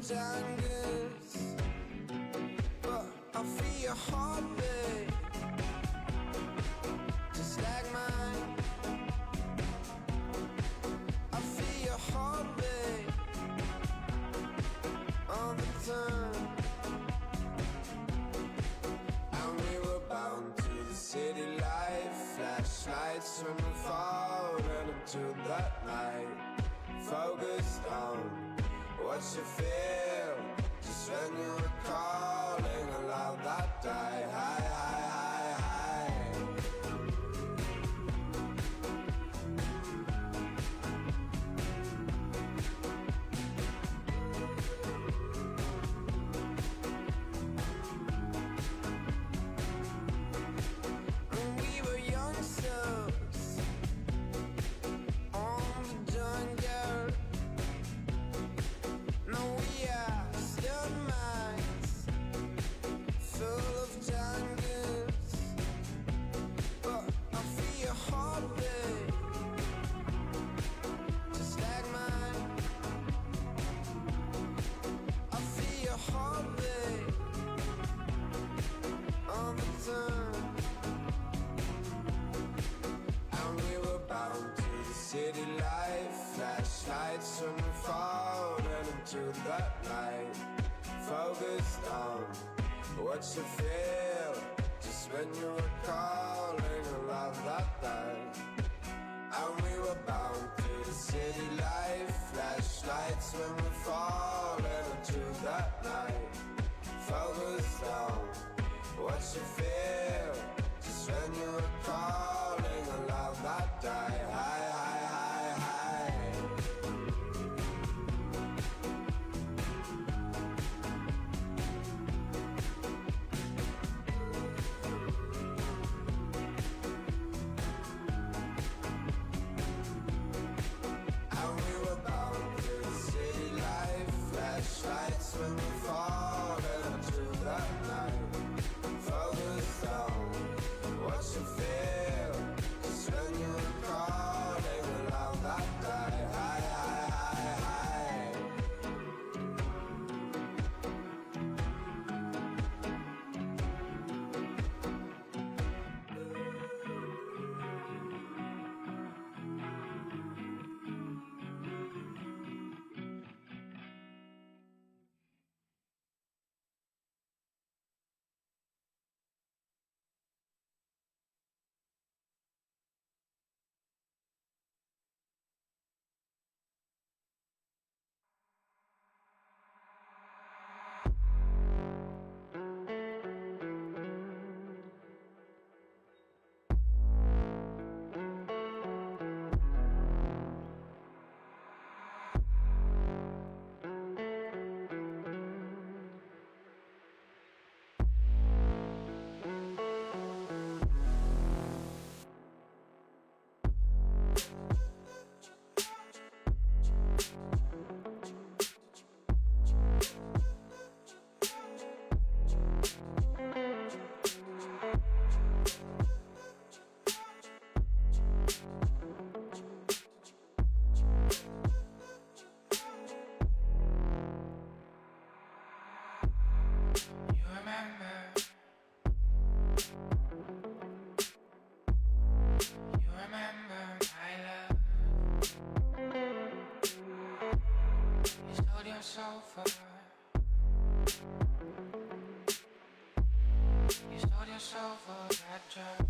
jungles, but I feel your heartbeat, just like mine. I feel your heartbeat all the time. And we were bound to the city life, flashlights when we falling into that night. Focused on what you feel, just when you were calling aloud that day. Hi, hi, hi, hi. And we were youngsters on the jungle. No, we are still minds full of jungles, but I feel your heartbeat, just like mine. I feel your heartbeat all the time. And we were bound to the city life, flashlights when we falling into that night. Focused on what you feel, just when you were calling around that night. And we were bound to the city life, flashlights when we falling into that night. Focused on what you feel, just when you were calling around that day. Hi, hi, hi, hi. And we were bound to the city life, flashlights when we falling into that night. Focused on what you feel, just when you were calling around that day. Hi, hi, hi, hi. You remember, you remember my love. You sold your soul for, you sold your soul for that drug.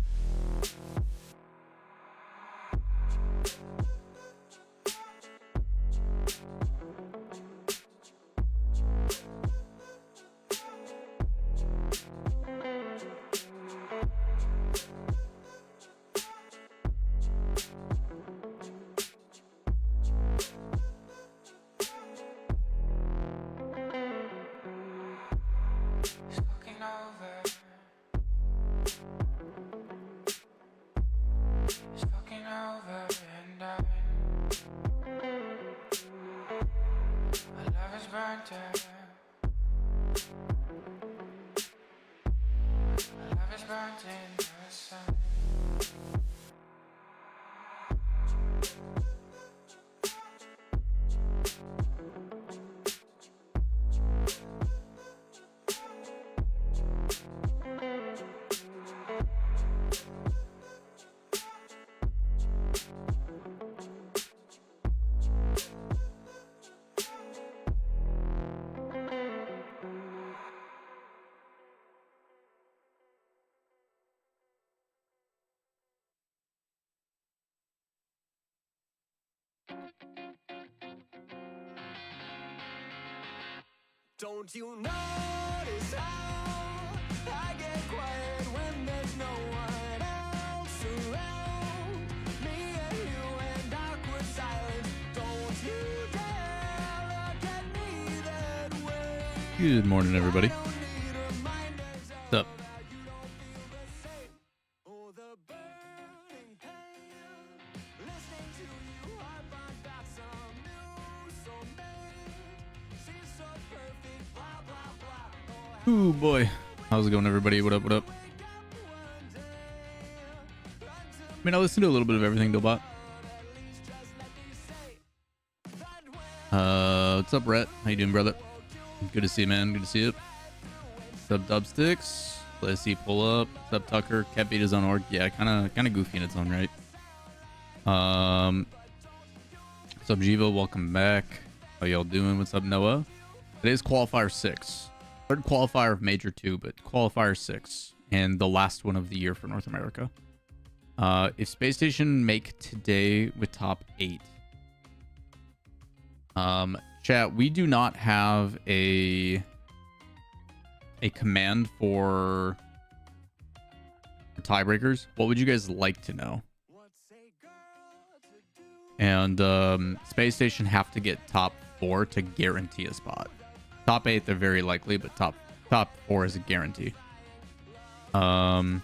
It's looking over. It's looking over and our love is burnt out. Our love is burnt in the sun. Don't you notice how I get quiet when there's no one else around? Me and you and awkward silence. Don't you dare look at me that way. Good morning, everybody. What's up? Ooh boy, how's it going, everybody? What up? What up? I mean, I listened to a little bit of everything, Dillbot. What's up, Rhett? How you doing, brother? Good to see you, man. Good to see you. What's up, Dubsticks? Let's see, pull up. What's up, Tucker? Cat beat his own org. Yeah, kind of goofy in its own right. What's up, Jiva? Welcome back. How y'all doing? What's up, Noah? Today's qualifier 6. Third qualifier of Major 2, but qualifier 6, and the last one of the year for North America. If Space Station make today with top 8, chat, we do not have a command for tiebreakers. What would you guys like to know? And Space Station have to get top 4 to guarantee a spot. Top 8, they're very likely, but top 4 is a guarantee. First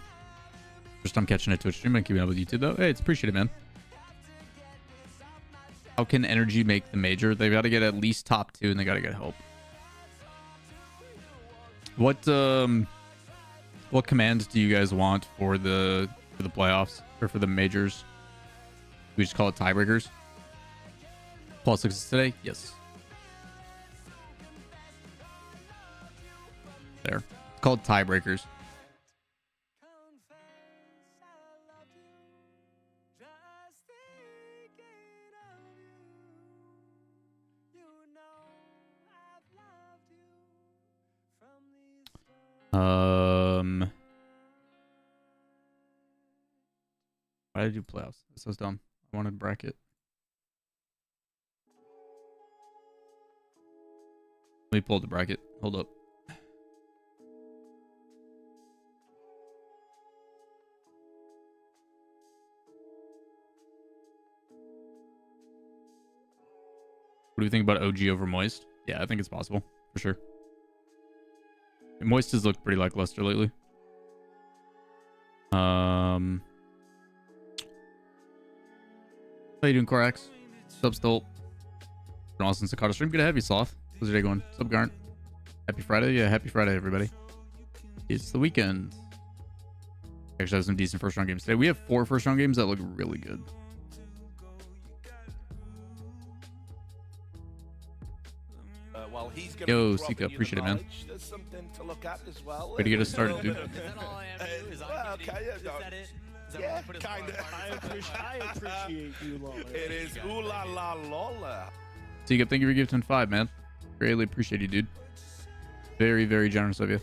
time catching a Twitch stream and keeping up with YouTube, though. Hey, it's appreciated, man. How can Energy make the major? They've got to get at least top 2, and they got to get help. What commands do you guys want for the playoffs or for the majors? We just call it tiebreakers. Plus 6 today? Yes. There. It's called tiebreakers. Why did I do playoffs? This was dumb. I wanted bracket. Let me pull the bracket. Hold up. What do you think about OG over Moist? Yeah, I think it's possible. For sure. Moist has looked pretty lackluster lately. How you doing, Corax? What's up, Stolt? Been awesome Sakata stream. Good to have you, Sloth. How's your day going? What's up, Garnt? Happy Friday? Yeah, happy Friday, everybody. It's the weekend. Actually, have some decent first round games today. We have 4 first round games that look really good. While he's Yo, Sika, appreciate it, man. There's something to look at as well. Way to get us started, dude. Is that all I have to do? Is Well, okay, yeah, is that it? Is that yeah, what I put as kinda. part? I appreciate you, Lawler. It is ooh la la Lawler. Sika, thank you for gifting 5, man. Greatly appreciate you, dude. Very, very generous of you.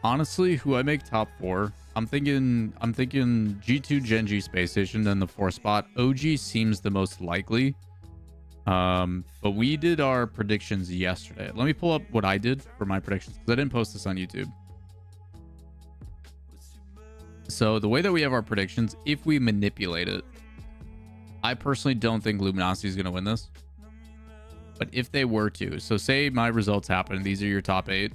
Honestly, who I make top 4, I'm thinking G2 Genji Space Station, then the 4 spot. OG seems the most likely. But we did our predictions yesterday. Let me pull up what I did for my predictions, because I didn't post this on YouTube. So the way that we have our predictions, if we manipulate it, I personally don't think Luminosity is going to win this. But if they were to, so say my results happen, these are your top 8.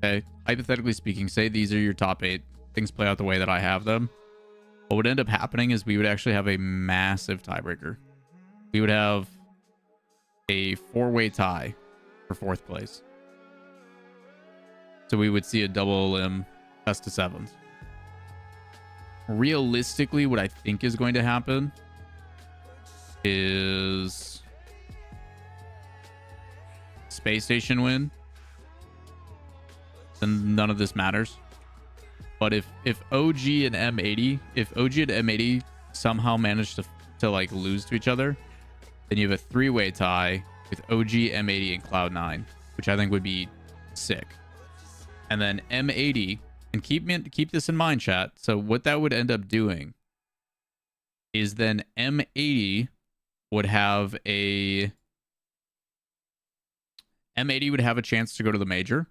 Okay, hypothetically speaking, say these are your top 8. Things play out the way that I have them. What would end up happening is we would actually have a massive tiebreaker. We would have a 4-way tie for 4th place. So we would see a double elim best to 7s. Realistically, what I think is going to happen is Space Station win, then none of this matters. But if OG and M80, if OG and M80 somehow manage to like lose to each other, Then you have a three-way tie with OG, M80, and Cloud9, which I think would be sick. And then M80, and keep this in mind, chat. So what that would end up doing is then M80 would have a chance to go to the major.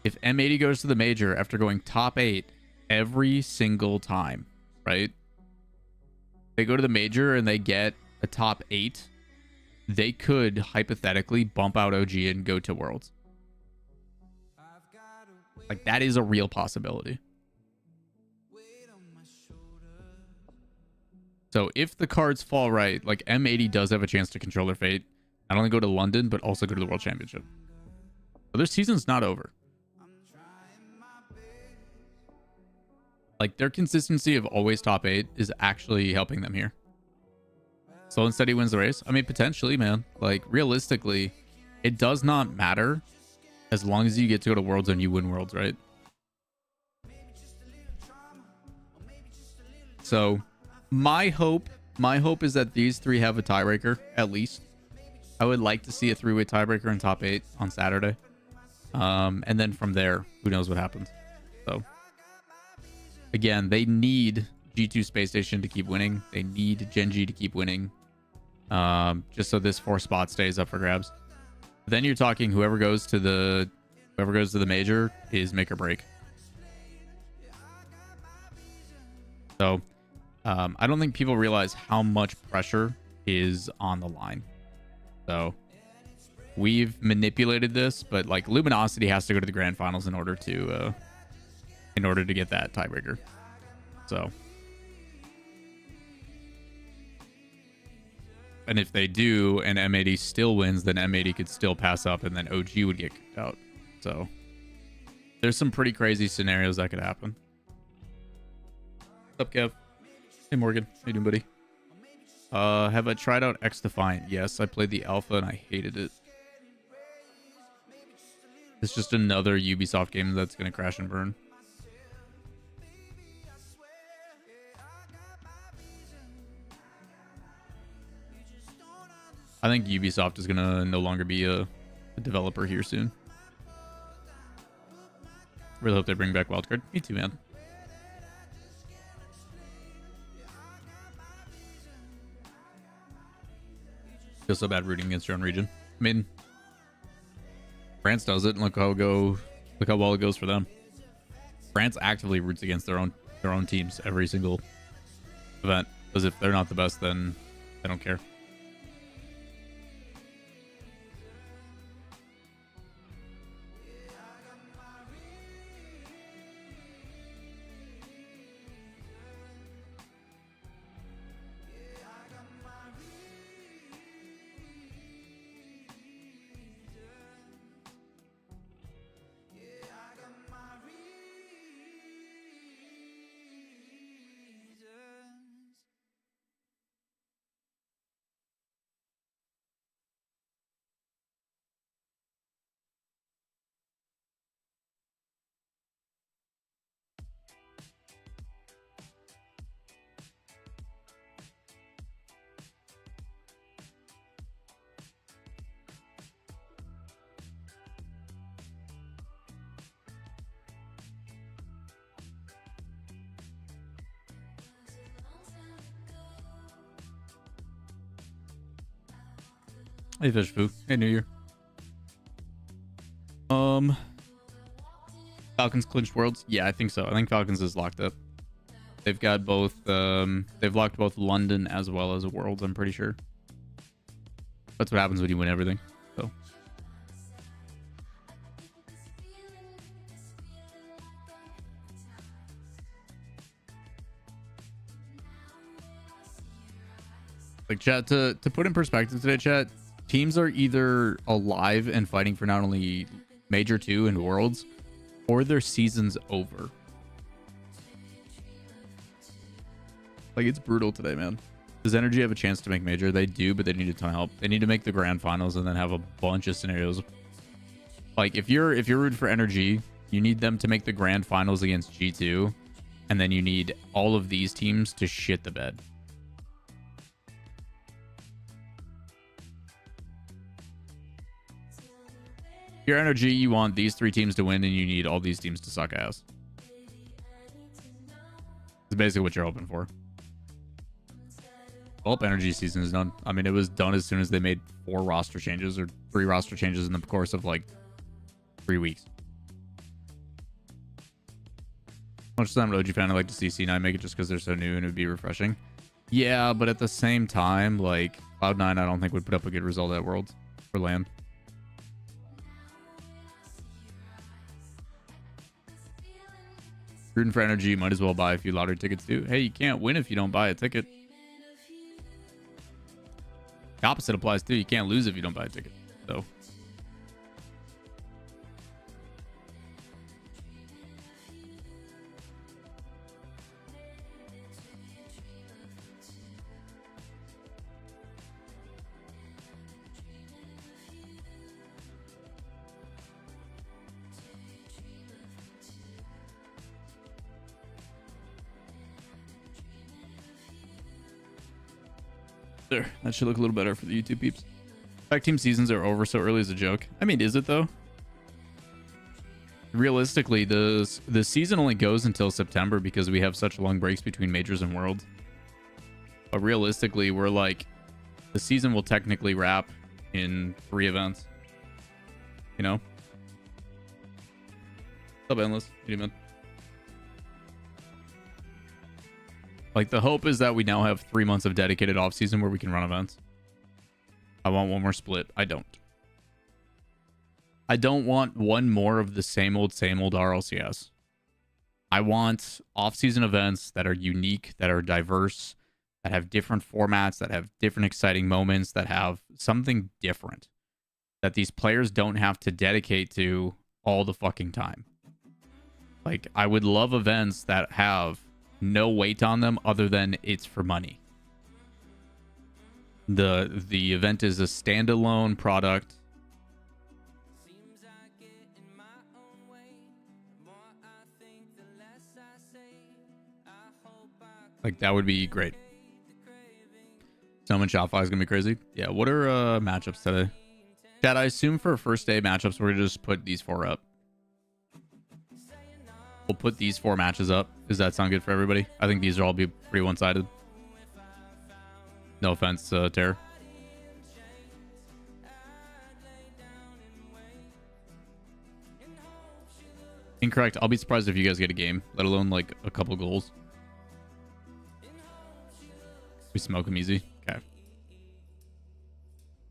If M80 goes to the major after going top 8 every single time, right? They go to the major and they get a top 8, they could hypothetically bump out OG and go to Worlds. Like, that is a real possibility. So if the cards fall right, like M80 does have a chance to control their fate. Not only go to London, but also go to the World Championship. So their season's not over. Like, their consistency of always top 8 is actually helping them here. Slow and steady wins the race. I mean, potentially, man. Like, realistically, it does not matter as long as you get to go to Worlds and you win Worlds, right? So, my hope is that these three have a tiebreaker, at least. I would like to see a three-way tiebreaker in top 8 on Saturday. And then from there, who knows what happens. So, again, they need G2 Space Station to keep winning. They need Gen G to keep winning. Just so this 4 spot stays up for grabs. Then you're talking whoever goes to the major is make or break. So I don't think people realize how much pressure is on the line. So we've manipulated this, but like Luminosity has to go to the grand finals in order to get that tiebreaker. So, and if they do and M80 still wins, then M80 could still pass up and then OG would get kicked out. So there's some pretty crazy scenarios that could happen. What's up, Kev? Hey, Morgan. How you doing, buddy? Have I tried out X Defiant? Yes, I played the alpha and I hated it. It's just another Ubisoft game that's going to crash and burn. I think Ubisoft is going to no longer be a developer here soon. Really hope they bring back Wildcard. Me too, man. Feel so bad rooting against your own region. I mean, France does it, and look how well it goes for them. France actively roots against their own teams every single event, because if they're not the best, then they don't care. Hey, Fish Foo. Hey, New Year. Falcons clinched Worlds? Yeah, I think so. I think Falcons is locked up. They've got both, they've locked both London as well as Worlds, I'm pretty sure. That's what happens when you win everything. So. Like, chat, to put in perspective today, chat, teams are either alive and fighting for not only Major 2 and Worlds, or their season's over. Like, it's brutal today, man. Does Energy have a chance to make Major? They do, but they need a ton of help. They need to make the grand finals and then have a bunch of scenarios. Like, if you're rooting for Energy, you need them to make the grand finals against G2, and then you need all of these teams to shit the bed. Your energy, you want these 3 teams to win, and you need all these teams to suck ass. It's basically what you're hoping for. Hope energy season is done. I mean, it was done as soon as they made 4 roster changes or 3 roster changes in the course of like 3 weeks. Much as I'm an OG fan, I like to see C9 make it just because they're so new and it would be refreshing. Yeah, but at the same time, like Cloud9, I don't think would put up a good result at Worlds for LAN. Rooting for energy, might as well buy a few lottery tickets too. Hey, you can't win if you don't buy a ticket. The opposite applies too. You can't lose if you don't buy a ticket. So. There, that should look a little better for the YouTube peeps. Tag team seasons are over so early is a joke. I mean, is it though? Realistically, the season only goes until September because we have such long breaks between majors and worlds. But realistically, we're like, the season will technically wrap in 3 events. You know? What's up, Endless? How you doing, man? Like, the hope is that we now have 3 months of dedicated off-season where we can run events. I want one more split. I don't. I don't want one more of the same old RLCS. I want off-season events that are unique, that are diverse, that have different formats, that have different exciting moments, that have something different that these players don't have to dedicate to all the fucking time. Like, I would love events that have no weight on them other than it's for money. The event is a standalone product. Like, that would be great. Summon Shopify is gonna be crazy. Yeah, what are matchups today? Chat, I assume for first day matchups we're gonna just put these 4 up. We'll put these 4 matches up. Does that sound good for everybody? I think these will all be pretty one-sided. No offense, Terror. Incorrect. I'll be surprised if you guys get a game, let alone like a couple goals. We smoke them easy. Okay.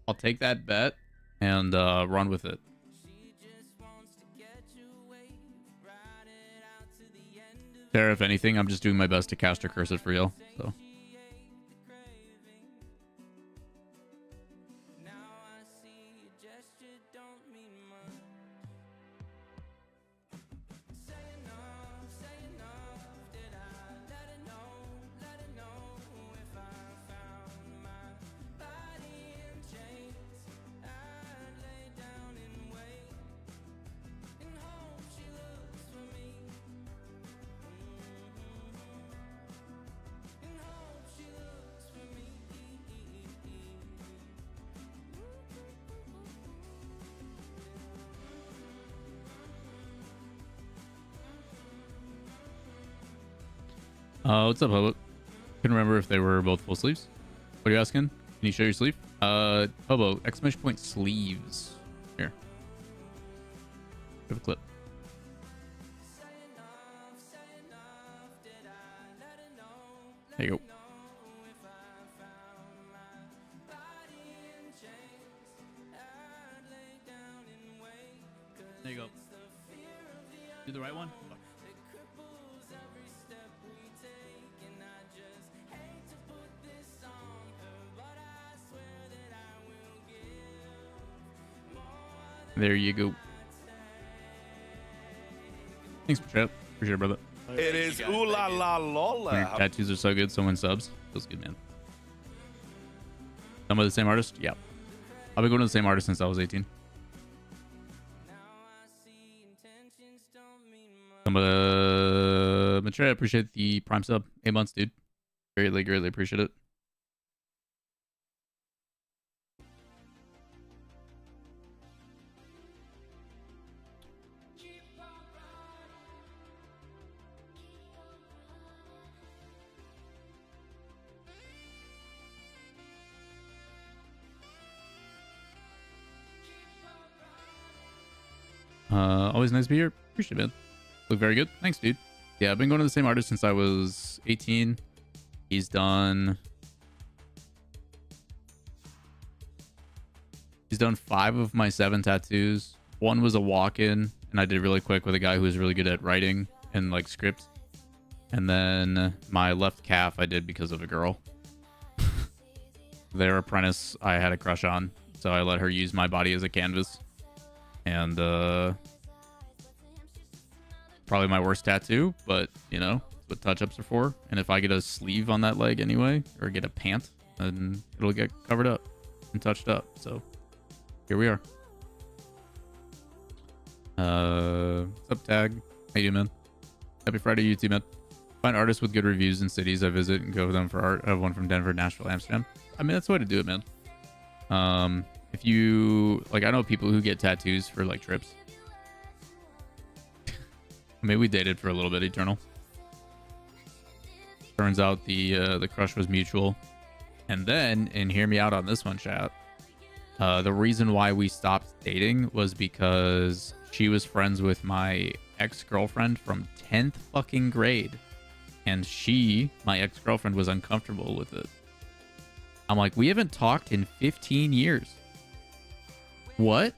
I'll take that bet and run with it. Sarah, if anything, I'm just doing my best to cast or curse it for y'all. So. What's up, Hobo? Couldn't remember if they were both full sleeves. What are you asking? Can you show your sleeve? Hobo, exclamation point sleeves. Here. Have a clip. There you go. There you go. Do the right one? There you go. Thanks for chat. Appreciate it, brother. It is ooh la la Lawler. Your tattoos are so good. Someone subs. Feels good, man. Some of the same artist? Yeah. I've been going to the same artist since I was 18. Some of the Matre, I appreciate the prime sub. 8 months, dude. Greatly appreciate it. Always nice to be here. Appreciate it, man. Look very good. Thanks, dude. Yeah, I've been going to the same artist since I was 18. He's done 5 of my 7 tattoos. One was a walk-in, and I did really quick with a guy who was really good at writing and like script. And then my left calf I did because of a girl. Their apprentice I had a crush on, so I let her use my body as a canvas. And probably my worst tattoo, but you know, that's what touch-ups are for. And if I get a sleeve on that leg anyway, or get a pant, then it'll get covered up and touched up. So here we are. What's up, Tag? How you doing, man? Happy Friday, you too, man. Find artists with good reviews in cities I visit and go with them for art. I have one from Denver, Nashville, Amsterdam. I mean, that's the way to do it, man. If you like, I know people who get tattoos for like trips. Maybe we dated for a little bit, Eternal. Turns out the crush was mutual. And then, and hear me out on this one, chat. The reason why we stopped dating was because she was friends with my ex-girlfriend from 10th fucking grade. And she, my ex-girlfriend, was uncomfortable with it. I'm like, we haven't talked in 15 years. What?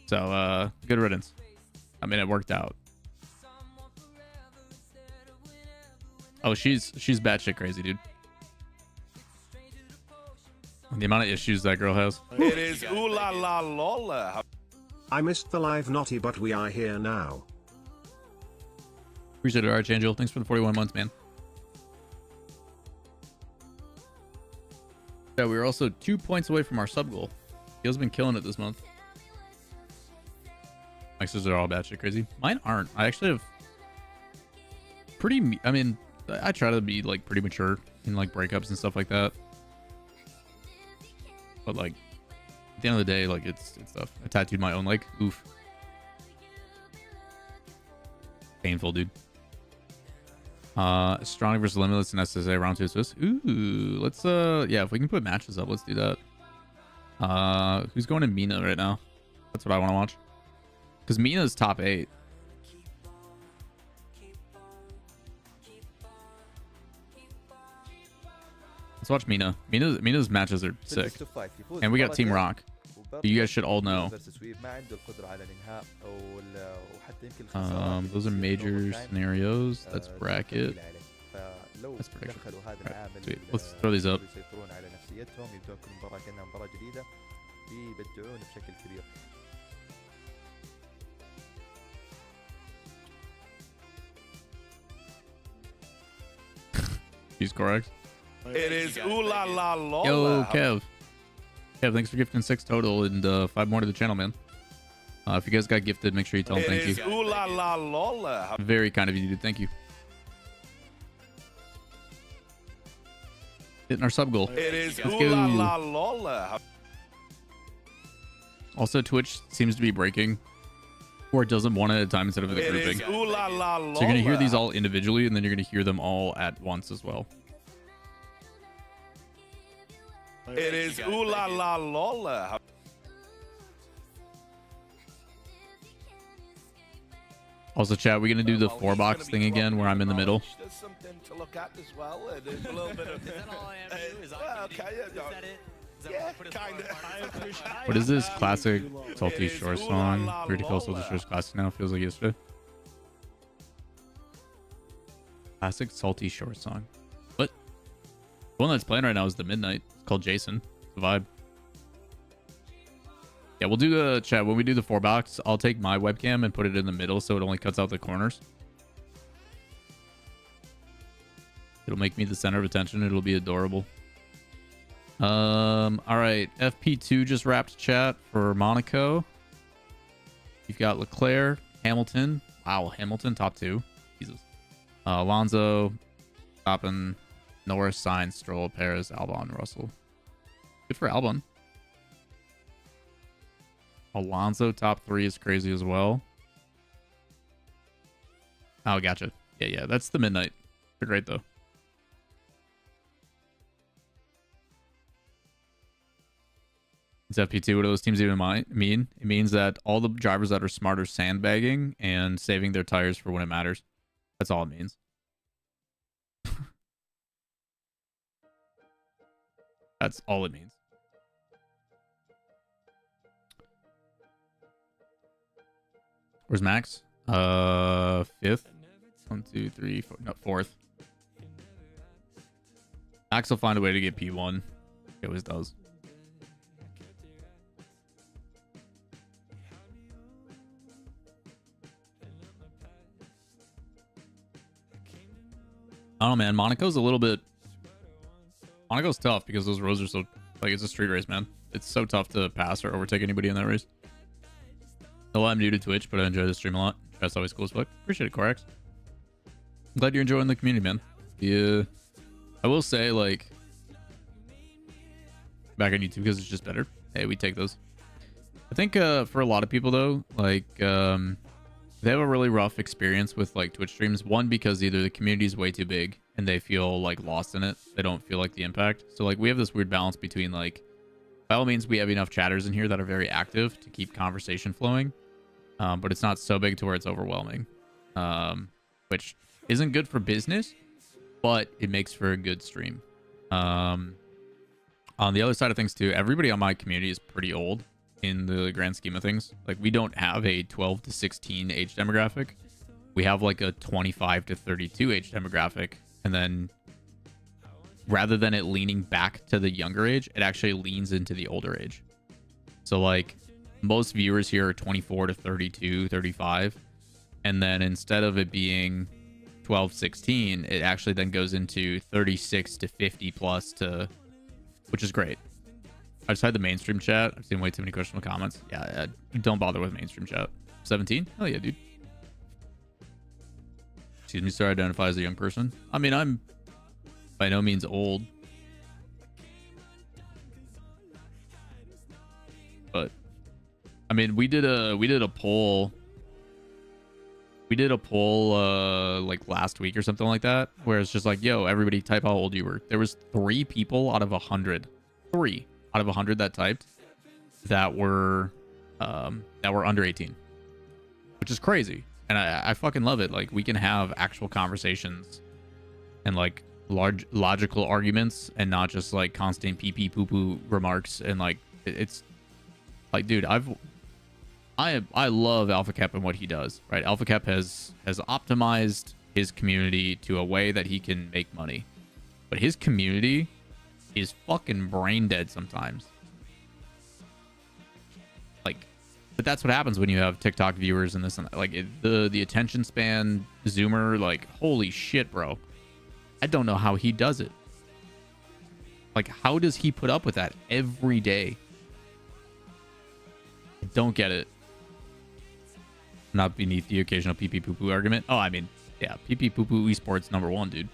So, good riddance. I mean, it worked out. Oh, she's batshit crazy, dude. The amount of issues that girl has. It is ooh la la Lawler. I missed the live naughty, but we are here now. Appreciate it, Archangel. Thanks for the 41 months, man. Yeah, we were also 2 points away from our sub goal. Gil's been killing it this month. Maxes are all batshit crazy. Mine aren't. I actually have pretty... I mean, I try to be like pretty mature in like breakups and stuff like that. But like, at the end of the day, like it's tough. I tattooed my own leg. Oof. Painful, dude. Strong versus Limitless and SSA round 2 assist. Ooh, let's yeah, if we can put matches up, let's do that. Who's going to Mina right now? That's what I want to watch. Because Mina's top 8. Let's watch Mina. Mina's matches are sick. And we got Team Rock. You guys should all know. Those are major scenarios. That's bracket. That's prediction. Right, sweet. Let's throw these up. He's correct. It is ooh la la Lawler. Yo, Kev. Kev, thanks for gifting 6 total and 5 more to the channel, man. If you guys got gifted, make sure you tell them thank you. It is ooh la la Lawler. Very kind of you, dude. Thank you. Hitting our sub goal. It is Let's ooh la go. la Lawler. Also, Twitch seems to be breaking, or it does them one at a time instead of the It grouping. is ooh la la Lawler. So you're gonna hear these all individually, and then you're gonna hear them all at once as well. It is ooh la la Lawler. Also, chat, we're gonna do the 4-box thing again, where I'm in the middle. There's something to look at as well. There's a little bit of. Is that all I have to do? Is Well, okay, yeah, is no. that it? Is that Yeah, what I put as far kinda. as I appreciate. What is this classic Salty It is Shore ooh la song? la Weird to call Salty Lawler. Shore's classic now. Feels like yesterday. Classic Salty Shore song. What? The one that's playing right now is the Midnight. It's called Jason. It's the vibe. Yeah, we'll do the chat when we do the 4-box. I'll take my webcam and put it in the middle so it only cuts out the corners. It'll make me the center of attention. It'll be adorable. All right. FP2 just wrapped chat for Monaco. You've got Leclerc, Hamilton. Wow, Hamilton top 2. Jesus. Alonso, Verstappen, Norris, Sainz, Stroll, Perez, Albon, Russell. Good for Albon. Alonso top 3 is crazy as well. Oh, gotcha. Yeah, that's the Midnight. They're great though. It's FP2. What do those teams even mean? It means that all the drivers that are smart are sandbagging and saving their tires for when it matters. That's all it means. That's all it means. Where's Max? Fifth. 1, 2, 3, 4. No, fourth. Max will find a way to get P1. He always does. I don't know, man. Monaco's a little bit... Monaco's tough because those roads are so... Like, it's a street race, man. It's so tough to pass or overtake anybody in that race. Though I'm new to Twitch, but I enjoy the stream a lot. That's always cool as fuck. Appreciate it, Corex. I'm glad you're enjoying the community, man. Yeah. I will say, like... Back on YouTube because it's just better. Hey, we take those. I think for a lot of people, though, like... they have a really rough experience with like Twitch streams. One, because either the community is way too big and they feel like lost in it. They don't feel like the impact. So like we have this weird balance between like, by all means, we have enough chatters in here that are very active to keep conversation flowing. But it's not so big to where it's overwhelming, which isn't good for business, but it makes for a good stream. On the other side of things too, everybody on my community is pretty old. In the grand scheme of things, like we don't have a 12 to 16 age demographic. We have like a 25 to 32 age demographic, and then rather than it leaning back to the younger age, it actually leans into the older age. So like most viewers here are 24 to 32, 35, and then instead of it being 12, 16, it actually then goes into 36 to 50 plus to, which is great. I just had the mainstream chat. I've seen way too many questionable comments. Yeah, don't bother with mainstream chat. 17? Hell yeah, dude. Excuse me, sir. Identify as a young person. I mean, I'm by no means old. But I mean, we did a poll. We did a poll like last week or something like that, where it's just like, yo, everybody type how old you were. There was 3 people out of 100. 3 out of 100 that typed that were under 18, which is crazy. And I fucking love it. Like we can have actual conversations and like large logical arguments and not just like constant pee pee poo poo remarks. And like it's like, dude, I love Alpha Cap and what he does, right? Alpha Cap has optimized his community to a way that he can make money, but his community is fucking brain dead sometimes. Like, but that's what happens when you have TikTok viewers and this and that. Like the attention span zoomer, like holy shit, bro. I don't know how he does it. Like, how does he put up with that every day? I don't get it. Not beneath the occasional pee pee poo poo argument. Oh, I mean, yeah, pee pee poo poo esports #1, dude.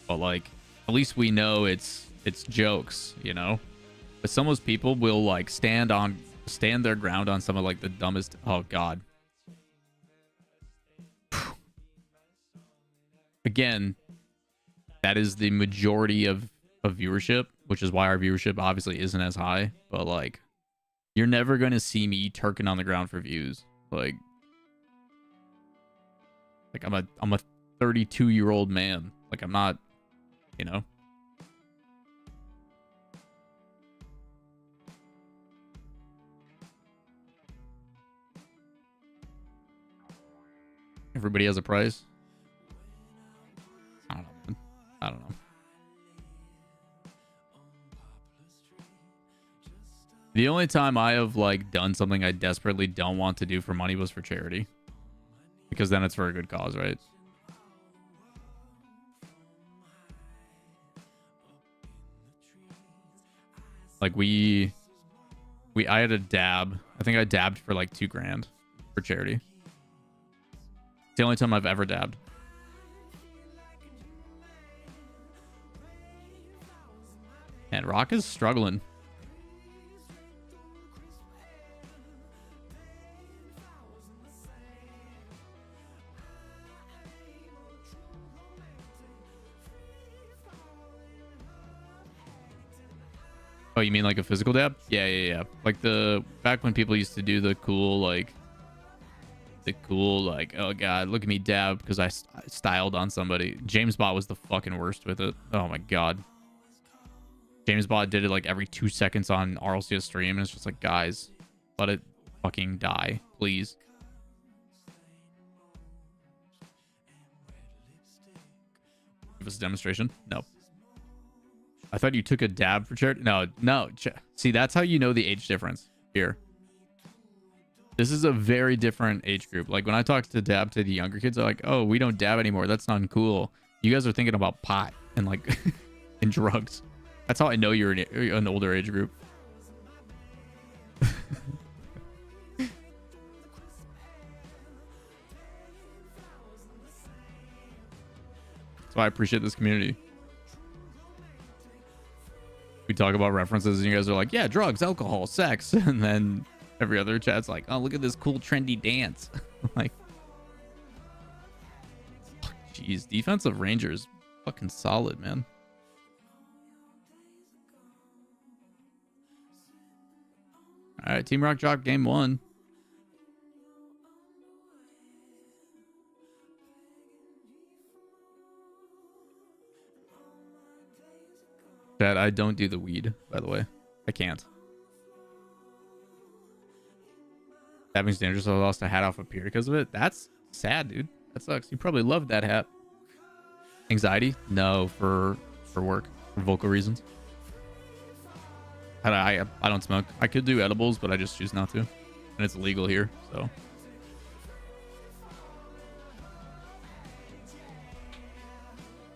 But like, at least we know it's jokes, you know. But some of those people will like stand their ground on some of like the dumbest. Oh god. Again, that is the majority of viewership, which is why our viewership obviously isn't as high. But like, you're never gonna see me turking on the ground for views. Like I'm a 32-year-old man. Like I'm not, you know. Everybody has a price. I don't know. The only time I have like done something I desperately don't want to do for money was for charity, because then it's for a good cause, right? Like I had a dab. I think I dabbed for like $2,000 for charity. It's the only time I've ever dabbed. And Rock is struggling. Oh, you mean like a physical dab? Yeah, yeah, yeah. Like the back when people used to do the cool like, oh god, look at me dab because I styled on somebody. James Bot was the fucking worst with it. Oh my god. James Bot did it like every 2 seconds on RLCS stream, and it's just like, guys, let it fucking die, please. Give us a demonstration? No. I thought you took a dab for charity. No, no. See, that's how you know the age difference here. This is a very different age group. Like when I talk to dab to the younger kids, they're like, oh, we don't dab anymore. That's not cool. You guys are thinking about pot and like and drugs. That's how I know you're an older age group. That's why I appreciate this community. We talk about references and you guys are like, yeah, drugs, alcohol, sex. And then every other chat's like, oh, look at this cool trendy dance. Like, jeez, defensive Rangers fucking solid, man. All right, Team Rock Jock game 1. Chat, I don't do the weed, by the way. I can't. Dabbing's dangerous. I lost a hat off a pier because of it. That's sad, dude. That sucks. You probably loved that hat. Anxiety? No, for work, for vocal reasons. I don't smoke. I could do edibles, but I just choose not to. And it's illegal here, so.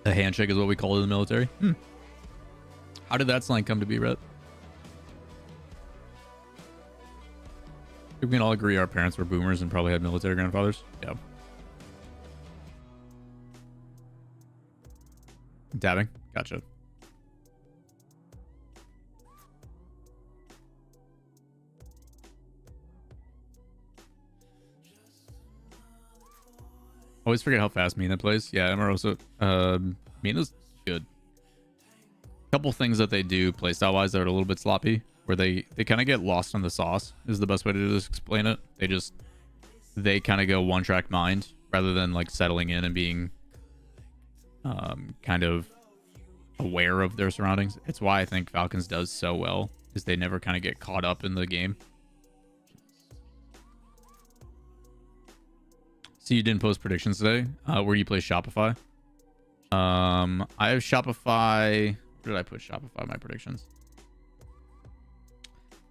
A handshake is what we call it in the military. How did that slang come to be, Rhett? We can all agree our parents were boomers and probably had military grandfathers. Yeah. Dabbing. Gotcha. Always forget how fast Mina plays. Yeah, Amoroso. Mina's good. Couple things that they do playstyle wise that are a little bit sloppy, where they kind of get lost on the sauce is the best way to just explain it. They kind of go one track mind rather than like settling in and being kind of aware of their surroundings. It's why I think Falcons does so well, is they never kind of get caught up in the game. So you didn't post predictions today. Where do you play Shopify? I have Shopify. Where did I put Shopify my predictions?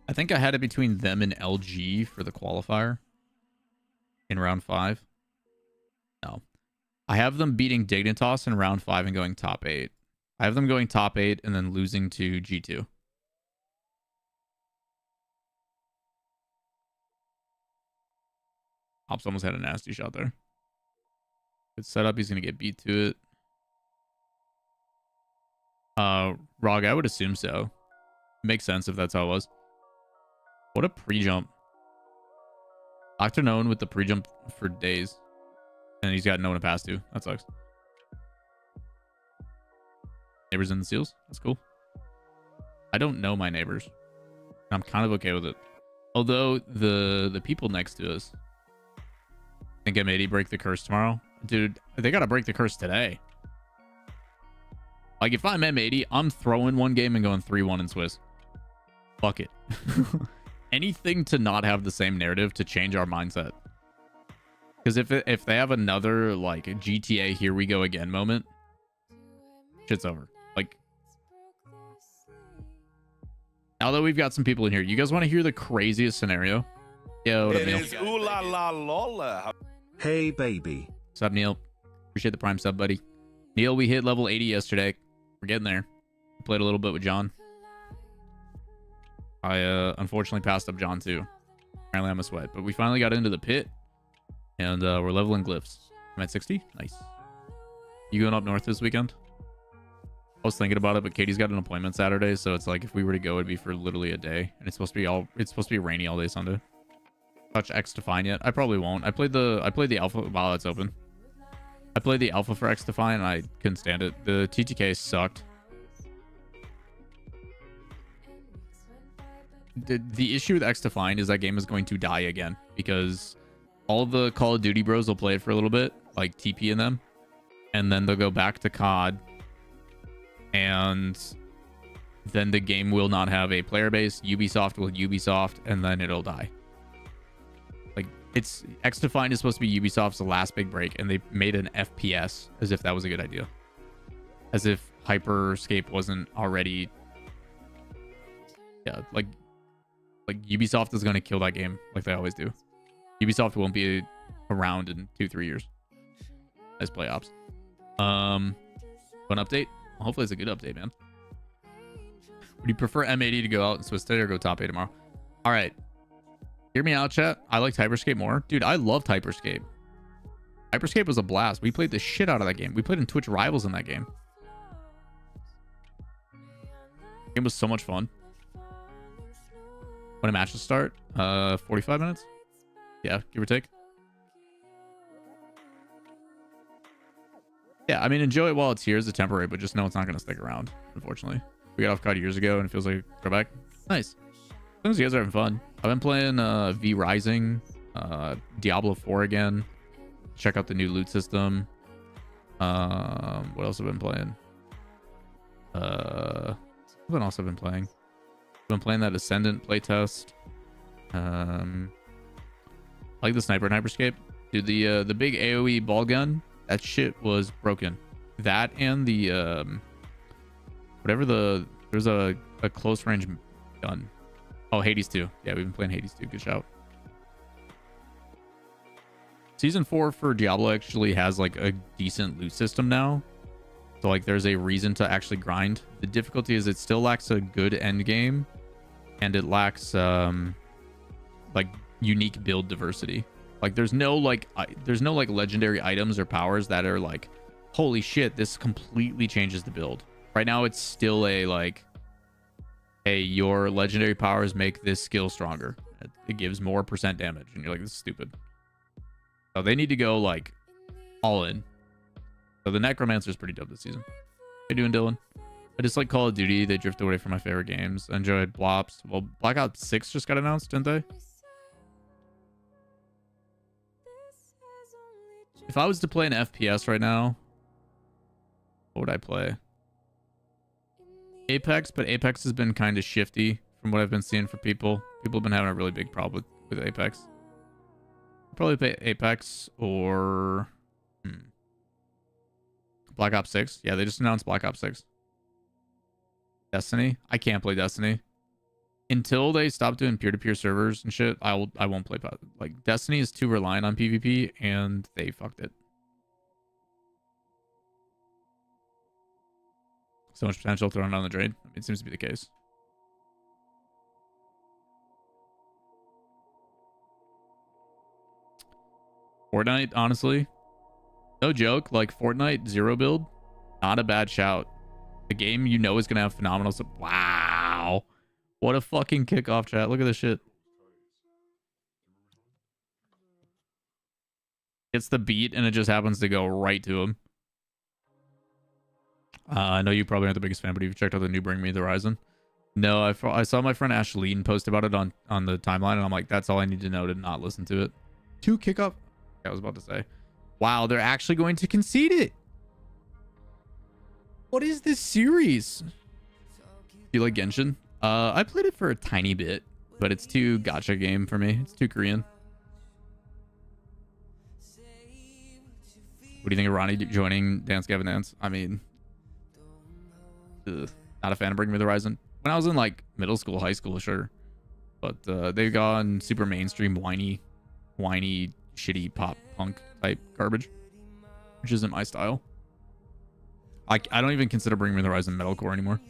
I think I had it between them and LG for the qualifier in round 5. No. I have them beating Dignitas in round 5 and going top 8. I have them going top 8 and then losing to G2. Ops almost had a nasty shot there. Good setup. He's going to get beat to it. Rog, I would assume so. Makes sense if that's how it was. What a pre-jump. Dr. Known with the pre-jump for days. And he's got no one to pass to. That sucks. Neighbors in the seals. That's cool. I don't know my neighbors. I'm kind of okay with it. Although the people next to us think M80 break the curse tomorrow. Dude, they gotta break the curse today. Like if I'm M80, I'm throwing one game and going 3-1 in Swiss. Fuck it. Anything to not have the same narrative to change our mindset. Because if they have another like GTA here we go again moment, shit's over. Like now that we've got some people in here, you guys want to hear the craziest scenario? Yo, what up, Neil? It is ooh la la Lawler. Hey, baby. What's up, Neil? Appreciate the prime sub, buddy. Neil, we hit level 80 yesterday. We're getting there. Played a little bit with John. I unfortunately passed up John too. Apparently I'm a sweat, but we finally got into the pit and we're leveling glyphs. I'm at 60. Nice. You going up north this weekend? I was thinking about it, but Katie's got an appointment Saturday, so it's like if we were to go, it'd be for literally a day, and it's supposed to be rainy all day Sunday. Touch X Define yet? I probably won't. I played the alpha while it's open. I played the alpha for X Define and I couldn't stand it. The TTK sucked. the issue with X-Defined is that game is going to die again because all the Call of Duty bros will play it for a little bit, like TP in them, and then they'll go back to COD, and then the game will not have a player base. Ubisoft will Ubisoft, and then it'll die. Like, it's X-Defined is supposed to be Ubisoft's last big break, and they made an FPS as if that was a good idea, as if Hyperscape wasn't already. Yeah, like Ubisoft is going to kill that game like they always do. Ubisoft won't be around in 2-3 years. Nice play ops. Fun update. Hopefully it's a good update, man. Would you prefer M80 to go out in Swiss today or go top 8 tomorrow? All right. Hear me out, chat. I liked Hyperscape more. Dude, I loved Hyperscape. Hyperscape was a blast. We played the shit out of that game. We played in Twitch Rivals in that game. The game was so much fun. When a match will start? 45 minutes? Yeah, give or take. Yeah, I mean, enjoy it while it's here as a temporary, but just know it's not going to stick around, unfortunately. We got off COD years ago, and it feels like a throwback. Nice. As long as you guys are having fun. I've been playing V Rising, Diablo 4 again. Check out the new loot system. What else have I been playing? What else have I been playing? I've been playing that Ascendant playtest. I like the sniper in Hyperscape. Dude, the big AoE ball gun, that shit was broken. That and the whatever there's a close range gun. Oh, Hades 2. Yeah, we've been playing Hades 2. Good shout. Season 4 for Diablo actually has like a decent loot system now. So like there's a reason to actually grind. The difficulty is it still lacks a good end game, and it lacks like unique build diversity. Like there's no like legendary items or powers that are like, holy shit, this completely changes the build. Right now it's still a like, hey, your legendary powers make this skill stronger. It gives more % damage, and you're like, this is stupid. So they need to go like all in. So the Necromancer is pretty dope this season. How you doing, Dylan? I just like Call of Duty. They drifted away from my favorite games. I enjoyed Blops. Well, Black Ops 6 just got announced, didn't they? If I was to play an FPS right now, what would I play? Apex, but Apex has been kind of shifty from what I've been seeing for people. People have been having a really big problem with Apex. I'd probably play Apex or Black Ops 6. Yeah, they just announced Black Ops 6. Destiny. I can't play Destiny until they stop doing peer-to-peer servers and shit. I won't play. Like, Destiny is too reliant on PvP, and they fucked it. So much potential thrown down the drain. I mean, it seems to be the case. Fortnite, honestly, no joke. Like Fortnite zero build, not a bad shout. The game you know is gonna have phenomenal. Wow, what a fucking kickoff, chat. Look at this shit. It's the beat, and it just happens to go right to him. I know you probably aren't the biggest fan, but have you checked out the new Bring Me the Horizon? No, I saw my friend Ashleen post about it on the timeline, and I'm like, that's all I need to know to not listen to it. 2 kickoff. I was about to say, wow, they're actually going to concede it. What is this series? Do you like Genshin? I played it for a tiny bit, but it's too gacha game for me. It's too Korean. What do you think of Ronnie joining Dance Gavin Dance? I mean, not a fan of Bring Me the Horizon. When I was in like middle school, high school, sure, but they've gone super mainstream, whiny, shitty pop punk type garbage, which isn't my style. I don't even consider Bring Me the Horizon metalcore anymore.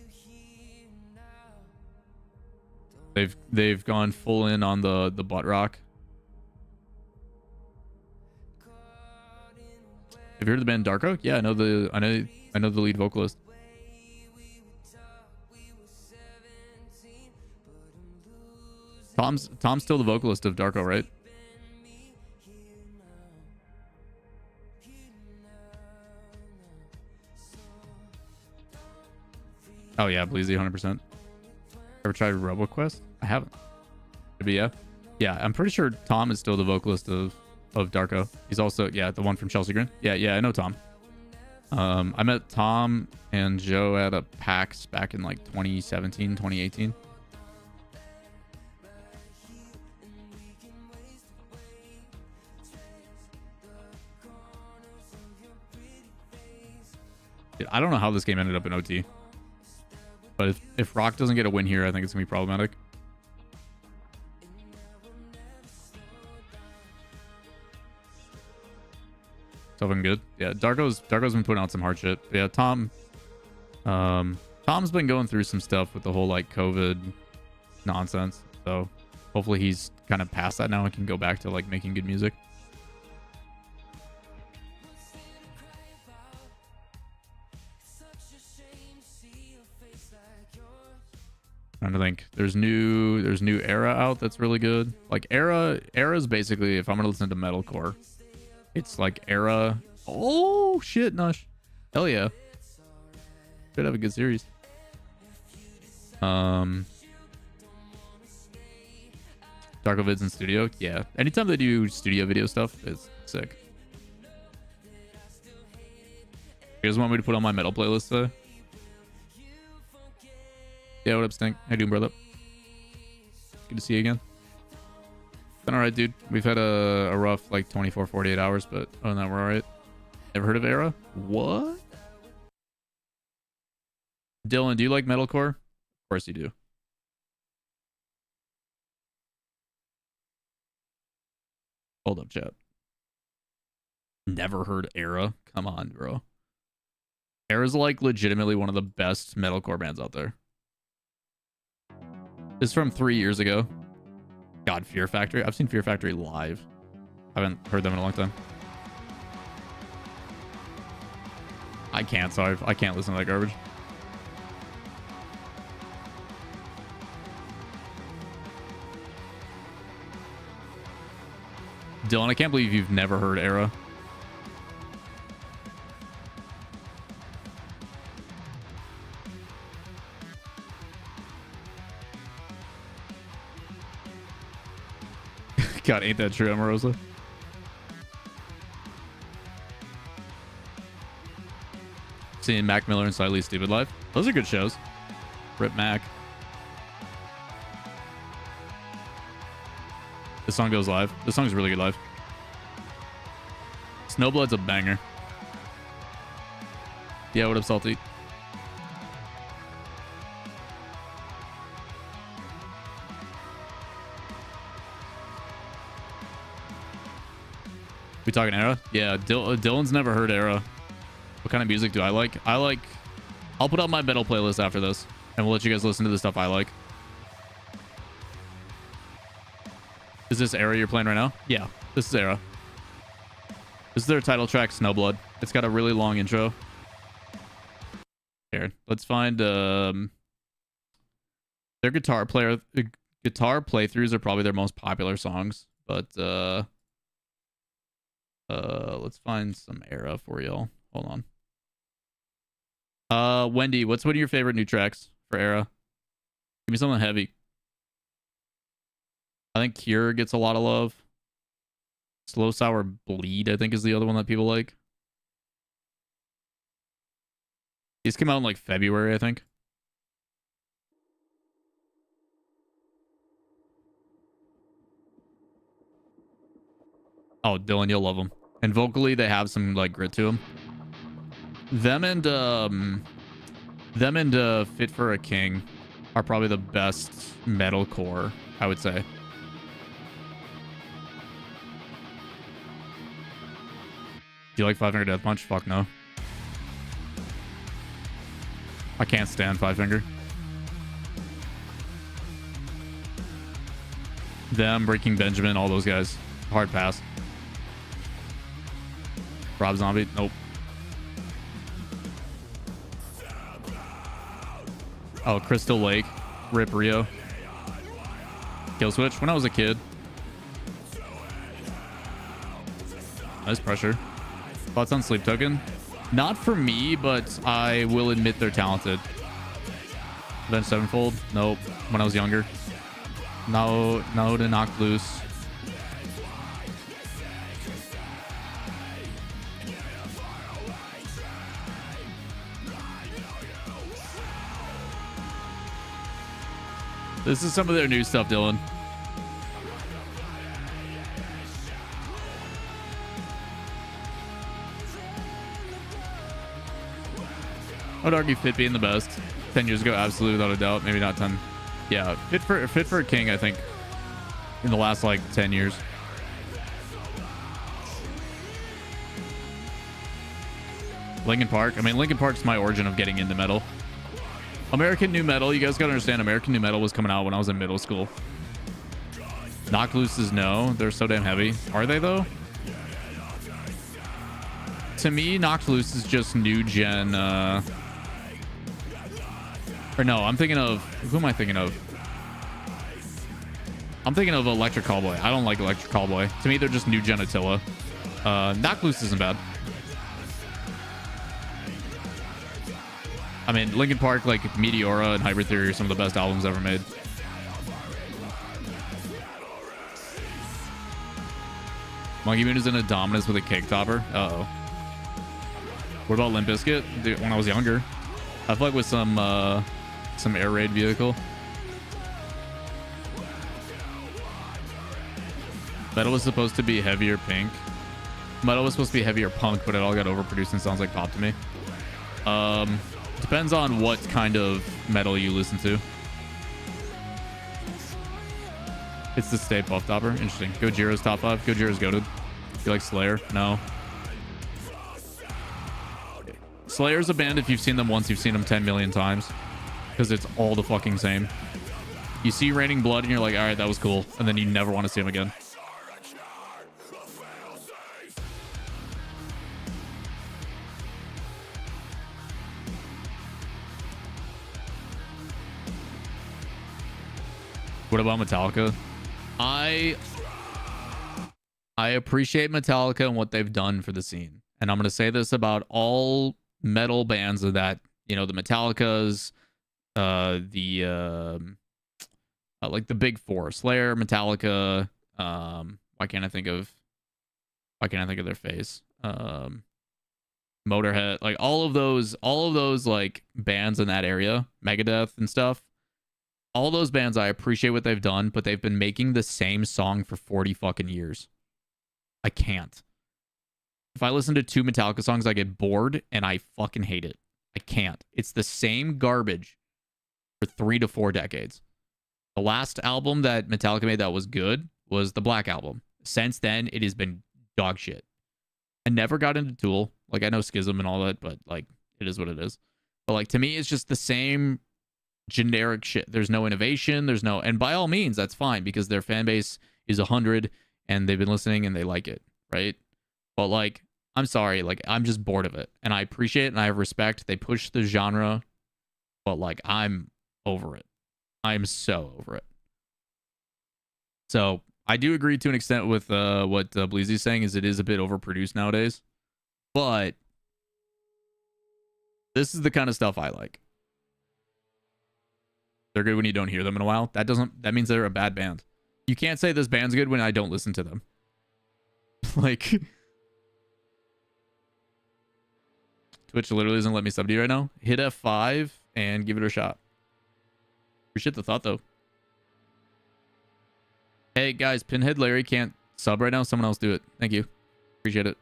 They've gone full in on the butt rock. Have you heard of the band Darko? Yeah, I know the lead vocalist. Tom's still the vocalist of Darko, right? Oh yeah, Bleezy, 100%. Ever tried RoboQuest? I haven't. Maybe, yeah. Yeah, I'm pretty sure Tom is still the vocalist of Darko. He's also, yeah, the one from Chelsea Green. Yeah, I know Tom. I met Tom and Joe at a PAX back in like 2017, 2018. Dude, I don't know how this game ended up in OT. But if Rock doesn't get a win here, I think it's going to be problematic. So been good. Yeah, Darko's been putting out some hard shit. But yeah, Tom's been going through some stuff with the whole like COVID nonsense. So hopefully he's kind of past that now and can go back to like making good music. Trying to think. There's new Era out that's really good. Like Era's basically, if I'm gonna listen to metalcore, it's like Era. Oh shit, Nush. Hell yeah. Should have a good series. Darko vids in studio. Yeah. Anytime they do studio video stuff, it's sick. You guys want me to put on my metal playlist today? Yeah, what up, Stink? How you doing, brother? Good to see you again. Been alright, dude. We've had a rough like 24, 48 hours, but other than that, we're alright. Ever heard of Era? What? Dylan, do you like metalcore? Of course you do. Hold up, chat. Never heard Era? Come on, bro. Era's like legitimately one of the best metalcore bands out there. This is from 3 years ago. God, Fear Factory. I've seen Fear Factory live. I haven't heard them in a long time. I can't, sorry. I can't listen to that garbage. Dylan, I can't believe you've never heard Era. God, ain't that true, Amorosa? Seeing Mac Miller and Slightly Stupid live. Those are good shows. Rip Mac. This song goes live. This song's really good live. Snowblood's a banger. Yeah, what up, Salty? We talking Era? Yeah, Dylan's never heard Era. What kind of music do I like? I'll put up my metal playlist after this, and we'll let you guys listen to the stuff I like. Is this Era you're playing right now? Yeah, this is Era. This is their title track, Snowblood. It's got a really long intro. Here, let's find their guitar playthroughs are probably their most popular songs, but let's find some Era for y'all. Hold on. Wendy, what's one of your favorite new tracks for Era? Give me something heavy. I think Cure gets a lot of love. Slow Sour Bleed, I think, is the other one that people like. These came out in like February, I think. Oh, Dylan, you'll love them. And vocally, they have some like grit to them. Them and Fit for a King are probably the best metalcore, I would say. Do you like Five Finger Death Punch? Fuck no. I can't stand Five Finger. Them, Breaking Benjamin, all those guys. Hard pass. Rob Zombie? Nope. Oh, Crystal Lake. Rip Rio. Kill Switch. When I was a kid. Nice pressure. Thoughts on Sleep Token? Not for me, but I will admit they're talented. Avenged Sevenfold? Nope. When I was younger. No to knock loose. This is some of their new stuff, Dylan. I would argue Fit being the best. 10 years ago, absolutely, without a doubt. Maybe not 10. Yeah, Fit for a king, I think, in the last, like, 10 years. Linkin Park. I mean, Linkin Park's my origin of getting into metal. American new metal. You guys gotta understand, American new metal was coming out when I was in middle school. Knock Loose is no. They're so damn heavy. Are they, though? To me, Knock Loose is just new gen. Or no, I'm thinking of... Who am I thinking of? I'm thinking of Electric Callboy. I don't like Electric Callboy. To me, they're just new gen Attila. Knock Loose isn't bad. I mean, Linkin Park, like Meteora and Hybrid Theory are some of the best albums ever made. Monkey Moon is in a Dominus with a cake topper. Uh-oh. What about Limp Bizkit? Dude, when I was younger, I feel like with some air raid vehicle. Metal was supposed to be heavier pink. Metal was supposed to be heavier punk, but it all got overproduced and sounds like pop to me. Depends on what kind of metal you listen to. It's the Stay Puff Topper. Interesting. Gojiro's top 5. Gojiro's goated. You like Slayer? No. Slayer's a band, if you've seen them once, you've seen them 10 million times. Because it's all the fucking same. You see Raining Blood and you're like, alright, that was cool. And then you never want to see them again. What about Metallica? I appreciate Metallica and what they've done for the scene. And I'm going to say this about all metal bands of that, you know, the Metallicas, like the big four, Slayer, Metallica, why can't I think of their face? Motorhead, like all of those like bands in that area, Megadeth and stuff. All those bands, I appreciate what they've done, but they've been making the same song for 40 fucking years. I can't. If I listen to 2 Metallica songs, I get bored and I fucking hate it. I can't. It's the same garbage for 3 to 4 decades. The last album that Metallica made that was good was the Black Album. Since then, it has been dog shit. I never got into Tool. Like, I know Schism and all that, but like, it is what it is. But like, to me, it's just the same generic shit. There's no innovation. There's no, and by all means, that's fine because their fan base is 100 and they've been listening and they like it, right? But like, I'm sorry, like I'm just bored of it, and I appreciate it and I have respect. They push the genre, but like I'm over it. I'm so over it. So I do agree to an extent with what Bleezy's saying, is it is a bit overproduced nowadays, but this is the kind of stuff I like. They're good when you don't hear them in a while. That means they're a bad band. You can't say this band's good when I don't listen to them. Like, Twitch literally doesn't let me sub to you right now. Hit F5 and give it a shot. Appreciate the thought though. Hey guys, Pinhead Larry can't sub right now. Someone else do it. Thank you. Appreciate it.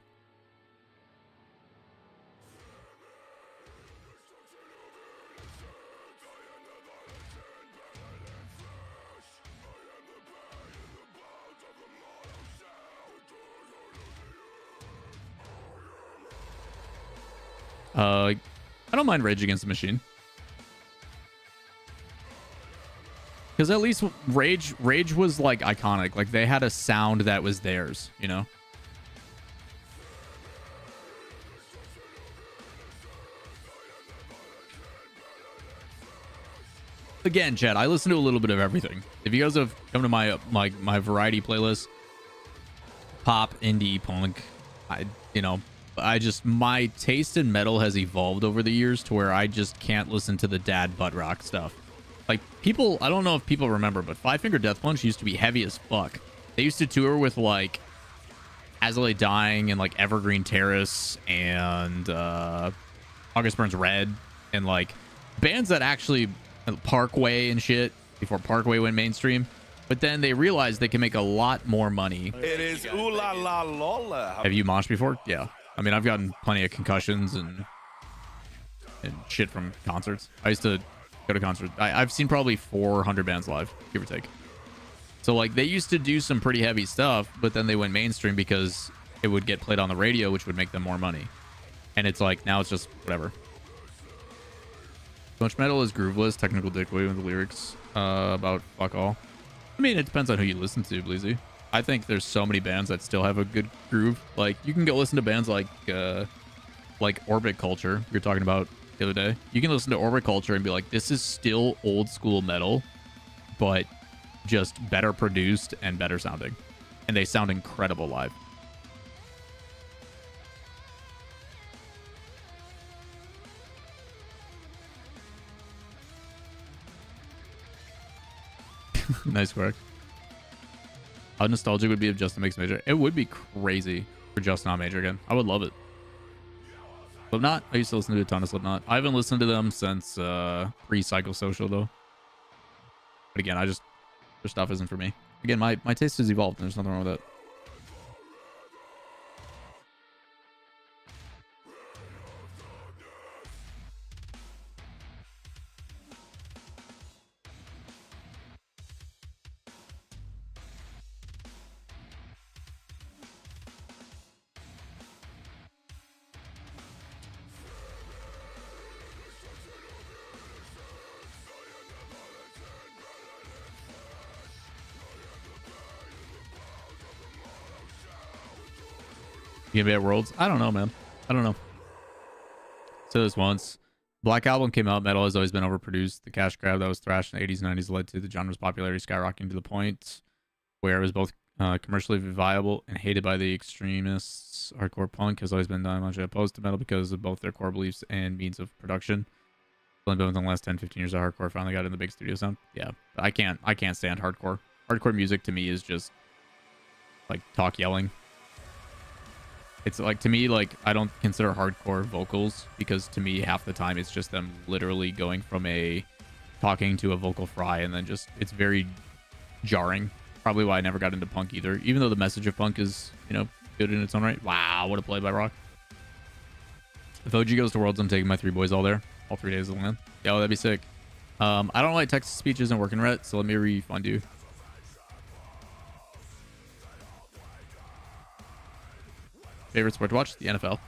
I don't mind Rage Against the Machine. Because at least Rage was like iconic. Like they had a sound that was theirs, you know? Again, Chad, I listen to a little bit of everything. If you guys have come to my variety playlist, pop, indie, punk, my taste in metal has evolved over the years to where I just can't listen to the dad butt rock stuff. Like people, I don't know if people remember, but Five Finger Death Punch used to be heavy as fuck. They used to tour with like Azalea Dying and like Evergreen Terrace and August Burns Red and like bands that actually Parkway and shit before Parkway went mainstream. But then they realized they can make a lot more money. It is ooh la la Lawler. Have you moshed before? Yeah. I mean, I've gotten plenty of concussions and shit from concerts. I used to go to concerts. I've seen probably 400 bands live, give or take. So like they used to do some pretty heavy stuff, but then they went mainstream because it would get played on the radio, which would make them more money. And it's like now it's just whatever. Much metal is grooveless, technical dickweed with the lyrics about fuck all. I mean, it depends on who you listen to, Bleezy. I think there's so many bands that still have a good groove. Like you can go listen to bands like Orbit Culture we were talking about the other day. You can listen to Orbit Culture and be like, this is still old school metal, but just better produced and better sounding. And they sound incredible live. Nice work. How nostalgic would be if Justin makes major? It would be crazy for Justin on major again. I would love it. Slipknot? I used to listen to a ton of Slipknot. I haven't listened to them since pre-Psychosocial though. But again, their stuff isn't for me. Again, my taste has evolved and there's nothing wrong with that. You gonna be at Worlds? I don't know, man. I don't know. So this once. Black Album came out. Metal has always been overproduced. The cash grab that was thrashed in the 80s and 90s led to the genre's popularity skyrocketing to the point where it was both commercially viable and hated by the extremists. Hardcore punk has always been diametrically opposed to metal because of both their core beliefs and means of production. But within the last 10-15 years of hardcore finally got in the big studio sound. Yeah, I can't stand hardcore. Hardcore music to me is just like talk yelling. It's like, to me, like, I don't consider hardcore vocals because to me, half the time it's just them literally going from a talking to a vocal fry and then just, it's very jarring. Probably why I never got into punk either, even though the message of punk is, you know, good in its own right. Wow, what a play by Rock. If OG goes to Worlds, I'm taking my 3 boys all there. All 3 days of the land. Yo, that'd be sick. I don't know why text to speech isn't working right, so let me refund you. Favorite sport to watch? The NFL.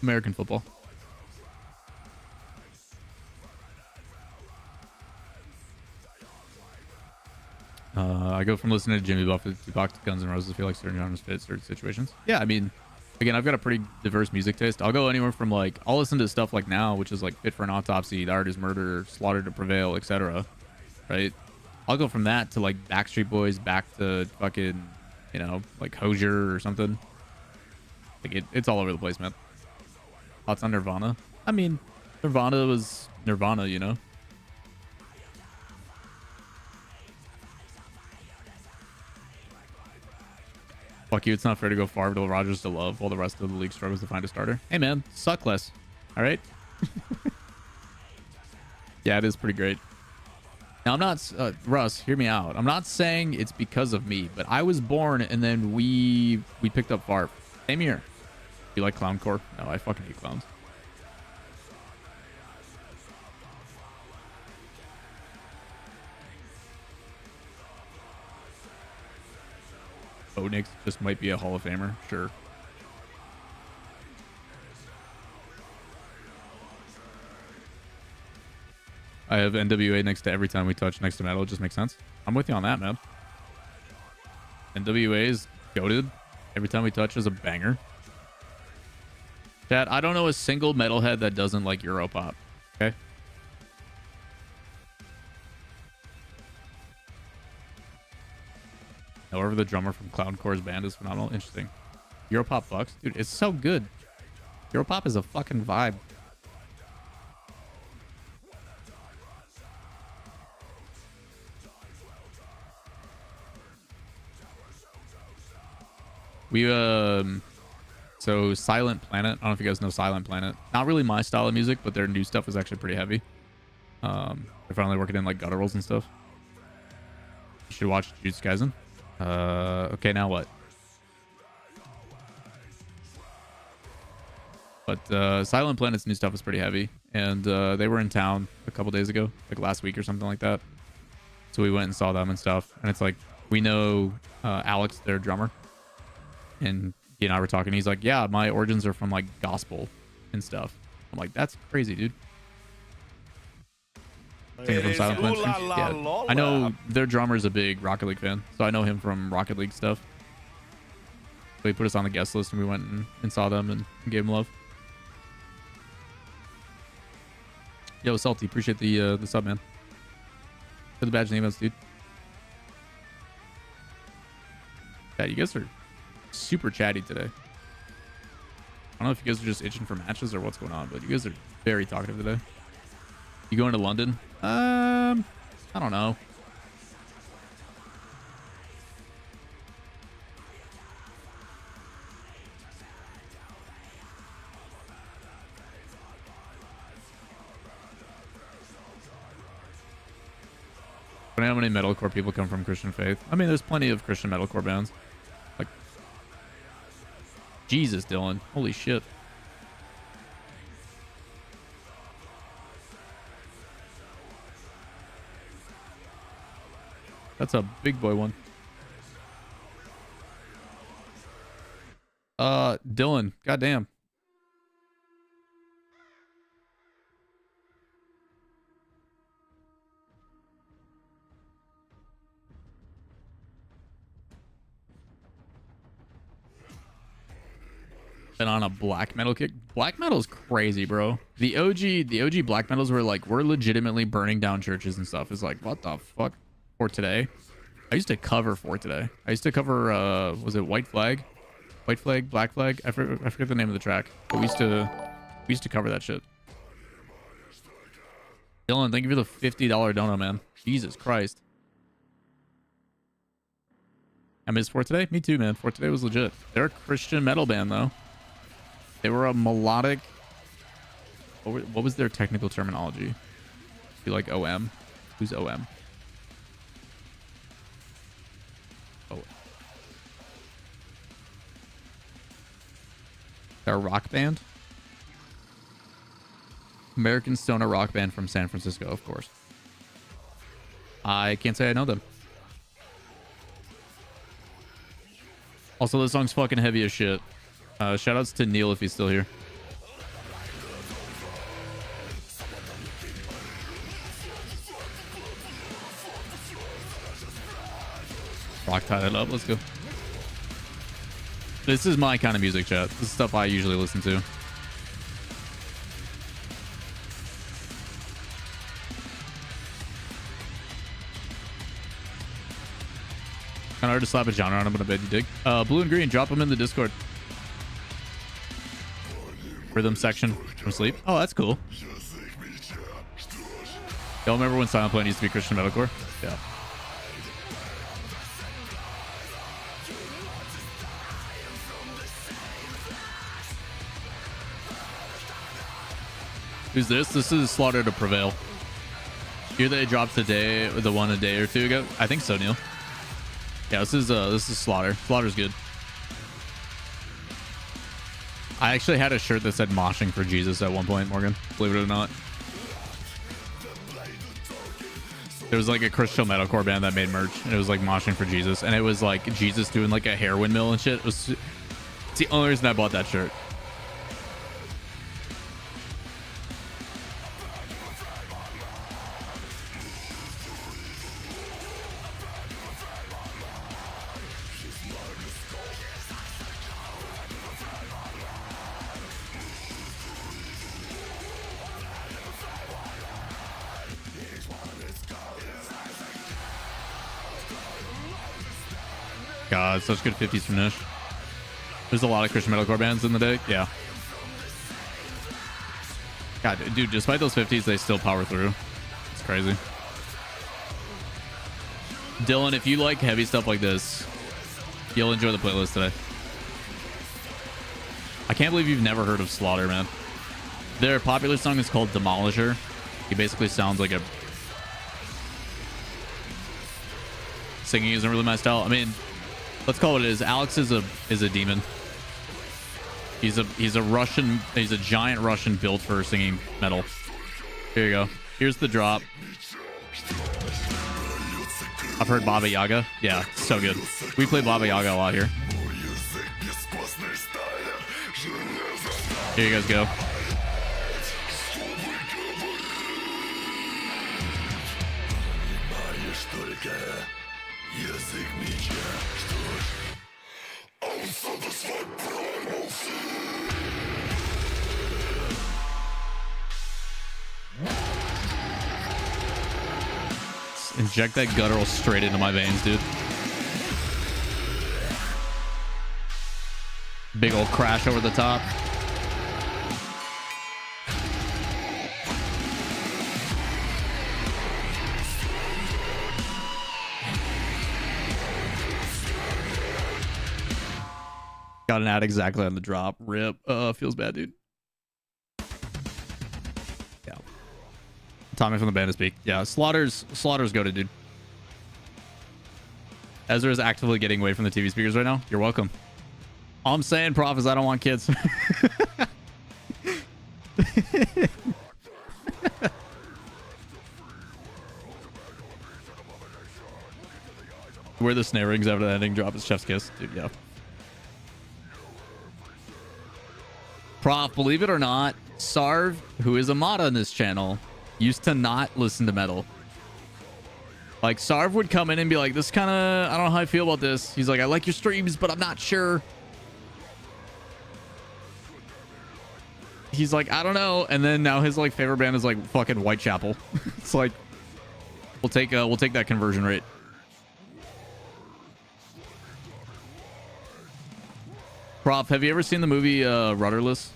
American football. I go from listening to Jimmy Buffett to Tupac to Guns N' Roses. I feel like certain genres fit certain situations. Yeah, I mean, again, I've got a pretty diverse music taste. I'll go anywhere from like, I'll listen to stuff like now, which is like Fit for an Autopsy, The Art is Murder, Slaughter to Prevail, etc. Right? I'll go from that to like Backstreet Boys back to fucking, you know, like Hozier or something. Like it's all over the place, man. Thoughts on Nirvana? I mean, Nirvana was Nirvana, you know? Fuck you, it's not fair to go Favre, Rodgers to love while the rest of the league struggles to find a starter. Hey, man, suck less. All right? Yeah, it is pretty great. Now, I'm not... Russ, hear me out. I'm not saying it's because of me, but I was born and then we picked up Favre. Same here. You like clowncore? No, I fucking hate clowns. Odinix just might be a Hall of Famer. Sure. I have NWA next to every time we touch next to metal. It just makes sense. I'm with you on that, man. NWA is goated. Every time we touch is a banger. Chat, I don't know a single metalhead that doesn't like Europop. Okay? However, the drummer from Clowncore's band is phenomenal. Interesting. Europop fucks. Dude, it's so good. Europop is a fucking vibe. We so Silent Planet. I don't know if you guys know Silent Planet. Not really my style of music, but their new stuff is actually pretty heavy. They're finally working in like gutturals and stuff. You should watch Jujutsu Kaisen. Okay, now what? But Silent Planet's new stuff is pretty heavy, and they were in town a couple days ago, like last week or something like that. So we went and saw them and stuff, and it's like we know Alex, their drummer, and he and I were talking. He's like, "Yeah, my origins are from like gospel and stuff." I'm like, "That's crazy, dude." Singer from Silent Planet. Yeah. I know their drummer is a big Rocket League fan, so I know him from Rocket League stuff. So he put us on the guest list, and we went and saw them and gave them love. Yo, Salty, appreciate the sub, man. For the badge and events, dude. Yeah, you guys are super chatty today. I don't know if you guys are just itching for matches or what's going on, but you guys are very talkative today. You going to London? I don't know. I don't know how many metalcore people come from Christian faith. I mean, there's plenty of Christian metalcore bands. Like, Jesus, Dylan. Holy shit. That's a big boy one. Dylan, goddamn. Been on a black metal kick. Black metal is crazy, bro. The OG black metals were like, we're legitimately burning down churches and stuff. It's like, what the fuck? For today, I used to cover for today. I used to cover was it White Flag, Black Flag? I forget the name of the track, but we used to cover that shit. Dylan, thank you for the $50 dono, man. Jesus Christ. I missed For Today. Me too, man. For Today was legit. They're a Christian metal band though. They were a melodic. What was their technical terminology? Be like OM. Who's OM? Oh, they're a rock band. American stoner rock band from San Francisco, of course. I can't say I know them. Also, this song's fucking heavy as shit. Shoutouts to Neil if he's still here. Rock tied it up. Let's go. This is my kind of music, chat. This is stuff I usually listen to. Kind of hard to slap a genre on him, but I bet you dig. Blue and green, drop them in the Discord. Rhythm section from Sleep. Oh, that's cool. Y'all remember when Silent Planet used to be Christian metalcore? Yeah. Who's this? This is Slaughter to Prevail. Here they dropped today, the one a day or two ago. I think so, Neil. Yeah, this is Slaughter. Slaughter's good. I actually had a shirt that said moshing for Jesus at one point, Morgan. Believe it or not. There was like a Christian metalcore band that made merch, and it was like moshing for Jesus, and it was like Jesus doing like a heroin mill and shit. It's the only reason I bought that shirt. God, such good 50s from Nish. There's a lot of Christian metalcore bands in the day. Yeah. God, dude, despite those 50s, they still power through. It's crazy. Dylan, if you like heavy stuff like this, you'll enjoy the playlist today. I can't believe you've never heard of Slaughter, man. Their popular song is called Demolisher. He basically sounds like a... Singing isn't really my style. I mean, let's call it what it is. Alex is a demon. He's a Russian... He's a giant Russian built for singing metal. Here you go. Here's the drop. I've heard Baba Yaga. Yeah, so good. We play Baba Yaga a lot here. Here you guys go. Inject that guttural straight into my veins, dude. Big old crash over the top. Got an ad exactly on the drop. Rip. Feels bad, dude. Yeah. Tommy from the Bandit Speak. Yeah, Slaughter's goated, dude. Ezra is actively getting away from the TV speakers right now. You're welcome. All I'm saying, Prof, is I don't want kids. Where the snare rings after the ending drop is Chef's Kiss. Dude, yeah. Prof, believe it or not, Sarv, who is a mod on this channel, used to not listen to metal. Like, Sarv would come in and be like, this kind of... I don't know how I feel about this. He's like, I like your streams, but I'm not sure. He's like, I don't know. And then now his, like, favorite band is, like, fucking Whitechapel. It's like, we'll take that conversion rate. Prof, have you ever seen the movie Rudderless?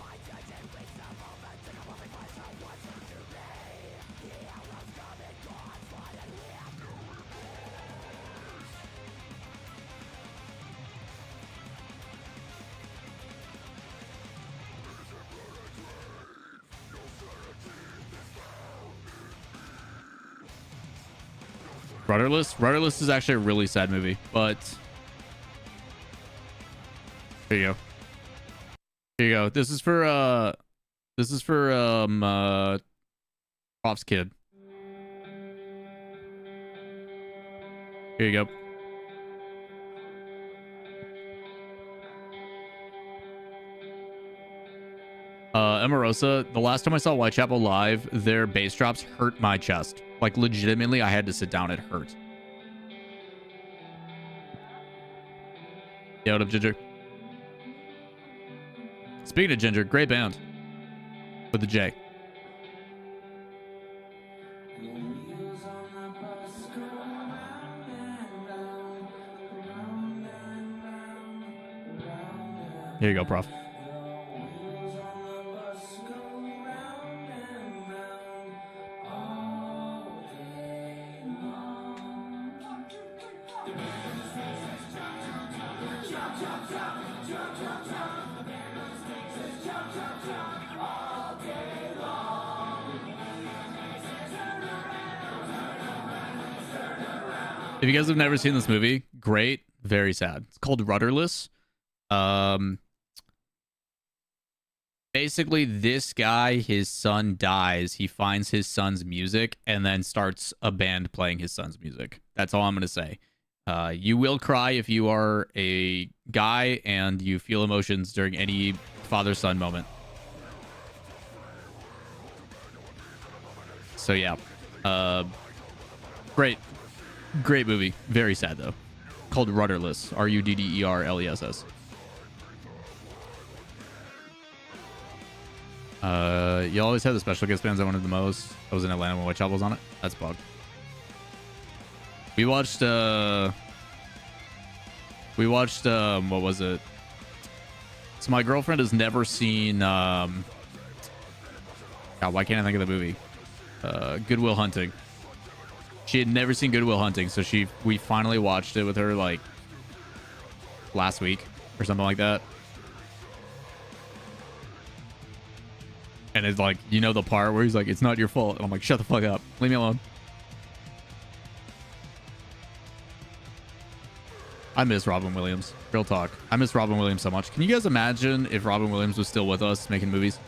Rudderless is actually a really sad movie, but here you go. Here you go. This is for Prof's kid. Here you go. Emerosa, the last time I saw Whitechapel live, their bass drops hurt my chest. Like, legitimately, I had to sit down. It hurt. Yeah, what up, Ginger? Speaking of Ginger, great band. With the J. Here you go, Prof. If you guys have never seen this movie, great, very sad. It's called Rudderless. Basically, this guy, his son dies. He finds his son's music and then starts a band playing his son's music. That's all I'm going to say. You will cry if you are a guy and you feel emotions during any father-son moment. So, yeah. Great movie. Very sad, though. Called Rudderless. Rudderless. You always had the special guest bands I wanted the most. I was in Atlanta when Whitechapel was on it. That's bug. We watched what was it? So my girlfriend has never seen God, why can't I think of the movie? Good Will Hunting. She had never seen Good Will Hunting, so we finally watched it with her like last week or something like that. And it's like, you know, the part where he's like, it's not your fault. And I'm like, shut the fuck up. Leave me alone. I miss Robin Williams. Real talk. I miss Robin Williams so much. Can you guys imagine if Robin Williams was still with us making movies?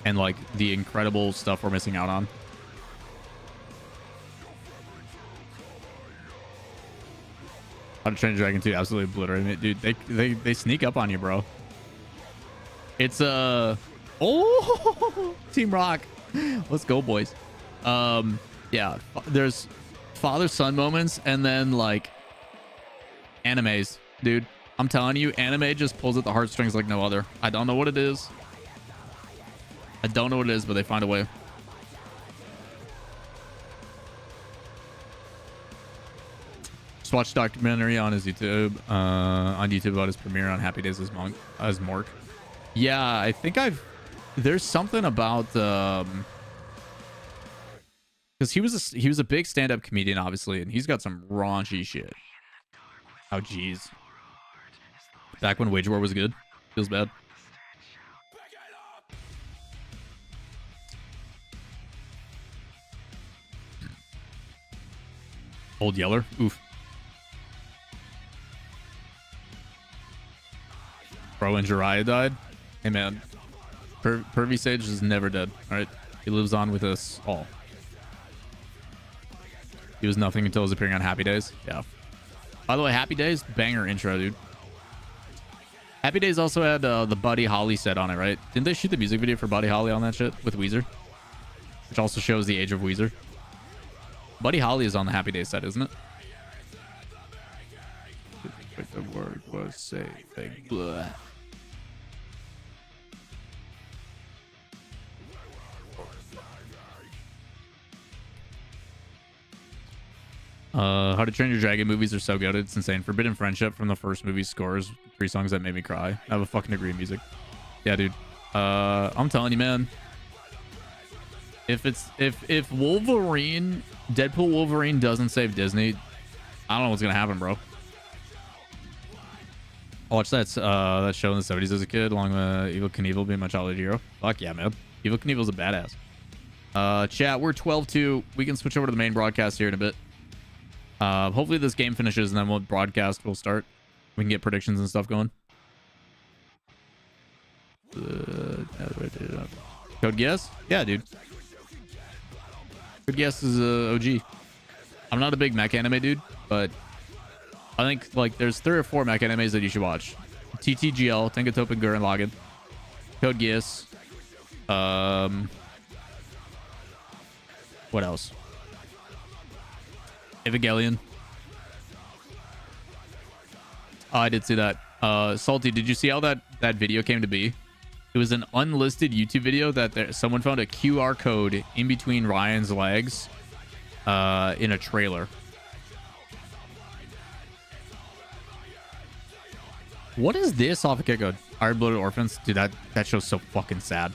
And like the incredible stuff we're missing out on? How to Train Your Dragon 2 absolutely obliterating it, dude. They sneak up on you, bro. It's oh Team Rock. Let's go, boys. Yeah, there's father-son moments and then like animes, dude. I'm telling you, anime just pulls at the heartstrings like no other. I don't know what it is. I don't know what it is, but they find a way. Just watched a documentary on his YouTube, about his premiere on Happy Days as Mork. Yeah, I think there's something about because he was a big stand-up comedian, obviously, and he's got some raunchy shit. Oh jeez. Back when Wage War was good. Feels bad. Old Yeller. Oof. Bro, and Jiraiya died. Hey man, Pervy Sage is never dead. All right, he lives on with us all. He was nothing until his appearing on Happy Days. Yeah. By the way, Happy Days, banger intro, dude. Happy Days also had the Buddy Holly set on it, right? Didn't they shoot the music video for Buddy Holly on that shit with Weezer? Which also shows the age of Weezer. Buddy Holly is on the Happy Days set, isn't it? The word was saving. Blah. How to Train Your Dragon movies are so good. It's insane. Forbidden Friendship from the first movie scores 3 songs that made me cry. I have a fucking degree in music. Yeah, dude. I'm telling you, man. If Wolverine, Deadpool Wolverine doesn't save Disney, I don't know what's gonna happen, bro. I watched that show in the 70s as a kid, along with Evel Knievel being my childhood hero. Fuck yeah, man. Evel Knievel's a badass. Chat, we're 12-2. We can switch over to the main broadcast here in a bit. Hopefully this game finishes and then we'll broadcast. We'll start. We can get predictions and stuff going. Code Guess? Yeah, dude. Code Guess is OG. I'm not a big mech anime dude, but I think like there's 3 or 4 mech animes that you should watch. TTGL, Tengatoppa Gurren Lagann, Code Geass. What else? Evangelion. Oh, I did see that. Salty, did you see how that video came to be? It was an unlisted YouTube video that someone found a QR code in between Ryan's legs in a trailer. What is this off a kick code? Iron Blooded Orphans? Dude, that show's so fucking sad.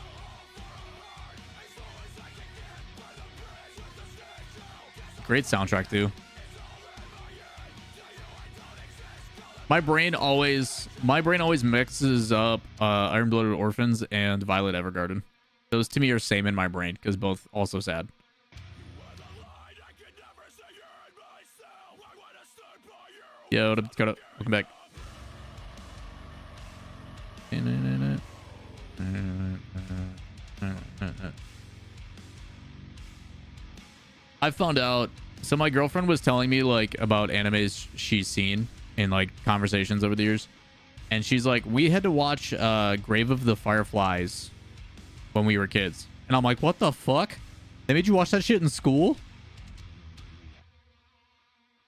Great soundtrack, too. My brain always mixes up Iron Blooded Orphans and Violet Evergarden. Those to me are same in my brain because both also sad. Yo, what up, welcome back. I found out, so my girlfriend was telling me like about animes she's seen in like conversations over the years, and she's like, we had to watch Grave of the Fireflies when we were kids, and I'm like, what the fuck? They made you watch that shit in school?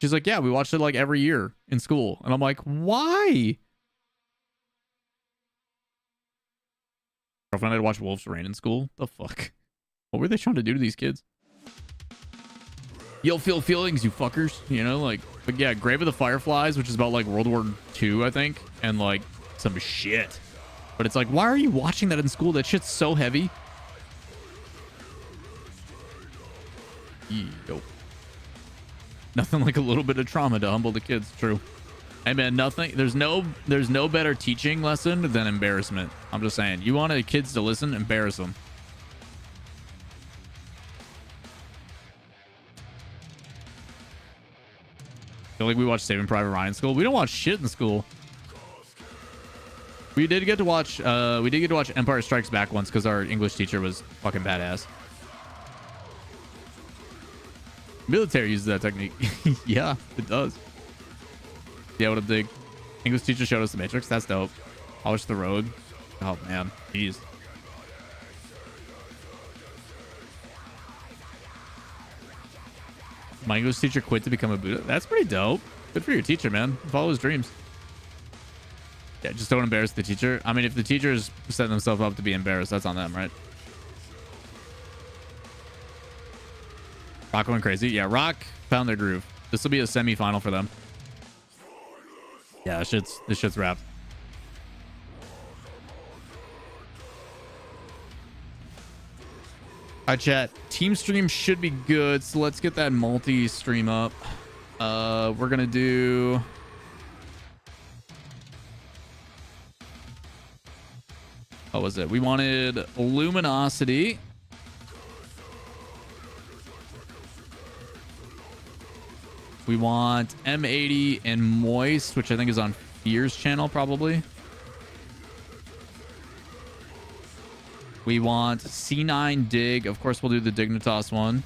She's like, yeah, we watched it like every year in school, and I'm like, why? Girlfriend had to watch Wolf's Rain in school. The fuck? What were they trying to do to these kids? You'll feel feelings, you fuckers. You know, like, but yeah, Grave of the Fireflies, which is about like World War II, I think, and like some shit. But it's like, why are you watching that in school? That shit's so heavy. Yo. Nothing like a little bit of trauma to humble the kids. True. Hey man, nothing. There's no better teaching lesson than embarrassment. I'm just saying. You want the kids to listen, embarrass them. feel like we watch Saving Private Ryan in school. We don't watch shit in school. We did get to watch Empire Strikes Back once because our English teacher was fucking badass. Military uses that technique. Yeah, it does. Yeah, what a dig. English teacher showed us the Matrix. That's dope. Polish the road. Oh man, jeez. My English teacher quit to become a Buddha. That's pretty dope. Good for your teacher, man. Follow his dreams. Yeah, just don't embarrass the teacher. I mean, if the teachers set themselves up to be embarrassed, that's on them, right? Rock going crazy. Yeah, Rock found their groove. This will be a semi-final for them. Yeah, this shit's wrapped. All right, chat. Team stream should be good, so let's get that multi-stream up. We're gonna do... What was it? We wanted Luminosity. We want M80 and Moist, which I think is on Fear's channel, probably. We want C9 Dig. Of course, we'll do the Dignitas one.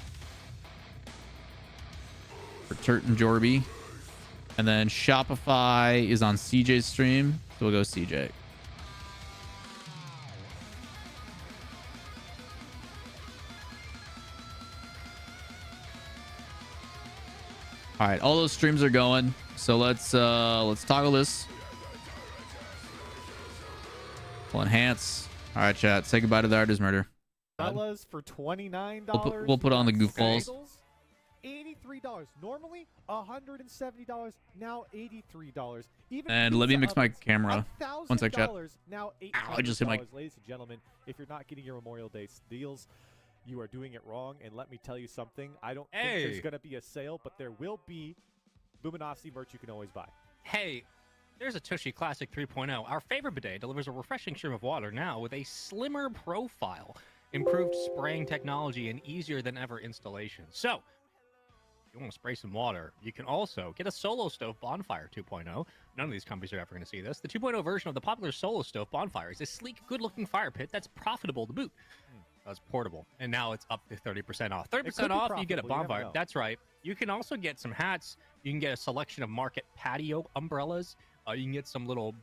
For Turt and Jorby. And then Shopify is on CJ's stream. So we'll go CJ. All right, all those streams are going. So let's toggle this. We'll enhance. All right, chat. Say goodbye to the Artist Murder. Fellas for $29. We'll put on the goofballs. $83. Normally $170. Now $83. Even And let me pizza mix my ovens, camera. One sec, chat. $1,000, now $800. Ow, I just hit my... Ladies and gentlemen, if you're not getting your Memorial Day deals, you are doing it wrong. And let me tell you something. I don't think there's going to be a sale, but there will be Luminosity merch you can always buy. Hey, there's a Tushy Classic 3.0. Our favorite bidet delivers a refreshing stream of water now with a slimmer profile, improved spraying technology, and easier than ever installation. So, if you want to spray some water, you can also get a Solo Stove Bonfire 2.0. None of these companies are ever going to see this. The 2.0 version of the popular Solo Stove Bonfire is a sleek, good-looking fire pit that's profitable to boot. That's portable, and now it's up to 30% off. 30% off, you get a bonfire. That's right. You can also get some hats. You can get a selection of market patio umbrellas. You can get some little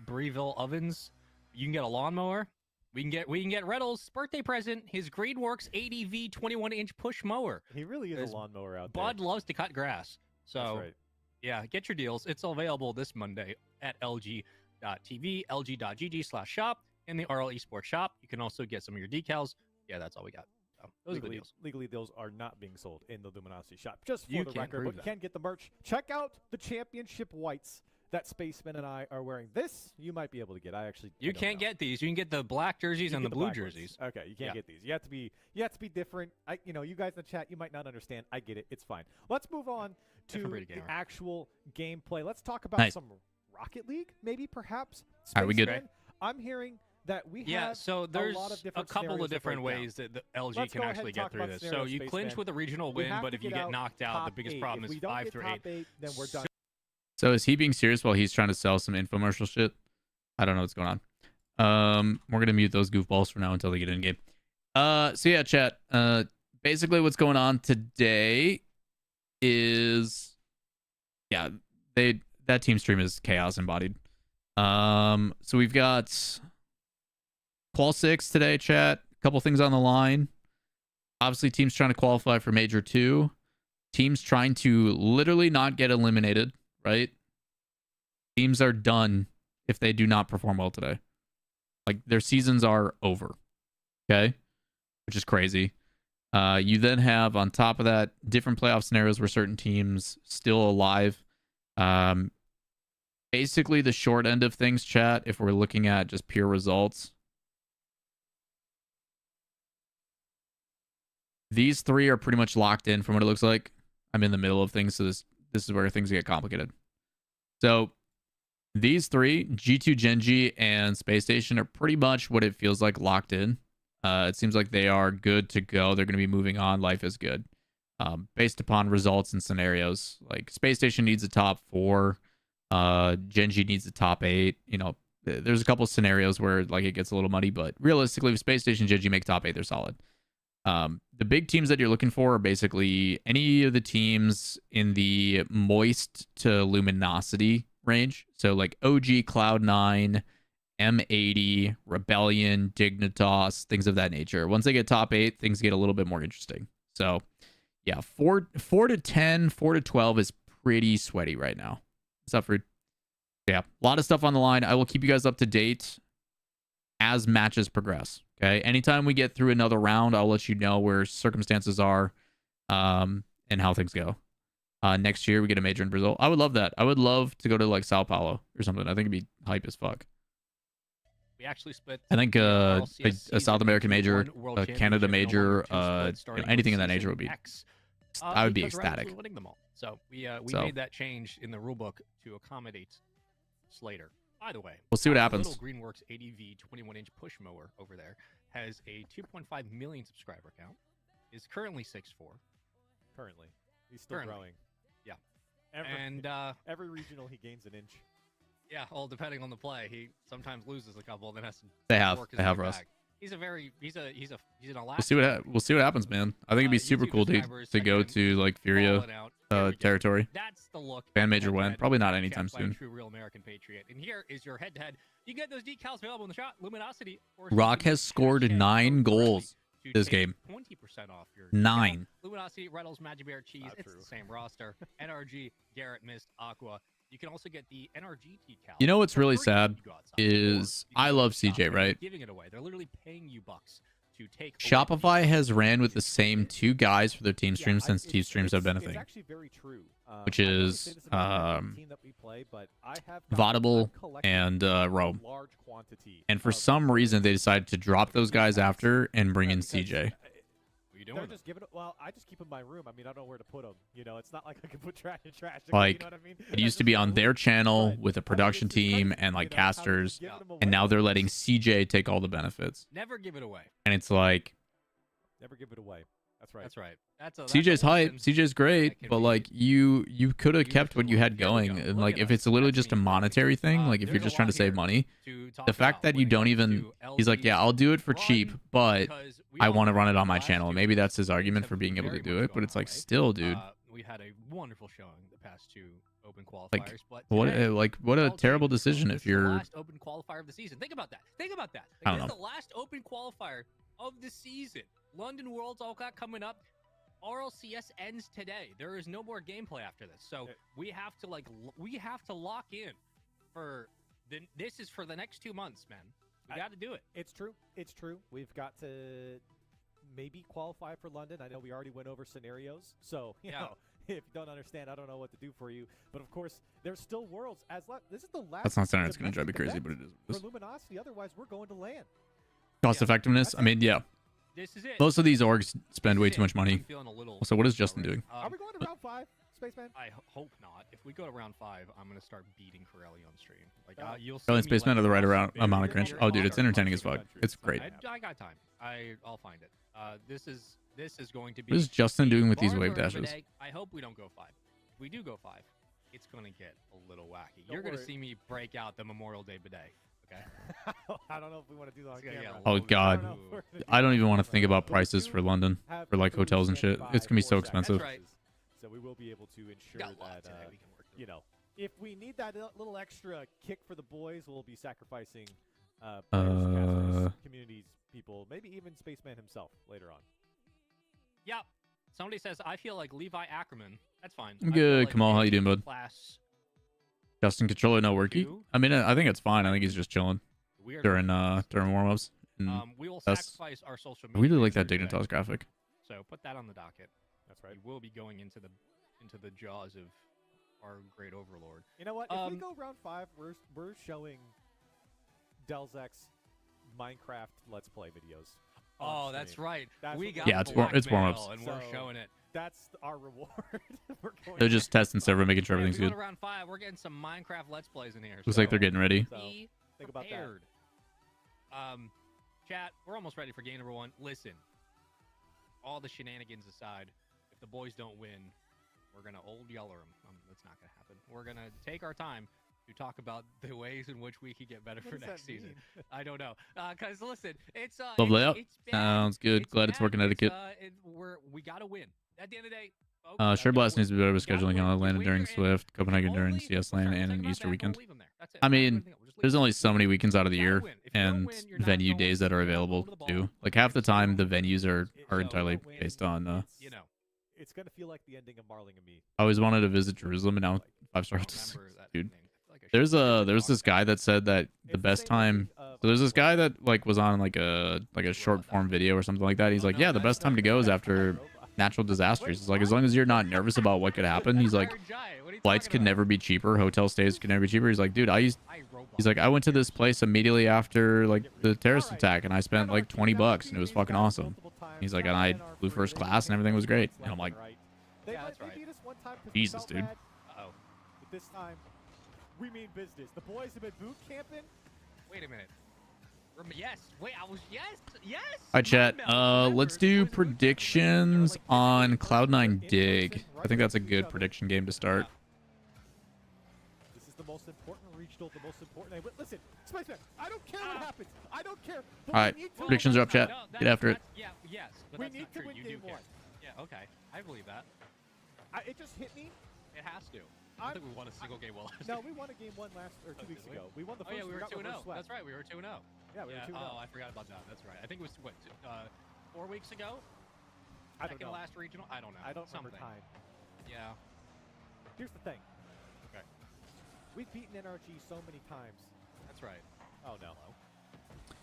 Breville ovens. You can get a lawnmower. We can get Reddle's birthday present, his Greenworks ADV 21-inch push mower. He really is a lawnmower out there. Bud loves to cut grass. So, That's right. Yeah, get your deals. It's available this Monday at lg.tv, lg.gg/shop. In the RL Esports shop. You can also get some of your decals. Yeah, that's all we got. So those are the deals. Legally, those are not being sold in the Luminosity shop. Just for You the can't record, prove but you that. can get the merch. Check out the championship whites that Spaceman and I are wearing. This you might be able to get. I You can't get these. You can get the black jerseys and the blue jerseys. Okay, you can't get these. You have to be different. You guys in the chat, you might not understand. I get it. It's fine. Let's move on to the actual gameplay. Let's talk about some Rocket League, maybe perhaps. All right, we good? Spaceman, I'm hearing that we have so there's a lot of different couple of scenarios to different break down. ways that the LG Let's can go ahead actually and get talk through about this. So scenarios, you Spaceman. clinch with a regional We win, have but to if you get get out knocked out, the top biggest 8. problem If is we don't 5 get through top 8. 8, then we're done. So is he being serious while he's trying to sell some infomercial shit? I don't know what's going on. We're gonna mute those goofballs for now until they get in game. So yeah, chat. Basically what's going on today is, yeah, that team stream is chaos embodied. So we've got Qual 6 today, chat. A couple things on the line. Obviously, teams trying to qualify for Major 2. Teams trying to literally not get eliminated, right? Teams are done if they do not perform well today. Like, their seasons are over. Okay? Which is crazy. You then have, on top of that, different playoff scenarios where certain teams still alive. Basically, the short end of things, chat, if we're looking at just pure results, these three are pretty much locked in from what it looks like. I'm in the middle of things, so this is where things get complicated. So these three, G2, Genji, and Space Station, are pretty much what it feels like locked in. It seems like they are good to go. They're going to be moving on. Life is good. based upon results and scenarios. Like Space Station needs a top 4, Genji needs a top 8. You know, there's a couple scenarios where like it gets a little muddy, but realistically, if Space Station, Genji make top 8, they're solid. The big teams that you're looking for are basically any of the teams in the moist to luminosity range. So like OG, Cloud9, M80, Rebellion, Dignitas, things of that nature. Once they get top 8, things get a little bit more interesting. So yeah, 4 to 10, 4 to 12 is pretty sweaty right now. Except for, yeah, a lot of stuff on the line. I will keep you guys up to date as matches progress. Okay, anytime we get through another round, I'll let you know where circumstances are, and how things go. Next year we get a major in Brazil. I would love that. I would love to go to like Sao Paulo or something. I think it'd be hype as fuck. We actually split. I think a South American major, a Canada major, anything in that nature would be. I would be ecstatic. Winning them all. So we made that change in the rulebook to accommodate Slater. By the way, we'll see what happens. Little Greenworks ADV 21-inch push mower over there has a 2.5 million subscriber count. Is currently 6'4". Currently, he's still growing. Yeah, and every regional he gains an inch. Yeah, well, depending on the play, he sometimes loses a couple, and then has to. They have Russ. Back. He's an elastic. We'll see what happens, man. I think it'd be super cool to go to like Furia territory. That's the look. Fan major win. Probably not anytime soon. True real American Patriot. And here is your head-to-head. You get those decals available in the shop. Luminosity. Rock has scored 9 goals this game. 20% off your 9. Luminosity, Reynolds, Magic Bear, Cheese. It's the same roster. NRG, Garrett, Mist, Aqua. You can also get the NRG decal. You know what's really sad is I love CJ, right? Giving it away. They're literally paying you bucks to take. Shopify has ran with the same 2 guys for their team streams since team streams have been a thing. It's actually very true. Which is team that we play, but I have Vaudable and Rome. And for some reason, they decided to drop those guys after and bring in CJ. They're just giving it. Well, I just keep them in my room. I mean, I don't know where to put them. You know, it's not like I can put trash in trash. Like, you know what I mean? It used to be on their channel with a production team and like casters, and now they're letting CJ take all the benefits. Never give it away. And it's like, never give it away. That's right. That's right. CJ's hype. CJ's great, but like you could have kept what you had going. And like if it's literally just a monetary thing, like if you're just trying to save money, the fact that you don't even, he's like, yeah, I'll do it for cheap, but I want to run it on my channel. Maybe that's his argument for being able to do it, but it's like still, dude. We had a wonderful showing the past 2 open qualifiers, like, but what a terrible decision if you're the last open qualifier of the season. Think about that. Like, I don't know. This is the last open qualifier of the season. London Worlds all got coming up. RLCS ends today. There is no more gameplay after this. So we have to lock in for this is for the next 2 months, man. We got to do it. It's true. It's true. We've got to maybe qualify for London. I know we already went over scenarios. So, you know, if you don't understand, I don't know what to do for you. But of course, there's still Worlds as left. This is the last. That's not saying it's going to drive me crazy, but it is. For Luminosity, otherwise we're going to land. Cost effectiveness. I mean, yeah. This is it. Most of these orgs spend way too much money. So what is Justin doing? Are we going to round 5, Spaceman? I hope not. If we go to round 5, I'm going to start beating Corelli on stream. Like you'll see. Oh, and Spaceman are the right amount of cringe. Oh, dude, it's entertaining as fuck. It's great. I got time. I'll find it. This is going to be. What is Justin doing with these wave dashes? I hope we don't go 5. If we do go 5, it's going to get a little wacky. You're going to see me break out the Memorial Day bidet. Okay. I don't know if we want to do that on camera. Oh god, I don't even want to think about prices for London for like hotels and shit. It's gonna be so expensive. That's right. So we will be able to ensure that you know, if we need that little extra kick for the boys, we'll be sacrificing communities, people, maybe even Spaceman himself later on. Yeah. Somebody says I feel like Levi Ackerman. That's fine. I'm good. Like Kamal, how you doing, bud? Class Justin controller no worky. I mean, I think it's fine. I think he's just chilling during warm-ups. We will sacrifice our social media. I really like that Dignitas graphic. So put that on the docket. That's right. We will be going into the jaws of our great overlord. You know what? If we go round 5, we're showing Delzek's Minecraft Let's Play videos. Oh, that's right. It's warm-ups, and we're showing it. That's our reward. They're just testing server, making sure everything's good. Around 5, we're getting some Minecraft Let's Plays in here. Looks like they're getting ready. So, think about that. Chat, we're almost ready for game number 1. Listen, all the shenanigans aside, if the boys don't win, we're gonna old yeller them. That's not gonna happen. We're gonna take our time to talk about the ways in which we can get better for next season. I don't know, because listen, it's Love layout. it's bad. Sounds good. Glad it's working etiquette. We gotta win at the end of the day. Folks, Sure Blast needs to be better with we gotta scheduling win. on Atlanta Win during your end. Swift, Copenhagen during Only- CS we're LAN, trying to and take an them Easter back, weekend. we'll leave them there. That's it. I We're not mean, doing anything else. We'll just leave there's them only so many weekends out of the You gotta year win. If you don't and win, you're not venue going days that are to the available ball. too. Like half the time, the venues are It- entirely when based on. it's- You know, It's gonna feel like the ending of Marling and Me. I always wanted to visit Jerusalem, and now 5-star I don't hotels. remember that Dude, name. I feel like I should there's this guy that said that the It's best same time. thing of- So there's this guy that like was on like a short form video or something like that. He's like, yeah, the best time to go is after natural disasters. It's like as long as you're not nervous about what could happen. He's like, Iron Giant, what are you flights talking could about? never be cheaper. Hotel stays could never be cheaper. He's like, dude, iRobot. he's like, I went to this place immediately after like the terrorist attack, and I spent like $20, and it was fucking awesome. He's like, and I flew first class, and everything was great. And I'm like, Yeah, that's right. Jesus, dude. Uh-oh. But this time, we mean business. The boys have been boot camping. Wait a minute. Yes. Wait, yes. All right, chat. Remember, Let's the do boys have been predictions on Cloud9 Dig. I think that's a good prediction game to start. This is the most important regional, the most important. Listen, Spiceman, I don't care what happens. I don't care. But All right, we need to predictions are up, chat. Get after it. Yeah, yes. But We that's need not to true. win You do game care. one. Yeah, okay. I believe that. It just hit me. It has to. I don't think we won a single game well. No, we won a game one two did weeks we? ago. We won the Oh first. yeah, we were got 2-0. reverse swept. That's right. We were 2-0. Yeah, we were 2-0. Oh, I forgot about that. That's right. I think it was what 4 weeks ago. I don't Second know. last regional. I don't know. I don't remember Something. time. Yeah. Here's the thing. Okay. We've beaten NRG so many times. That's right. Oh no.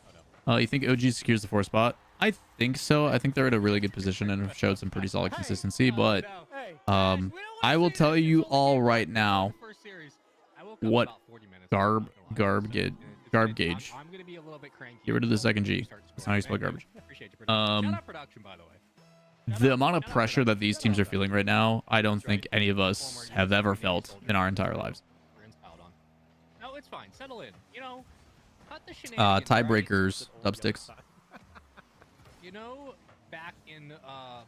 Oh no. You think OG secures the 4 spot? I think so. I think they're at a really good position and have showed some pretty solid consistency. But No. Hey. I will tell you all right now First series, I woke up what about 40 minutes garb ago, I'm not gonna lie. gauge. It's Garb been- gauge. I'm gonna be a little bit cranky. Get rid of the second G. Start That's how you spell swearing. garbage. Appreciate your production. Shout Um, out production, by the way. The amount of pressure that these teams are feeling right now, I don't think any of us have ever felt in our entire lives. We're inspired on. No, it's fine. Settle in. You know, cut the shenanigans. Tiebreakers, dubsticks. You know, back in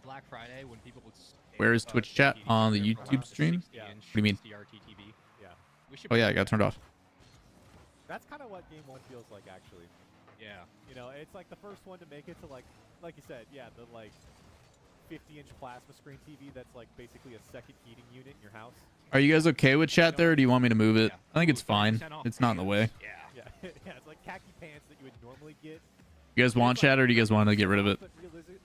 Black Friday when people would. Where is Twitch chat on the YouTube stream? Yeah. What do you mean? Yeah. Oh yeah, I got turned off. That's kind of what game one feels like, actually. Yeah. You know, it's like the first one to make it to like you said, yeah, the like 50-inch plasma screen TV that's like basically a second heating unit in your house. Are you guys okay with chat there, or do you want me to move it? Yeah. I think it's Ooh, fine. 30% off. It's not in the way. Yeah. Yeah, yeah, it's like khaki pants that you would normally get. You guys want chat, or do you guys want to get rid of it? But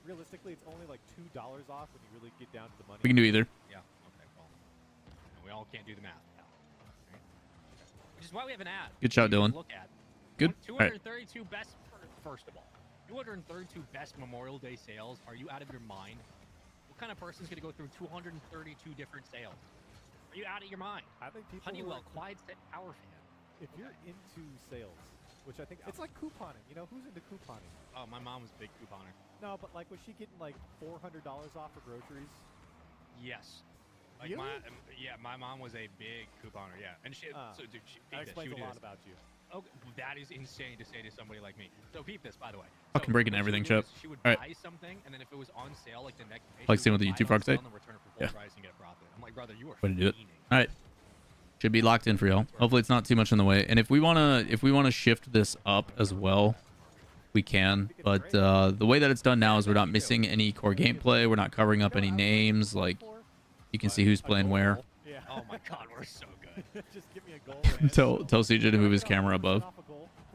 realistically, it's only like $2 off when you really get down to the money. We can do either. Yeah. Okay. Well, we all can't do the math. Right? Which is why we have an ad. Good shot, You can Dylan. Look at. Good. All right. 232 best. First of all, 232 best Memorial Day sales. Are you out of your mind? What kind of person's going to go through 232 different sales? Are you out of your mind? I think people who Honeywell are- Quiet Power Fan. if you're into sales, which I think it's like couponing. You know, who's into couponing? Oh, my mom was a big couponer. No, but like, was she getting like $400 off for groceries? Yes. Like Really? my mom was a big couponer. Yeah, and she. Ah. So dude, she, That peep this, explains she would a do lot this. about you. Okay, that is insane to say to somebody like me. So peep this, by the way. Fucking So breaking what she everything, would do Chip. is She would All right. buy something, and then if it was on sale, like the next day, Like she seeing would what the buy it YouTube on frogs sale say? and then return it for full Yeah. price and get a profit. I'm like, brother, you are Way to do it. fiending. All right. Should be locked in for y'all. Hopefully it's not too much in the way. And if we wanna shift this up as well, we can. But the way that it's done now is we're not missing any core gameplay. We're not covering up any names. Like you can see who's playing where. Yeah. Oh my God, we're so good. Just give me a goal. Tell CJ to move his camera above.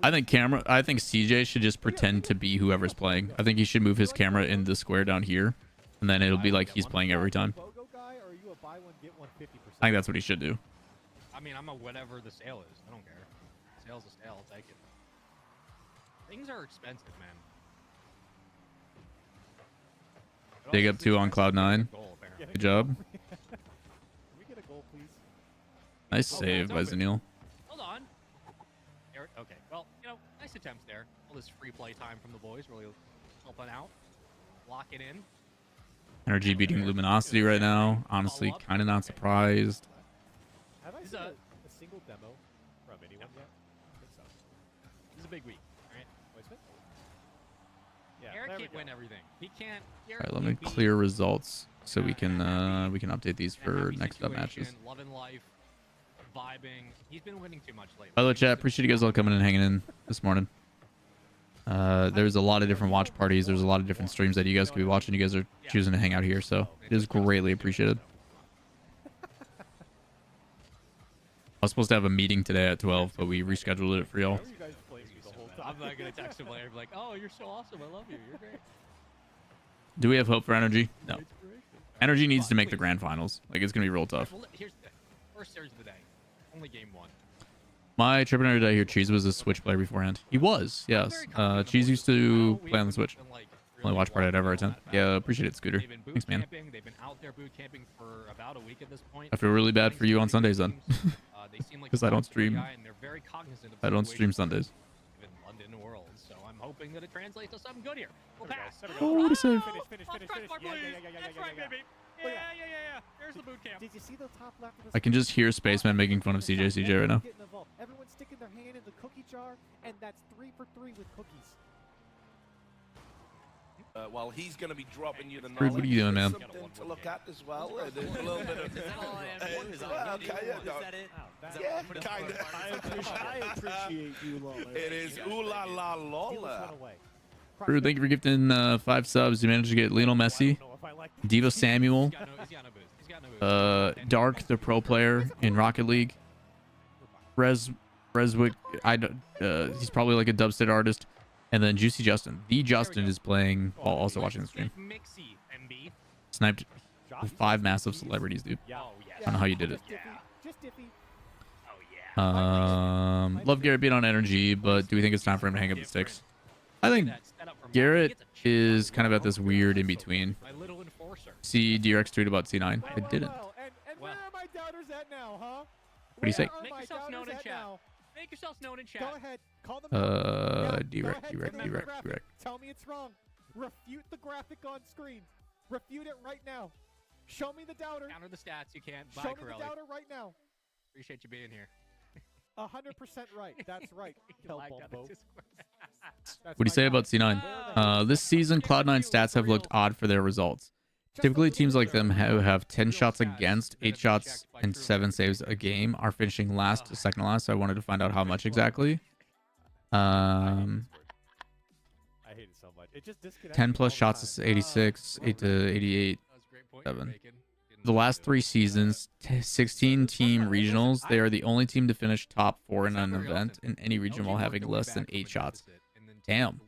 I think CJ should just pretend to be whoever's playing. I think he should move his camera in the square down here, and then it'll be like he's playing every time. BOGO guy, or are you a buy one get one 50%? I think that's what he should do. I mean, I'm a whatever the sale is. I don't care. Sale's a sale. I'll take it. Things are expensive, man. It Dig also up 2 on seems Cloud like 9. a goal, apparently. Good job. Can we get a goal, please? Nice Oh, save it's by open. Zanil. Hold on. Okay. Well, you know, nice attempts there. All this free play time from the boys really helping out. Lock it in. Energy beating Luminosity right now. Honestly, kind of not surprised. Have I This is seen a- a single demo from anyone yet? I think so. This is a big week, right? Wait, Smith? Yeah, Eric there we can't go. win everything. He can't. All right, let me clear results. so we can update these for next up matches. Loving life, vibing. He's been winning too much lately. Hello, chat. Appreciate you guys all coming and hanging in this morning. There's a lot of different watch parties. There's a lot of different streams that you guys could be watching. You guys are choosing to hang out here, so it is greatly appreciated. I was supposed to have a meeting today at 12, but we rescheduled it for y'all. I'm not gonna text him later. Be like, "Oh, you're so awesome. I love you. You're great." Do we have hope for Energy? No. Energy needs to make the grand finals. Like, it's gonna be real tough. Well, here's the first series of the day. Only game 1. My trip did I hear Cheese was a Switch player beforehand. He was, yes. Cheese used to play on the Switch. Only watch party I'd ever attend. Yeah, appreciate it, Scooter. Thanks, man. They've been out there boot camping for about a week at this point. I feel really bad for you on Sundays then, because I don't stream. I don't stream Sundays. In London world, so I'm hoping that it translates to something good here. We'll pass. Oh, what a save! Finish. That's right, baby. Yeah. There's the boot camp. Did you see the top left of the I can just hear Spaceman making fun of CJ right now. Everyone's sticking their hand in the cookie jar, and that's 3 for 3 with cookies. Well, he's going to be dropping you the Fred, what are you doing, man? Something to look at as well. There's a little bit of... Is that all I have? Is that it? Yeah, kind of. I appreciate you, Lawler. It is ooh la la Lawler. Fred, thank you for gifting 5 subs. You managed to get Lionel Messi, Devo Samuel, He's got no boost. Dark, the pro player in Rocket League, Reswick. He's probably like a dubstep artist. And then Juicy Justin. The Justin is playing while also watching the stream. Sniped 5 massive celebrities, dude. I don't know how you did it. Love Garrett being on Energy, but do we think it's time for him to hang up the sticks? I think Garrett is kind of at this weird in between. See DRX tweet about C9. I didn't. And where are my doubters at now, huh? What do you say? Make yourself known in chat. Make yourselves known in chat. Go ahead. Call them out. Direct. Tell me it's wrong. Refute the graphic on screen. Refute it right now. Show me the doubter. Counter the stats. You can't. Show me the doubter right now. Appreciate you being here. 100% right. That's right. What do you say about C9? This season, Cloud9 stats have looked odd for their results. Typically, teams like them who have 10 shots against, 8 shots, and 7 saves a game are finishing last to second last. So I wanted to find out how much exactly. I hate it so much. It just disconnects 10 plus all the shots is time. 86, 8 to 88, 7. The last 3 seasons, 16 team regionals, they are the only team to finish top 4 in an event in any region while having less than 8 shots. Damn.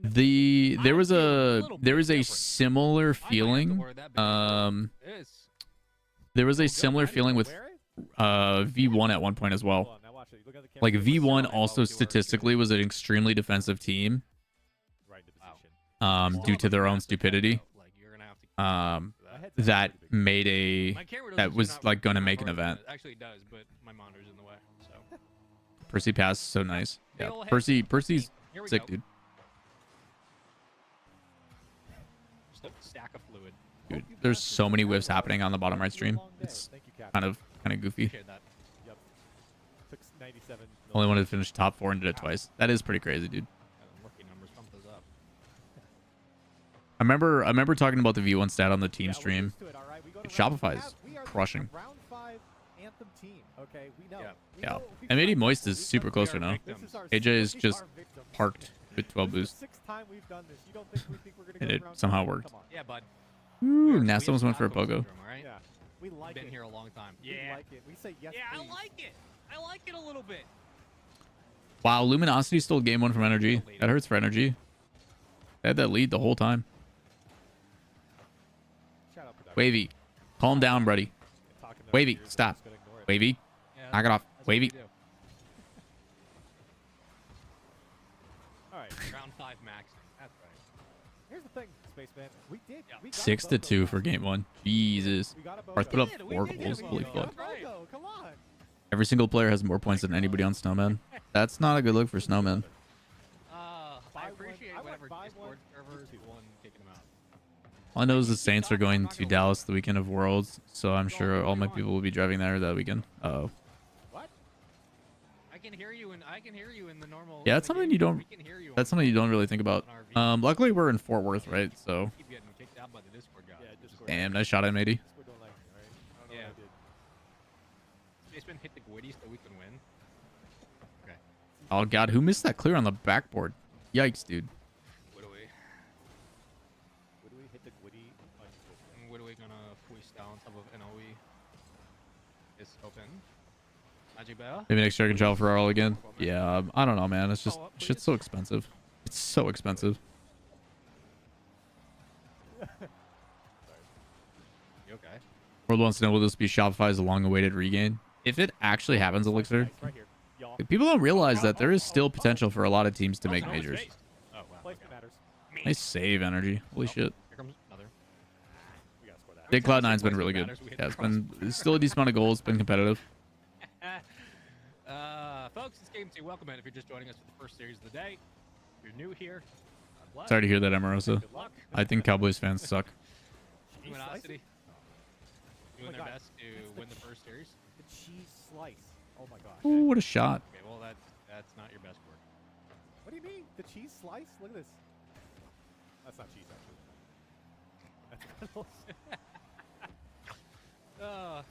There was a similar feeling. There was a similar feeling with V1 at one point as well. Like V1 also statistically was an extremely defensive team. Due to their own stupidity. That was like gonna make an event. Actually, it does, but my monitor's in the way. So. Percy pass so nice. Yeah, Percy's sick, dude. Just a stack of fluid. Dude, there's so many whiffs happening on the bottom right stream. It's kind of goofy. Appreciate that. Yep. Took 97. Only wanted to finish top 4 and did it twice. That is pretty crazy, dude. Rookie numbers, pump those up. I remember talking about the V1 stat on the team stream. Shopify is crushing. Round 5 Anthem team. Okay, we know. Yeah. And maybe Moist is super close right now. AJ is just parked with 12 boost. And it somehow worked. Yeah, bud. Ooh, now someone's went for a pogo. Yeah. We like Been it. here a long time. We like it. We say yes, Yeah, please. I like it. I like it a little bit. Wow, Luminosity stole game 1 from Energy. That hurts for Energy. They had that lead the whole time. Shout out production. Wavy, calm down, buddy. Talking to Wavy, viewers, I'm stop. just gonna ignore it. Wavy, Yeah, knock it off. that's what Wavy. we do. All right. Round 5 maxing. That's right. Here's the thing, Spaceman. We did. We got 6 a to BOGO. 2 for game 1. Jesus. We got a Arth put up BOGO. 4 We did goals. get a Holy BOGO. fuck. Right. BOGO, come on. Every single player has more points than anybody on Snowman. That's not a good look for Snowman. I appreciate I went whatever buy Discord one, servers get two. won kicking them out. All I know is the Saints are going to Dallas the weekend of Worlds, so I'm sure all my people will be driving there that weekend. Oh. What? I can hear you in the normal. Yeah, that's something you don't. We can hear you That's something you don't really think about. Luckily we're in Fort Worth, right? So keep getting kicked out by the Discord guy. Yeah, Discord. Damn, nice shot at 80. We're doing like, all right. I don't know Yeah. what I did. Spaceman hit the Gwitty so we can win. Okay. Oh god, who missed that clear on the backboard? Yikes, dude. What do we? Where do we hit the Gwitty? What are we gonna freestyle on top of NOE? It's open. Magic Bell. Maybe next year I can travel for RL again. Yeah, I don't know, man. It's just Follow up, shit's please. so expensive. It's so expensive. You okay? World wants to know, will this be Shopify's long-awaited regain? If it actually happens, Elixir, Nice, right here. Y'all. people don't realize that there is still potential for a lot of teams to make Oh, no, it's majors. phased. Oh wow. Placement matters. Nice save, energy. Holy shit. Here comes another. We gotta score that. Big Cloud9's been really good. Matters, we hit Yeah, it's the been still a decent amount of goals. It's been competitive. Folks, it's Game 2. Welcome in if you're just joining us for the first series of the day. If you're new here, God bless. Sorry to hear that, Emerosa. Good luck. I think Cowboys fans suck. Luminosity doing my their God. best to It's the win the first series. The cheese slice. Oh my gosh. Ooh, what a shot. Okay, well that's not your best work. What do you mean? The cheese slice? Look at this. That's not cheese, actually. That's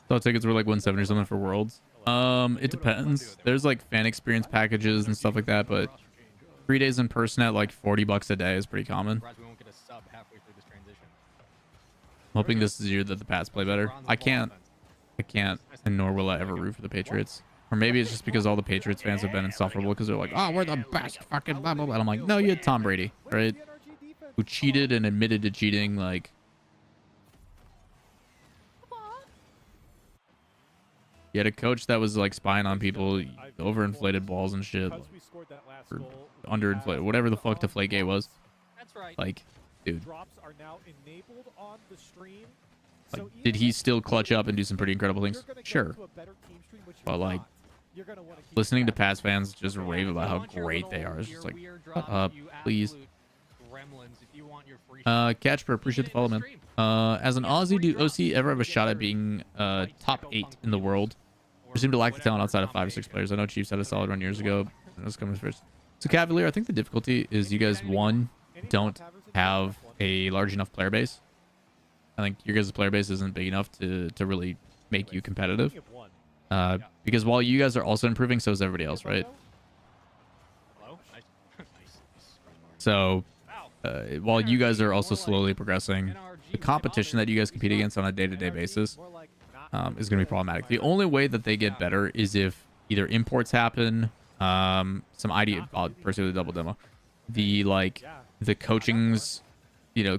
Thought tickets were like 170 or something for Worlds. It depends. There's like fan experience packages and stuff like that, but 3 days in person at like $40 a day is pretty common. Surprised we won't get a sub halfway through this transition. I'm hoping this is the year that the Pats play better. I can't, and nor will I ever root for the Patriots. Or maybe it's just because all the Patriots fans have been insufferable because they're like, oh, we're the best fucking blah, blah, blah. And I'm like, no, you had Tom Brady, right? Who cheated and admitted to cheating, like. You had a coach that was like spying on people, overinflated balls and shit, because we scored that last or goal, we underinflated, have whatever the fuck on Deflategate was. That's right. Like, dude, drops are now enabled on the stream. like, So did he even still clutch up and do some pretty incredible if things? you're gonna go Sure. to a better team stream, which But, you're like, not, you're gonna wanna keep Listening to that. Pats fans just rave about You how want your great they little- are is your just like, weird shut drops, up, you please. absolute gremlins, if you want your free Catchper, appreciate the follow, man. As an Aussie, do OC ever have a shot at being top 8 in the world? We seem to lack the talent outside of 5 or 6 players. I know Chiefs had a solid run years ago. That's coming first. So Cavalier, I think the difficulty is you guys, one, don't have a large enough player base. I think your guys' player base isn't big enough to really make you competitive. Speaking of one, Because while you guys are also improving, so is everybody else, right? Hello? Nice. nice. So Wow. while you guys are also slowly progressing, the competition that you guys compete against on a day-to-day basis more like not is going to be problematic. The only way that they get better is if either imports happen, some idea, I'll pursue the double demo, the coachings,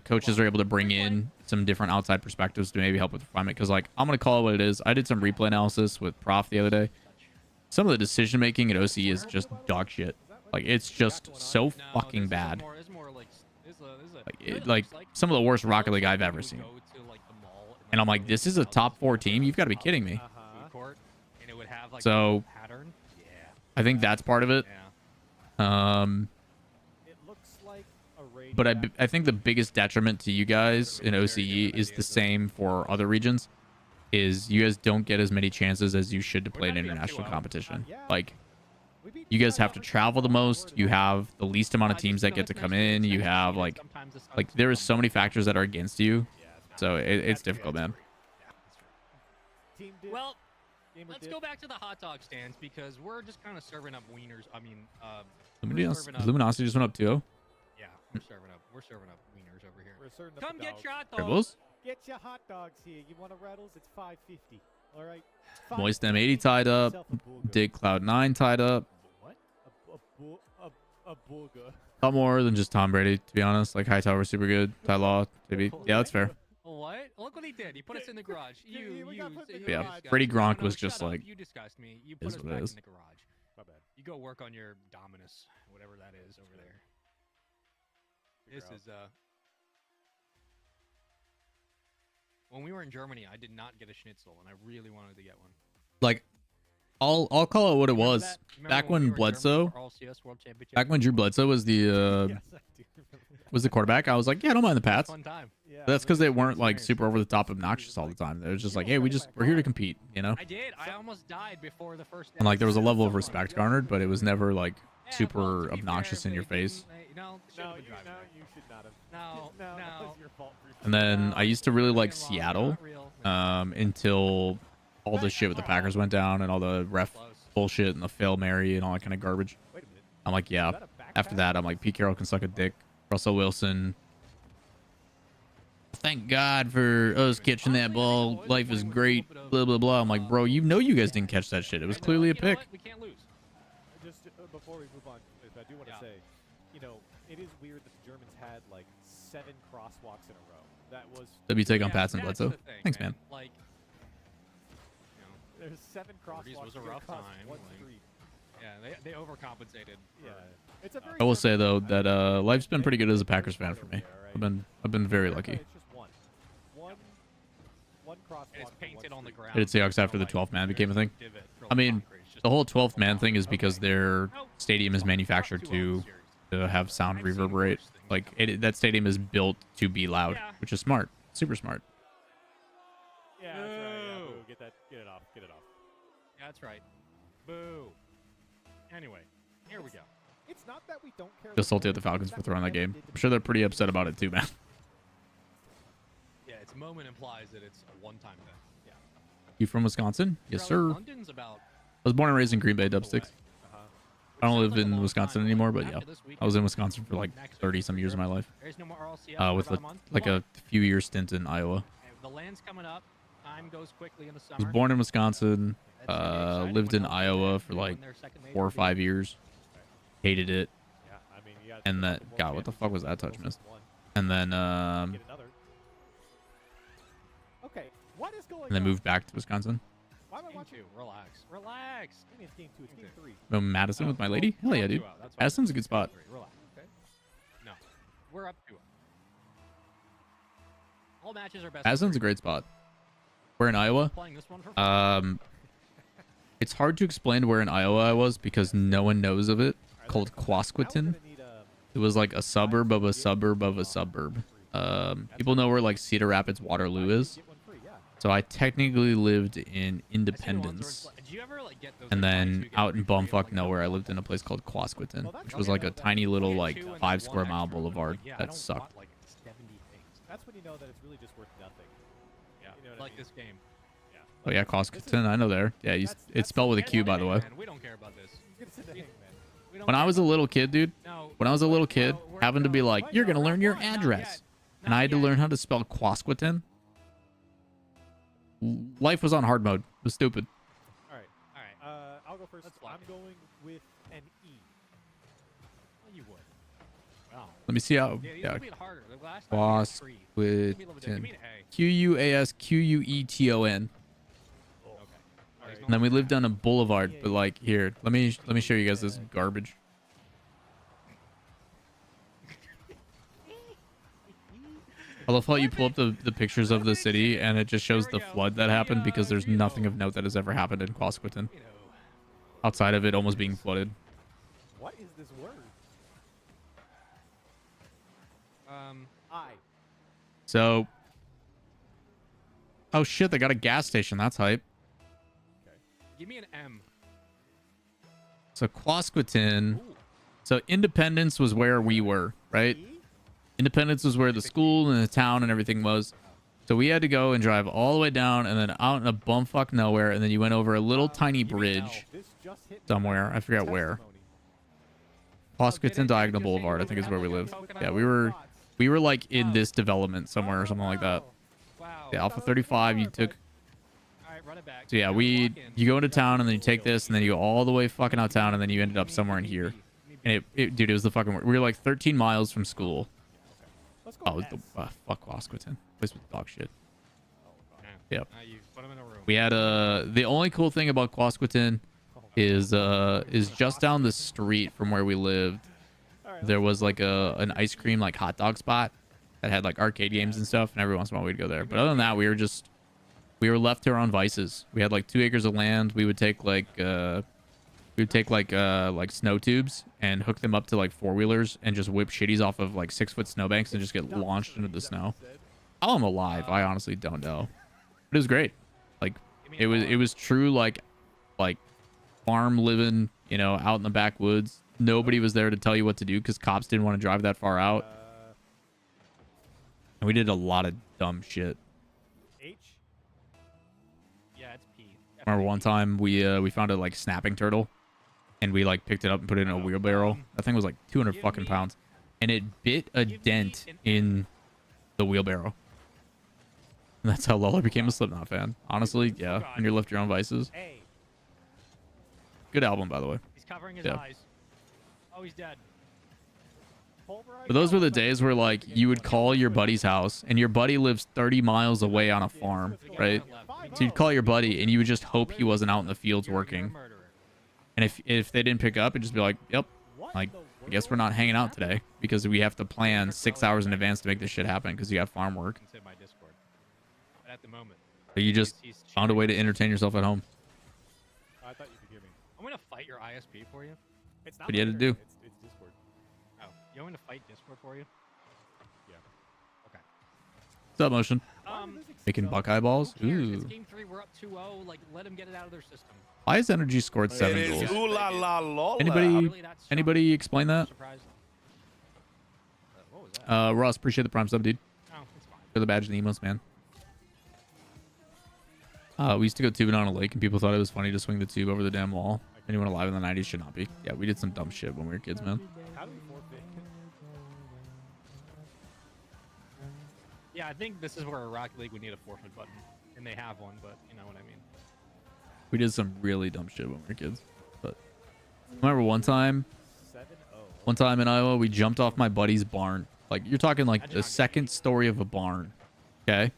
coaches are able to bring in some different outside perspectives to maybe help with refinement. Because like, I'm going to call it what it is. I did some replay analysis with Prof the other day. Some of the decision making at OC is just dog shit. Like, it's just so fucking bad. Like some of the worst Rocket League I've ever seen. And I'm like, this is a top 4 team? You've got to be kidding me. So I think that's part of it. It looks like a raid But back. I think the biggest detriment to you guys in OCE is the same for other regions. Is you guys don't get as many chances as you should to play in international competition. Like, We beat you guys have to Monaco travel the 4-0. most. You have the least amount of teams that get to come in. You have like there is so many factors that are against you. So it's difficult, man. Team did, Well, gamer let's did. go back to the hot dog stands because we're just kind of serving up wieners. I mean, Luminosity just went up 2-0. yeah, we're serving up wieners over here. We're serving up Come the get dogs. your hot dogs. Dribbles. Get your hot dogs here. You want a Rattles? It's $5.50. All right. Moist M80 tied up. Yourself a burger. Dig Cloud9 tied up. What? A burger. A lot more than just Tom Brady, to be honest. Like Hightower, super good. Ty Law, maybe. Yeah, that's fair. What? Look what he did. He put us in the garage. We got put in the Yeah, garage. Freddie Gronk No, was shut just up. like, You disgust me. You put is us what it back is. in the garage. My bad. You go work on your Dominus, whatever that is over there. This Figure out. is when we were in Germany, I did not get a schnitzel, and I really wanted to get one. like, I'll call it what it Remember was. that? Remember Back we when were in Germany Bledsoe, for RLCS World Championship? back when Drew Bledsoe was the Yes, I do remember that. was the quarterback, I was like, yeah, I don't mind the Pats. Fun time. Yeah, That's because they literally weren't like experience. super over the top obnoxious all the time. They was just like, hey, we're here to compete, you know? I did. I almost died before the first. And like there was a level of Someone- respect garnered, but it was never like super obnoxious in your face. No, No, you should not have. No, That no. was your fault. And then I used to really like Not Seattle real. until all the shit with the Packers went down and all the ref bullshit and the Fail Mary and all that kind of garbage. Wait a minute. I'm like, yeah. After that, I'm like, Pete Carroll can suck a dick. Russell Wilson. Thank God for us catching that ball. Life is great. Blah, blah, blah. I'm like, bro, you know you guys didn't catch that shit. It was clearly a You know pick. what? We can't lose. Just before we move on, I do want to say, you know, it is weird that the Germans had like 7 crosswalks in a row. That was W take on Yeah, Pats and that's Bledsoe. the thing, Thanks, man. Like, there's 7 crosswalks was a rough across time, one like- street. yeah, they overcompensated. Yeah, it's a very I will say German though thing. that I mean, life's been pretty good as a it's very Packers fan smart for over me. there, right? I've been very America, lucky. It's just one crosswalk. And it's for painted one on the street. ground. Did it Seahawks so, after the like, 12th man there's became a no thing? divot for I mean, concrete, it's just the whole a 12th man wall. thing is because their Nope. stadium is Top manufactured 2 on to the series. have sound I've seen reverberate. worse things Like happen. that stadium is built to be loud, Yeah. which is smart, super smart. Yeah, that's right. Yeah, Boo. boo. Get it off. Yeah, that's right. Boo. Anyway, here we go. It's not that we don't care. Just salty at the Falcons for throwing that game. I'm sure they're pretty upset about it too, man. Yeah, its moment implies that it's a one-time thing. Yeah. You from Wisconsin? Yes, Bro, sir. London's about I was born and raised in Green Bay, Dubsticks. Uh-huh. I don't Sounds live like a in long Wisconsin time, anymore, like, but yeah, after this weekend, I was in Wisconsin for like next 30 some years of my life. There's no more RLCS With for about a month. like Come a on. few year stint in Iowa. The land's coming up. Time goes quickly in the summer. Was born in Wisconsin. That's gonna be exciting Lived when in LA Iowa for win like their second major 4 or 5 league. years. Hated it. Yeah, I mean, you got And a that couple more God, what the fuck was that touch championships, miss? one, And then get another. Okay, what is going on? moved back to Wisconsin. Why am I Game watching? 2. Relax. Relax. I mean, it's game 2. It's game 3. Oh, Madison with my lady? We're Hell yeah, up dude. 2-0. That's fine. Madison's a good spot. Relax. Okay. No. We're up 2-0. All matches are best. of Madison's a 3. great spot. We're in Iowa. Playing this one for fun. It's hard to explain where in Iowa I was because no one knows of it. Called Quasqueton. It was like a suburb of a suburb of a suburb. People know where like Cedar Rapids, Waterloo is. So I technically lived in Independence. Did you ever, like, get those, And like, then bikes you get out for in free, bumfuck like, nowhere, I the lived in a place called Quasqueton, Well, that's which was okay. like a tiny little You get like 2 and then 5 one square mile extra, boulevard like, yeah, I that don't sucked. want, like, 70 things. That's when you know that it's really just worth nothing. Yeah, You know what I like mean? this game. Oh yeah, Quasqueton, I know there. Yeah, it's spelled with a Q, by the way. Man, we don't care about this. We don't When I care was a about little kid, dude, No, when I was a little kid, we're- having to be no, like, you're gonna learn your address, and I had to learn how to spell Quasqueton. Life was on hard mode. It was stupid. All right. All right. I'll go first. Let's lock I'm it. going with an E. Well, you would. Wow. Let me see how. Yeah, these Yeah, will be harder. The last time we had 3. Give me a little bit- give me Quasqueton. an A. Quasqueton. Okay. All right. And then we lived on a boulevard, but like here, let me show you guys this garbage. I love how you pull up the pictures of the city and it just shows the flood that happened because there's nothing of note that has ever happened in Quasqueton You know. outside of it almost being flooded. What is this word? I. So, oh shit, they got a gas station. That's hype. Give me an M. So Quasqueton. So Independence was where we were, right? E? Independence was where the school and the town and everything was. So we had to go and drive all the way down and then out in a bumfuck nowhere. And then you went over a little tiny Give me an L. bridge This just hit me. somewhere. I forget where. Testimony. Quasqueton Diagonal Boulevard, I think is where we live. Yeah, we were like in this development somewhere or something like that. Wow. The Alpha 35, you took. All right, run it back. So yeah, you go into town and then you take this and then you go all the way fucking out town and then you ended up somewhere in here. And dude, it was the fucking. We were like 13 miles from school. Let's go Oh, it S. was the fuck Quasqueton. Place with dog shit. Yep. You put him in a room. We had the only cool thing about Quasqueton is just down the street from where we lived. There was like an ice cream like hot dog spot that had like arcade games and stuff, and every once in a while we'd go there. But other than that, we were left to our own vices. We had like 2 acres of land. We would take like snow tubes and hook them up to like 4-wheelers and just whip shitties off of like 6-foot snowbanks and just get launched into the snow. How I'm alive, I honestly don't know. But it was great. Like it was true like farm living you know, out in the backwoods. Nobody was there to tell you what to do because cops didn't want to drive that far out. And we did a lot of dumb shit. H. Yeah, it's P. Remember one time we found a like snapping turtle, and we like picked it up and put it in a wheelbarrow. That thing was like 200 fucking pounds, and it bit a dent in the wheelbarrow. And that's how Lawler became a Slipknot fan. Honestly, yeah. When you lift your own vices. Good album, by the way. He's covering his eyes. Oh, he's dead. But those were the days where like you would call your buddy's house, and your buddy lives 30 miles away on a farm, right? So you'd call your buddy, and you would just hope he wasn't out in the fields working. And if they didn't pick up, it'd just be like, yep, like, I guess we're not hanging out today because we have to plan 6 hours in advance to make this shit happen because you have farm work. At the moment, So you just found a way to entertain yourself at home. I thought you could hear me. I'm gonna fight your ISP for you. It's not What do you had to do? It's Discord. Oh, you want me to fight Discord for you? Yeah. Okay. What's up, Motion? Making Buckeye balls? Who cares? It's Ooh. game 3. We're up 2-0. Like, let them get it out of their system. Why has Energy scored 7 It goals? is ooh la la Lawler. Anybody explain that? Surprised. What was that? Ross, appreciate the prime sub, dude. Oh, it's fine. For the badge and the emos, man. We used to go tubing on a lake, and people thought it was funny to swing the tube over the damn wall. Anyone alive in the 90s should not be. Yeah, we did some dumb shit when we were kids, man. How do we forfeit? Yeah, I think this is where a Rocket League would need a forfeit button, and they have one, but you know what I mean. We did some really dumb shit when we were kids. But I remember one time in Iowa, we jumped off my buddy's barn. Like, you're talking like the second story of a barn. Okay?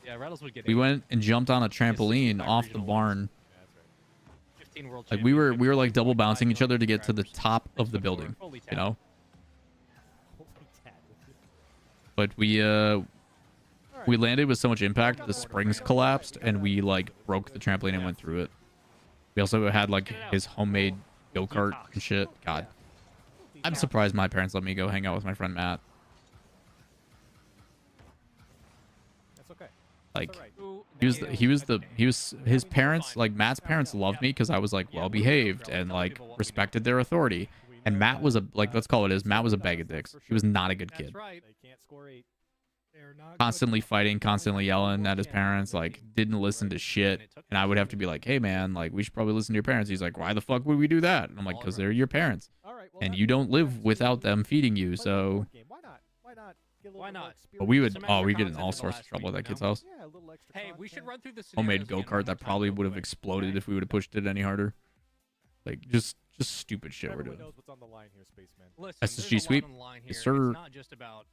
Yeah, Reynolds would get We went and jumped on a trampoline off the barn. 15 world Like we were like double bouncing each other to get to the top of the building, you know? But we landed with so much impact, the springs collapsed, and we like broke the trampoline and went through it. We also had like his homemade go-kart and shit. God. I'm surprised my parents let me go hang out with my friend Matt. That's okay. Like his parents, like Matt's parents loved me because I was like well behaved and like respected their authority. And Matt was let's call it Matt was a bag of dicks. He was not a good kid. Right. They can't score 8. Constantly fighting, constantly yelling at his parents, like didn't listen to shit. And I would have to be like, hey man, like we should probably listen to your parents. He's like, why the fuck would we do that? And I'm like, because they're your parents. And you don't live without them feeding you, so Why not? but we would we get in all sorts of trouble at that kid's house. Yeah, a little extra Hey, we should run through the Homemade scenarios go-kart again. that probably would have exploded if we would have pushed it any harder. Like just stupid shit we're Everyone doing. knows what's on the line here, Spaceman. Listen, SSG there's a lot sweep. on the line Yes, here. sir. It's not just about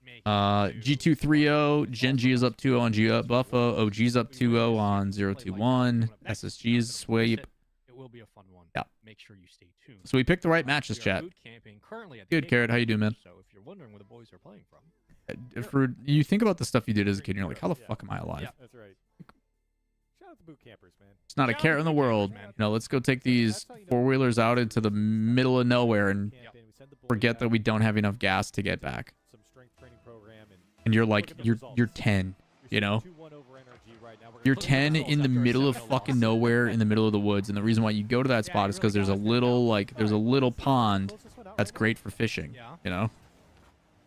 making G230, Gen G is up 2-0 on G Buffo, OG's up 2-0 on 021, SSG's sweep. It will be a fun one. Yeah. Make sure you stay tuned. So we picked the right matches, We are chat. boot camping currently at the Good, Cape Carrot. How you doing, man? So if you're wondering where the boys are playing from, For you think about the stuff you did as a kid, and you're like, how the fuck am I alive? Yeah. That's right. Shout out to boot campers, man. It's not a Shout out care to in the the world. campers, man. You know, let's go take these four-wheelers out into the middle of nowhere and Campaign, we send the boys forget out, that we don't have enough gas to get back. some strength training program, And you're like, look at the you're results. 10, you know? 2-1 over NRG right now. We're You're gonna look at the 10 results in the after a middle of 7-0 fucking loss. nowhere in the middle of the woods. And the reason why you go to that spot is because there's a little pond that's great for fishing, you know?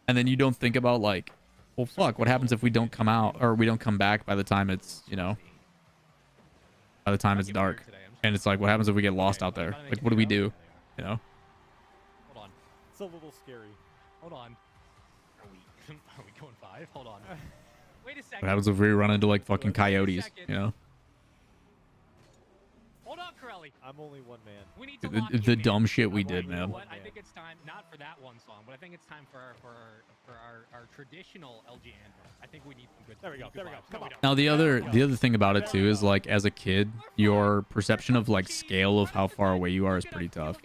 And then you don't think about like, well, fuck, what happens if we don't come out or we don't come back by the time it's, you know, by the time it's dark? And it's like, what happens if we get lost out there? Like, what do we do? You know? hold on. It's a little scary. Hold on. Are we going 5? Hold on. Wait a second. What happens if we run into like fucking coyotes, you know? Hold on, Corelli. I'm only one man. We need to The- lock the you in. dumb shit we You did, know man. what? I think it's time, not for that one song, but I think it's time for our traditional LG anthem. I think we need some good. There we go. good There we go. vibes. Come No, on. we don't. Now the other thing about it too is like as a kid, your perception of like scale of how far away you are is pretty tough.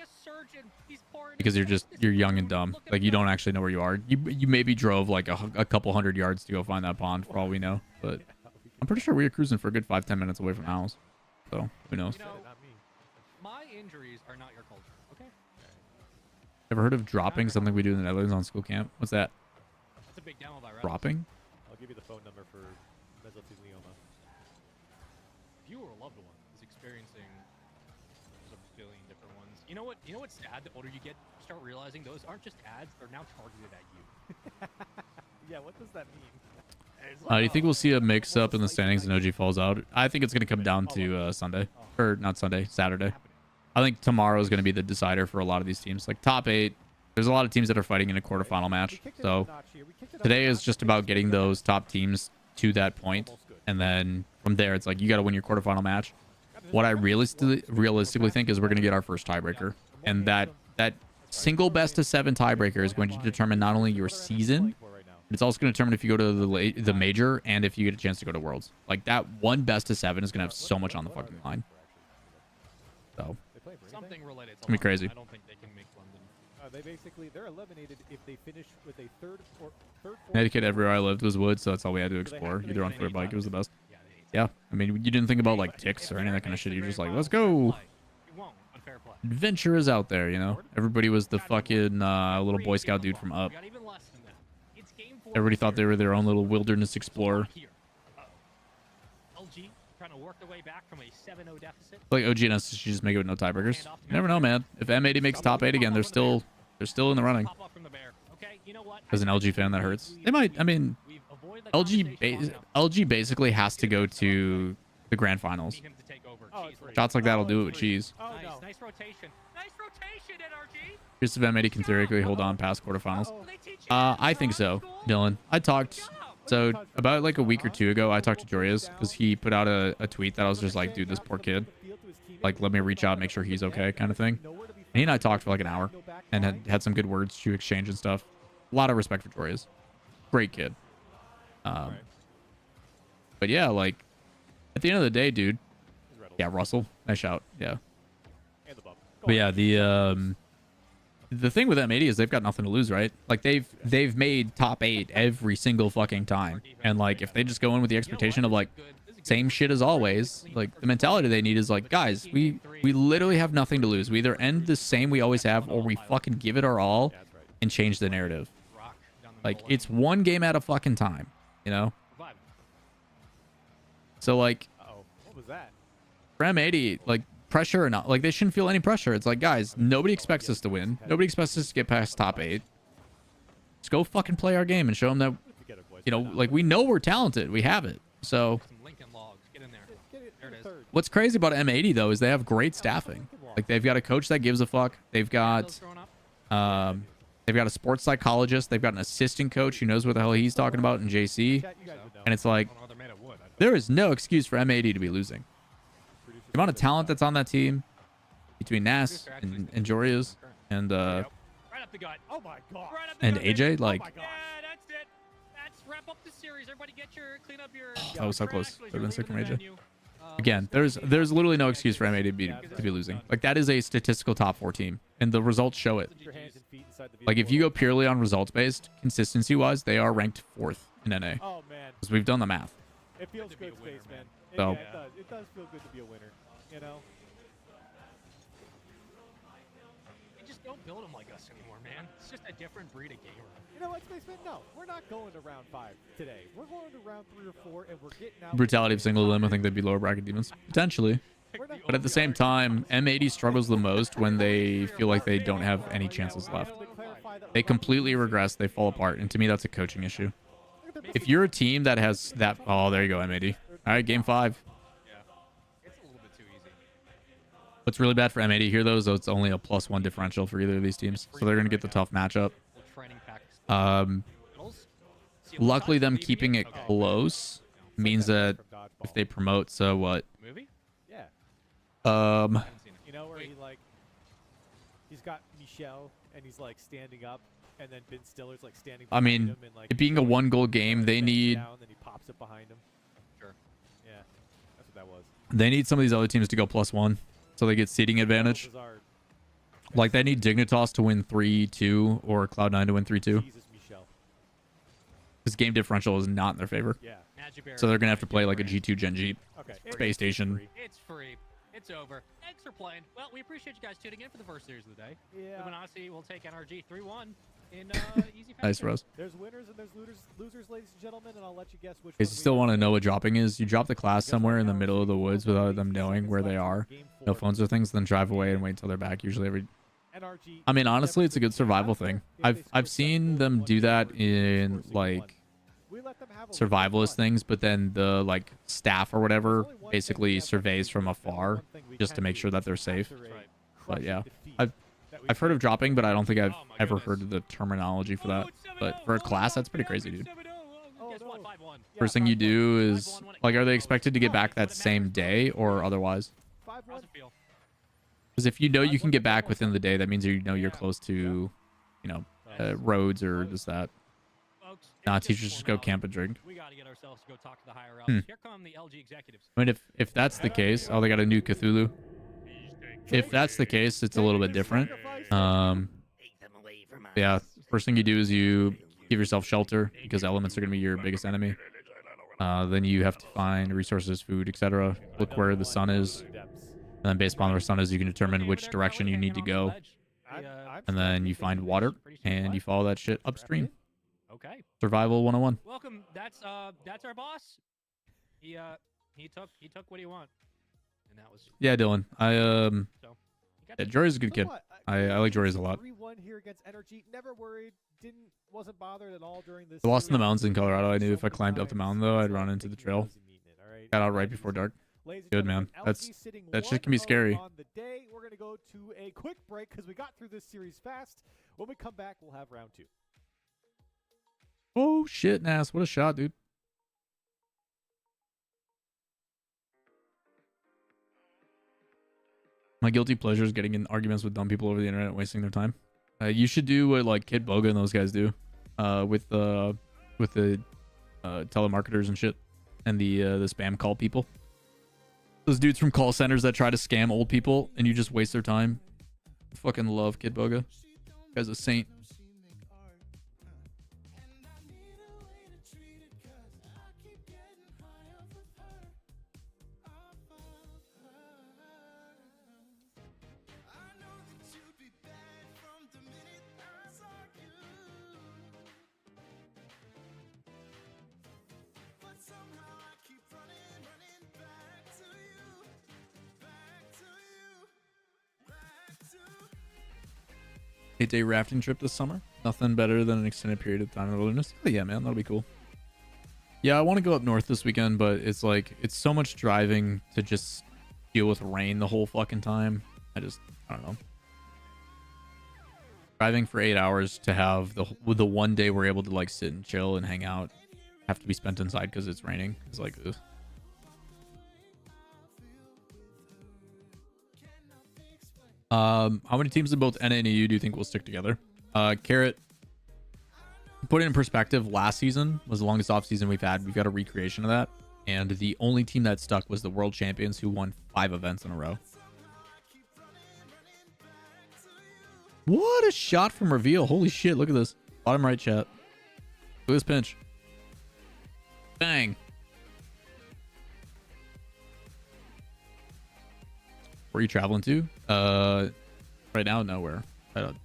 Because you're young and dumb. Like you don't actually know where you are. You maybe drove like a couple hundred yards to go find that pond for all we know. But I'm pretty sure we were cruising for a good 5-10 minutes away from the house. So who knows? You know, Not me. my injuries are not your culture. Okay. Ever heard of dropping? Something we do in the Netherlands on school camp. What's that? That's a big demo by Rebels. Dropping? I'll give you the phone number for mesothelioma. If you or a loved one is experiencing some feeling You know what? You know what's sad? The older you get, you start realizing those aren't just ads; they're now targeted at you. Yeah, what does that mean? Do you think we'll see a mix-up in the standings and OG falls out? I think it's going to come down to Sunday. Or not Sunday, Saturday. I think tomorrow is going to be the decider for a lot of these teams. Like top 8, there's a lot of teams that are fighting in a quarterfinal match. So today is just about getting those top teams to that point. And then from there, it's like you got to win your quarterfinal match. What I realistically think is we're going to get our first tiebreaker. And that single best of 7 tiebreaker is going to determine not only your season, but it's also going to determine if you go to the major and if you get a chance to go to Worlds. Like that one best of 7 is going to have so much on the fucking line. So Something related. It's gonna be crazy. I don't think they can make London. They're eliminated if they finish with a third. Connecticut, everywhere I lived was woods, so that's all we had to explore. Either on foot or bike, it was the best. Yeah, I mean, you didn't think about like ticks or any of that kind of shit. You're just like, let's go. You won't. Unfair play. Adventure is out there, you know. Everybody was the fucking little Boy Scout dude from Up. We got even less than that. It's game 4. Everybody thought they were their own little wilderness explorer. LG trying to work their way back from a 7-0 deficit. Like OG and us should just make it with no tiebreakers. You never know, man. If M80 makes top 8 again, they're still in the running. As an LG fan, that hurts. They might. I mean, LG basically has to go to the grand finals. Shots like that'll do it with cheese. Nice rotation. Nice rotation, NRG. Just if M80 can theoretically hold on past quarterfinals. I think so, Dylan. I talked. So about like a week or 2 ago, I talked to Jorias because he put out a tweet that I was just like, dude, this poor kid. Like, let me reach out, make sure he's okay, kind of thing. And he and I talked for like an hour and had some good words to exchange and stuff. A lot of respect for Jorias. Great kid. But yeah, like at the end of the day, dude. Yeah, Russell. Nice shout. Yeah. But yeah, the thing with M80 is they've got nothing to lose, right? Like they've made top 8 every single fucking time. And like if they just go in with the expectation of like same shit as always, like the mentality they need is like, guys, we literally have nothing to lose. We either end the same we always have or we fucking give it our all and change the narrative. Like it's one game at a fucking time, you know? So like what was that? For M80, like pressure or not, like they shouldn't feel any pressure. It's like, guys, nobody expects us to win. Nobody expects us to get past top 8. Just go fucking play our game and show them that, you know, like we know we're talented. We have it. So what's crazy about M80 though is they have great staffing. Like they've got a coach that gives a fuck. They've got a sports psychologist. They've got an assistant coach who knows what the hell he's talking about in JC. And it's like, there is no excuse for M80 to be losing. The amount of talent that's on that team between Nas and Jorias and and AJ, like, Yeah, that's it. That's wrap up the series. Everybody get your clean up your. that was so close. Could have been sick from AJ. Again, there's literally no excuse for M80 to be losing. Like that is a statistical top 4 team, and the results show it. Like if you go purely on results based, consistency wise, they are ranked 4th in NA. Oh man, because we've done the math. it feels good, Space Man. So It does feel good to be a winner. You know. They just don't build them like us anymore, man. It's just a different breed of gamer. You know what, Spaceman? No, we're not going to round 5 today. We're going to round 3 or 4, and we're getting out. Brutality of single limb, I think they'd be lower bracket demons potentially. But at the same time, M80 struggles the most when they feel like they don't have any chances left. They completely regress. They fall apart. And to me, that's a coaching issue. If you're a team that has that... Oh, there you go, M80. All right, game 5. Yeah. It's a little bit too easy. What's really bad for M80 here, though, is it's only a +1 differential for either of these teams. So they're going to get the tough matchup. Luckily, them keeping it close means that if they promote, so what? Movie? Yeah. You know where he's got Michelle and he's like standing up, and then Ben Stiller's like standing. I mean, him and, like, it being a 1-goal game, they need. Down, then he pops it behind him. Sure. Yeah, that's what that was. They need some of these other teams to go +1, so they get seeding advantage. Like they need Dignitas to win 3-2 or Cloud9 to win 3-2. This game differential is not in their favor. Yeah. So they're gonna have to play like a G2 Gen Jeep. Okay. Space Station. It's free. It's over. Thanks for playing. Well, we appreciate you guys tuning in for the first series of the day. Yeah. Luminosity will take NRG 3-1. in easy fashion. Nice, Rose. There's winners and there's losers, ladies and gentlemen, and I'll let you guess which You one we still want to go know with. what dropping is? You drop the class Because somewhere right in the now, middle of the Jake woods Paul without leads them knowing where they 7-5 are. game No 4. phones or things, then drive away and wait until they're back. Usually every. NRG I mean, never honestly, it's a good switches survival after thing. if they I've score 7 seen goals them in one do game that or two, they in score 6-1. like We let them have a little bit of survivalist fun. things, but then the like staff or whatever There's only one thing we basically have left to surveys do, from but the afar one thing we just to can make do sure that they're safe. after a Right. But crushing yeah, defeat I've that we I've heard of faced. dropping, but I don't think I've Oh my ever goodness. heard of the terminology for that. But for a class, that's pretty crazy, dude. Oh, Guess what? no. 5-1. Yeah, First thing you 5-1. do is like, are they expected to get back that same day or otherwise? 5-1. How's it feel? Because if you know you can get back within the day, that means you know you're close to, you know, roads or this that. Folks, Nah, it's just teachers just go formality. camp and drink. We got to get ourselves to go talk to the higher ups. Hmm. Here come the LG executives. I mean, if that's the case, oh, they got a new Cthulhu. If that's the case, it's a little bit different. Yeah, first thing you do is you give yourself shelter because elements are going to be your biggest enemy. Then you have to find resources, food, etc. Look where the sun is. And then based upon where the sun is, you can determine which direction you need to go. And then you find water and you follow that shit upstream. Okay. Survival 101. Welcome. That's our boss. He took what he want, and that was Yeah, Dylan. so. Yeah, Jory's a good kid. I like Jory's a lot. 3-1 here against NRG. Never worried. Wasn't bothered at all during this. I lost in the series. mountains in Colorado. I knew So if I many climbed up the times. mountain though, I'd So run I into the think he trail. knows he needed it, all right? Got out right before dark. Ladies and Good, gentlemen, man. LG sitting That shit can be 1-0 scary. On the day, we're gonna go to a quick break because we got through this series fast. When we come back, we'll have round 2. Oh shit, Nas. What a shot, dude. My guilty pleasure is getting in arguments with dumb people over the internet and wasting their time. You should do what like Kid Boga and those guys do, with the telemarketers and shit, and the spam call people. Those dudes from call centers that try to scam old people and you just waste their time. I fucking love Kid Boga. Guy's a saint. Eight-day rafting trip this summer. Nothing better than an extended period of time in the wilderness. Oh, yeah, man, that'll be cool. Yeah, I want to go up north this weekend, but it's like it's so much driving to just deal with rain the whole fucking time. I don't know. Driving for 8 hours to have the one day we're able to like sit and chill and hang out have to be spent inside because it's raining. It's like, ugh. How many teams in both NA and EU do you think will stick together? Carrot, put it in perspective, last season was the longest off season we've had. We've got a recreation of that. And the only team that stuck was the world champions who won 5 events in a row. What a shot from Reveal. Holy shit, look at this. Bottom right chat. Look at this pinch. Bang. Where are you traveling to? Right now, nowhere. I don't.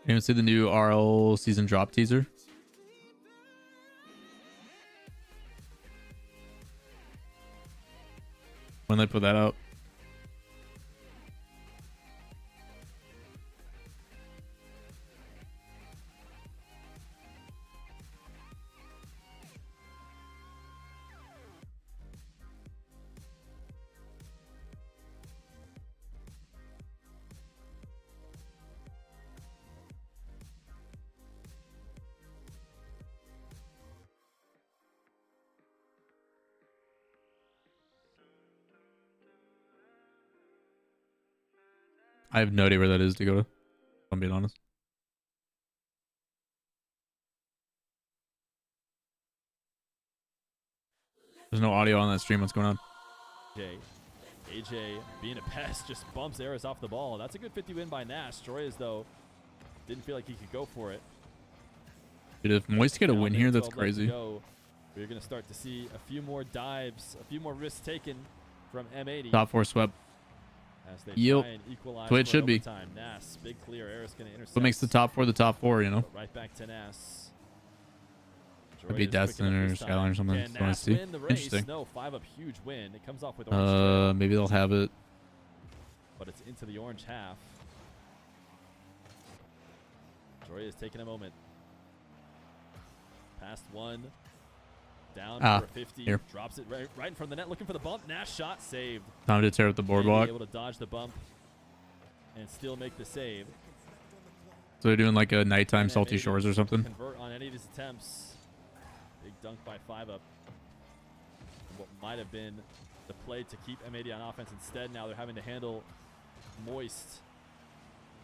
Anyone see the new RL season drop teaser? When they put that out? I have no idea where that is, Dakota. If I'm being honest. There's no audio on that stream. What's going on? AJ being a pest just bumps Eris off the ball. That's a good 50 win by Nash. Troyes, though, Didn't feel like he could go for it. Dude, if Moist get a Now win minute here, that's 12 left to crazy. go. We're going to start to see a few more dives, a few more risks taken from M80. Top 4 swept. As they Yep. try and equalize That's what it for should be. overtime. Nas, big clear. Eris going to intercept. What makes the top 4 the top 4, you know? But right back to Nas. Could be Jordan is Destin picking up or this time. Skyline or something. Can So I Nas see. win the race? Interesting. No, 5-up huge win. It comes off with orange trail, Maybe they'll have it. but it's into the orange half. Jory is taking a moment. Past one. Down for a 50. Here. Drops it right in front of the net, looking for the bump. Nash shot saved. Time to tear up the Maybe boardwalk. able to dodge the bump and still make the save. So they're doing like a nighttime And Salty maybe Shores or something. Convert on any of his attempts. Big dunk by 5-up. What might have been the play to keep M80 on offense. Instead, now they're having to handle Moist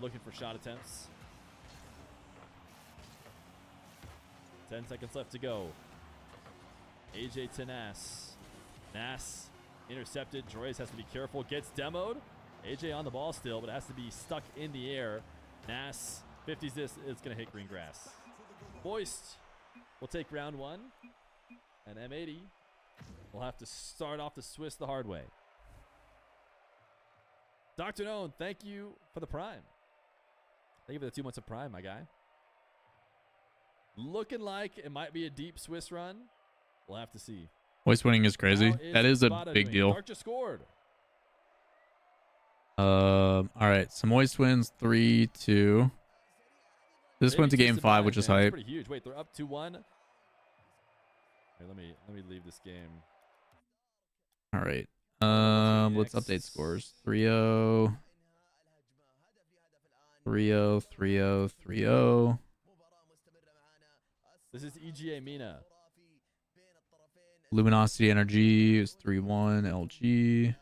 looking for shot attempts. 10 seconds left to go. AJ to Nas. Nas intercepted. Joyce has to be careful. Gets demoed. AJ on the ball still, but it has to be stuck in the air. Nas 50s this. It's going to hit green grass. Moist will take round 1. And M80 will have to start off the Swiss the hard way. Dr. Known, thank you for the prime. Thank you for the 2 months of prime, my guy. Looking like it might be a deep Swiss run. We'll have to see. Moist winning is crazy. Now That is a Spada big doing. deal. Dark just scored. All right. So Moist wins 3-2. This Maybe went to game Twisted 5, Minds, which is man. That's hype. pretty huge. Wait, they're up 2-1. Here, let me leave this game. All right. Let's update scores. 3-0. 3-0, 3-0, 3-0. This is EGA Mina. Luminosity Energy is 3-1. LG.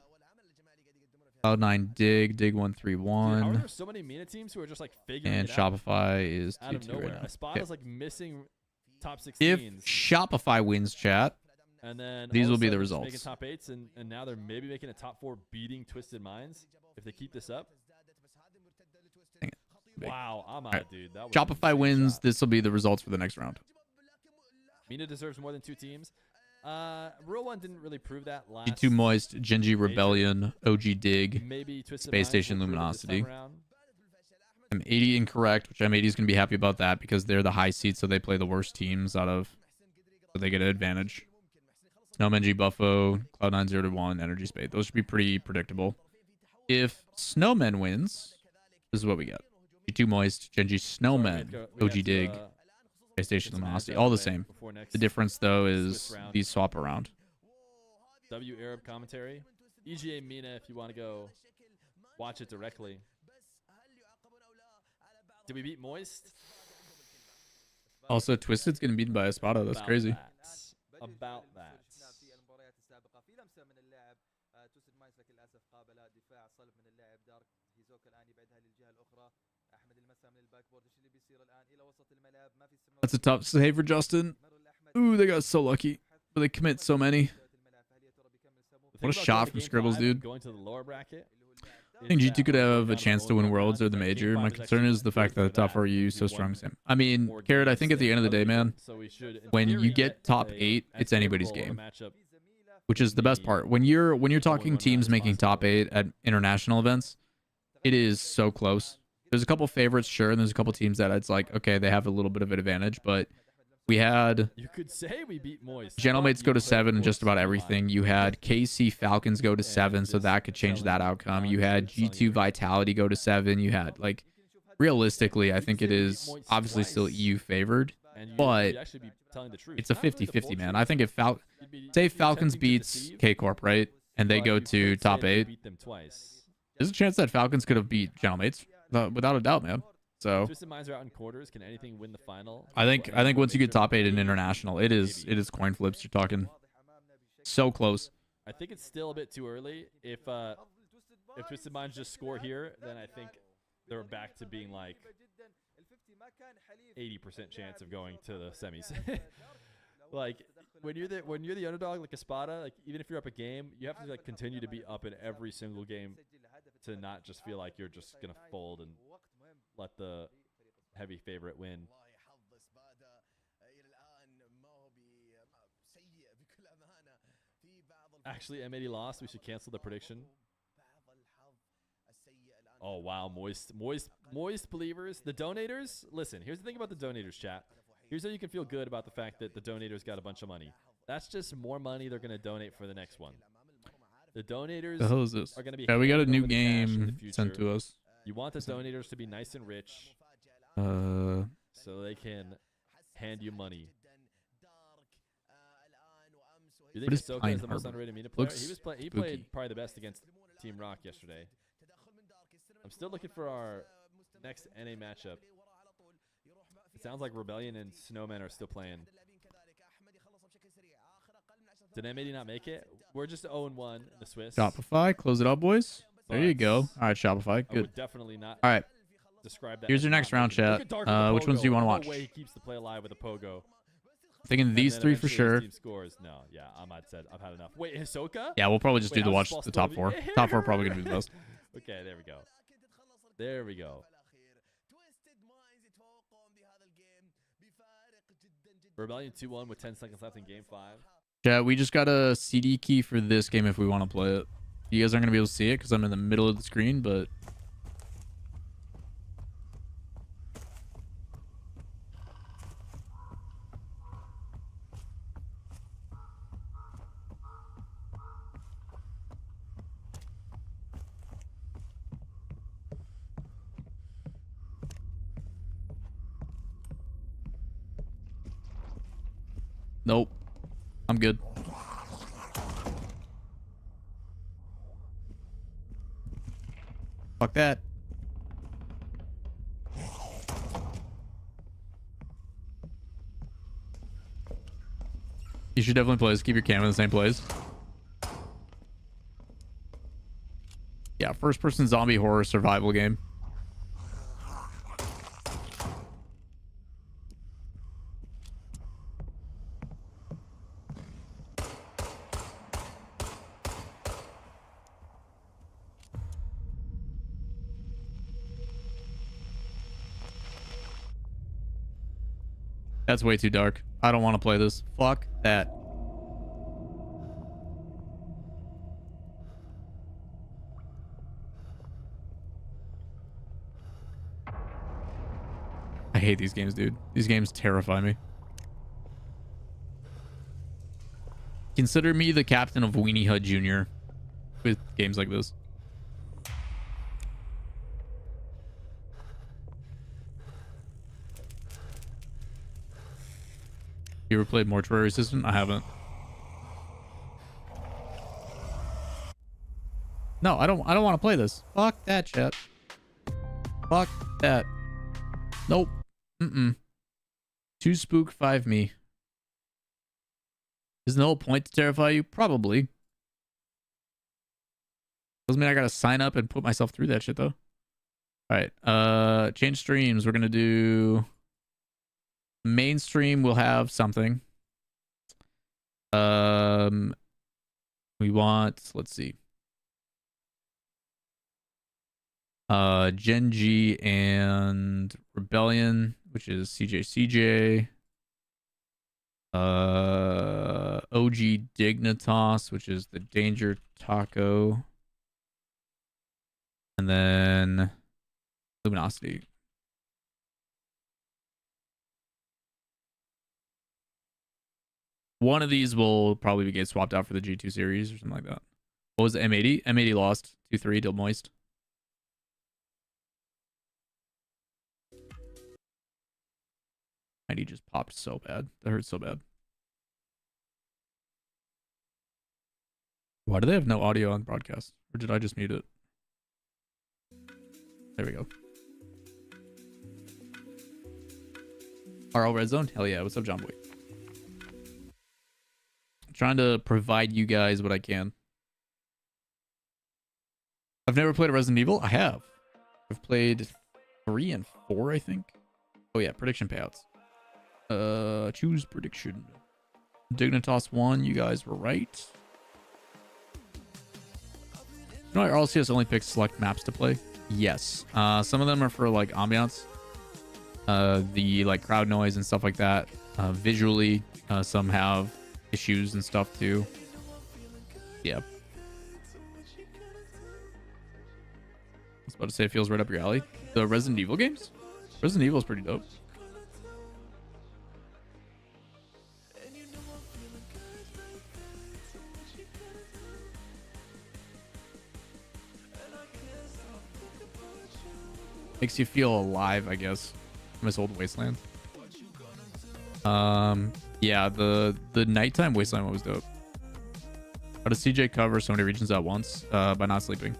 Cloud9 Dig 1 Dude, how are 3-1. there so many Mina teams who are just like figuring And it out Shopify is out of 2-2 nowhere? right now. Espada's Okay. like missing top 16s. If Shopify wins, chat, And then these all will of a be the sudden it's making results. top 8s, and now they're maybe making a top 4 beating Twisted Minds if they keep this up. Dang it. Big. Wow, I'm out, right. dude. That was Shopify an insane wins, shot. this will be the results for the next round. Mina deserves more than 2 teams. Real One didn't really prove that last. G2 Moist, Genji Rebellion, OG Dig, Maybe Twisted Space Minds Station will prove it this Luminosity. time around. M80 incorrect, which M80 is going to be happy about that because they're the high seed, so they play the worst teams out of, so they get an advantage. Snowman G Buffo, Cloud9 0-1, Energy Spade. Those should be pretty predictable. If Snowman wins, this is what we get. G2 Moist, Genji Snowman, OG Dig, Space Station Luminosity, all the same. The difference, though, is these swap around. W Arab commentary. EGA Mina, if you want to go watch it directly. Did we beat Moist? Also, Twisted's getting beaten by Espada. That's About crazy. that. About that. That's a tough save for Justin. Ooh, they got so lucky. But they commit so many. The What a thing about shot going from to game Scribbles, 5 dude. and Going to the lower bracket. I think is G2 that could we're have down a the chance to lower win bracket. Worlds or the Game Major. 5 My is concern actually is the fact that the good for top 4 that. EU so We strong. won Sam. I mean, more Carrot, I games think at the than end of the other day, man, people, so we should, in when theory, you get top a 8, it's anybody's favorable game, matchup. which is the best part. When you're talking teams making top 8 at international events, it is so close. There's a couple favorites, sure, and there's a couple teams that it's like, okay, they have a little bit of an advantage, but we had You could say we beat Moist. Gentlemates but go you to played 7 in just Force about so everything. high. You had KC Falcons go to 7, And so just that could change that telling outcome. Alex You had it's telling G2 you- Vitality go to 7. You had, like, realistically, I think it is obviously still EU favored, And you'd but actually be telling the truth. it's a Not really the 50-50, full man. truth. I think if You'd be say Falcons attempting to beats deceive, K-Corp, right, and they but go you to couldn't say top that you 8, beat them twice. there's a chance that Falcons could have beat Gentlemates, without a doubt, man. So Twisted Minds are out in quarters. Can anything win the final? I think Anyone once you make get sure top 8 in maybe, international, it is maybe. coin flips. You're talking so close. I think it's still a bit too early. If Twisted Minds just score here, then I think they're back to being like 80% chance of going to the semis. Like when you're the underdog, like Espada, like even if you're up a game, you have to like continue to be up in every single game to not just feel like you're just gonna fold and let the heavy favorite win. Actually, M80 lost. We should cancel the prediction. Oh, wow. Moist believers. The donators. Listen, here's the thing about the donators, chat. Here's how you can feel good about the fact that the donators got a bunch of money. That's just more money they're going to donate for the next one. The donators The hell is this? are going to be Yeah, we got a handing new over the cash in the game sent future. to us. You want the donators to be nice and rich so they can hand you money. You think What is Ahsoka Pine is the most Harbor? underrated media player? Looks He spooky. played probably the best against Team Rock yesterday. I'm still looking for our next NA matchup. It sounds like Rebellion and Snowman are still playing. Did M80 not make it? We're just 0-1 in the Swiss. Shopify, close it up, boys. There you go. All right, Shopify, I good. would definitely not All right, describe that. here's as your not next round, making it. Look chat. at Dark with the Which ones do you pogo. want to No watch? way he keeps the play alive with a pogo. Thinking And these then three for eventually his sure. team scores. No, yeah, Ahmad said I've had enough. Wait, Hisoka? Yeah, we'll probably just Wait, do the how's watch this the ball top still four. in the Top four are probably gonna be the best. Okay, there we go. There we go. Rebellion 2-1 with 10 seconds left in game 5. Yeah, we just got a CD key for this game if we want to play it. You guys aren't gonna be able to see it because I'm in the middle of the screen, but nope. I'm good. Fuck that. You should definitely play this. Keep your camera in the same place. Yeah, first person zombie horror survival game. That's way too dark. I don't want to play this. Fuck that. I hate these games, dude. These games terrify me. Consider me the captain of Weenie Hut Jr. with games like this. You ever played Mortuary Assistant? I haven't. No, I don't want to play this. Fuck that shit. Fuck that. Nope. Mm-mm. 2 spook, 5 me. Isn't the whole point to terrify you? Probably. Doesn't mean I gotta sign up and put myself through that shit though. Alright. Change streams. We're gonna do mainstream will have something. We want, let's see. Gen G and Rebellion, which is CJ. OG Dignitas, which is the Danger Taco. And then Luminosity. One of these will probably get swapped out for the G2 series or something like that. What was it? M80? M80 lost 2-3 to Moist. M80 just popped so bad. That hurt so bad. Why do they have no audio on broadcast? Or did I just mute it? There we go. RL Red Zone? Hell yeah. What's up, John Boy? Trying to provide you guys what I can. I've never played a Resident Evil. I have. I've played 3 and 4, I think. Oh yeah, prediction payouts. Choose prediction. Dignitas 1, you guys were right. You know, RLCS only picks select maps to play. Yes. Some of them are for like ambiance. the like crowd noise and stuff like that. Visually, some have issues and stuff too. Yeah. I was about to say it feels right up your alley. The Resident Evil games? Resident Evil is pretty dope. Makes you feel alive, I guess. I miss old Wasteland. Yeah, the nighttime Wasteland one was dope. How does CJ cover so many regions at once? By not sleeping.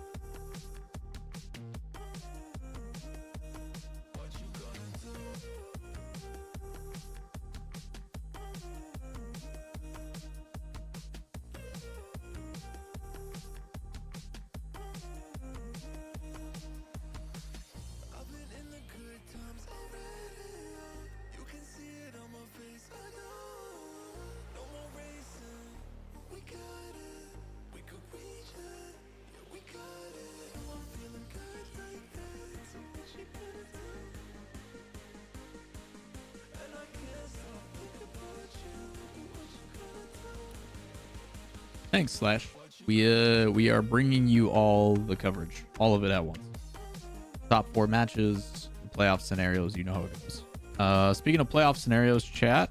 Thanks, Slash. We are bringing you all the coverage, all of it at once. Top 4 matches, playoff scenarios. You know how it goes. Speaking of playoff scenarios, chat.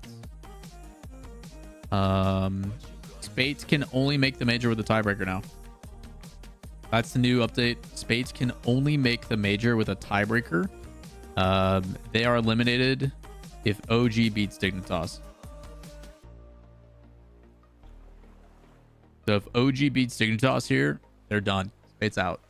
Spades can only make the major with a tiebreaker now. That's the new update. Spades can only make the major with a tiebreaker. They are eliminated if OG beats Dignitas. So if OG beats Dignitas here, they're done. It's out.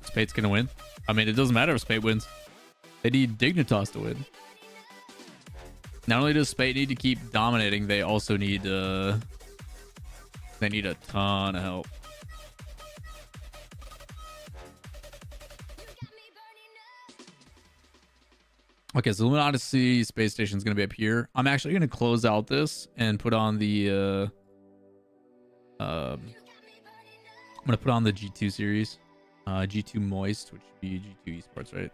Spade's gonna win. I mean, it doesn't matter if Spade wins. They need Dignitas to win. Not only does Spade need to keep dominating, they also need they need a ton of help. Okay, so Luminosity Space Station is gonna be up here. I'm actually gonna close out this and put on the I'm gonna put on the G2 series. G2 Moist, which would be G2 Esports, right?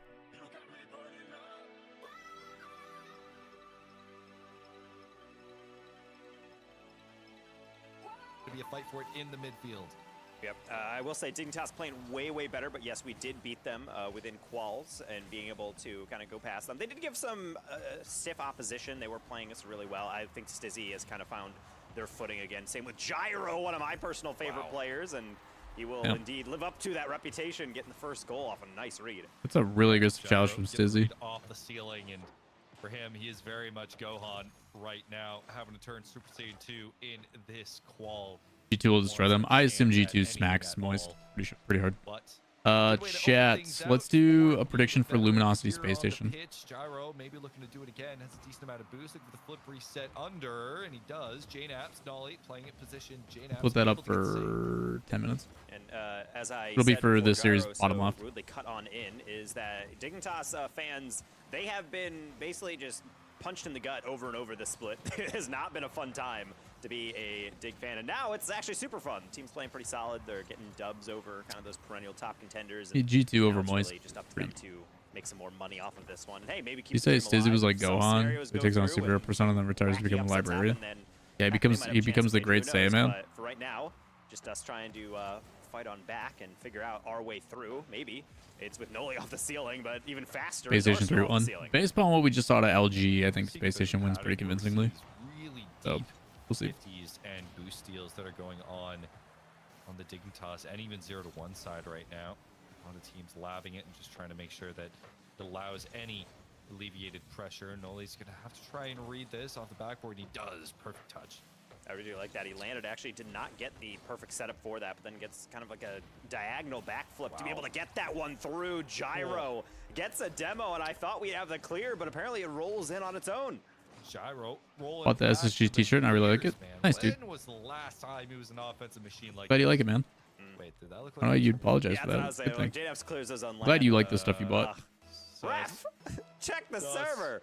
To be a fight for it in the midfield. Yep. I will say Dignitas playing way better, but yes, we did beat them within quals and being able to kind of go past them. They did give some stiff opposition. They were playing us really well. I think Stizzy has kind of found their footing again. Same with Gyro, one of my personal favorite players, and he will indeed live up to that reputation, getting the first goal off a nice read. That's a really good challenge from Stizzy. Off the ceiling, and for him, he is very much Gohan right now, having to turn Super Saiyan 2 in this qual. G2 will destroy them. I assume G2 smacks Moist pretty hard. Chat, let's do a prediction for Luminosity Space Station. Gyro maybe looking to do it again, has a decent amount of boost. Look at the flip reset under, and he does. J-Naps, Nolly playing it position. J-Naps Put that up for 10 minutes. And as I It'll be for this series bottom left. Rudely cut on in is that Dignitas fans, they have been basically just punched in the gut over and over this split. It has not been a fun time to be a Dig fan, and now it's actually super fun. The team's playing pretty solid. They're getting dubs over kind of those perennial top contenders. And G2 over it's Moist. really just up to them to make some more money off of this one. And hey, maybe keep You say the game Stizzy was alive. like Some Gohan, scenarios who go takes on a through superhero and persona and then retires to wacky become a upsets librarian. happen, then Yeah, heck, he becomes the great who knows, Saiyaman. but for right now, just us trying to fight on back and figure out our way through. Maybe it's with Noli off the ceiling, but even faster. Space Station 3-1. Based upon what we just saw to LG, I think Space Station wins pretty convincingly. Really So, we'll see. 50s and boost steals that are going on the Dignitas and even 0-1 side right now. A lot of teams labbing it and just trying to make sure that it allows any alleviated pressure. Noli's going to have to try and read this off the backboard, and he does. Perfect touch. I really like that. He landed, actually did not get the perfect setup for that, but then gets kind of like a diagonal backflip to be able to get that one through. Gyro gets a demo, and I thought we'd have the clear, but apparently it rolls in on its own. Gyro rolling. Bought the SSG t-shirt and I really like it. Man. Nice, dude. When was the last time he was an offensive machine like Glad you like it, man. Wait, did that look I don't know like you'd apologize Yeah, for that's that. what I was Good saying. thing. JDF's clears those on Glad you like the stuff you bought. Ref, check the server.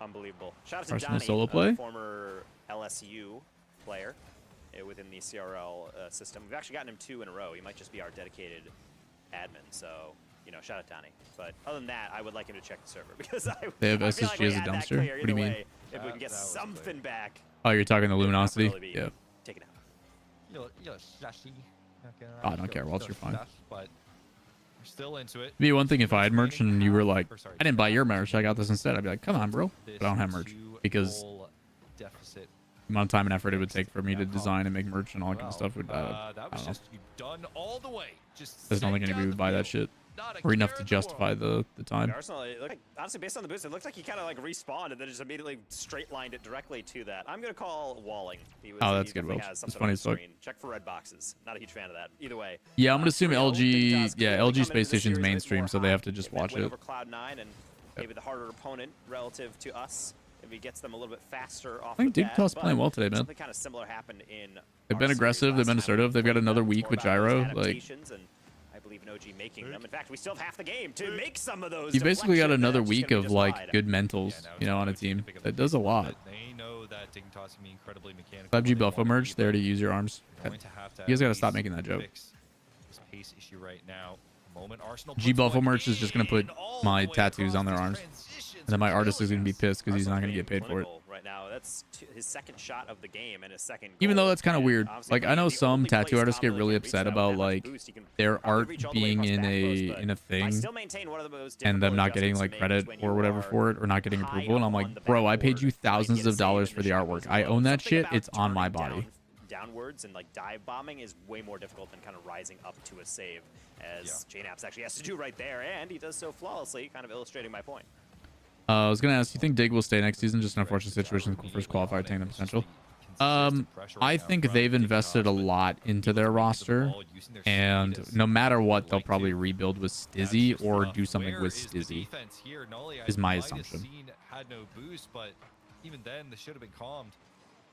Unbelievable. Shout out to Arsenal Donnie, solo play? Former LSU player within the CRL system. We've actually gotten him 2 in a row. He might just be our dedicated admin. So, you know, shout out Donnie. But other than that, I would like him to check the server because They have I feel SSG like we as a had that dumpster? clear What do you either mean? way. If we can get something back. Oh, you're talking the luminosity? Really Yeah. Take it out. You're slushy. Oh, I don't care. Waltz, you're fine. But we're still into it. It'd be one thing if I had merch and you were like, I didn't buy your merch, I got this instead. I'd be like, come on, bro. But I don't have merch because deficit. the amount of time and effort it would take for me to design and make merch and all that kind of stuff would, I That don't was know. just done all the way. Just I don't think anybody would buy that shit. Or enough to justify the time. Arsenal, it looked like, honestly, based on the boost, it looked like he kind of like respawned and then just immediately straight lined it directly to that. I'm going to call walling. Oh, that's good, Will. It's funny as fuck. Check for red boxes. Not a huge fan of that. Either way. Yeah, I'm going to assume Real, LG, yeah, coming LG into Space the Station's series a bit mainstream, more so they have to hot. just Get that watch win it. over Cloud9 and maybe the harder opponent relative to us. If he gets them a little bit faster off I think the bat, Dignitas playing well today, man. Something kind of similar happened in They've been aggressive, they've been assertive, they've got another week with Gyro. Like, I believe in OG making them. In fact, we still have half the game to make some of those. you basically got deflections another that are just week gonna be of just like wide. good mentals, you know, on a team. That does a lot. They know that Dignitas can be incredibly mechanical. 5G Buffo merch, there to use your arms. You guys gotta stop making that joke. This pace issue right now. Moment Arsenal G puts Buffo one merch is just gonna put in all my the way tattoos on their across arms. these transitions. And then my artist is gonna be pissed because he's not gonna get paid for it. Clinical right now. That's his second shot of the game and his second. Even goal. though that's kind of And weird. obviously Like I know the some only tattoo place artists get Tom really can reach upset that about with that like boost, he can their probably art reach all the way being across in back post, a but in a I thing still maintain one of the most and them difficult not getting adjustments like to make credit is when or you whatever are for it or not getting high approval. And I'm up like, on the bro, I paid you backboard, trying to thousands get a of dollars save for and the shot artwork. goes I low. own that Something shit. about It's on my turning body. Downwards and like dive bombing is way more difficult than kind of rising up to a save, as JNaps actually has to do right there, and he does so flawlessly, kind of illustrating my point. I was gonna ask, you think Dig will stay next season? Just an unfortunate situation, first qualifier, taking the potential. I think they've invested a lot into their roster, and no matter what, they'll probably rebuild with Stizzy or do something with Stizzy. Is my assumption. Had no boost, but even then, they should have been calmed.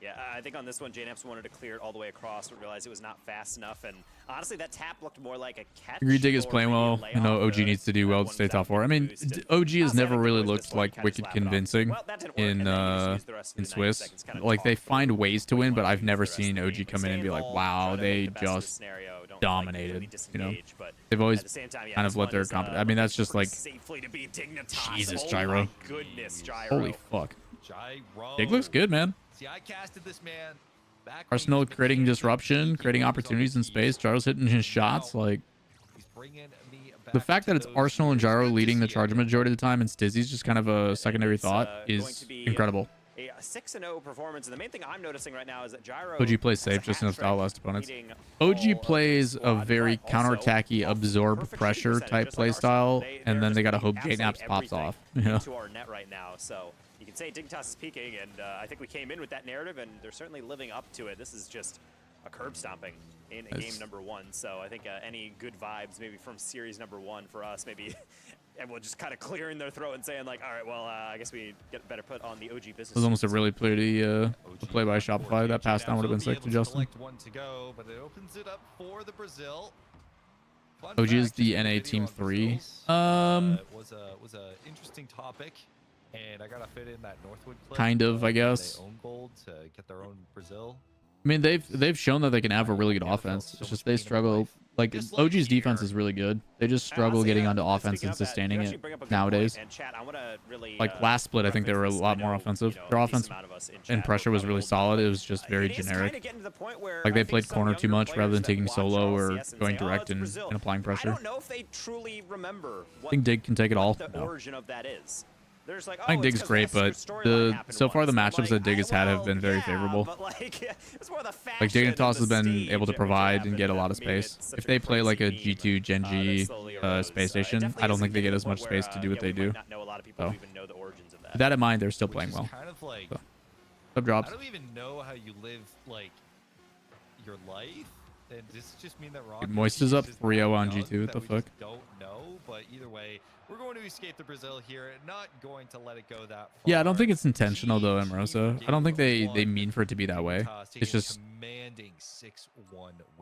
Yeah, I think on this one, JNaps wanted to clear it all the way across, but realized it was not fast enough. And honestly, that tap looked more like a catch. Agree, Dig is or playing maybe a well. I know layoff. OG needs to do well to stay top 4. I mean, OG has never really looked like wicked convincing in Swiss. Like they find ways to win, but I've never seen OG come in and be like, wow, they just dominated. You know, they've always kind of let their I mean, that's just like Jesus, Gyro. Goodness, Gyro. Holy fuck. Gyro. Dig looks good, man. See, I casted this man back when Arsenal he was creating making disruption, sure creating he was on opportunities in the space. Gyro's hitting his shots. Like He's bringing me the back fact to that it's those Arsenal and years. Gyro Good to leading the see charge it. majority of the time, and Stizzy's just kind of a secondary thought going is to be incredible. A 6-0 performance, and the main thing I'm noticing right now is that Gyro OG plays has a safe, just hat enough to outlast trick opponents. leading all OG of plays the a squad, very but also counterattacky, absorb perfect pressure shooting type percentage, play just like Arsenal. style, They're and then they just gotta hope putting JNaps pops everything off. You know? into our net right now, so you can say Dignitas is peaking, and I think we came in with that narrative, and they're certainly living up to it. This is just a curb stomping in game number 1, so I think any good vibes maybe from series number 1 for us, maybe everyone just kind of clearing their throat and saying like, all right, well, I guess we get better put on the OG business. It was almost a really pretty play by Shopify. That pass down would have been sick to Justin. One to go, but it opens it up for the Brazil. OG is the NA Team 3. Was a interesting topic. and I gotta fit in that Northwood clip. Kind of, I guess. They own gold to get their own Brazil. I mean, they've shown that they can have a really good offense. It's just they struggle. Like OG's defense is really good. They just struggle getting onto offense and sustaining it nowadays. Like last split, I think they were a lot more offensive. Their offense and pressure was really solid. It was just very generic. Like they played corner too much rather than taking solo or going direct and applying pressure. I don't know if they truly remember I think Dig can take it all. the origin of that is. There's like, I think Dig's great, but so far the matchups that Dig has had have been very favorable. Like Dignitas has been able to provide and get a lot of space. If they play like a G2 Genji space station, I don't think they get as much space to do what they do. So, with that in mind, they're still playing well. So, sub drops. I don't even know how you live like your life. And this just mean that Rock Moist is up 3-0 on G2. What the fuck? Don't know, but either way, we're going to escape the Brazil here. Not going to let it go that far. Yeah, I don't think it's intentional though, Emerosa. I don't think they mean for it to be that way. It's just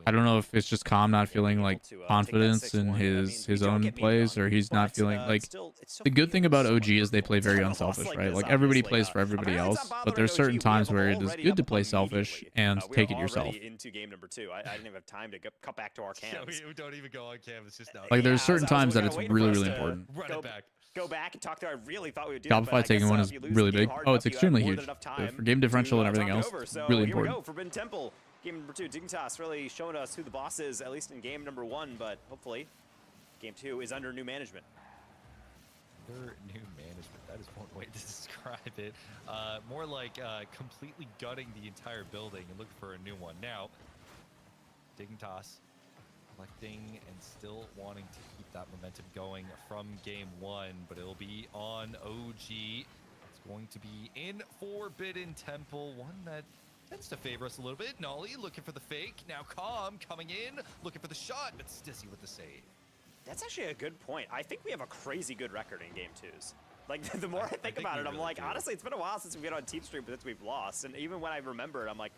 I don't know if it's just Calm not feeling like confidence in his own plays, or he's not feeling like. The good thing about OG is they play very unselfish, right? Like everybody plays for everybody else, but there's certain times where it is good to play selfish and take it yourself. Into game number 2, I didn't even have time to cut back to our cams. We don't even go on cam. It's just like there's certain times that it's really important. Go back and talk to. I really thought we would do Shopify taking one is really big. Oh, it's extremely huge for game differential and everything else. Really important. Forbidden Temple, game number 2. Dignitas really showing us who the boss is, at least in game number 1. But hopefully, game 2 is under new management. Under new management. That is one way to describe it. More like completely gutting the entire building and looking for a new one. Now, Dignitas collecting and still wanting to keep that momentum going from game 1, but it'll be on OG. It's going to be in Forbidden Temple, one that tends to favor us a little bit. Nolly looking for the fake. Now Calm coming in, looking for the shot, but Stizzy with the save. That's actually a good point. I think we have a crazy good record in game 2s. Like, the more I think about it, I'm like, honestly, it's been a while since we've been on Team Stream, but since we've lost. And even when I remember it, I'm like,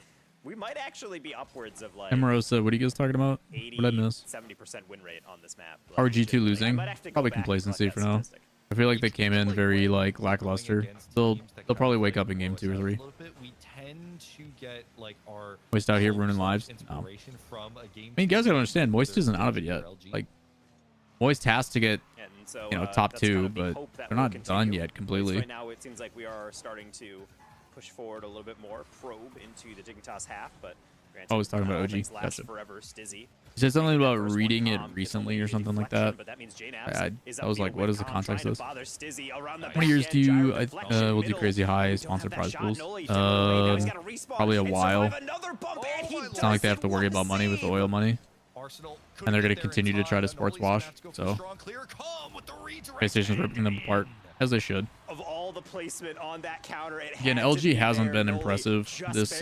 we might actually be upwards of like Emerosa, what are you guys talking about? 80, what did I miss? 70% win rate on this map. RG2 losing? Probably complacency for now. I feel like they came in very like lackluster. They'll probably wake up in game 2 or 3. We tend to get like our Moist out here ruining lives. No. I mean, you guys gotta understand, Moist isn't out of it yet. Like, Moist has to get, top 2, but they're not done yet completely. Right now, it seems like we are starting to push forward a little bit more, probe into the Dignitas half, but I was talking about OG. Gotcha. Forever, Stizzy. You said something about reading it recently or something like that. But that means I was like, what is the context of this? How many years do you, we'll do Crazy High sponsored prize pools? Probably a while. It's not like they have to worry about money with the oil money. And they're going to continue to try to sports wash, so PlayStation's ripping them apart, as they should. Of all the placement on that counter, again, LG hasn't been impressive this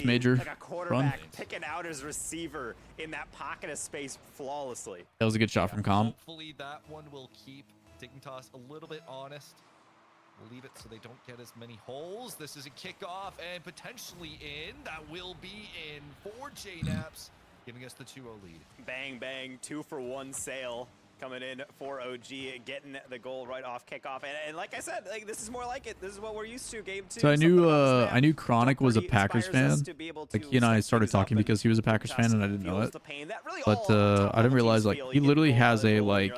major like a quarterback picking out his receiver in that pocket of space flawlessly. That was a good shot from Calm. Hopefully that one will keep Dignitas a little bit honest. We'll leave it so they don't get as many holes. This is a kickoff and potentially in. That will be in for JNaps, giving us the 2-0 lead. Bang, bang, 2-for-1 sale coming in for OG, getting the goal right off kickoff. And like I said, like this is more like it. This is what we're used to, game 2. So I knew Chronic was a Packers fan. Like he and I started talking because he was a Packers fan and I didn't know it. But I didn't realize like he literally has a like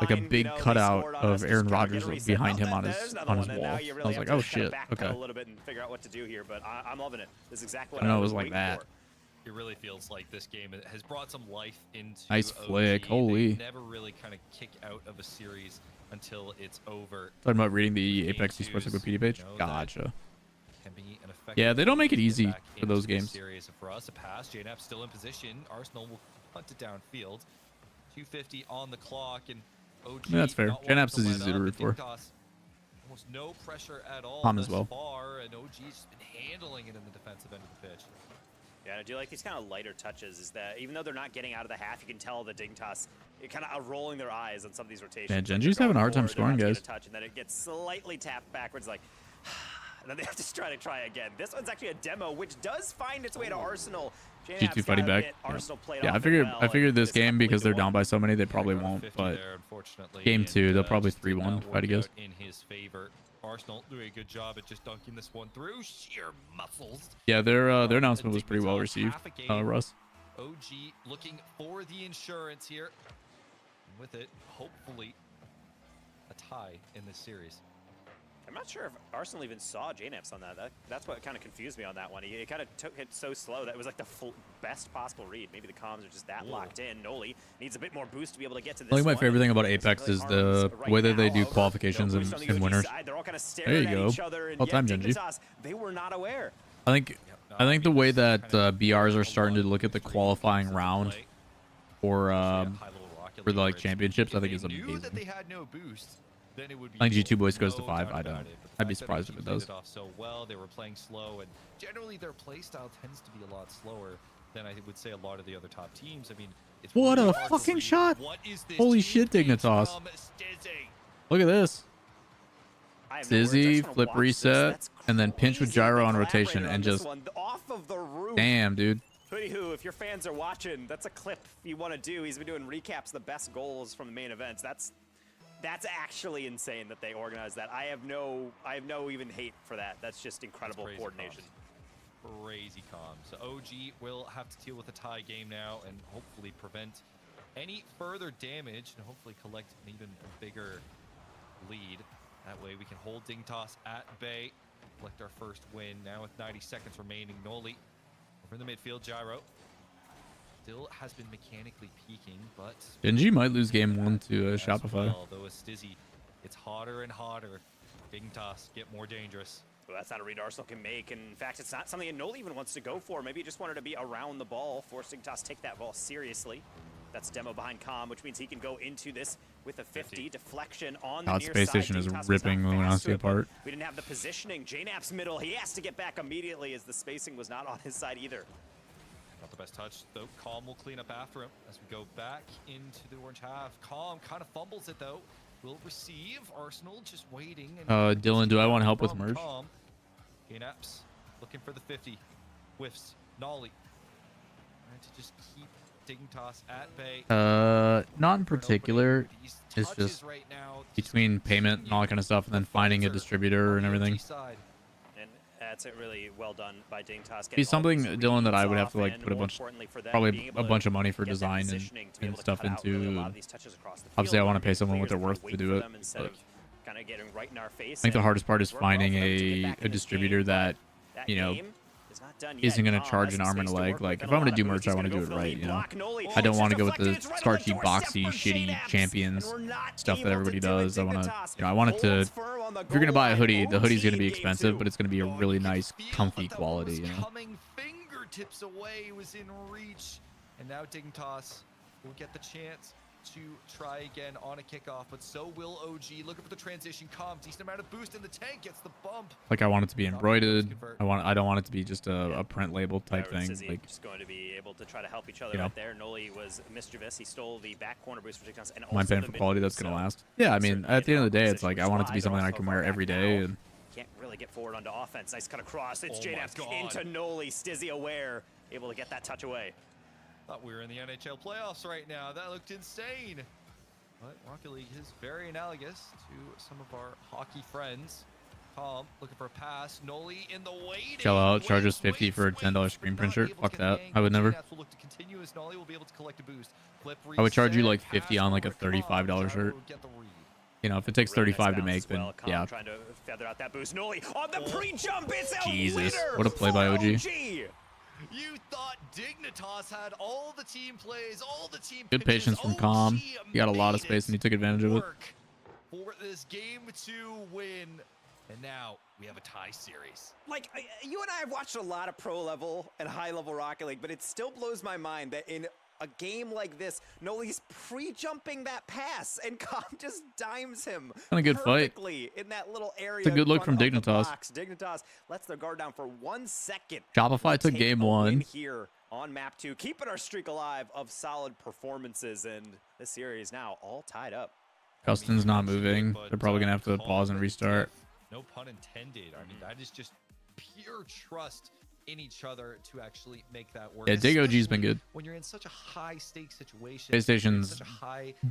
a big cutout of Aaron Rodgers behind him on his wall. I was like, oh shit, okay. A little bit and figure out what to do here, but I'm loving it. This is exactly what I know it was like that. It really feels like this game has brought some life into nice flick. OG. Holy. They never really kind of kick out of a series until it's over. Talking about reading the Apex Esports Wikipedia page? Gotcha. Yeah, they don't make it easy for those games. Series. For us, a pass. JNaP still in position. Arsenal will punt it downfield. 2:50 on the clock, and OG. Yeah, that's fair. JNaps is easy to root for. Almost no pressure at all Palm as well. Far, and OG's been handling it in the defensive end of the pitch. Yeah, I do like these kind of lighter touches, is that even though they're not getting out of the half, you can tell the Dignitas kind of rolling their eyes on some of these rotations. Man, Genji's having a hard time scoring, guys. And then it gets slightly tapped backwards, like, And then they have to try again. This one's actually a demo, which does find its way to Arsenal. G2 fighting back. Yeah, I figured this game, because they're down by so many, they probably won't. But game 2, they'll probably 3-1, if I had to guess. In his favor. Arsenal doing a good job at just dunking this one through. Sheer muscles. Yeah, their announcement was pretty well received, Russ. OG looking for the insurance here. And with it, hopefully, a tie in this series. I'm not sure if Arsenal even saw JNFs on that. That's what kind of confused me on that one. He kind of took it so slow that it was like the best possible read. Maybe the comms are just that locked in. Noli needs a bit more boost to be able to get to this. I think my favorite thing about Apex is the way that they do qualifications and winners. There you go. All time, Genji. They were not aware. I think the way that BRs are starting to look at the qualifying round for the like championships, I think is amazing. I think G2 Boys goes to 5. I'd be surprised if it does. So well, they were playing slow, and generally their playstyle tends to be a lot slower than I would say a lot of the other top teams. I mean, it's what really a fucking shot! Holy shit, Dignitas! Look at this. Stizzy, flip reset, and then pinch with gyro on rotation, and just damn, dude. Hoodie Who, if your fans are watching, that's a clip you want to do. He's been doing recaps of the best goals from the main events. That's actually insane that they organized that. I have no even hate for that. That's just incredible coordination. Crazy comms. So OG will have to deal with a tie game now and hopefully prevent any further damage and hopefully collect an even bigger lead. That way we can hold Dignitas at bay, collect our first win. Now with 90 seconds remaining, Noli over in the midfield, gyro. Still has been mechanically peaking, but Genji might lose game 1 to Shopify. Well, though with Stizzy, it's harder and harder. Dignitas get more dangerous. Well, that's not a read Arsenal can make. And in fact, it's not something that Noli even wants to go for. Maybe he just wanted to be around the ball, force Dignitas to take that ball seriously. That's demo behind Com, which means he can go into this with a 50 deflection on the near Space side. Station is ripping Luminosity apart. We didn't have the positioning. JNAP's middle, he has to get back immediately as the spacing was not on his side either. Not the best touch, though. Calm will clean up after him as we go back into the orange half. Calm kind of fumbles it, though. Will receive. Arsenal just waiting. And Dylan, do I want help with merge? Knaps looking for the 50. Whiffs. Nolly. Trying to just keep Dignitas at bay. Not in particular. It's just right now, between payment and all that kind of stuff, and then finding a distributor and everything. That's it, really well done by Dignitas. Be something, Dylan, that I would have to like put probably a bunch of money for design and stuff into. Obviously, I want to pay someone what they're worth to do it. But I think the hardest part is finding a distributor that, you know, isn't going to charge an arm and a leg. Like, if I'm going to do merch, I want to do it right, you know? I don't want to go with the starchy, boxy, shitty champions stuff that everybody does. I want to, you know, I want it to, if you're going to buy a hoodie, the hoodie's going to be expensive, but it's going to be a really nice, comfy quality, you know? Coming fingertips away, was in reach, and now Dignitas will get the chance to try again on a kickoff, but so will OG. Looking for the transition. Calm, decent amount of boost in the tank, gets the bump. Like, I want it to be embroidered. I don't want it to be just a print label type thing. Like, just going to be able to try to help each other right there. Noli was mischievous. He stole the back corner boost for Dignitas, and I'm paying for quality that's going to last. Yeah, I mean, at the end of the day, it's like I want it to be something I can wear every day. And can't really get forward onto offense. Nice cut across. It's JNAP into Noli. Stizzy aware, able to get that touch away. Thought we were in the NHL playoffs right now. That looked insane. But Rocket League is very analogous to some of our hockey friends. Calm, looking for a pass. Noli in the waiting. Shell out, charges 50 for a $10 screen print shirt. Fuck that. I would never. Noli will be able to collect a boost. I would charge you like 50 on like a $35 shirt. You know, if it takes 35 to make, then yeah. Trying to feather out that boost. Noli on the pre-jump. It's a Jesus, what a play by OG. You thought Dignitas had all the team plays, all the team good patience from Calm. He got a lot of space and he took advantage of it. For this game to win, and now we have a tie series. Like, you and I have watched a lot of pro level and high level Rocket League, but it still blows my mind that in a game like this, Noli's pre-jumping that pass, and Com just dimes him a good fight in that little area. It's a good look from Dignitas. Dignitas lets their guard down for 1 second. Shopify took game 1 here on map 2, keeping our streak alive of solid performances, and this series now all tied up. Custon's not moving. They're probably gonna have to pause and restart. No pun intended. I mean, that is just pure trust in each other to actually make that work. Yeah, Dig OG's been good. When you're in such a high stake situation, PlayStation's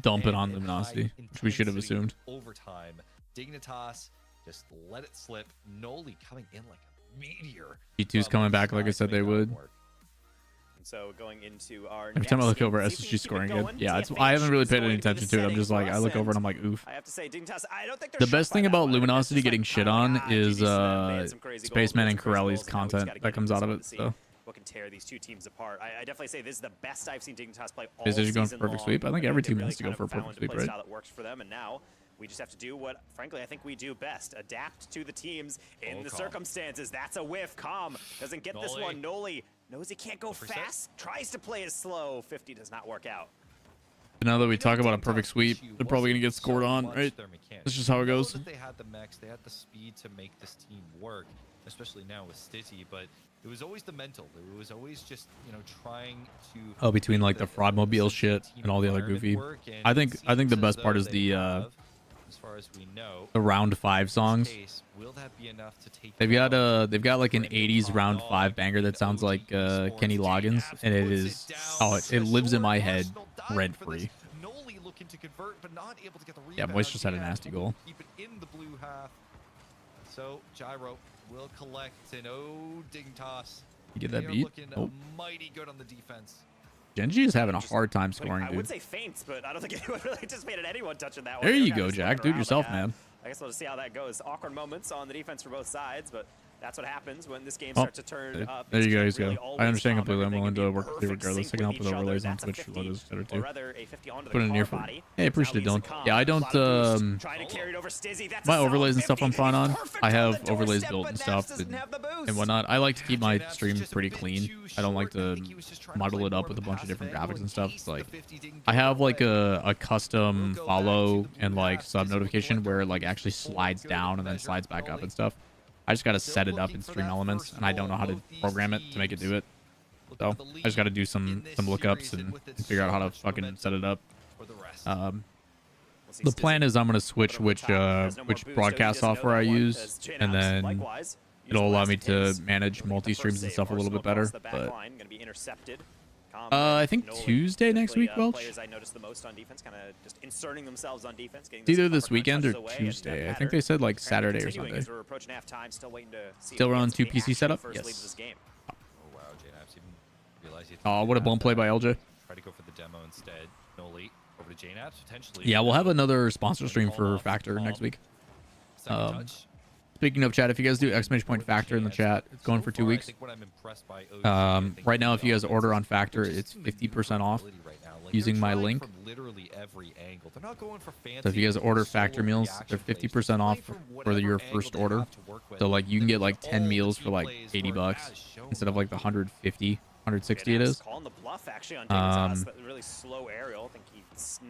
dumping on Luminosity, which we should have assumed. Overtime, Dignitas just let it slip. Noli coming in like a meteor. G2's coming back like I said they would. So going into our every time I look over, SSG scoring good. Yeah, it's, I haven't really paid any attention to it. I'm just like, I look over and I'm like, oof. I have to say, Dignitas, I don't think the best thing about Luminosity getting shit on is Spaceman and Corelli's content that comes out of it. So what can tear these two teams apart? I definitely say this is the best I've seen Dignitas play all is season going for perfect sweep? I think every team has to go for a found perfect sweep, right? That works for them, and now we just have to do what, frankly, I think we do best: adapt to the teams in the circumstances. That's a whiff. Calm doesn't get this one. Noli knows he can't go fast, tries to play it slow. 50 does not work out. Now that we talk about a perfect sweep, they're probably going to get scored on, right? That's just how it goes. They had the mechs, they had the speed to make this team work, especially now with Stitty, but it was always the mental. It was always just, you know, trying to... Oh, between like the fraud mobile shit and all the other goofy. I think the best part is the as far as we know, the round 5 songs. Will that be enough to take they've got like an 80s round 5 banger that sounds like Kenny Loggins, and it is it lives in my head rent free. Yeah, Moist just had a nasty goal. Keep it in the blue half. So Gyro will collect and Dignitas. You get that beat? Oh. Mighty good on the defense. Genji is having a hard time scoring, dude. I would say feints, but I don't think anyone really anticipated anyone touching that one. There you go, Jack. Do it yourself, man. I guess we'll just see how that goes. Awkward moments on the defense for both sides, but that's what happens when this game starts to turn up. There you guys go. I understand completely. I'm willing to work with you regardless. I can help with overlays on Twitch. What is better too? Put it in here for me. Hey, appreciate it, Dylan. Yeah, I don't. My overlays and stuff I'm fine on. I have overlays built and stuff and whatnot. I like to keep my stream pretty clean. I don't like to model it up with a bunch of different graphics and stuff. It's like I have like a custom follow and like sub notification where it like actually slides down and then slides back up and stuff. I just got to set it up in Stream Elements, and I don't know how to program it to make it do it. So I just got to do some lookups and figure out how to fucking set it up. The plan is I'm going to switch which broadcast software I use, and then it'll allow me to manage multi-streams and stuff a little bit better. But I think Tuesday next week, Welch. I noticed the most on defense, kind of just inserting themselves on defense. It's either this weekend or Tuesday. I think they said like Saturday or Sunday. Still on 2 PC setup? Yes. Oh wow, JNAPS even realized he Oh, what a bone play by LJ. Try to go for the demo instead. Noli over to JNAPS potentially. Yeah, we'll have another sponsor stream for Factor next week. Speaking of chat, if you guys do exclamation point Factor in the chat, it's going for 2 weeks. Right now, if you guys order on Factor, it's 50% off using my link. So if you guys order Factor meals, they're 50% off for your first order. So like you can get like 10 meals for like 80 bucks instead of like the 150, 160 it is.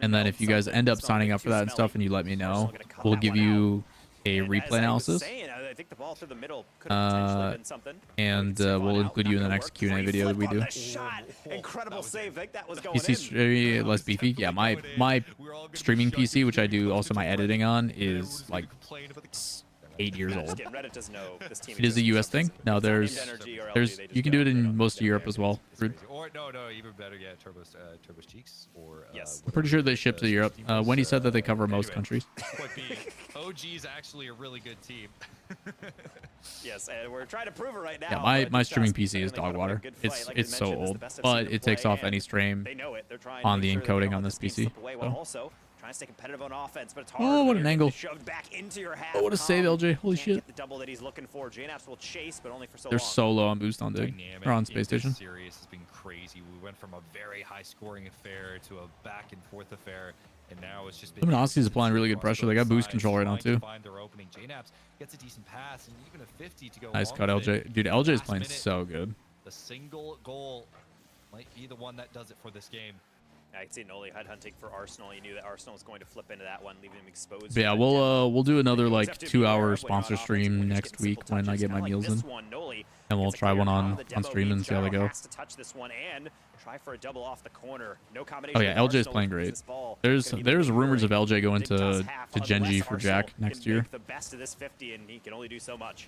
And then if you guys end up signing up for that and stuff and you let me know, we'll give you a replay analysis, and we'll include you in the next Q&A video that we do. PC less beefy. Yeah, my streaming PC, which I do also my editing on, is like 8 years old. It is a US thing. No, there's you can do it in most of Europe as well. Or no, even better, yeah, Turbo's Cheeks. Or yes, I'm pretty sure they ship to Europe. Wendy said that they cover most countries. OG's actually a really good team. Yes, and we're trying to prove it right now. Yeah, my streaming PC is dog water. It's so old, but it takes off any stream on the encoding on this PC. So. Trying to stay competitive on offense, but it's hard. Oh, what an angle. Shoved back into your half. Oh, what a save, LJ. Holy shit. Get the double that he's looking for. JNAPS will chase, but only for so They're long. so low on boost on Dig. Or on Space Station. Series has been crazy. We went from a very high scoring affair to a back and forth affair, and now it's just been Luminosity's applying really good pressure. They got boost control right now too. JNAPS gets a decent pass and even a 50 to go. Nice cut, LJ. Dude, LJ's playing so good. The single goal might be the one that does it for this game. I can see Noli headhunting for Arsenal. He knew that Arsenal was going to flip into that one, leaving him exposed. But yeah, we'll do another like 2-hour sponsor stream next week when I get my meals in, and we'll try one on stream and see how they go. Try for a double off the corner. No Oh combination. yeah, LJ's playing great. There's rumors of LJ going to Genji for Jack next year. The best of this 50, and he can only do so much.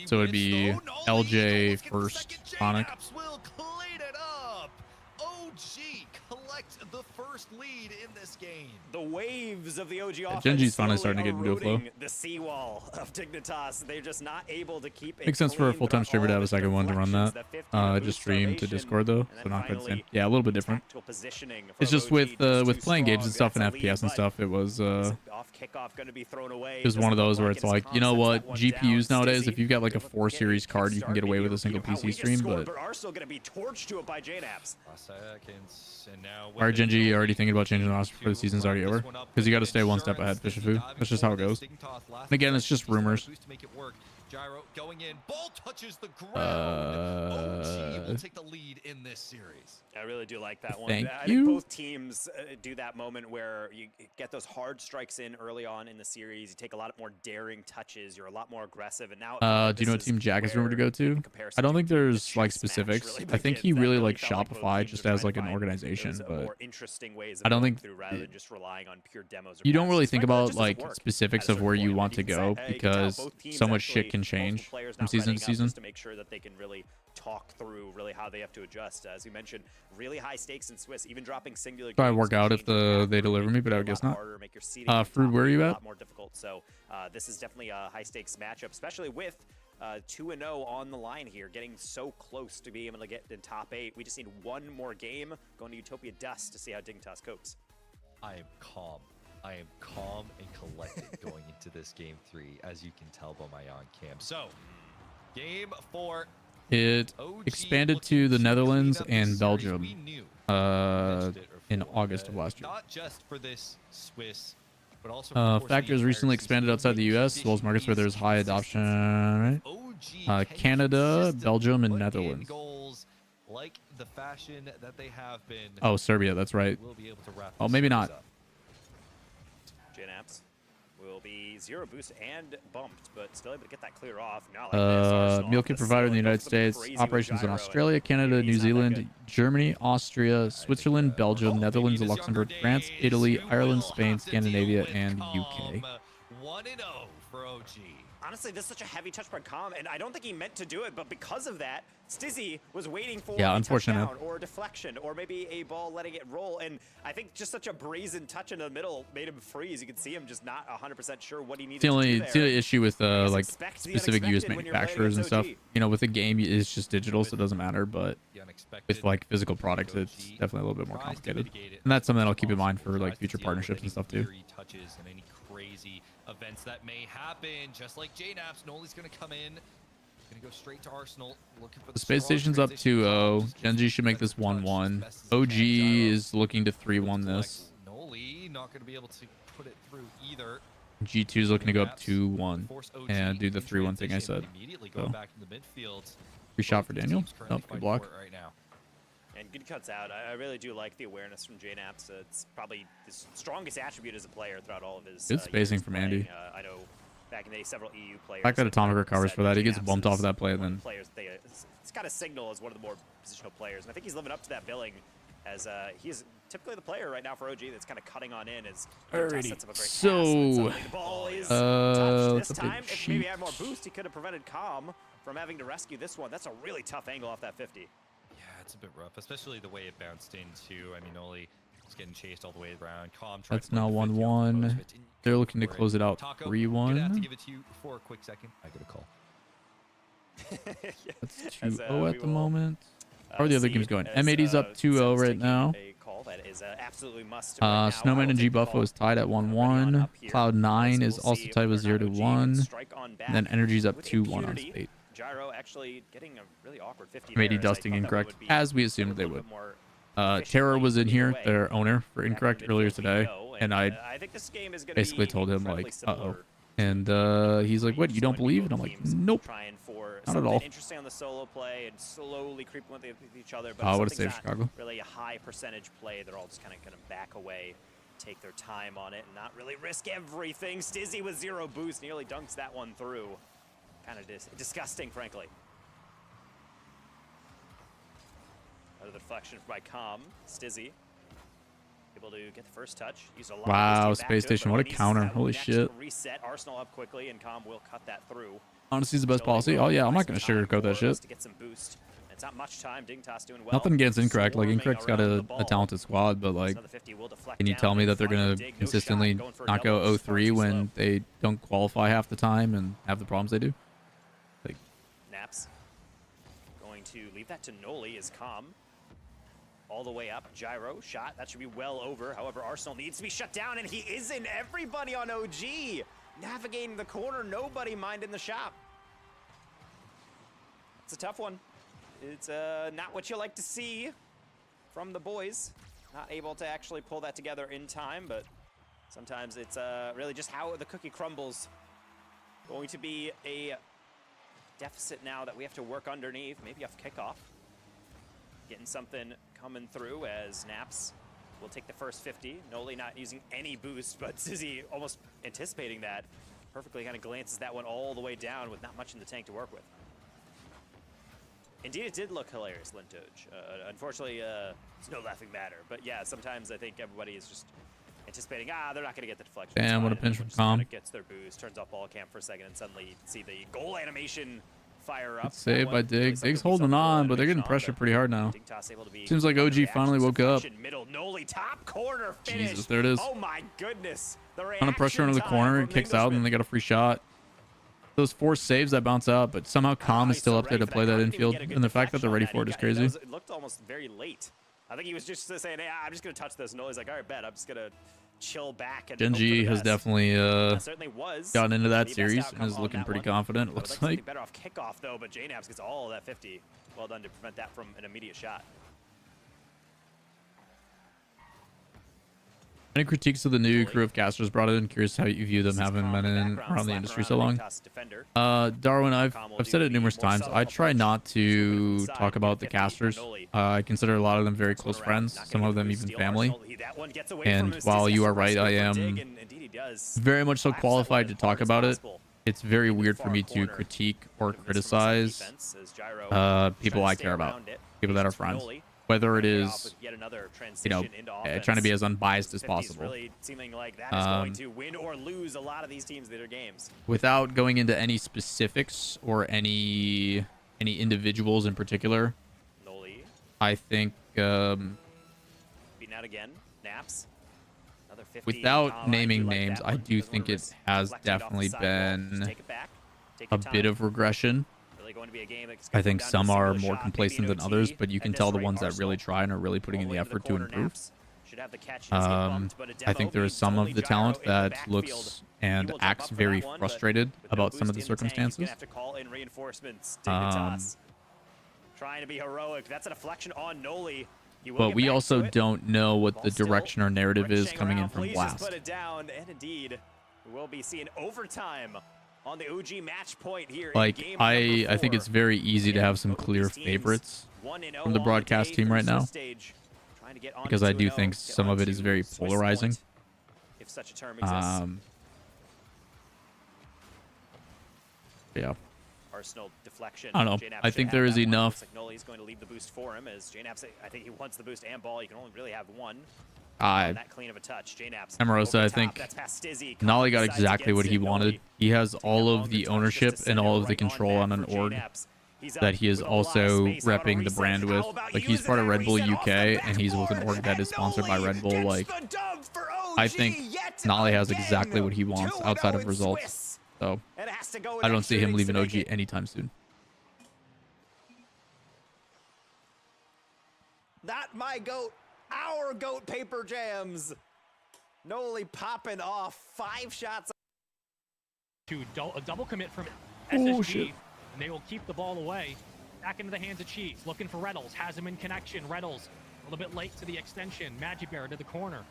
So it'd be LJ first, Sonic. Will clean it up. OG collect the first lead in this game. The waves of the OG offense Genji's finally starting to get into a flow. The seawall of Dignitas. They're just not able to keep it. Makes sense for a full-time streamer to have a second one to run that. I just stream to Discord though, so not quite the same. Yeah, a little bit different. It's just with playing games and stuff and FPS and stuff, it was one of those where it's like, you know what, GPUs nowadays, if you've got like a 4 series card, you can get away with a single PC stream, but Arsenal going to be torched to it by JNAPS. Are Genji already thinking about changing the roster for the season's already over? Because you got to stay one step ahead, Fishifu. That's just how it goes. And again, it's just rumors. Gyro going in, ball touches the ground. OG will take the lead in this series. I really do like that one. Thank I you. think both teams do that moment where you get those hard strikes in early on in the series. You take a lot more daring touches. You're a lot more aggressive. And now, do you know what team Jack is rumored to go to? I don't think there's like specifics. I think he really likes Shopify just as like an organization, but I don't think you don't really think about like specifics of where you want to go because so much shit can change from season to season. To make sure that they can really talk through really how they have to adjust. As you mentioned, really high stakes in Swiss, even dropping singular. Probably work out if they deliver me, but I would guess not. Fruit, where are you at? More difficult. So this is definitely a high stakes matchup, especially with 2-0 on the line here, getting so close to being able to get in top 8. We just need one more game going to Utopia Dust to see how Dignitas copes. I am calm. I am calm and collected going into this game 3, as you can tell by my on cam. So, game 4. It expanded to the Netherlands and Belgium in August of last year. Not just for this Swiss, but also Factors recently expanded outside the U.S. as well as markets where there's high adoption. Right? Canada, Belgium, and Netherlands. Like the fashion that they have been. Oh, Serbia, that's right. Oh, maybe not. JNAPS will be 0 boost and bumped, but still able to get that clear off. Now, meal kit provider in the United States, operations in Australia, Canada, New Zealand, Germany, Austria, Switzerland, Belgium, Netherlands, Luxembourg, France, Italy, Ireland, Spain, Scandinavia, and UK. 1-0 for OG. Honestly, this is such a heavy touch by Com, and I don't think he meant to do it, but because of that, Stizzy was waiting for a touchdown or a deflection or maybe a ball letting it roll, and I think just such a brazen touch in the middle made him freeze. You can see him just not 100% sure what he needed to do there. It's the only issue with like specific US manufacturers and stuff. You know, with the game, it's just digital, so it doesn't matter, but with like physical products, it's definitely a little bit more complicated. And that's something I'll keep in mind for like future partnerships and stuff too. Touches and any crazy events that may happen, just like JNAPS. Noli's going to come in. Going to go straight to Arsenal. Looking for the space station's up 2-0. Genji should make this 1-1. OG is looking to 3-1 this. Noli not going to be able to put it through either. G2 is looking to go up 2-1 and do the 3-1 thing I said. Immediately going back in the midfield. Free shot for Daniel. Nope, good block. Right now. And good cuts out. I really do like the awareness from JNAPS. It's probably his strongest attribute as a player throughout all of his. Good spacing from Andy. I know back in the day, several EU players. The fact that Atomic recovers for that, he gets bumped off of that play, and then. It's got a signal as one of the more positional players, and I think he's living up to that billing. As he's typically the player right now for OG that's kind of cutting on in. So, the ball is touched this time. If maybe had more boost, he could have prevented Com from having to rescue this one. That's a really tough angle off that 50. It's a bit rough, especially the way it bounced into. I mean, Oli was getting chased all the way around. That's now 1-1. They're looking to close it out 3-1. I have to give it to you for a quick second. I get a call. That's 2-0 at the moment. How are the other games going? M80's up 2-0 right now. Snowman and G Buffalo is tied at 1-1. Cloud9 is also tied with 0-1. And then Energy's up 2-1 on State. Gyro actually getting a really awkward 50. Maybe dusting incorrect, as we assumed they would. Terror was in here, their owner, for incorrect earlier today, and I basically told him like, uh-oh. And he's like, what, you don't believe? And I'm like, nope, Trying for not at all. interesting on the solo play and slowly creeping with each other. But Oh, what a something's save, not Chicago. really a high percentage play. They're all just kind of going to back away, take their time on it, and not really risk everything. Stizzy with 0 boost nearly dunks that one through. Kind of disgusting, frankly. Another deflection by Com. Stizzy able to get the first touch. Use a lot Wow, of Space Station, what a counter. Holy shit. Reset Arsenal up quickly, and Com will cut that through. Honesty's the best policy. Oh, yeah, I'm not going to sugarcoat that shit. To get some boost. It's not much time. Dignitas doing well. Nothing against Incorrect. Like, Incorrect's got a talented squad, but, like, can you tell me that they're going to consistently not go 0-3 when they don't qualify half the time and have the problems they do? Like, Naps going to leave that to Noli as Com. All the way up, gyro shot, that should be well over. However, Arsenal needs to be shut down, and he isn't. Everybody on OG navigating the corner, nobody minding the shop. It's a tough one. It's not what you like to see from the boys. Not able to actually pull that together in time, but sometimes it's really just how the cookie crumbles. Going to be a deficit now that we have to work underneath, maybe off kickoff. Getting something coming through as Naps will take the first 50. Noli not using any boost, but Zizzy almost anticipating that. Perfectly kind of glances that one all the way down with not much in the tank to work with. Indeed, it did look hilarious, Lintoj. Unfortunately, it's no laughing matter. But yeah, sometimes I think everybody is just anticipating, they're not going to get the deflection. Damn, what a pinch from Com. Gets their boost, turns off ball cam for a second, and suddenly you can see the goal animation fire up. Saved by Dig. Dig's holding on, but they're getting pressured pretty hard now. Seems like OG finally woke up. Middle, Noli, top corner finish. Jesus, there it is. Oh my goodness. Ton of pressure into the corner. It kicks out, and then they got a free shot. Those 4 saves that bounce out, but somehow Com is still up there to play that infield. And the fact that they're ready for it is crazy. It looked almost very late. I think he was just saying, hey, I'm just going to touch this. Noli's like, all right, bet. I'm just going to chill back. And Genji has definitely was gotten into that series and is looking pretty confident, it looks like. Better off kickoff, though, but JNaps gets all that 50. Well done to prevent that from an immediate shot. Any critiques of the new crew of casters brought in? Curious how you view them, having been in around the industry so long. Darwin, I've said it numerous times. I try not to talk about the casters. I consider a lot of them very close friends, some of them even family. And while you are right, I am very much so qualified to talk about it. It's very weird for me to critique or criticize people I care about, people that are friends. Whether it is, you know, trying to be as unbiased as possible. Without going into any specifics or any individuals in particular, I think without naming names, I do think it has definitely been a bit of regression. I think some are more complacent than others, but you can tell the ones that really try and are really putting in the effort to improve. I think there is some of the talent that looks and acts very frustrated about some of the circumstances. Trying to be heroic. That's a deflection on Noli. But we also don't know what the direction or narrative is coming in from Blast. Put it down, and indeed, we'll be seeing overtime on the OG match point here. Like, I think it's very easy to have some clear favorites from the broadcast team right now, because I do think some of it is very polarizing. If such a term exists. Yeah. Arsenal deflection. I don't know. I think there is enough. Like Noli's going to leave the boost for him, as JNaps, I think he wants the boost and ball. You can only really have one. That clean of a touch. JNaps. Emerosa, I think Nolly got exactly what he wanted. He has all of the ownership and all of the control on an org that he is also repping the brand with. Like, he's part of Red Bull UK, and he's with an org that is sponsored by Red Bull. Like, I think Nolly has exactly what he wants outside of results. So I don't see him leaving OG anytime soon. Not my goat, our goat paper jams. Noli popping off 5 shots. To a double commit from SSG, and they will keep the ball away. Back into the hands of Chiefs, looking for Reynolds, has him in connection. Reynolds a little bit late to the extension. Magic Bear to the corner.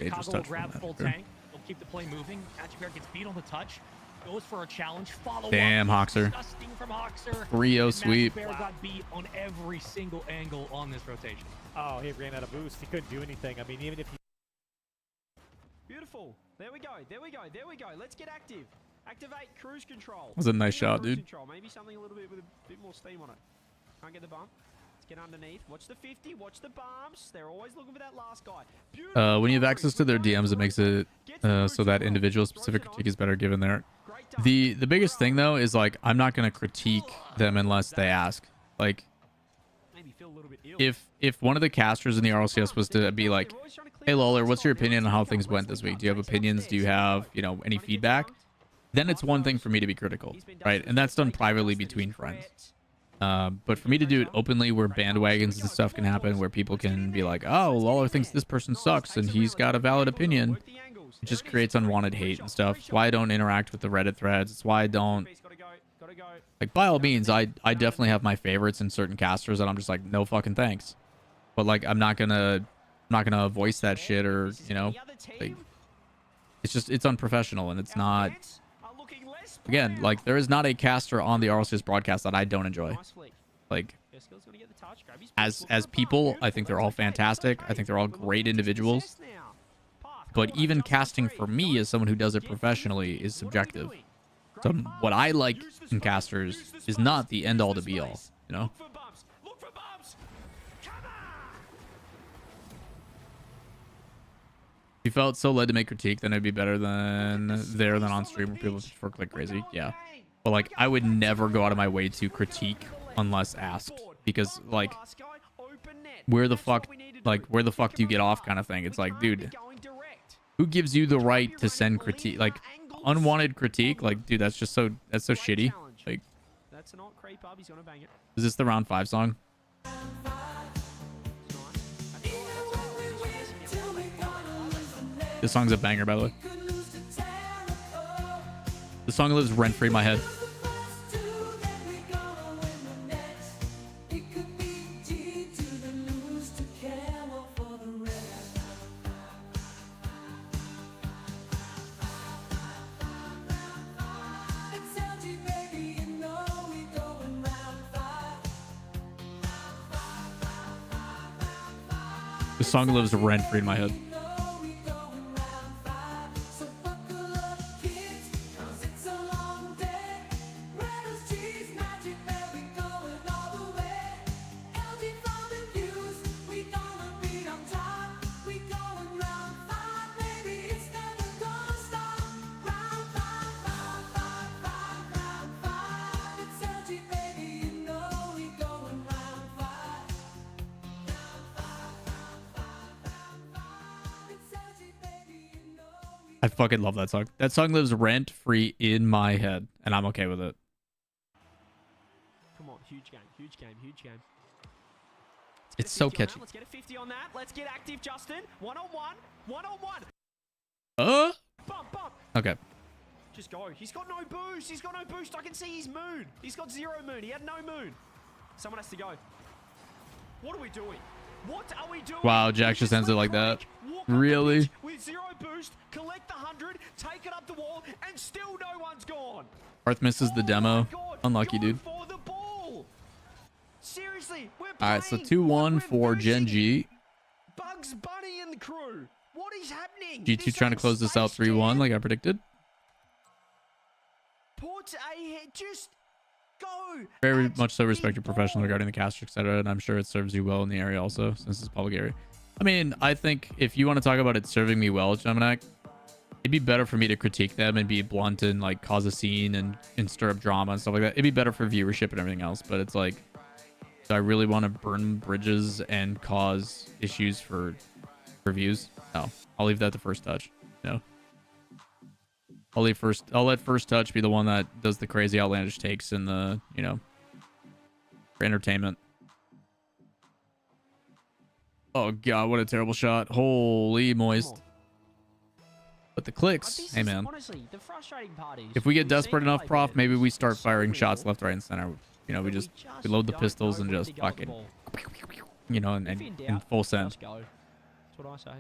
Chicago will grab full tank. They'll keep the play moving. Magic Bear gets beat on the touch. Goes for a challenge. Follow Damn, up. Hoxer. Disgusting from Hoxer. 3-0 sweep. Bear got beat on every single angle on this rotation. Oh, he ran out of boost. He couldn't do anything. I mean, even if he... Beautiful. There we go. There we go. There we go. Let's get active. Activate cruise control. That was a nice Cruise shot, dude. Control. Maybe something a little bit with a bit more steam on it. Can't get the bump. Let's get underneath. Watch the 50. Watch the bumps. They're always looking for that last guy. Beautiful. When you have access to their DMs, it makes it so that individual specific critique is better given there. The biggest thing though is like I'm not gonna critique them unless they ask. Like if one of the casters in the RLCS was to be like, hey Lawler, what's your opinion on how things went this week? Do you have opinions? Do you have, you know, any feedback? Then it's one thing for me to be critical, right? And that's done privately between friends. But for me to do it openly where bandwagons and stuff can happen, where people can be like, oh, Lawler thinks this person sucks and he's got a valid opinion, it just creates unwanted hate and stuff. It's why I don't interact with the Reddit threads. It's why I don't... Like, by all means, I definitely have my favorites in certain casters that I'm just like, no fucking thanks. But, like, I'm not gonna voice that shit or, you know, like, it's just, it's unprofessional and it's not... Again, like, there is not a caster on the RLCS broadcast that I don't enjoy. Like, as people, I think they're all fantastic. I think they're all great individuals. But even casting for me as someone who does it professionally is subjective. So what I like in casters is not the end all to be all, you know? If you felt so led to make critique, then it'd be better than there than on stream where people work like crazy. Yeah. But like I would never go out of my way to critique unless asked. Because like where the fuck do you get off kind of thing? It's like, dude, who gives you the right to send critique? Like unwanted critique? Like, dude, that's so shitty. Like, is this the round 5 song? This song's a banger, by the way. The song lives rent-free in my head. The song lives rent-free in my head. I fucking love that song. That song lives rent-free in my head, and I'm okay with it. Come on, huge game, huge game, huge game. It's so catchy. Let's get a 50 on that. Let's get active, Justin. One-on-one. One-on-one. Bump. Okay. Just go. He's got no boost. He's got no boost. I can see his moon. He's got 0 moon. He had no moon. Someone has to go. What are we doing? What are we doing? Wow, Jack just ends it like that. Really? With 0 boost, collect the 100, take it up the wall, and still no one's gone. Arth misses the demo. Unlucky, dude. For the ball. Seriously, we're all right, so 2-1 for Gen G. Bugs Bunny and the crew. What is happening? G2 trying to close this out 3-1 like I predicted. Put a just go. Very much so respect your professional regarding the caster, etc. And I'm sure it serves you well in the area also, since it's public area. I mean, I think if you want to talk about it serving me well, Gemini, it'd be better for me to critique them and be blunt and like cause a scene and stir up drama and stuff like that. It'd be better for viewership and everything else. But it's like, do I really want to burn bridges and cause issues for views? No, I'll leave that to First Touch. No, I'll let First Touch be the one that does the crazy outlandish takes in the, you know, for entertainment. Oh god, what a terrible shot. Holy moist. But the clicks, hey man. Honestly, the frustrating part is if we get desperate enough, Prof, maybe we start firing shots left, right, and center. You know, we load the pistols and just fucking, you know, and in full send. That's what I say.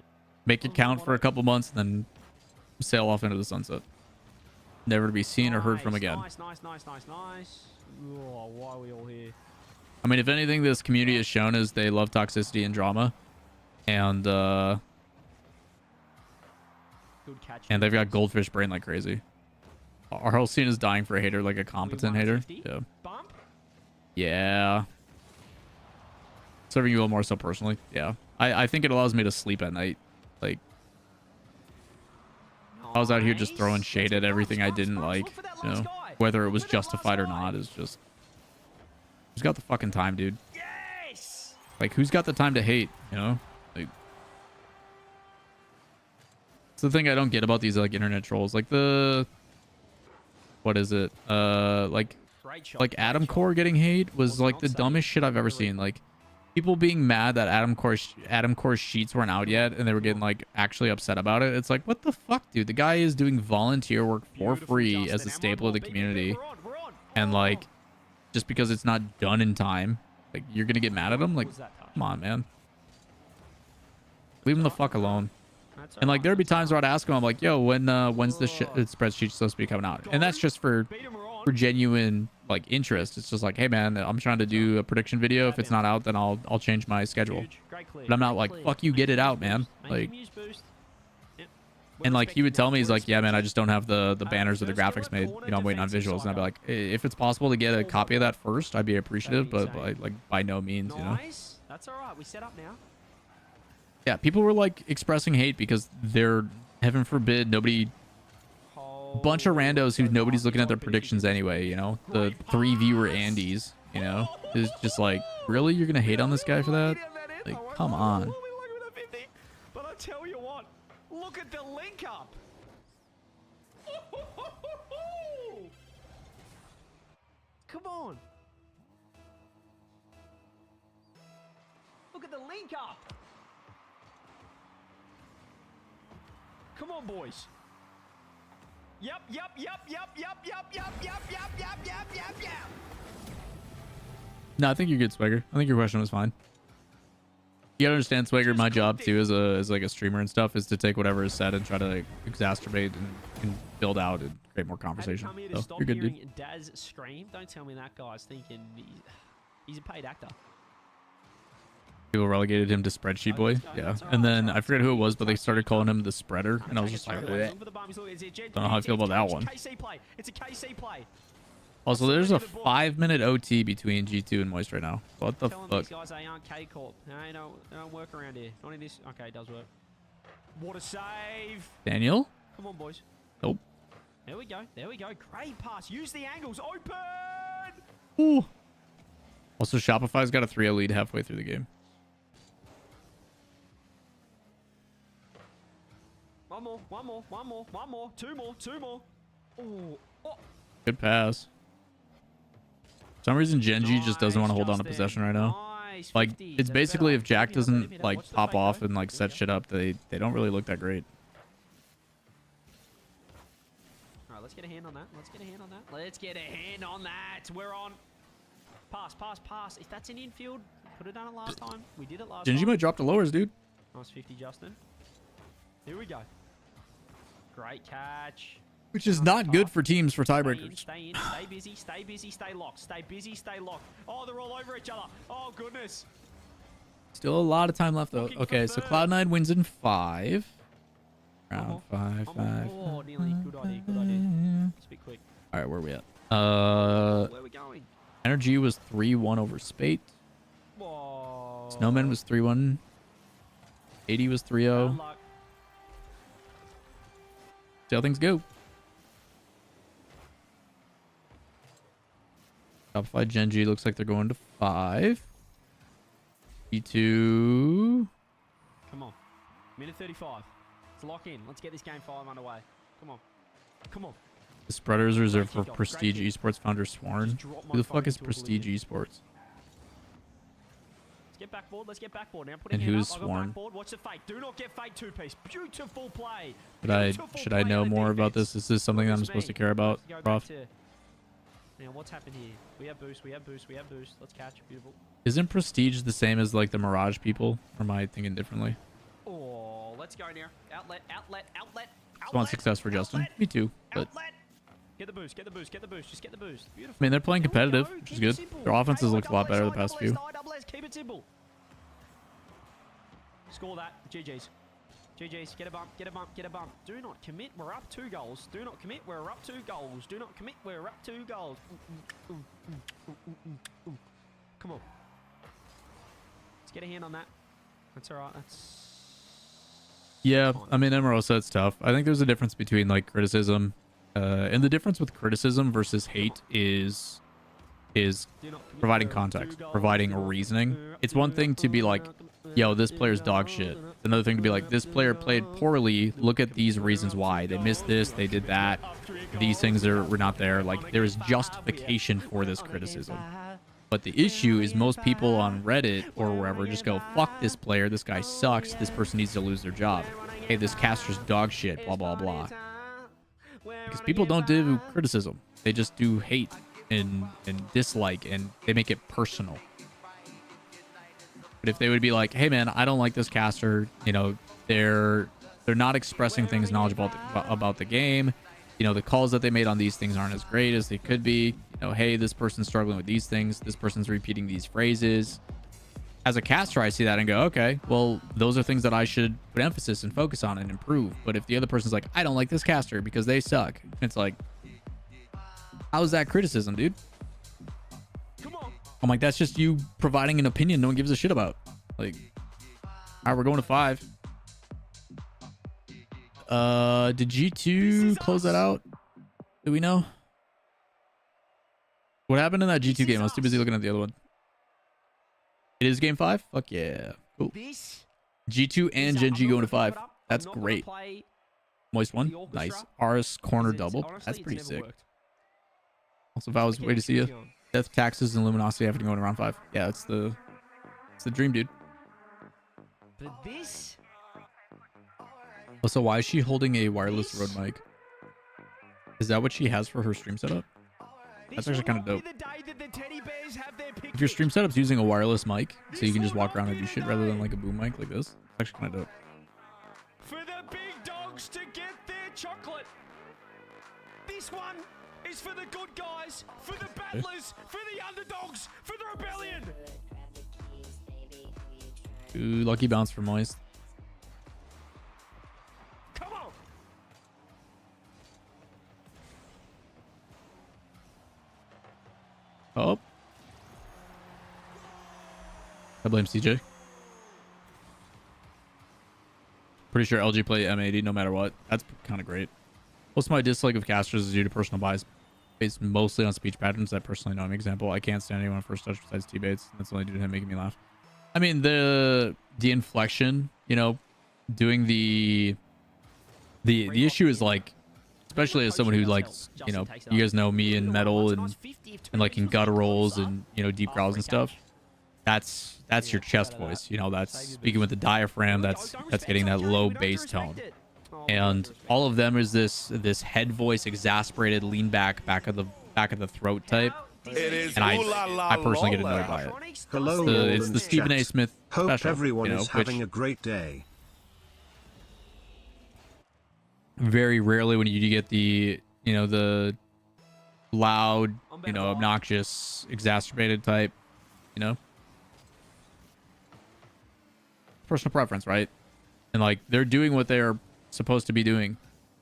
Make it count for a couple months and then sail off into the sunset. never to be seen or heard from Nice, again. Nice. Oh, why are we all here? I mean, if anything, this community has shown is they love toxicity and drama, and Good catch. they've got goldfish brain like crazy. Our whole scene is dying for a hater, like a competent hater. 150? Yeah. Bump. Yeah. Serving you a little more so personally. Yeah. I think it allows me to sleep at night. Like, I was out here just throwing shade at everything I didn't like, you know, whether it was justified or not is just, who's got the fucking time, dude? Yes. Like, who's got the time to hate, you know? Like, it's the thing I don't get about these, like, internet trolls. Like, what is it? Like Adam Core getting hate was, like, the dumbest shit I've ever seen. Like, people being mad that Adam Core's sheets weren't out yet and they were getting, like, actually upset about it. It's like, what the fuck, dude? The guy is doing volunteer work for free as a staple of the community. And, like, just because it's not done in time, like, you're gonna get mad at him? Like, come on, man. Leave him the fuck alone. And, like, there'd be times where I'd ask him, I'm like, yo, when's the spreadsheet supposed to be coming out? And that's just for genuine, like, interest. It's just like, hey, man, I'm trying to do a prediction video. If it's not out, then I'll change my schedule. But I'm not like, fuck you, get it out, man. Like, and, like, he would tell me, he's like, yeah, man, I just don't have the banners or the graphics made. You know, I'm waiting on visuals. And I'd be like, if it's possible to get a copy of that first, I'd be appreciative, but like, by no means, you know? That's all right. We set up now. Yeah, people were, like, expressing hate because they're, heaven forbid, bunch of randos who nobody's looking at their predictions anyway, you know? The 3 viewer Andes, you know? Is just like, really? You're gonna hate on this guy for that? Like, come on. But I tell you what, look at the link up. Come on. Look at the link up. Come on, boys. Yep. No, I think you're good, Swagger. I think your question was fine. You gotta understand, Swagger, my job too as like a streamer and stuff is to take whatever is said and try to, like, exacerbate and build out and create more conversation. So, you're good, dude. Daz stream. Don't tell me that guy's thinking he's a paid actor. People relegated him to spreadsheet boy. Yeah. And then I forget who it was, but they started calling him the spreader. And I was just like, bleh. Don't know how I feel about that one. It's a KC play. Also, there's a 5-minute OT between G2 and Moist right now. What the fuck? These guys aren't K Corp. No, they don't work around here. Not in this. Okay, it does work. What a save. Daniel? Come on, boys. Nope. There we go. Great pass. Use the angles. Open. Ooh. Also, Shopify's got a 3-0 lead halfway through the game. One more. Two more. Ooh. Oh. Good pass. For some reason, Genji just doesn't want to hold on to possession right now. Like, it's basically if Jack doesn't, like, pop off and, like, set shit up, they don't really look that great. All right, let's get a hand on that. We're on. Pass. If that's an infield, could have done it last time. We did it last time. Genji might drop to lowers, dude. Nice 50, Justin. Here we go. Great catch. Which is not good for teams for tiebreakers. Stay in, stay busy, stay locked. Stay busy, stay locked. Oh, they're all over each other. Oh, goodness. Still a lot of time left, though. Okay, so Cloud9 wins in 5. Round 5. Oh, nearly. Good idea. Let's be quick. All right, where are we at? Where are we going? Energy was 3-1 over Spate. Whoa. Snowman was 3-1. 80 was 3-0. See how things go. Shopify Genji looks like they're going to 5. E2. Come on. Minute 35. Let's lock in. Let's get this game 5 underway. Come on. The spreader is reserved for Prestige Esports founder Sworn. Who the fuck is Prestige Esports? Let's get backboard. Now put and who is Sworn? Watch the fake. Do not get fake two-piece. Beautiful play. Should I know more about this? Is this something that I'm supposed to care about, Prof? Now, what's happened here? We have boost. Let's catch. Beautiful. Isn't Prestige the same as, like, the Mirage people? Or am I thinking differently? Oh, let's go now. Outlet. Just want success for Justin. Me too. But Get the boost, get the boost, get the boost. Just get the boost. Beautiful. I mean, they're playing There we competitive, go. which is Keep it good. simple. Their offenses Hey, looked a lot better the double past S, few. double S, keep it simple. Score that. GG's. GG's. Get a bump, get a bump, get a bump. Do not commit. We're up 2 goals. Do not commit. We're up 2 goals. Do not commit. We're up 2 goals. Come on. Let's get a hand on that. That's all right. That's... Yeah, I mean, Emerosa, it's tough. I think there's a difference between like criticism, and the difference with criticism versus hate is providing context, providing reasoning. It's one thing to be like, yo, this player's dog shit. It's another thing to be like, this player played poorly. Look at these reasons why. They missed this, they did that. These things were not there. Like, there is justification for this criticism. But the issue is most people on Reddit or wherever just go, fuck this player, this guy sucks, this person needs to lose their job. Hey, this caster's dog shit, blah, blah, blah. Because people don't do criticism. They just do hate and dislike, and they make it personal. But if they would be like, hey man, I don't like this caster, you know, they're not expressing things knowledgeable about the game. You know, the calls that they made on these things aren't as great as they could be. You know, hey, this person's struggling with these things. This person's repeating these phrases. As a caster, I see that and go, okay, well, those are things that I should put emphasis and focus on and improve. But if the other person's like, I don't like this caster because they suck, it's like, how's that criticism, dude? I'm like, that's just you providing an opinion no one gives a shit about. Like, all right, we're going to 5. Did G2 close that out? Do we know? What happened in that G2 game? I was too busy looking at the other one. It is game 5? Fuck yeah. Cool. G2 and Gen G going to 5. That's great. Moist 1. Nice. RS corner double. That's pretty sick. Also, Val, wait to see you. Death, Taxes, and Luminosity after going to round 5. Yeah, it's the dream, dude. But this... Also, why is she holding a wireless Rode mic? Is that what she has for her stream setup? That's actually kind of dope. If your stream setup's using a wireless mic, so you can just walk around and do shit rather than like a boom mic like this, it's actually kind of dope. For the big dogs to get their chocolate. This one is for the good guys, for the battlers, for the underdogs, for the rebellion. Ooh, lucky bounce for Moist. Come on. Oh. I blame CJ. Pretty sure LG play M80 no matter what. That's kind of great. Most of my dislike of casters is due to personal bias based mostly on speech patterns. I personally know an example. I can't stand anyone first touch besides T-Bates. That's the only due to him making me laugh. I mean, the inflection, you know, doing the issue is like, especially as someone who likes, you know, you guys know me in metal and like in gutturals and, you know, deep growls and stuff. That's your chest voice, you know, that's speaking with the diaphragm, that's getting that low bass tone. And all of them is this head voice, exasperated, lean back of the throat type. And I personally get annoyed by it. Hello, it's the Stephen A. Smith Hope special, everyone you know, is having a great day. Very rarely when you get the, you know, the loud, you know, obnoxious, exacerbated type, you know. Personal preference, right? And like they're doing what they're supposed to be doing.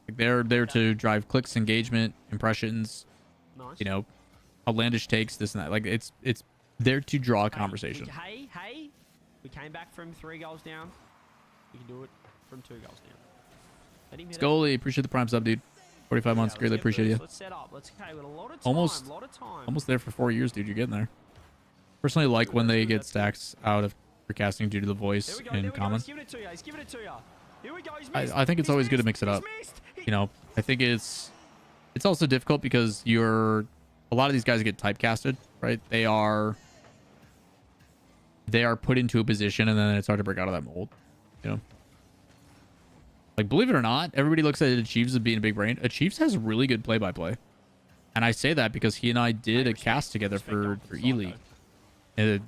Like they're there to drive clicks, engagement, impressions, you know, outlandish takes, this and that. Like it's there to draw a conversation. Hey, we came back from 3 goals down. We can do it from 2 goals down. Scully, appreciate the prime sub, dude. 45 months, greatly appreciate you. Let's set up. Let's okay with a lot of time. Almost there for 4 years, dude. You're getting there. Personally, like when they get stacks out of casting due to the voice in common. He's giving it to you. He's giving it to you. Here we go. He's missed. I think it's always good to mix it up. You know, I think it's also difficult because a lot of these guys get typecasted, right? They are put into a position and then it's hard to break out of that mold, you know. Like, believe it or not, everybody looks at Achieves as being a big brain. Achieves has really good play-by-play. And I say that because he and I did a cast together for E-League.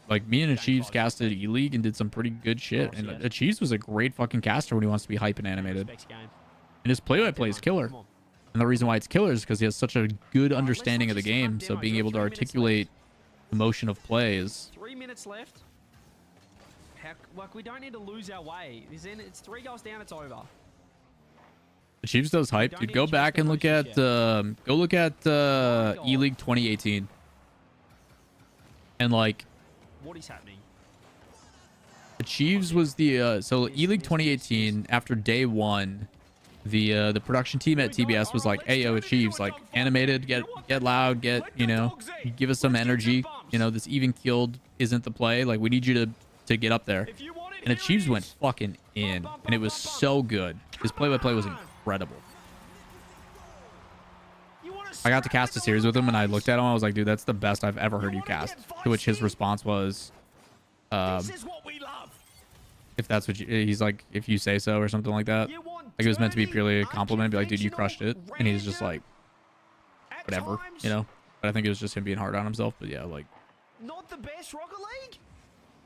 Like, me and Achieves casted E-League and did some pretty good shit. And Achieves was a great fucking caster when he wants to be hype and animated. And his play-by-play is killer. And the reason why it's killer is because he has such a good understanding of the game. So being able to articulate the motion of play is... 3 minutes left. Heck, like, we don't need to lose our way. It's 3 goals down, it's over. The Chiefs does hype, dude. Go back and look at E-League 2018. And like, what is happening? The Chiefs was the so E-League 2018 after day 1, the production team at TBS was like, "Hey yo, Chiefs, like animated, get loud, get, you know, give us some energy. You know, this even keeled isn't the play. Like we need you to get up there." And the Chiefs went fucking in, and it was so good. His play-by-play was incredible. I got to cast a series with him, and I looked at him. I was like, dude, that's the best I've ever heard you cast. To which his response was, if that's what he's like, if you say so, or something like that. Like it was meant to be purely a compliment. Be like, dude, you crushed it. And he's just like, whatever, you know. But I think it was just him being hard on himself. But yeah, like. Not the best Rocket League.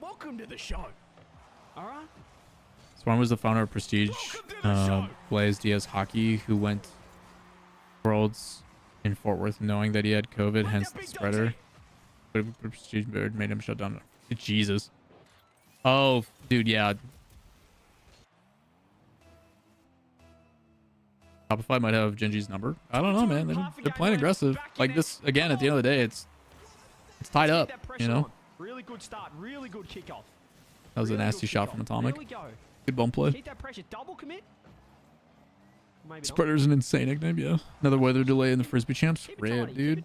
Welcome to the show. All right. Swarm was the founder of Prestige, Blaze Diaz Hockey, who went Worlds in Fort Worth knowing that he had COVID, hence the spreader. But Prestige made him shut down. Jesus. Oh, dude, yeah. Shopify might have Genji's number. I don't know, man. They're playing aggressive. Like this, again, at the end of the day, it's tied up, you know? Really good start. Really good kickoff. That was a nasty shot from Atomic. Good bump play. Keep that pressure. Double commit. Spreader's an insane nickname, yeah. Another weather delay in the Frisbee champs. Red, dude.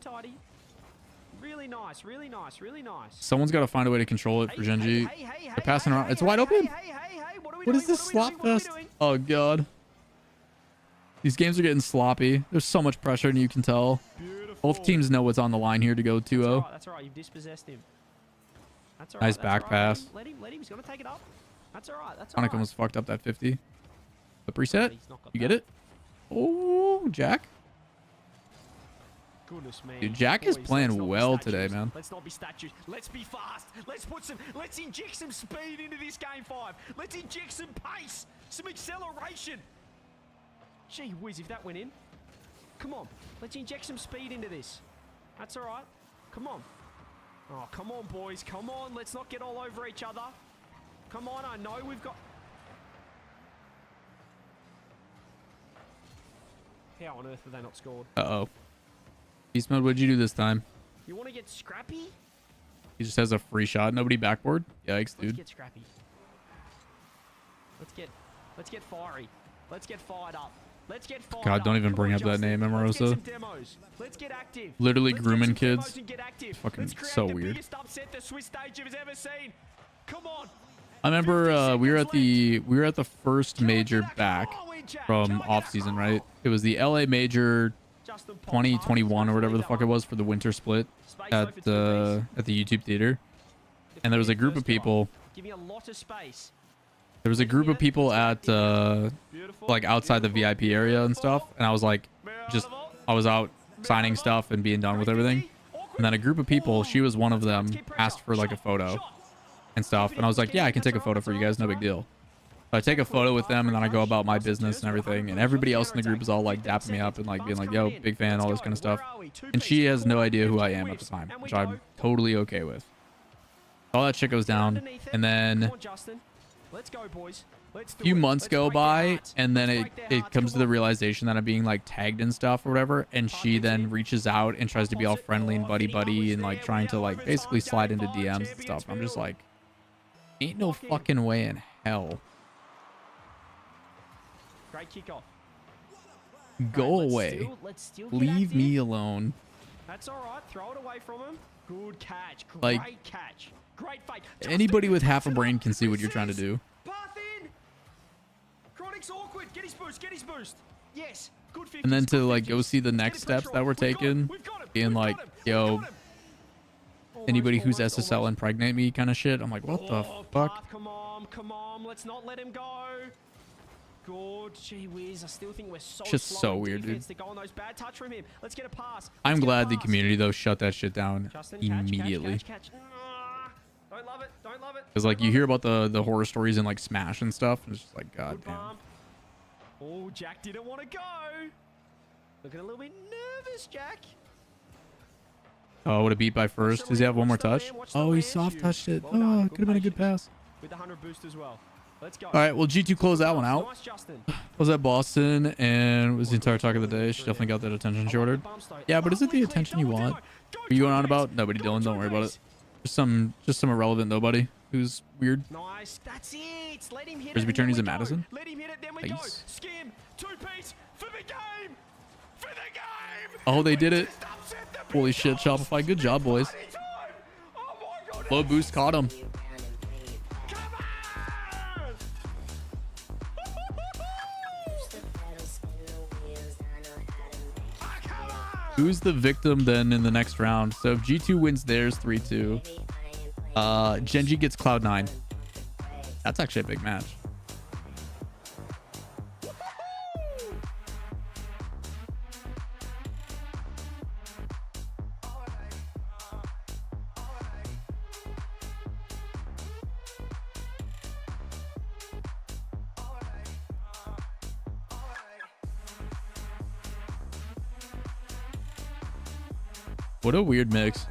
Really nice, really nice, really nice. Someone's got to find a way to control it for Genji. They're passing around. It's wide open. What is this slop fest? Oh, God. These games are getting sloppy. There's so much pressure, and you can tell. Both teams know what's on the line here to go 2-0. That's all right. You've dispossessed him. That's all right. Nice that's back right. pass. Let him. He's going to take it up. That's all right. That's all Monaco right. almost fucked up that 50. The preset. You get it? Oh, Jack. Goodness me. Dude, Jack is playing well today, man. Let's not be statues. Let's be fast. Let's inject some speed into this game 5. Let's inject some pace, some acceleration. Gee whiz, if that went in. Come on. Let's inject some speed into this. That's all right. Come on. Oh, come on, boys. Come on. Let's not get all over each other. Come on. I know we've got... How on earth have they not scored? Uh-oh. Beast mode, what'd you do this time? You want to get scrappy? He just has a free shot. Nobody backboard. Yikes, dude. Let's get scrappy. Let's get fiery. Let's get fired up. Let's get fired God, don't even bring up that name, Emerosa. Let's get active. Literally Let's grooming get some kids. demos and get active. Fucking Let's create so the weird. biggest upset the Swiss stage has ever seen. Come on. I remember we were at the first major back from off-season, right? It was the LA Major 2021 or whatever the fuck it was for the winter split at the YouTube theater. And there was a group of people. Give me a lot of space. There was a group of people at like outside the VIP area and stuff, and I was like, I was out signing stuff and being done with everything, and then a group of people, she was one of them, asked for like a photo and stuff, and I was like, yeah, I can take a photo for you guys, no big deal. So I take a photo with them, and then I go about my business and everything, and everybody else in the group is all like dapping me up and like being like, yo, big fan, all this kind of stuff, and she has no idea who I am at the time, which I'm totally okay with. All that shit goes down, and then Let's go, boys. Let's do a few it. months Let's go break their by, hearts. and then Let's break their it hearts. comes to Come the on. realization that I'm being like tagged and stuff or whatever, and she then reaches out and tries to be all friendly and buddy and like trying to like basically slide into DMs and stuff. I'm just like, ain't no fucking way in hell. Great kickoff. Go Let's away. still get Leave active. me alone. That's all right. Throw it away from him. Good catch. Great Like, catch. Great fake. Anybody with half a brain can see what you're trying to do. Path in. Chronic's awkward. Get his boost. Get his boost. Yes. Good 50s. And then to good like 50s. go see the Let's next get the steps pressure that on. were We've got him. taken, We've got him. being We've like, got him. yo, We've got him. anybody who's Almost, SSL almost. impregnate me kind of shit. I'm like, what the Oh, fuck? Path, come on. Come on. Let's not let him go. Good. Gee whiz. I still think we're so Just slow so in weird, dude. defense to go on those bad touch from him. Let's get a pass. I'm Let's get a glad the pass. community though shut that shit down Justin, immediately. catch. Don't love it. Don't love it. Because like Don't you love hear it. about the horror stories in like Smash and stuff, and it's just like, god Good damn. bump. Oh, Jack didn't want to go. Looking a little bit nervous, Jack. Oh, would have beat by first. Does he have one more touch? Oh, he soft touched it. Oh, it could have been a good pass. With the 100 boost as well. Let's go. All right, well, G2 close that one out. Nice, Justin. Was at Boston and was the entire talk of the day. She definitely got that attention she ordered. Yeah, but is it the attention you want? Are you going on about? Nobody, Dylan. Don't worry about it. Just some irrelevant nobody who's weird. Nice. That's it. Let him hit Frisbee it. Then tourneys we in go. Madison. Let him hit it. Then we go. Skim. 2-piece for the game. For the game. Oh, they did it. Holy shit, Shopify. Good job, boys. Low boost caught him. Who's the victim then in the next round? So if G2 wins theirs 3-2, Genji gets Cloud9. That's actually a big match. What a weird mix.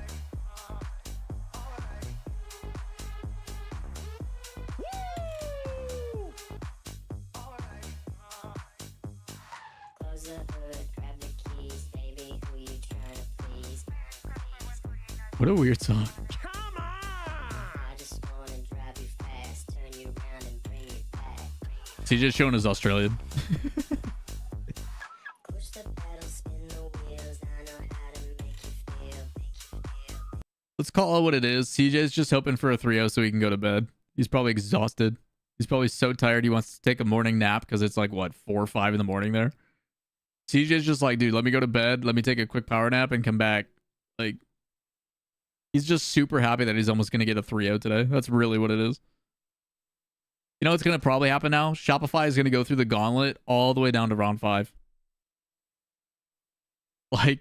What a weird song. He's just showing his Australian. Let's call it what it is. CJ's just hoping for a 3-0 so he can go to bed. He's probably exhausted. He's probably so tired he wants to take a morning nap because it's like, what, 4 or 5 in the morning there? CJ's just like, dude, let me go to bed. Let me take a quick power nap and come back. Like, he's just super happy that he's almost going to get a 3-0 today. That's really what it is. You know what's going to probably happen now? Shopify is going to go through the gauntlet all the way down to round 5. Like,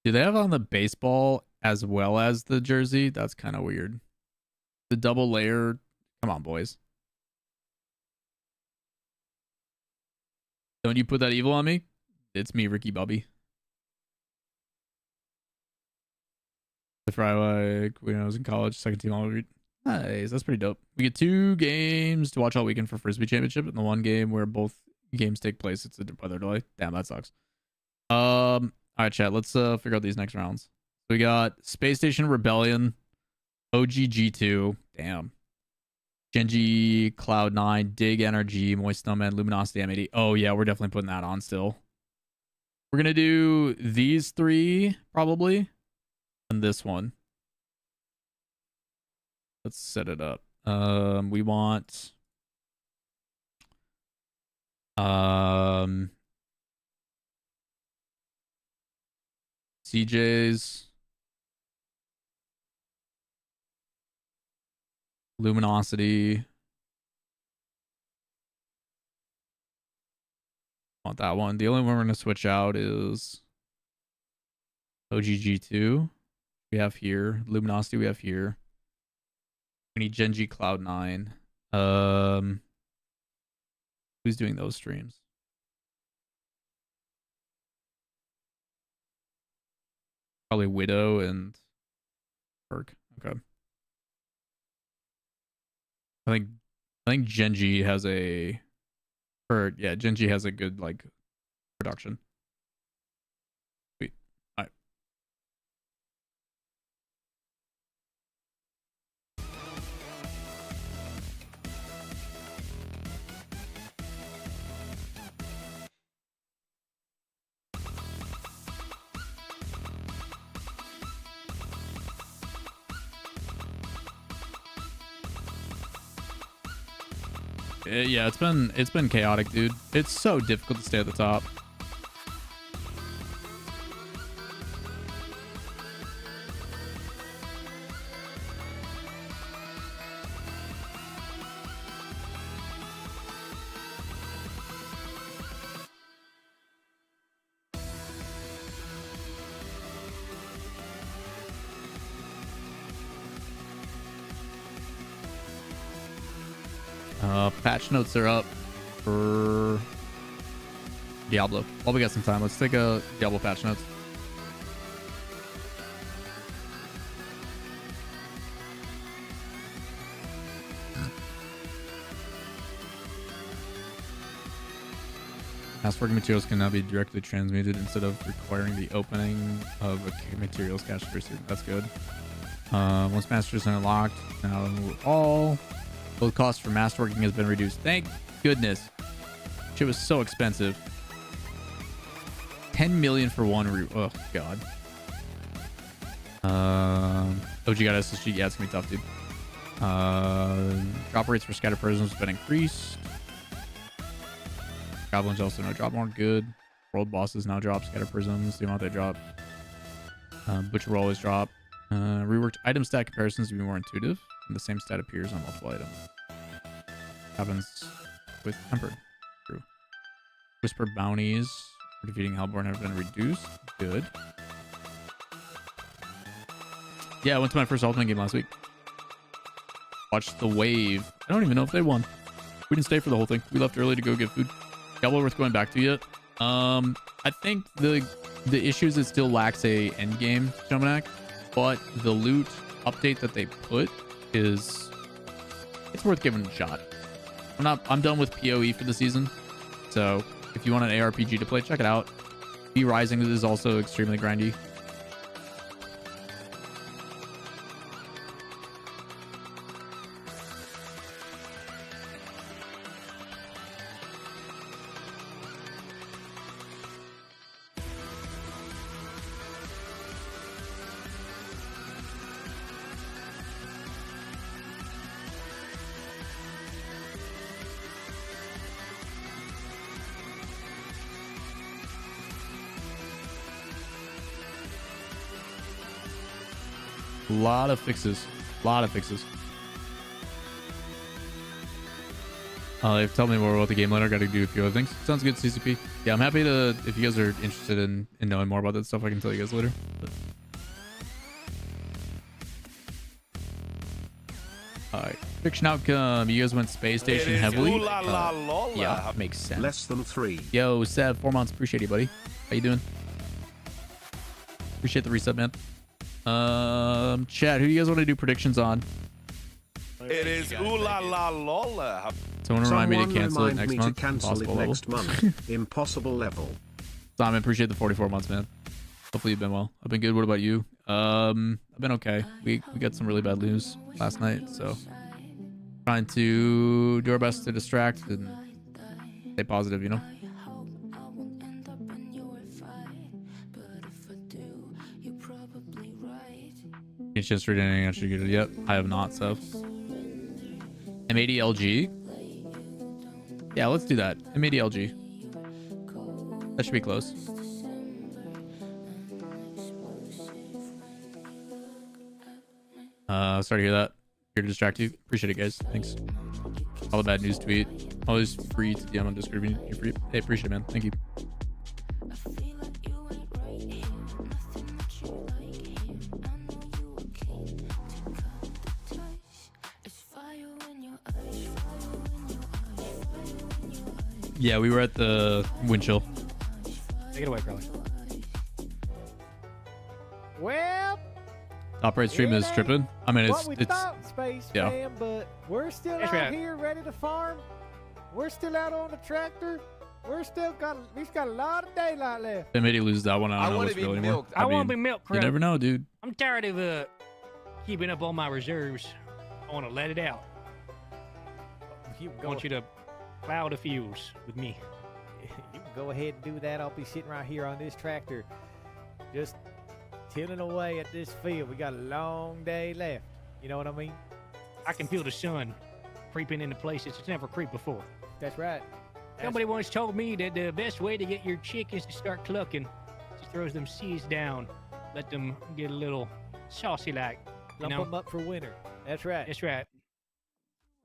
do they have on the baseball as well as the jersey? That's kind of weird. The double layer. Come on, boys. Don't you put that evil on me? It's me, Ricky Bobby. Friday, when I was in college, second team all. Nice, that's pretty dope. We get 2 games to watch all weekend for Frisbee Championship, and the 1 game where both games take place. It's a weather delay. Damn, that sucks. All right, chat. Let's figure out these next rounds. We got Space Station Rebellion, OGG2. Damn. Genji, Cloud9, Dig Energy, Moist Snowman, Luminosity, M80. Oh yeah, we're definitely putting that on still. We're gonna do these 3 probably. And this one. Let's set it up. We want CJ's Luminosity. Want that one. The only one we're gonna switch out is OGG2. We have here Luminosity. We have here. We need Genji Cloud9. Who's doing those streams? Probably Widow and Perk. Okay. I think Genji has a, or yeah, Genji has a good like production. Sweet. All right. Yeah, it's been chaotic, dude. It's so difficult to stay at the top. Patch notes are up for Diablo. While we got some time, let's take a Diablo patch notes. Mass-working materials can now be directly transmuted instead of requiring the opening of a materials cache to receive. That's good. Once masters are unlocked, now all both costs for masterworking has been reduced. Thank goodness. Shit was so expensive. 10 million for one. Oh god. OG got SSG. Yeah, it's gonna be tough, dude. Drop rates for scatter prisms have been increased. Goblins also no drop more. Good. World bosses now drop scatter prisms. The amount they drop. Butcher will always drop. Reworked item stat comparisons to be more intuitive, and the same stat appears on multiple items. Happens with Tempered. True. Whisper bounties for defeating Hellborn have been reduced. Good. Yeah, I went to my first Ultimate game last week. Watched the wave. I don't even know if they won. We didn't stay for the whole thing. We left early to go get food. Diablo worth going back to yet? I think the issue is it still lacks a end game, Jomanak, but the loot update that they put it's worth giving a shot. I'm done with PoE for the season, so if you want an ARPG to play, check it out. B Rising is also extremely grindy. Lot of fixes. They've told me more about the game later. Got to do a few other things. Sounds good, CCP. Yeah, I'm happy to, if you guys are interested in knowing more about that stuff, I can tell you guys later. But... Alright. Fiction outcome. You guys went space station heavily. Yeah, makes sense. Less than 3. Yo, Sev, 4 months. Appreciate you, buddy. How you doing? Appreciate the resub, man. Chat, who do you guys want to do predictions on? It is Lawler. Someone remind me to cancel it next month. Impossible level. Next month. Impossible level. Simon, appreciate the 44 months, man. Hopefully you've been well. I've been good. What about you? I've been okay. We got some really bad news last night, so trying to do our best to distract and stay positive, you know. Any chance to read anything I should get it yet? I have not, so. M80LG? Yeah, let's do that. M80LG. That should be close. Sorry to hear that. Here to distract you. Appreciate it, guys. Thanks. All the bad news tweet. Always free to DM on Discord if you're free. Hey, appreciate it, man. Thank you. Yeah, we were at the wind chill. Take it away, Crowley. Well, Top right stream is tripping. I mean, what we thought, Space Fam, but we're still out here ready to farm. We're still out on the tractor. We've got a lot of daylight left. If Mitty loses that one, I don't know what's real anymore. I want to be milked, You never know, dude. I'm tired of keeping up all my reserves. I want to let it out. I want you to plow the fields with me. You can go ahead and do that. I'll be sitting right here on this tractor, just tilling away at this field. We got a long day left. You know what I mean? I can feel the sun creeping into places it's never creeped before. That's right. Somebody once told me that the best way to get your chickens to start clucking is to throw them seeds down, let them get a little saucy like. Lump them up for winter. That's right. That's right.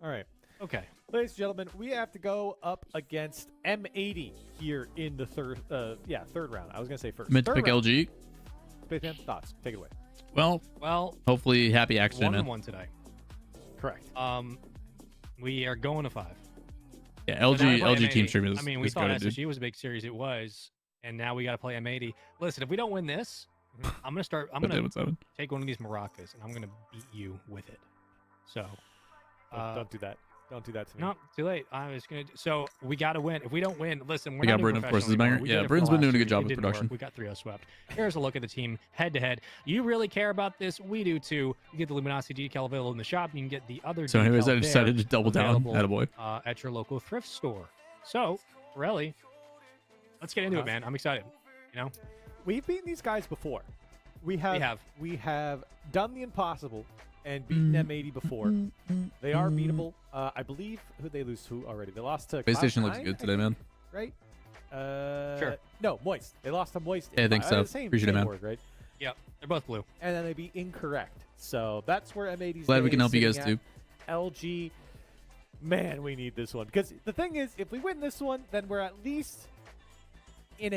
All right. Okay. Ladies and gentlemen, we have to go up against M80 here in the third round. I was going to say first. Meant to pick LG. Spaceman, thoughts? Take it away. Well, hopefully happy accident, man. 1-1 today. Correct. We are going to 5. Yeah, So now we play LG team M80. stream is. I mean, we is thought goated, dude. SSG was a big series. It was, and now we got to play M80. Listen, if we don't win this, I'm gonna start. I'm But they gonna would 7. take one of these maracas, and I'm gonna beat you with it. So, Don't do that. Don't do that to me. no, too late. I was gonna. So we got to win. If we don't win, listen, we're We not got doing Bruin, of course, is a professional banger. anymore. We Yeah, did it for Bruin's the been doing last a year. good job It with didn't production. work. We got 3-0 swept. Here's a look at the team head to head. You really care about this? We do too. You get the Luminosity decal available in the shop. You can get the other. So anyways, decal I decided there to double down. available, Attaboy. at your local thrift store. So, Pirelli, let's get into it, man. I'm excited. You know, We've beaten these guys before. We have done the impossible and beaten M80 before. They are beatable. I believe who they lose to already. They lost to PlayStation Cloud9, looks good I today, man. think, right? Sure. No, Moist. They lost to Moist. Yeah, I think so. Same, Appreciate it, same man. word, right? yep, they're both blue. And then they be incorrect. So that's where M80's Glad we day can is help you guys sitting too. at. LG, man, we need this one because the thing is, if we win this one, then we're at least in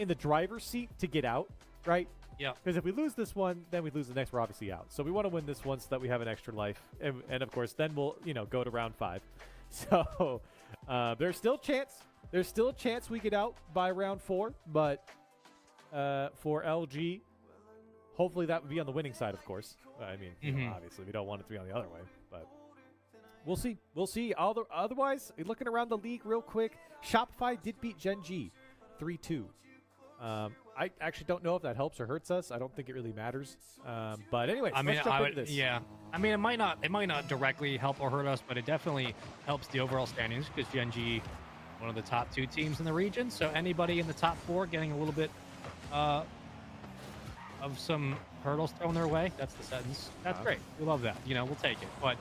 the driver's seat to get out, right? Yeah. Because if we lose this one, then we lose the next. We're obviously out. So we want to win this one so that we have an extra life, and of course, then we'll go to round 5. So there's still chance. There's still a chance we get out by round 4, but for LG, hopefully that would be on the winning side, of course. I mean, obviously we don't want it to be on the other way, but we'll see. We'll see. Otherwise, looking around the league real quick, Shopify did beat Gen G 3-2. I actually don't know if that helps or hurts us. I don't think it really matters. But anyway, let's jump into this. Yeah. I mean, it might not directly help or hurt us, but it definitely helps the overall standings because Gen G, one of the top 2 teams in the region. So anybody in the top 4 getting a little bit of some hurdles thrown their way. That's the sentence. That's great. We love that. We'll take it. But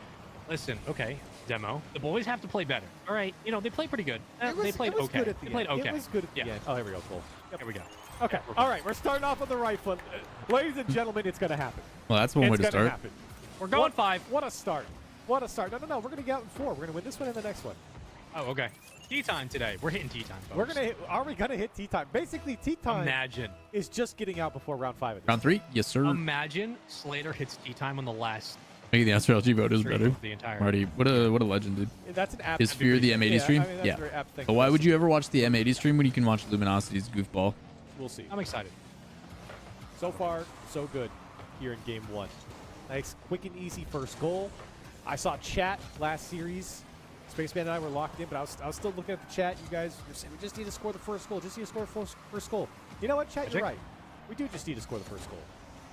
listen, okay, demo. The boys have to play better. All right. They played pretty good. They played okay. Good at the They played end. okay. It was good at the end. Oh, here we go, Cole. Here we go. Okay. All right. We're starting off on the right foot. Ladies and gentlemen, it's going to happen. Well, that's one way to It's going to start. happen. We're going 5. What a start. What a start. No. We're going to get out in 4. We're going to win this one and the next one. Oh, okay. Tea time today. We're hitting tea time, folks. We're going to hit. Are we going to hit tea time? Basically, tea time Imagine. is just getting out before round 5. At this Round 3? Yes, sir. Imagine Slater hits tea time on the last Maybe the answer LG vote is stream better. of the entire. Marty, what a legend, dude. point. That's an app. His Fear the M80 stream? I mean, that's a very apt thing. But why would you ever watch the M80 stream when you can watch Luminosity's goofball? We'll see. I'm excited. So far, so good here in game 1. Nice, quick and easy first goal. I saw chat last series. Spaceman and I were locked in, but I was still looking at the chat. You guys were saying, we just need to score the first goal. Just need to score the first goal. You know what, chat? You're right. We do just need to score the first goal.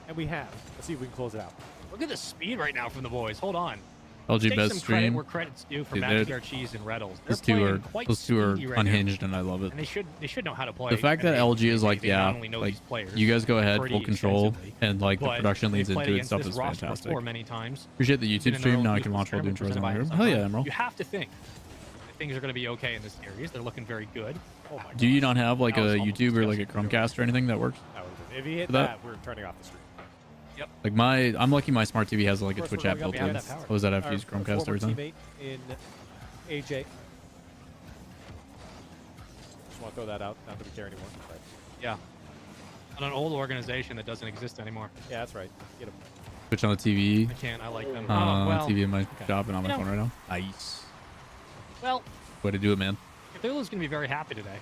And we have. Let's see if we can close it out. Look at the speed right now from the boys. Hold on. LG Take best some stream. credit where credit's due for Dude, Backyard Cheese and Reddles. They're Those two playing are quite unhinged, speedy right now. and I love it. And they should know how to play. The fact that and LG is like, they yeah, not only know like these players you guys go ahead, pretty full control, extensively, and like the but production they've leads played into it against stuff this is roster fantastic. before many times. Appreciate the Been YouTube in their stream. own Now I youth can watch while doing chores tournament on my room. presented by Hell yeah, Offseason. Emerald. You have to think that things are going to be okay in this series. They're looking very good. Oh my Do you not have like That was a almost YouTube or like a disgusting. Chromecast or anything that works? If you hit For that? that, we're turning off the stream. Yep. Like I'm lucky my smart TV has like a Of course, Twitch we're app going built up in. against Oh, is that I have to our use Chromecast former every time? teammate in AJ. Just want to throw that out. Not that we care anymore. But Yeah. On an old organization that doesn't exist anymore. yeah, that's right. Get him. Twitch on the TV. I can't. I like them. TV in my okay. shop and on my You know- phone right now. Nice. Well, Way to do it, man. Cthulhu's going to be very happy today.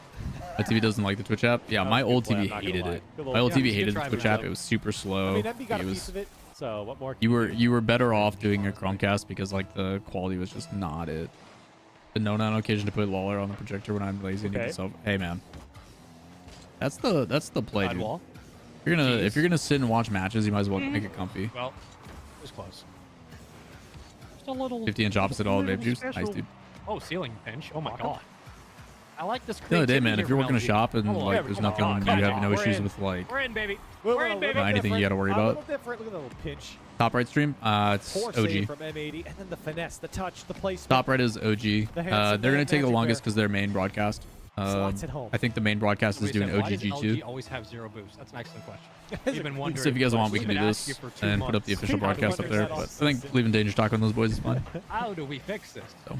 My TV doesn't like the Twitch app. Yeah, That my was a good old play, TV I'm not gonna hated lie. it. Good My little- old Yeah, TV we should hated the try Twitch it app. out. It was super slow. I mean, MB got It a was- piece of it. So what more? You were better off doing a Chromecast because like the quality was just not it. Been known on occasion to put Lawler on the projector when I'm lazy and need Okay. to sub. Hey man, that's the play, dude. Sidewall. If you're gonna sit and watch matches, you might as well make it comfy. Well, it was close. Just a little. 50-inch opposite all little vape juice. special. Nice, dude. Oh, ceiling pinch. Oh my god. I like this. The other day, man, creativity if you're working a around shop and Hold on, like there there's we go. nothing, Oh, you come have on, no we're issues in. with like We're in, baby. We're We're a in, little baby. anything you got to worry A about. little different. Look at the little pinch. Top right stream. It's Poor OG. save from M80, and then the finesse, the touch, the placement. Top right is OG. The They're handsome gonna man take the magic longest there. because their main broadcast. Slots at home. I think the main broadcast is Wait a doing second, why does OGG2. LG always have 0 boost? That's an excellent question. That's We've a been good wondering. So if you guys want, we We've can do been this asking you for 2 and put up the months. official I've broadcast up wondered there. that But I also think since- leaving Danger Talk on those boys is fine. How do we fix this? So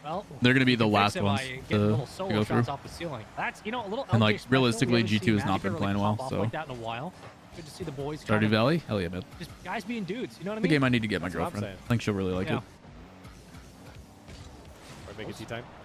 Well, they're gonna be the we last fix it ones by to getting little solo go through. shots off the ceiling. That's a little. And, LG like, special. realistically, We haven't G2 seen has not Magic been really playing pop well, off so- like that in a while. Good to see the boys. Stardew Valley? Hell yeah, man. Just guys being dudes. You know what I The mean? game I need to get my That's what I'm girlfriend. saying. I think she'll really like Yeah. it. Or make it tea time.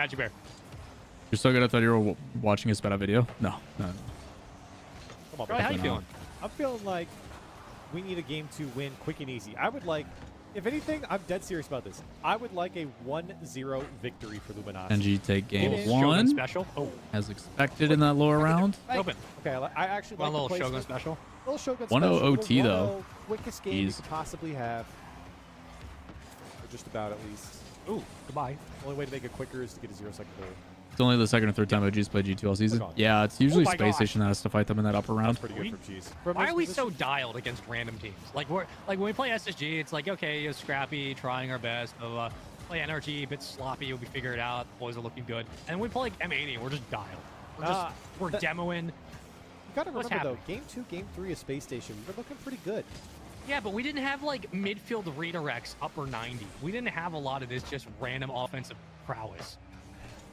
Magic Bear. You're so good. I thought you were watching a sped up video. No. Bro, how you feeling? I'm feeling like we need a game to win quick and easy. I would like, if anything, I'm dead serious about this. I would like a 1-0 victory for Luminosity. NG take game Shogun 1. special. Oh, As expected in that lower round. open. Okay, I actually One like little the Shogun placement. special. Little Shogun 1-0 special. OT Little though. 1-0 quickest game you Jeez. could possibly have. Or just about, at least. Ooh, goodbye. Only way to make it quicker is to get a 0-second goal. It's only the second or third time OG's played G2 all season. Yeah, it's usually my Space gosh. Station that has to fight them in that upper round. That's pretty good from Cheese. Why are we so dialed against random teams? Like when we play SSG, it's like, okay, it's scrappy, trying our best, blah, blah, blah. Play NRG, a bit sloppy, we figure it out, boys are looking good. And when we play like M80, we're just dialed. We're demoing. You gotta What's remember, though, happening? Game 2, Game 3 of Space Station, we're looking pretty good. Yeah, but we didn't have like midfield redirects upper 90. We didn't have a lot of this just random offensive prowess.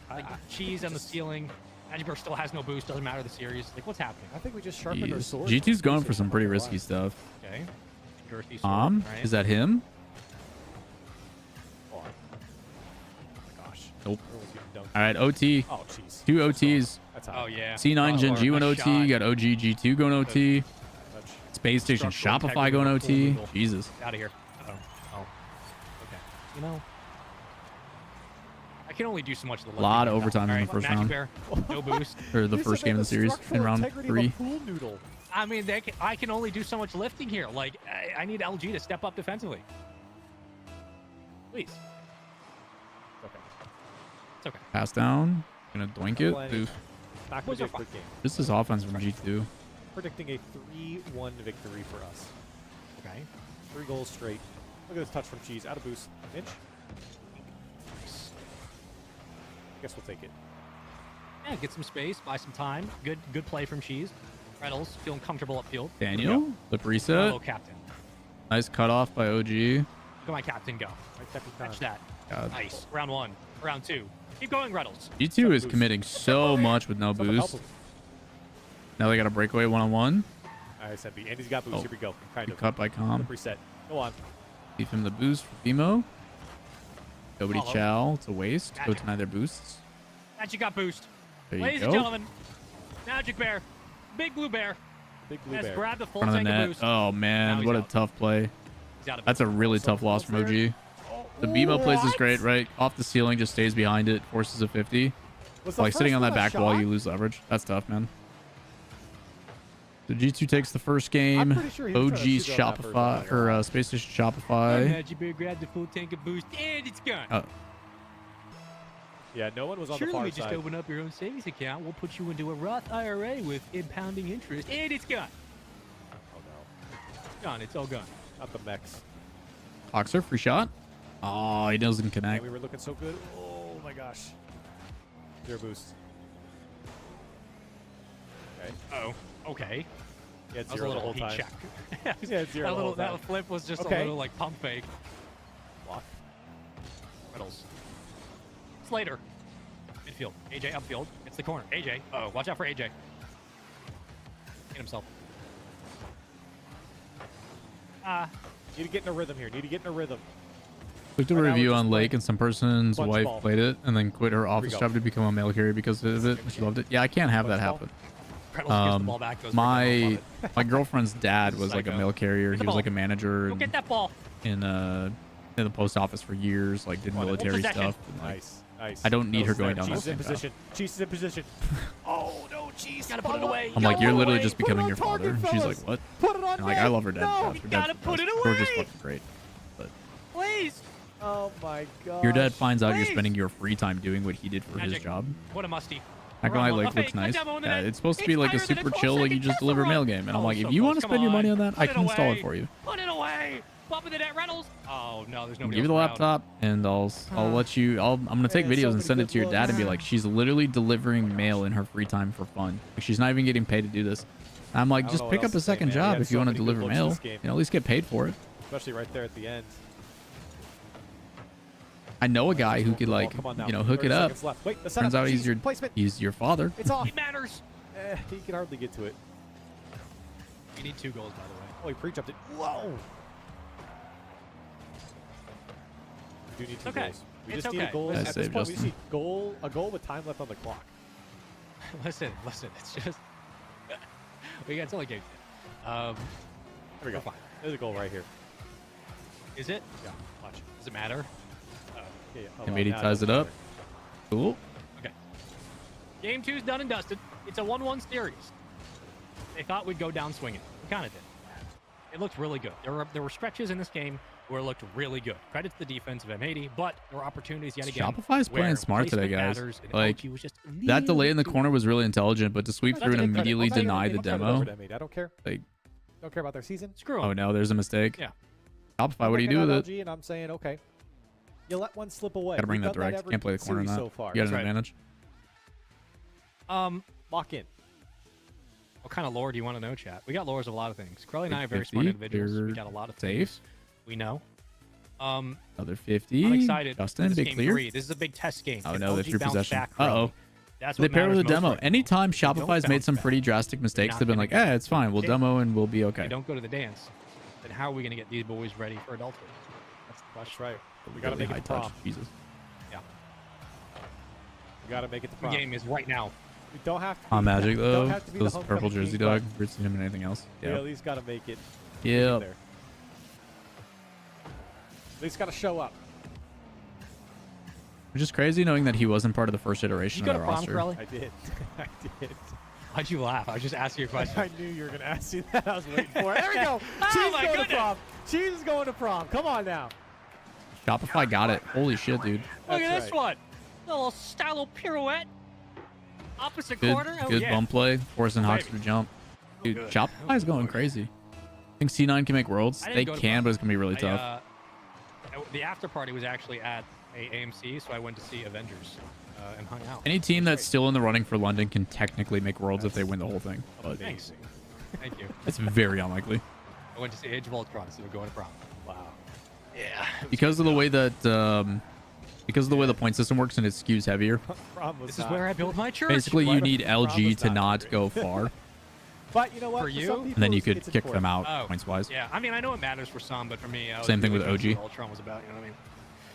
Like Cheese on the ceiling. Magic still has no boost, doesn't matter the series. Like, what's happening? I think we just sharpened our swords. G2's going for some pretty risky stuff. Okay. Girthy sword, right? Is that him? Oh my gosh. Nope. Everyone's getting dunked. All right, OT. Oh, jeez. 2 OTs. That's how. Oh, yeah. C9 Gen Lawler, G1 nice OT. You shot. got OG G2 going OT. Touch. Space Station Structural Shopify integrity going of the full OT. noodle. Jesus. Out of here. Oh. Okay. You know, I can only do so much of the left Lot of hand. overtime in All the right, first Magic round. Bear, no boost. Or the You first said game of the the series in structural round integrity 3. of a pool noodle. I mean, I can only do so much lifting here. Like, I need LG to step up defensively. Please. Okay. It's okay. Pass down. Gonna doink it. Plenty. Oof. Not going to be a quick game. This is offense from G2. Predicting a 3-1 victory for us. Okay. 3 goals straight. Look at this touch from Cheese. Out of boost. Inch. Guess we'll take it. Yeah, get some space, buy some time. Good play from Cheese. Reynolds feeling comfortable upfield. Daniel. Flip reset. Hello, captain. Nice cutoff by OG. Come on, captain, go. Right, Captain Catch Khan. that. God. Nice. Round 1. Round 2. Keep going, Reynolds. G2 is boost. committing so much with no Someone help boost. him. Now they got a breakaway one-on-one. I said B. Andy's got boost. Oh. Here we go. Kind of. Cut by Com. Flip reset. Go on. Leave him the boost for Fimo. Nobody Follow. chow. It's a waste. Go Magic. deny their boosts. Magic got boost. There you Ladies go. and gentlemen, Magic Bear, Big Blue Bear, Big blue has bear. grabbed the full Front of the tank of net. boost. Oh, Now man. he's What a out. tough play. He's out of That's it. a really tough loss from OG. The BMO plays is great, right? Off the ceiling, just stays behind it, forces a 50. Was the Like sitting first on one that a back shot? wall, you lose leverage. That's tough, man. So G2 takes the first game. pretty sure he was trying to OG's shoot on that first Shopify, one. or Space Station Shopify. Magic Bear grabbed the full tank of boost, and it's gone. Oh, Yeah, no one was on the Surely far we just side. open up your own savings account. We'll put you into a Roth IRA with impounding interest, and it's gone. Oh, no. Gone. It's all gone. Not the mechs. Oxer, free shot. Oh, he doesn't Man, connect. we were looking so good. Oh, my gosh. Zero boost. Okay. Oh, okay. He had That was a zero the little whole heat time. check. Yeah, zero that the little whole time. that flip was just Okay. a little like pump fake. Block. Reynolds. Slater. Midfield. AJ upfield. It's the corner. AJ. Oh, watch out for AJ. Hit himself. Need to get in a rhythm here. Need to get in a rhythm. Looked at a Right now review we're just on Lake, playing and some person's bunch wife ball. played it and then quit her office go. job to become a mail carrier because of it. She loved it. Yeah, I can't have that Bunch ball. happen. Reynolds gets the ball back. Goes for it. My my girlfriend's dad was like a Psycho. mail carrier. Get the He was like ball. a manager Go get that ball. in the post office for years, like did military Possession. stuff. and, like, Nice. Nice. I don't need her That was going there. down that Cheese is in same path. position. Cheese is in position. Oh, no, Cheese. Gotta put it away. I'm Gotta like, you're put it literally away. just Put it becoming on your target, father. She's like, fellas. what? Put it on And, like, net. I love her dad. No. Her gotta dad's put it We're just away. fucking great. But Please. Oh, my God. your dad finds out you're Please. spending your free time doing what he did for his Magic. job. What a musty. Not gonna lie, Wrong one. Lake A looks fake, nice. a demo in the Yeah, net. it's supposed to be It's like a higher than super 12 chill, like you second just deliver casserole. mail game. And I'm Oh, like, so if you close. want to Come spend your money on that, I Put can it install it away. for you. Put it away. Bump in the net, Reynolds. Oh no, there's nobody Give you the else around. laptop, and I'll let you. I'm gonna take Man, so videos and many send it good to your dad and be looks. like, she's literally delivering mail in her free time for fun. Like, she's not even getting paid to do this. I'm like, I don't just know pick what up a else to say, second man. We job had if you so want to many good deliver looks in mail. this game. You know, at least get paid for it. Especially right there at the end. I know a guy who could like, Come on now. you know, hook 30 it up. seconds left. Wait, the Turns setup. out Cheese placement. he's your father. It's off. It matters. He can hardly get to it. You need 2 goals, by the way. Oh, he pre-jumped it. Whoa. We do need 2 Okay. goals. We It's just need a okay. goal. Nice At this save, point, we just Justin. need a goal with time left on the clock. Listen. It's just we got till like game. There we go. There's a goal right here. Is it? Yeah, watch. Does it matter? Yeah. M80 ties it up. Cool. Okay. Game 2's done and dusted. It's a 1-1 series. They thought we'd go down swinging. We kind of did. It looked really good. There were stretches in this game where it looked really good. Credit to the defense of M80, but there were opportunities yet again. Shopify's playing smart today, guys. Like, that delay in the corner was really intelligent, but to sweep through and immediately deny the demo. I don't care. Like, don't care about their season. Screw 'em. oh no, there's a mistake. Yeah. Shopify, what do you do with it? LG, and I'm saying, okay, you let one slip away. Gotta bring We've that done direct. every Can't play the corner in series that. so far. You got an right. advantage. Lock in. What kind of lore do you want to know, chat? We got lores of a lot of things. Crowley and I are very smart 50, individuals. We got a lot of safe. things we know. Another 50. I'm excited. Justin, This big game clear. 3. This is a big test game. Oh Can no, they LG threw bounce possession. back, Crowley? Uh-oh. That's They what pair with a matters most demo. right now. Anytime If they don't Shopify's made bounce some back, pretty drastic mistakes, not they've been gonna like, get it's fine. We'll it. demo and we'll be If okay. they don't go to the dance, then how are we going to get these boys ready for adulthood? That's the question. That's right. We got to make it high to prom. touch. Jesus. Yeah. We got to make it to The prom. game is right now. We don't have to. On Magic we though, don't have to be the those homecoming purple jersey king, dog. but We've seen him in anything else. We Yeah. at least got to make it. Yep. There. At least got to show up. Which is crazy knowing that he wasn't part of the first iteration You of go the to prom, roster. Crowley? I did. I did. Why'd you laugh? I was just asking you a question. I knew you were going to ask me that. I was waiting for it. There we go. Oh She's my going goodness. to prom. She's going to prom. Come on now. Shopify got it. Holy shit, dude. Look at That's this right. one. A little style pirouette. Opposite Good, corner. Oh, good yeah. bump play. Forcing Hawks baby. to jump. Dude, good. Shopify's going crazy. I think C9 can make worlds. I didn't They go to can, prom. but it's going to be really tough. The after party was actually at a AMC, so I went to see Avengers and hung out. Any team that's still in the running for London can technically make worlds if they win the whole thing. But Thanks. Thank you. it's very unlikely. I went to see Age of Ultron, so we're going to prom. Wow. Yeah. Because of the way that the point system works and it skews heavier. Prom was This is not- where I build my church. Basically, you need Prom was LG to not not great. go far, But you know what? For some you? people, and then you could it's kick them important. out Oh. points-wise. Yeah, I mean, I know it matters for some, but for me, I was Same thing really with curious OG. what Ultron was about. You know what I mean?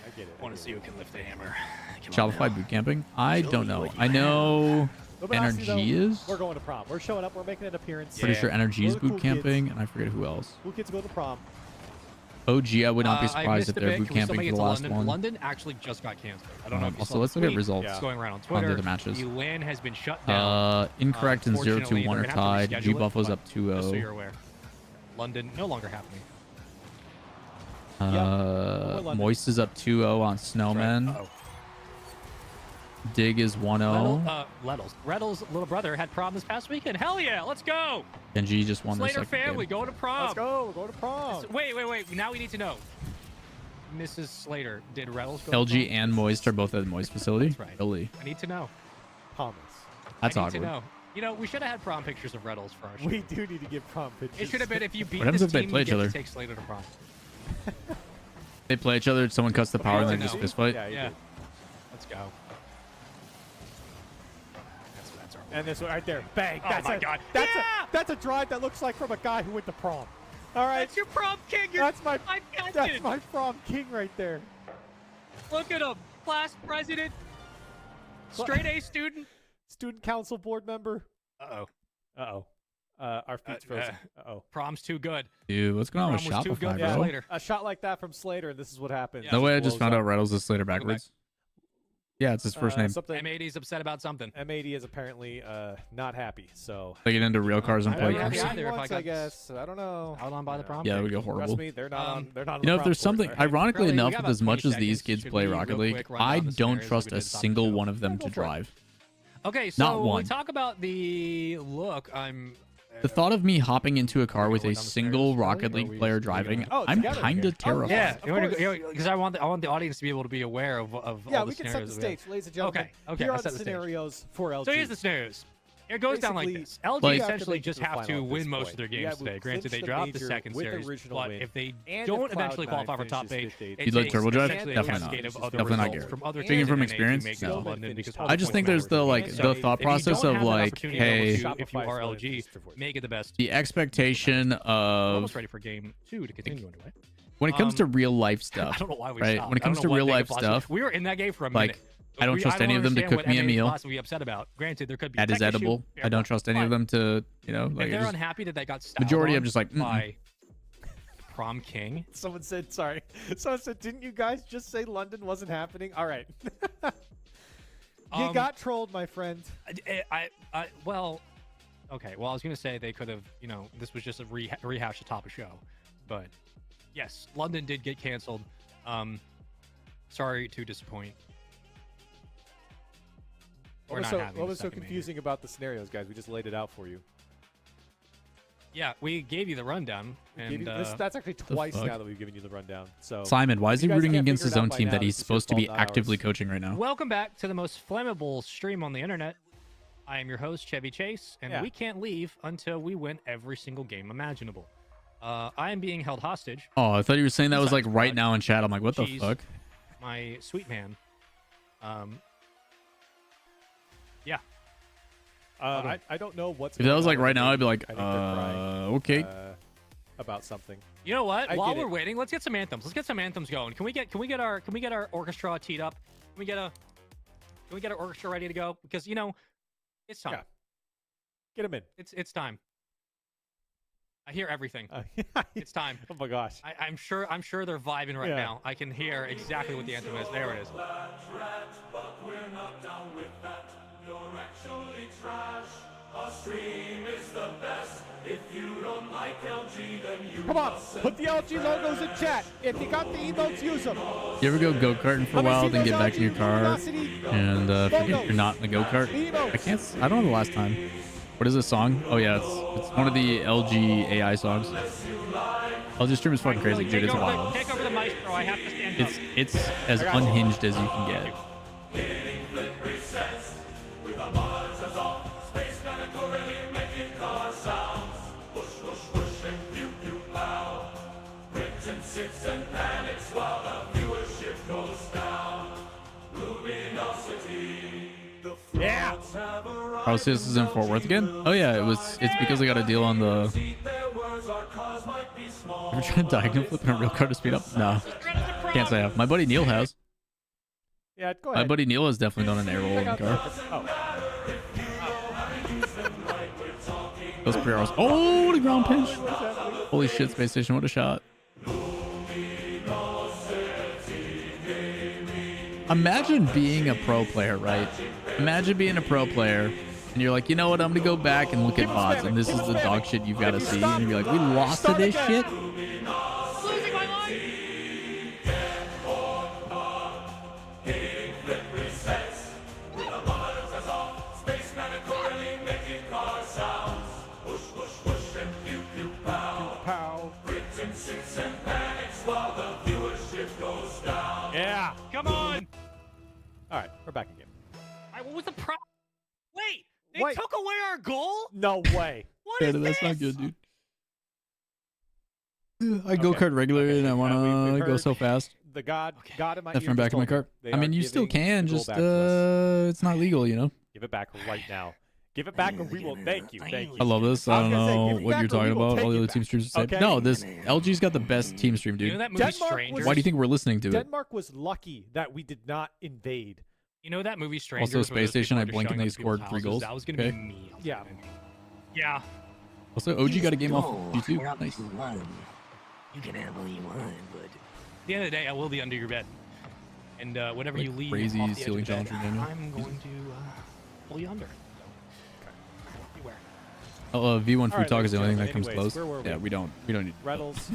I get it. I want to see who can lift the hammer. Come on Shopify now. boot camping? I Show don't me know. what you I know But honestly, though, Energy is. We're going to prom. We're showing up. We're making an appearance. Pretty Yeah. sure Energy is We're the boot cool kids. camping, and I forget who else. Cool kids go to prom. OG, I would not be I surprised missed if a they're bit. boot Can we still camping make for it the to last London? one. London actually just got canceled. I don't know if you Also, saw let's the look at tweet. results. Yeah. It's going around on on the Twitter. other matches. The LAN has been shut down. Incorrect and 0-2 Unfortunately, one they're are gonna have to tied. reschedule G it, Buffalo's but up Just so 2-0. you're aware. London no longer happening. London. Moist is up 2-0 on Snowman. Uh-oh. Dig is 1-0. Reddle's little brother had prom this past weekend. Hell yeah, let's go. Genji just won their Slater second family game. going to prom. Let's go. We're going to prom. Wait. Now we need to know. Mrs. Slater, did Reddles go to LG prom? and Moist are both at the Moist facility. That's right. Really? I need to know. Thomas. That's I need awkward. to know. You know, we should have had prom pictures of Reddles for our show. We do need to get prom pictures. It should have been if you beat What happens this if they team, play you each get other? to take Slater to prom. They play each other, someone cuts the power, and Really then just no. fist fight. Yeah, you Yeah. do. Let's go. That's our And this one right there. Bang. Oh That's my a, God. That's, Yeah! that's a drive that looks like from a guy who went to prom. All right. That's your prom king. That's my That's that's my prom king right there. Look at him. Class president. Straight A student. Student council board member. Uh-oh. Uh-oh. Our feet's frozen. Uh-oh. Prom's too good. Dude, what's going on with Prom was too good Shopify, for bro? Slater. A shot like that from Slater, and this is what happens. No way I It just blows found up. out Reynolds is Slater backwards. Yeah, it's his first name. Something. M80's upset about something. M80 is apparently not happy. So. They get into real cars and I play don't know cars. if either if I Once, got I guess. I don't know. Out on by the prom. Yeah, that would go Trust horrible. me, they're not on. They're not. On You know, the if there's prom something, court, all right? ironically Crowley, we enough, got with about as much 20 as these seconds. kids Should play we Rocket real League, quick run I down the don't scenarios trust we a did at the top of the single show? one of them Yeah, to go for it. drive. Okay, so Not when one. we talk about the look, The thought of me hopping into a car with Going a down the single stairs, Rocket really? Or League we player just leave it driving, Oh, I'm together kind here. of terrified. yeah, Of course. because I want the audience to be able to be aware of Yeah, all the we can set scenarios the that we have. stage, ladies and gentlemen. Okay, Here I'll are set the the stage. scenarios for LG. So here's the scenarios. It goes down like Basically, this. LG Like- essentially make it just to the have to final at win this most point. of their Yeah, games we today. Granted, clinched they the dropped the major second with series, original but win. if they And don't if eventually Cloud9 qualify for top finishes 8, fifth, You'd like Turbo Drive? essentially a Definitely cascade not. of other Definitely not results Garrett. from other Speaking teams from in NA to experience, make it no. to London because I just think there's the like the thought process of like, hey, if you are LG, make it the best. the expectation We're of almost ready for game 2 to continue underway. when it comes to real life stuff. I don't know why we right? stopped. When it I don't comes to know what real they life applied to. stuff, We were in that game for a like minute. I don't trust any of them to cook me a meal. Possibly upset about. Granted, there could be That is edible. I don't trust any of them to, like. If they're unhappy that got styled majority, on I'm just like, by Prom King. Someone said, sorry. Someone said, didn't you guys just say London wasn't happening? All right. You got trolled, my friend. Well, okay. Well, I was gonna say they could have, this was just a rehash to top a show, but yes, London did get canceled. Sorry to disappoint. What was so confusing about the scenarios, guys? We just laid it out for you. Yeah, we gave you the rundown, and that's actually twice now that we've given you the rundown. So Simon, why is he rooting against his own team that he's supposed to be actively coaching right now? Welcome back to the most flammable stream on the internet. I am your host, Chevy Chase, and we can't leave until we win every single game imaginable. I am being held hostage. Oh, I thought you were saying that was like right now in chat. I'm like, what the fuck? My sweet man. Yeah. I don't know what's. If that was like right now, I'd be like, I think they're crying, okay. About something. You know what? While we're waiting, let's get some anthems. Let's get some anthems going. Can we get our orchestra teed up? Can we get our orchestra ready to go? Because it's time. Yeah. Get them in. It's time. I hear everything. It's time. Oh my gosh. I'm sure they're vibing right now. I can hear exactly what the anthem is. There it is. You're actually trash. Our stream is the best. If you don't like LG, then you come on, put the LG logos in chat. If you got the emotes, use them. You ever go go-karting for a while, then get back in your car, and forget you're not in the go-kart? I don't know the last time. What is this song? Oh yeah, it's one of the LG AI songs. LG stream is fucking crazy, dude. It's wild. Take over the maestro. I have to stand up. It's as unhinged as you can get. And panics while the viewership goes down. Luminosity. Yeah. RLCS is in Fort Worth again? Oh yeah, it's because I got a deal on the. Ever tried diagonal flipping a real car to speed up? No. Can't say I have. My buddy Neil has. Yeah, go ahead. My buddy Neil has definitely done an air roll in the car. Those pre-rolls. Oh, what a ground pinch. Holy shit, Space Station, what a shot. Imagine being a pro player, right? Imagine being a pro player, and you're like, you know what? I'm gonna go back and look at VODs, and this is the dog shit you've got to see. And you're like, we lost to this shit. Losing my mind. Yeah. Come on. All right, we're back again. What was the problem? Wait, they took away our goal? No way. What is That's this? not good, dude. I go-kart regularly, and I want to go so fast. The God in my Left ear from back just of my told car. me I mean, they you are still giving can, the goal just back to us. it's not legal, you know. Give it back right now. Give it back, and we will. Thank you. I love this. I don't know what you're talking about. All the other team streams say. Okay. No, this LG's got the best team stream, dude. You know that movie Strangers? Why do you think we're listening to it? Denmark was lucky that we did not invade. You know that movie Strangers? Also, where Space those Station, people I are just blinked and showing they up to people's scored 3 houses? goals. That was gonna Okay. be me. Yeah. Yeah. Also, OG got a game off YouTube. Nice. You can have all you want, but at the end of the day, I will be under your bed. And whenever Like you leave crazy off the edge ceiling of bed, challenge, Daniel. I'm going to pull you under. Beware. Oh, V1 All Free right, Talk is the only thing that anyways, comes close. where were we? Yeah, we don't need Reynolds.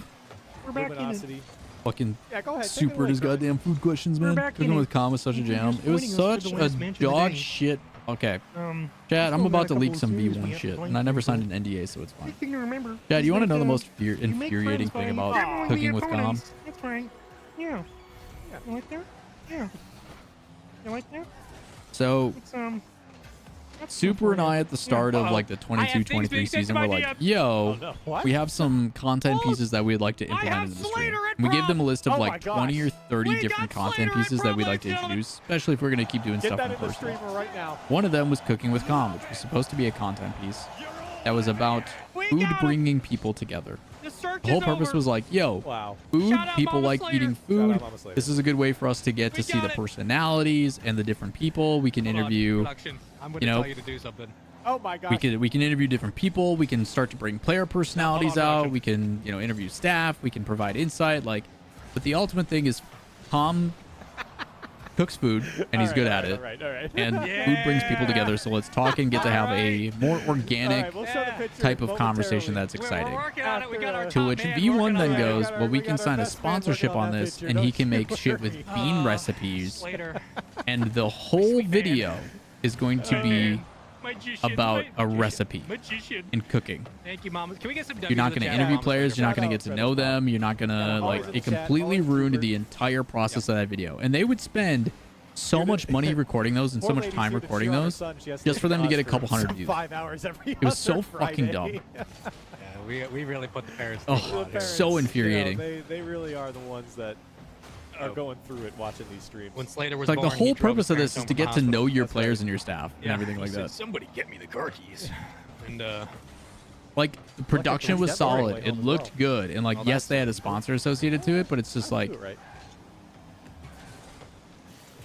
We're back Luminosity. fucking Yeah, go ahead. take it super away, his Kurt. goddamn food questions, We're man. back Cooking in with it. Calm was such a jam. It was Joining us for such the a last match of the dog day. shit. Okay, Chad, Chad, I'm still about got to a leak couple some of series we V1 have shit, to play and I never for. signed an NDA, so it's fine. Thing to remember. Chad, you want to know the most you make infuriating friends thing by about following cooking the with Calm? opponents. That's right. Yeah. You like that? Yeah. You like that? So, It's that's Super and I at the start of Uh-oh. like the I have things 22-23 being said season to were my like, DM. yo, Oh, no. What? we have some content pieces that we'd like to I implement have into the stream. Slater at We gave them a list of Oh my like gosh. 20 or 30 We different got content Slater at pieces that we'd like to Pro, ladies and introduce, especially if we're going to keep doing Get stuff that in in the person. streamer right now. One of them was Cooking with Calm, which was supposed to be a content piece that was about We food got him. bringing people together. The circle The whole purpose was like, yo, food, Shout out people Mama like Slater. eating Shout food. out Mama Slater. This is a good way for us to get to see the personalities and the different people. We can interview, Production. I'm going you to know, tell you to do something. Oh my god. we can interview different people. We can start to bring player personalities out. We can, you know, interview staff. We can provide insight. Like, but the ultimate thing is Tom cooks food and he's good at it. All right. And food brings people together. So let's talk and get to have a more organic type of conversation that's exciting. We're working on it. We got our To top which man V1 working then on it. goes, well, we can sign a sponsorship on this, and he can make shit with bean recipes. Slater. And the whole video is going to be Magician, about a recipe Magician. and cooking. Thank you, Mama. Can we get some You're not going to interview players. You're not going to get to know them. You're not going to, like, it completely ruined the entire process of that video. And they would spend so much money recording those and so much time recording those just for them to get a couple hundred views. 5 hours every It was so other fucking Friday. dumb. Yeah, we really put the parents. Oh, so infuriating. You know, they really are the ones that are going through it watching these streams. When Slater was It's like the born, he whole drove his purpose of parents this is home to from get to hospital. know your That's players right. and your staff and Yeah, everything he like said, that. Somebody get me the car keys. And Like, the production was solid. It looked good. And, like, Oh, yes, that's they had a sponsor associated to it, but it's just like, Right.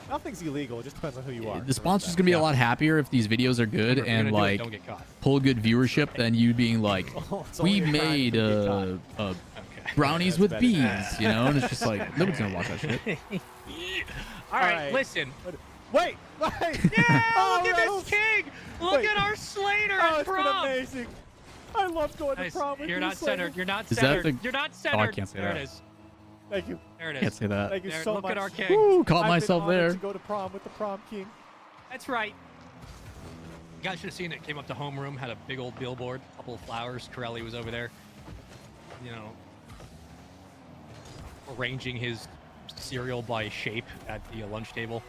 Nothing's illegal. It just depends on who you are. the sponsor's going to be a lot happier if these videos are good Remember, if you're and, gonna do it, like, don't get caught. pull good viewership than you being like, It's we only a crime made if you get brownies with beans, you know? And it's just like, nobody's going to watch that shit. All right, listen. Wait. Yeah, Oh, look at Reynolds. this king. Look Wait. at our Slater Oh, at it's been prom. amazing. I love going Nice. to prom with You're you, not Slater. centered. You're not Is that centered. the- You're not Oh, centered. I can't say there that. it is. Thank you. There it is. Can't say that. Thank you There, so look much. at our king. Woo, caught I've been myself honored there. to go to prom with the prom king. That's right. You guys should have seen it. Came up to homeroom, had a big old billboard, couple of flowers. Corelli was over there, you know, arranging his cereal by shape at the lunch table.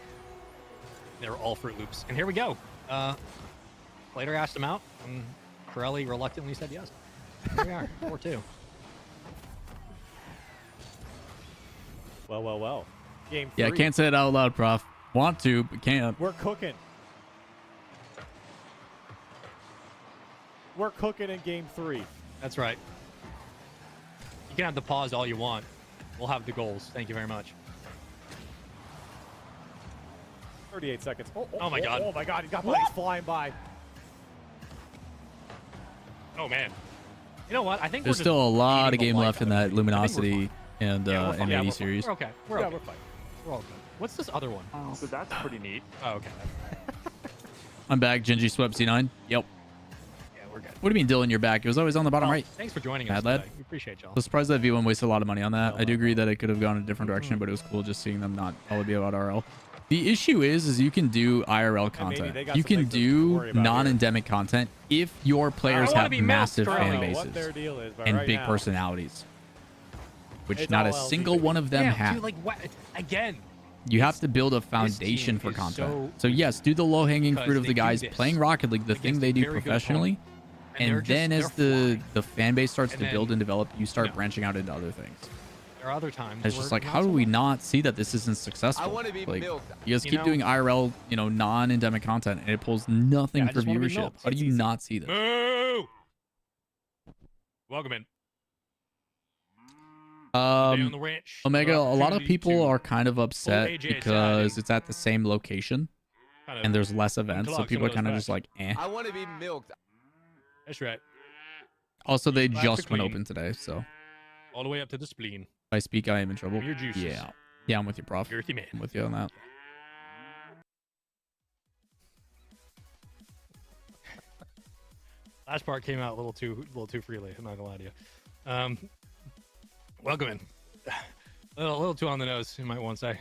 They were all Fruit Loops. And here we go. Slater asked him out, and Corelli reluctantly said yes. Here we are, 4-2. Well. Game 3. Yeah, I can't say it out loud, Prof. Want to, but can't. We're cooking. We're cooking in game 3. That's right. You can have the pause all you want. We'll have the goals. Thank you very much. 38 seconds. Oh my God. Oh my god, he got bodies flying by. Oh man. You know what? I think There's we're just still a lot of eating the game light left in of it. that Luminosity and Yeah, we're fine. M80 we're series. Fine. We're okay. We're Yeah, okay. we're fine. We're all good. What's this other one? Oh, so that's pretty neat. Oh, okay. I'm back. Gingy swept C9. Yep. Yeah, we're good. What do you mean, Dylan? You're back. It was always on the bottom right. Thanks for joining Mad us lad. today. We appreciate y'all. I was surprised that V1 wasted a lot of money on that. I do agree that it could have gone a different direction, but it was cool just seeing them not all be about RL. The issue is you can do IRL content. they got You some can things to do worry about here. non-endemic content if your players wanna have be milked, massive Correct. I fan don't know what bases their deal is, but and right big now, personalities, which It's not all a LG, single baby. one of them yeah, have. dude, like what? Again. You have to build a foundation team for is content. so- So yes, do the low-hanging because fruit of they the do guys this playing Rocket League, the thing against they a do very good professionally, they're and then just- as they're the fan base starts And to build then- and develop, you start No. branching out into other things. There are other times. It's where just like, not how do so we much. not see that this isn't successful? I wanna be like, milked. you guys You keep know? doing IRL, non-endemic content, and it pulls nothing Yeah, I for just wanna be viewership. milked. How do It's you easy. not see this? Boo! Welcome in. Today on the ranch. Omega, a lot of opportunity people to are kind of upset AJ because side it's at the same location kind of and there's less events, so clog people are some of kind of those just like, eh. I want to be milked. That's right. Also, they Classic just went queen. open today, so All the way up to the spleen. if I speak, I am in trouble. Your juices. Yeah. Yeah, I'm with you, Prof. Girthy man. I'm with you on that. Last part came out a little too freely. I'm not gonna lie to you. Welcome in. A little too on the nose, you might want to say.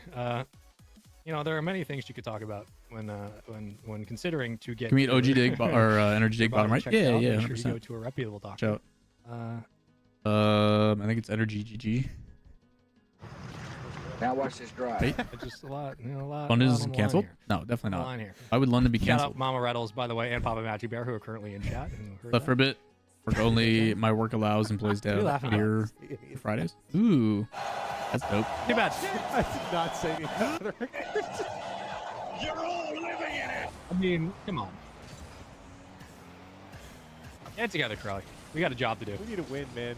There are many things you could talk about when considering to get. Can we your- OG dig or energy dig your bottom right? checked Yeah, out. yeah, Make sure you go 100%. to a reputable doctor. Shout. I think it's energy GG. Now watch this drive. Right? Just a lot. A lot. London lot is on the line canceled? here. No, definitely On the not. line here. Why would London be Shout canceled? out Mama Rattles, by the way, and Papa Matthew Bear, who are currently in chat. And heard Left that. for a bit. Work only. My work allows employees to What are you have laughing beer Fridays. Ooh, that's dope. Too bad. I did not say anything. I mean, come on. Get it together, Crowley. We got a job to do. We need to win, man.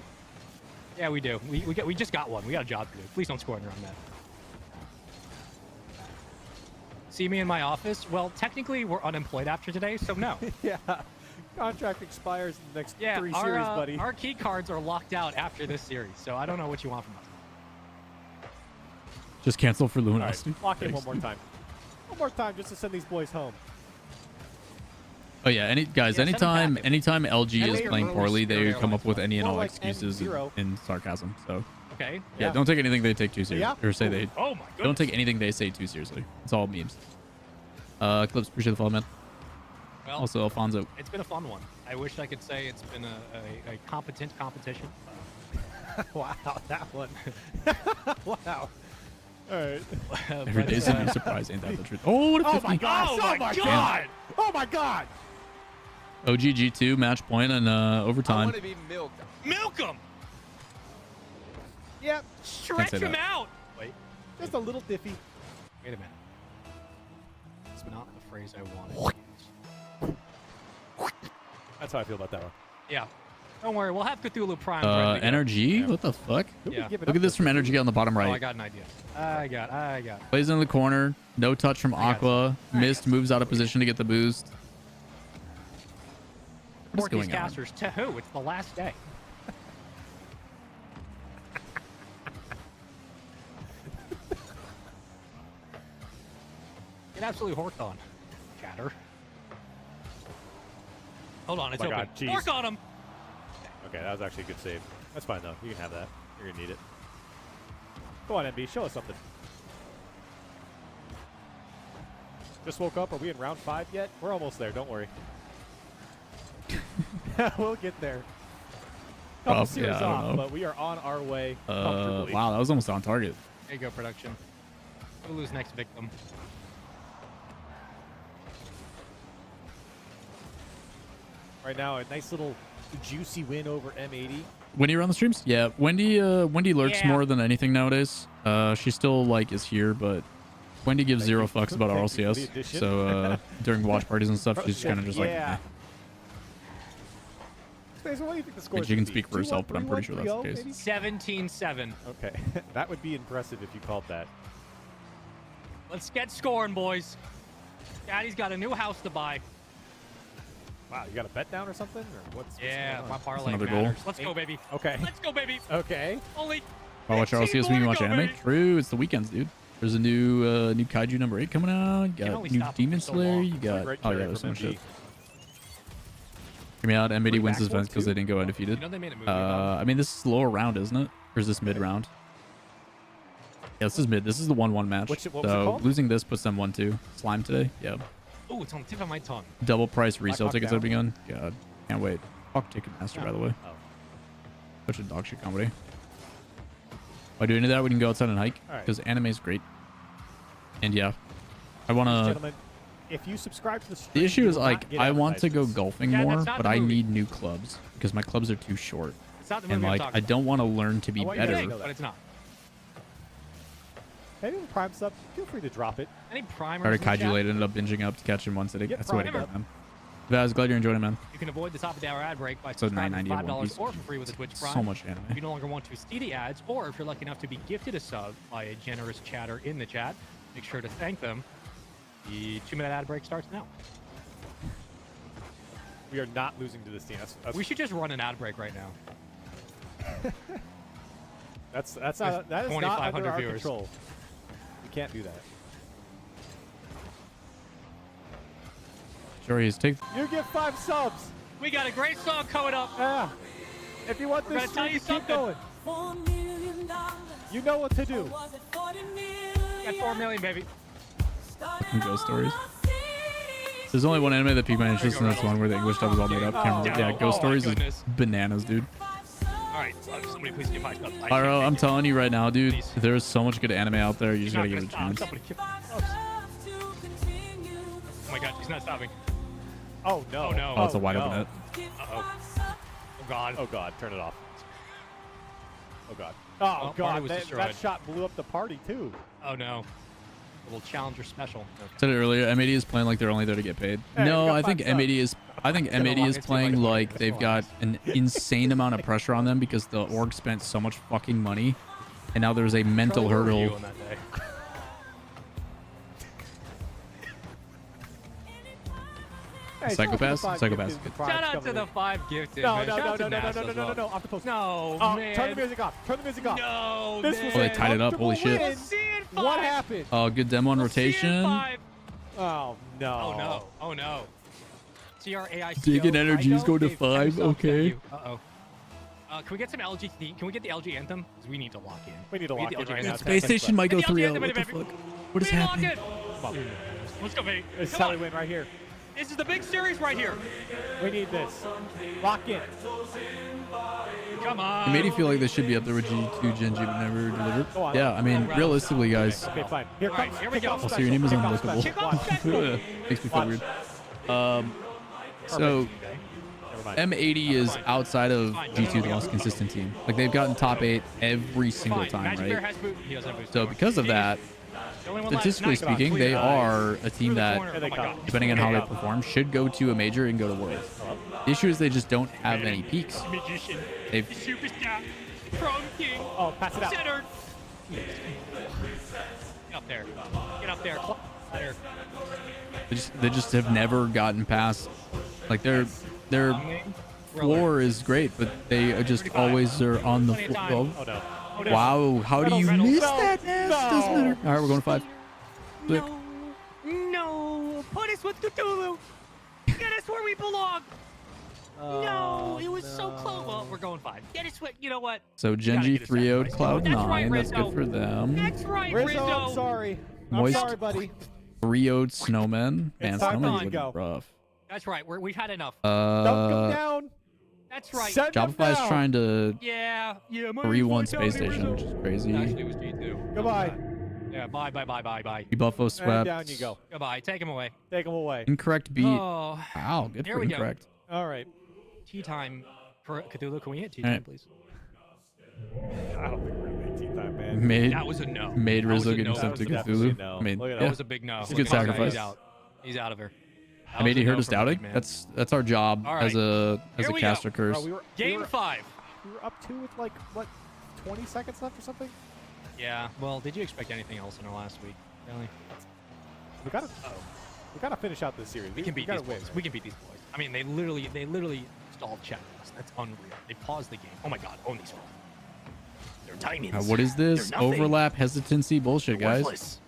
Yeah, we do. We just got one. We got a job to do. Please don't score in around that. See me in my office? Well, technically, we're unemployed after today, so no. Yeah. Contract expires in the next 3 series, buddy. Our key cards are locked out after this series, so I don't know what you want from us. Just cancel for All luminosity. right, lock in one more time. One more time just to send these boys home. Oh yeah, anytime LG is playing poorly, they come up with any and all excuses and sarcasm. So okay, yeah, don't take anything they take too seriously, Yeah. or say they. Oh my goodness. Don't take anything they say too seriously. It's all memes. Clips, appreciate the follow, man. Well, Also, Alfonso. it's been a fun one. I wish I could say it's been a competent competition. Wow, that one. Wow. All right. Every day's a new surprise, ain't that the truth? Oh, what a 50. Oh my gosh! Oh Oh my my God. god! Oh my god! OGG2 match point and I overtime. want to be milked. Milk him! Yep. Stretch say him that. out! Wait, Just a little diffy. wait a minute. That's not the phrase I wanted. That's how I feel about that one. Yeah. Don't worry, we'll have Cthulhu Prime. ready to go. Energy? What the fuck? Who we Yeah. giving Look up at this from Energy on the bottom Oh, I right. got an idea. I got. Plays in the corner. No touch from Aqua. Missed, moves out of position to get the boost. What is Report these going on? casters to who? It's the last day. Get absolutely horked on, chatter. Hold on, it's my open. God, jeez. Hork on him! Okay, that was actually a good save. That's fine though. You can have that. You're gonna need it. Go on, MB. Show us something. Just woke up. Are we in round 5 yet? We're almost there. Don't worry. We'll get there. Couple series yeah, I don't off, know. but we are on our way comfortably. Wow, that was almost on target. There you go, production. Cthulhu's next victim. Right now, a nice little juicy win over M80. Wendy around the streams? Yeah, Wendy lurks Yeah. more than anything nowadays. She still like is here, but Wendy gives zero fucks about Thank you for the RLCS. addition. So during watch parties and stuff, she's kind of just like, yeah. eh. Spacer, what do you think the score is? She can speak for herself, but I'm pretty sure that's the case. 17-7. Okay, that would be impressive if you called that. Let's get scoring, boys. Daddy's got a new house to buy. Wow, you got a bet down or something? Or what's Yeah, going my on? parlay another goal. matters. Let's go, baby. Okay. Let's go, baby. Okay. Only. Oh, watch 15 RLCS more when you to watch go, anime? baby. True, it's the weekends, dude. There's a new Kaiju number 8 coming out. You can got only new stop Demon for so Slayer. long. You got Great oh trade yeah, there's so from much MD. shit. Hear me out. M80 wins this event because too? they didn't go undefeated. You know they made a movie about I mean, this is lower round, isn't it? Or is this mid round? Yeah, this is mid. This is the 1-1 match. What was it So called? losing this puts them 1-2. Slime today. Yeah. Oh, it's on the tip of my tongue. Double price resale Hawk tickets down. have begun. God, can't wait. Fuck Ticketmaster, by the way. Oh. Such a dog shit comedy. By doing that, we can go outside and hike All right. because anime is great. And yeah, I Ladies and want to. gentlemen, if you subscribe to the stream, The issue you is will like not get I want to go advertisements. golfing Yeah, more, that's not but the I movie. need new clubs because my clubs are too short. It's not the movie And I'm like talking I about. don't want to learn to be I want you to better. know But it's not. Maybe the Prime sub, feel free to drop it. Any primers? Started in the chat? Kaiju late, ended up binging up to catch in one sitting. Yep, That's the way to go, Prime. man. But I was glad you're enjoying it, man. You can avoid the top of the hour ad break by So subscribing $9.90 for at One $5 Piece. or for free with a Twitch Prime. So much If you anime. no longer want to see the ads, or if you're lucky enough to be gifted a sub by a generous chatter in the chat, make sure to thank them. The 2-minute ad break starts now. We are not losing to this team. That's, We should just run an ad break right now. that is not 2,500 under our viewers. control. We can't do that. Jories, take. You get 5 subs. We got a great song coming up. Yeah. If you want We're this gonna tell stream, you keep something. going. You know what to do. Got 4 million, baby. And Ghost Stories. There's only one anime that piqued my interest, and that's one where the English dub is all made up. Can't remember. Yeah, Oh, Ghost my Stories is goodness. bananas, dude. All right, somebody please give 5 subs. Pyro, I'm telling you right now, dude, Please. there's so much good anime out there. You He's just not gotta gonna give it a stop. chance. Somebody give 5 subs. Oh my god, he's not stopping. Oh no. Oh, no. Oh, it's a wide open no. net. Uh-oh. Oh god. Oh god, turn it off. Oh god. Oh Well, party god, was that destroyed. shot blew up the party too. Oh no. A little challenger special. Said it earlier, M80 is playing like they're only there to get paid. Hey, no, we got I think 5 subs. M80 is I think M80 is playing like they've got an insane amount of pressure on them because the org spent so much fucking money, and now there's a mental hurdle. Psychopath? Psychopath. Shout out to the 5 gifted. No, man. no, Shout no, out no, to no, Nash no, as no, no, well. no, off the post. No, man. Turn the music off. Turn the music off. No, This man. was Oh, they tied it up. Holy shit. win. What happened? Oh, good demo on rotation. Oh, no. Oh, no. Oh, no. CRAICO. Digging energies go to 5. Okay. Uh-oh. Can we get some LG? Can we get the LG anthem? 'Cause we need to lock in. We need to lock in right now. Space Station might go Get the 3-0. LG What the anthem, fuck? What is happening? Let's go, baby. This is Come how we on. win right here. This is the big series right here. We need this. Lock in. Come on. It made you feel like they should be up there with G2 Genji but never delivered. Go on. Yeah, I mean, realistically, guys. Okay, fine. Here All right, comes. here we go. kickoff Also, your name is special. unlockable. Kickoff special. Makes me feel weird. So Never mind. M80 is outside of G2 the most consistent team. Like they've gotten top 8 every single Fine. time, Magic Bear right? has boot. He doesn't have boost So anymore. because of that, The only one left. statistically Nice. speaking, they are a team that, Oh my God. depending on how they perform, should go to a major and go to Worlds. The issue is they just don't have any peaks. Magician. They've Superstar. Prom King. Oh, pass it out. Centered. Get up there. Get up there. There. they just have never gotten past. Like their floor is great, but they just always are on the floor. Oh, no. Oh, no. Wow, how do you Reynolds. miss No, that, Ness? no. Doesn't matter. All right, we're going 5. Click. No. Put us with Cthulhu. Get us where we belong. No, it was so close. Well, we're going 5. Get us what? You know what? So Genji get a 3-0'd sacrifice. Cloud9. That's right, That's Rizzo. good for them. That's right, Rizzo, Rizzo. I'm sorry. I'm Moist. sorry, buddy. 3-0'd Snowmen. Man, It's time Snowmen's to looking go. rough. That's right. We've had enough. Don't go down. That's right. Send them Shopify's down. trying to Yeah. 3-1 Space Station, which is crazy. Actually, it was G2. Goodbye. Yeah. Bye. Buffo And swept. down you go. Goodbye. Take him away. Take them away. Incorrect beat. Oh. Wow, good There for we go. incorrect. All right. Tea time for Cthulhu. Can we hit tea All time, right. please? I don't think we're going to make tea time, man. Made That was a no. made That was Rizzo a get no. sent to That was definitely Cthulhu. no. I mean, Look at yeah. That was a big no. It's a good sacrifice. He's out. He's out of here. That I made was a you heard no us from doubting. man. That's our job All as right. a Here we caster go. curse. We were Game 5. we were up 2 with like what 20 seconds left or something. Yeah. Well, did you expect anything else in our last week? Really? We gotta finish out this series. We can beat gotta these win. boys. We can beat these boys. I mean, they literally stalled checklists. That's unreal. They paused the game. Oh my God. Own these folks. They're diamonds. What is this? They're nothing. Overlap, hesitancy, bullshit, They're guys. worthless.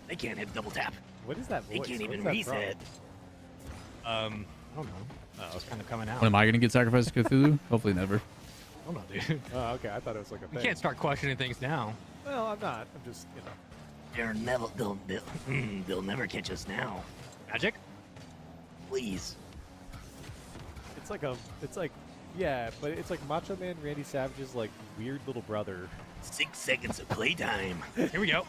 They can't hit double tap. What is that voice? They can't What even is that reset. I don't know. It's kind of coming out. When am I gonna get sacrificed to Cthulhu? Hopefully never. I don't know, dude. from? Oh, okay. I thought it was like a You thing. can't start questioning things now. Well, I'm not. I'm just, They'll never catch us now. Magic? Please. it's like, yeah, but it's like Macho Man Randy Savage's like weird little brother. 6 seconds of playtime. Here we go.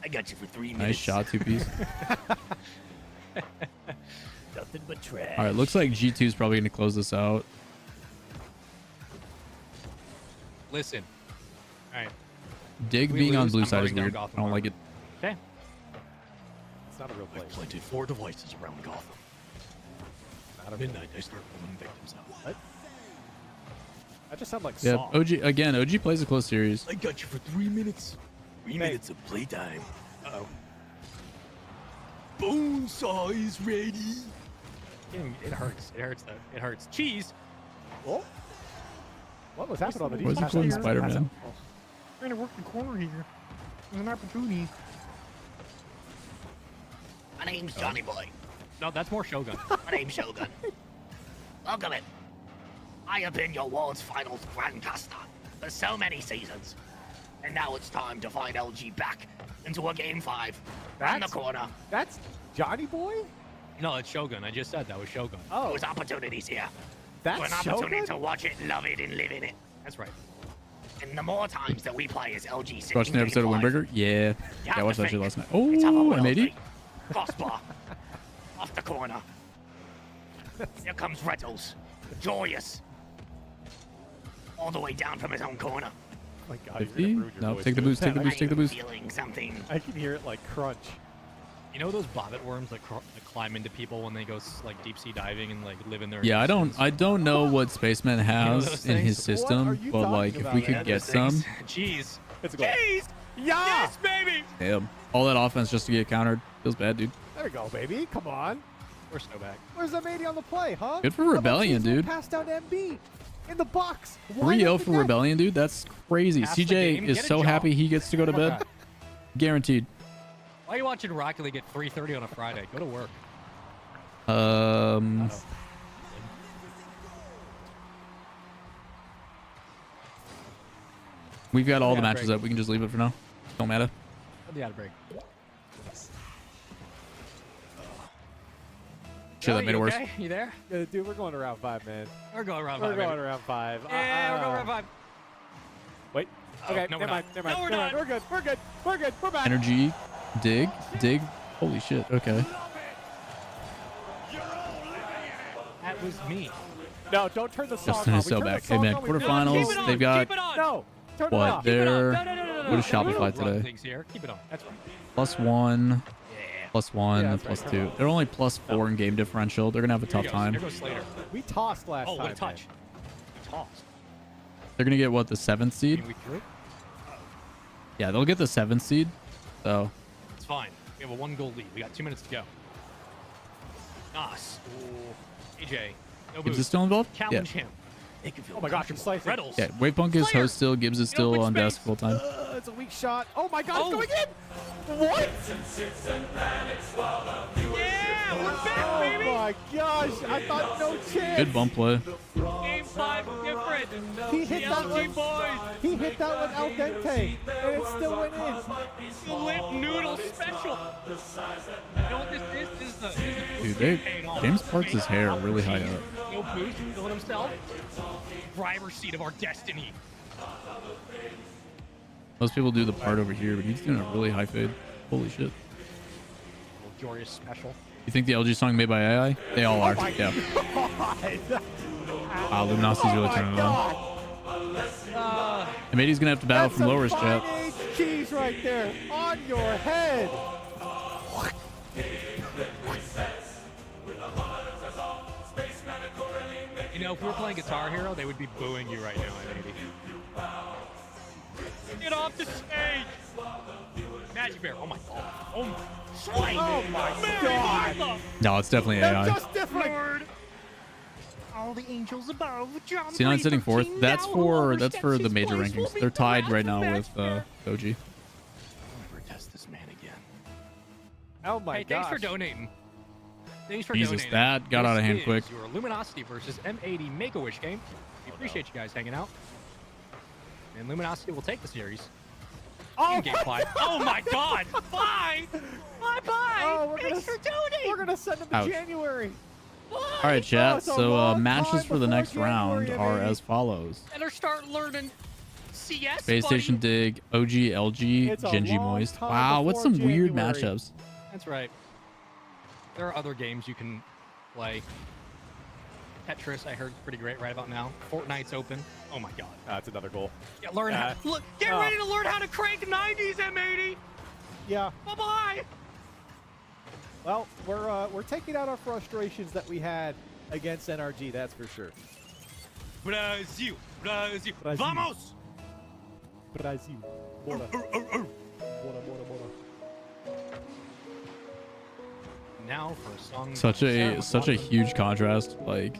I got you for 3 minutes. Nice shot, 2-piece. Nothing but trash. All right, looks like G2 is probably gonna close this out. Listen. All right. Dig We being on lose, blue I'm side is voting down weird. Gotham I don't like Harbor. it. Okay. It's not a real place. Planted 4 devices around Gotham. Not a Midnight, I start pulling victims out. What? That just sounds like Yeah, Saw. OG plays a close series. I got you for 3 minutes. 3 minutes of playtime. Uh-oh. Bone saw is ready. It hurts. It hurts, though. It hurts. Cheese. Oh? What was happening on the Where's the defense? clone Spider-Man? We're going to work the corner here. There's an opportunity. My name's Johnny Boy. No, that's more Shogun. My name's Shogun. Welcome in. I have been your world's finals grandcaster for so many seasons. And now it's time to find LG back into a game 5. Round the corner. That's Johnny Boy? No, it's Shogun. I just said that was Shogun. Oh, There's opportunities here. that's For an opportunity Shogun? to watch it, love it, and live in it. That's right. And the more times that we play as LG sitting Watching the in episode of game 5, Windbreaker? Yeah. you Yeah, I have watched to that shit think last night. it's how Oh, it will M80? be. Crossbar. Off the corner. Here comes Rettles. Joyous. All the way down from his own corner. Oh my God, you're 50? gonna ruin your No, voice take the doing boost, take the that. boost, take the boost. Feeling something. I can hear it like crunch. You know those bobbit worms that climb into people when they go like deep sea diving and like live in their Yeah, I don't know what Spaceman has in his system, but like if we could get some. Jeez. It's a goal. Jeez. Yeah. Yes, baby. Damn. All that offense just to get countered. Feels bad, dude. There we go, baby. Come on. We're snowback. Where's the matey on the play, huh? Good for Rebellion, dude. Pass down to MB in the box. 3-0 for Rebellion, dude. That's crazy. Half the CJ game. is Get a so job. happy he gets to go to bed. God. Guaranteed. Why are you watching Rocket League at 3:30 on a Friday? Go to work. We've got all the Yeah, matches break. up. We can just leave it for now. Don't matter. Let me out of break. Sure, that made it worse. Okay? You there? Dude, we're going to round 5, man. We're going round We're 5. going baby. to round 5. Yeah, we're going round 5. Wait. Oh, Okay, no, never mind. we're not. We're good. We're good. We're good. We're back. Energy. Dig. Holy shit. Okay. That was me. No, don't turn the song Justin on. is We so turn the back. Hey, song man, on, we turn the quarterfinals, song on. they've got Keep it on. No, turn it what? off. They're No. what is Shopify We don't run today? things here. Keep it on. That's right. +1, +1, Yeah, and that's right. +2. They're only +4 in game differential. They're gonna have a Here tough he goes. time. Here goes Slater. We tossed last Oh, time. what a touch. We tossed. They're gonna get what, the 7th seed? Mean we threw? Yeah, they'll get the 7th seed. So It's fine. We have a 1-goal lead. We got 2 minutes to go. Nos. Ooh. AJ. No Gibbs is boost. still involved? Yeah. Challenge him. Make him feel Oh my gosh, I'm comfortable. slicing. Riddles. Yeah, Waypunk is Slayer. host still. Gibbs is In still open on space. desk full time. It's a weak shot. Oh my god, Oh. it's going in. What? Yeah, we're back, Oh baby. my gosh, I thought no chance. Good bump play. Game 5 different. He hit that LG one. boys. He hit that one al dente, and it still went in. Flip noodle special. You know what this is? This is the Dude, they, paying off. James parts his hair really high up. No boost, feeling himself. Driver's seat of our destiny. Most people do the part over here, but he's doing a really high fade. Holy shit. Little Glorious special. You think the LG song made by AI? They all are. Yeah. Wow, Luminosity's really turning it on. And maybe he's gonna have to battle That's from Lowler's some chat. fine aged cheese right there on your head. You know, if we were playing Guitar Hero, they would be booing you right now, maybe. Get off the stage! Magic Bear. Oh my god. Oh my. Sweet. Oh my God. god. No, it's definitely They're AI. just different. Lord. All the angels above. C9 sitting fourth. That's for the major rankings. They're tied right now with OG. Never test this man again. Oh my Hey, gosh. thanks for donating. Thanks for Jesus, donating. that got out of hand This quick. is Your Luminosity versus M80 Make-A-Wish game. We appreciate you guys hanging out. And Luminosity will take the series. Oh, In game 5. Oh my god! Bye! Bye-bye! Oh, Thanks for donating! We're gonna send them to Ouch. January. All right, chat. it's a So long matches time for the before next round January, are baby. as follows: Better start learning CS, Space buddy. Station Dig, OG, LG, It's a Genji long Moist. time Wow, what's before some weird January. matchups? That's right. There are other games you can play. Tetris, I heard, is pretty great right about now. Fortnite's open. Oh my god. That's another goal. Yeah, learn how. Look, get ready to learn how to crank 90s, M80. Yeah. Bye bye. Well, we're taking out our frustrations that we had against NRG. That's for sure. Brazil, Brazil, Brazil. vamos. Brazil. Bora. Bora, bora, bora. Now for a song. Such a huge contrast. Like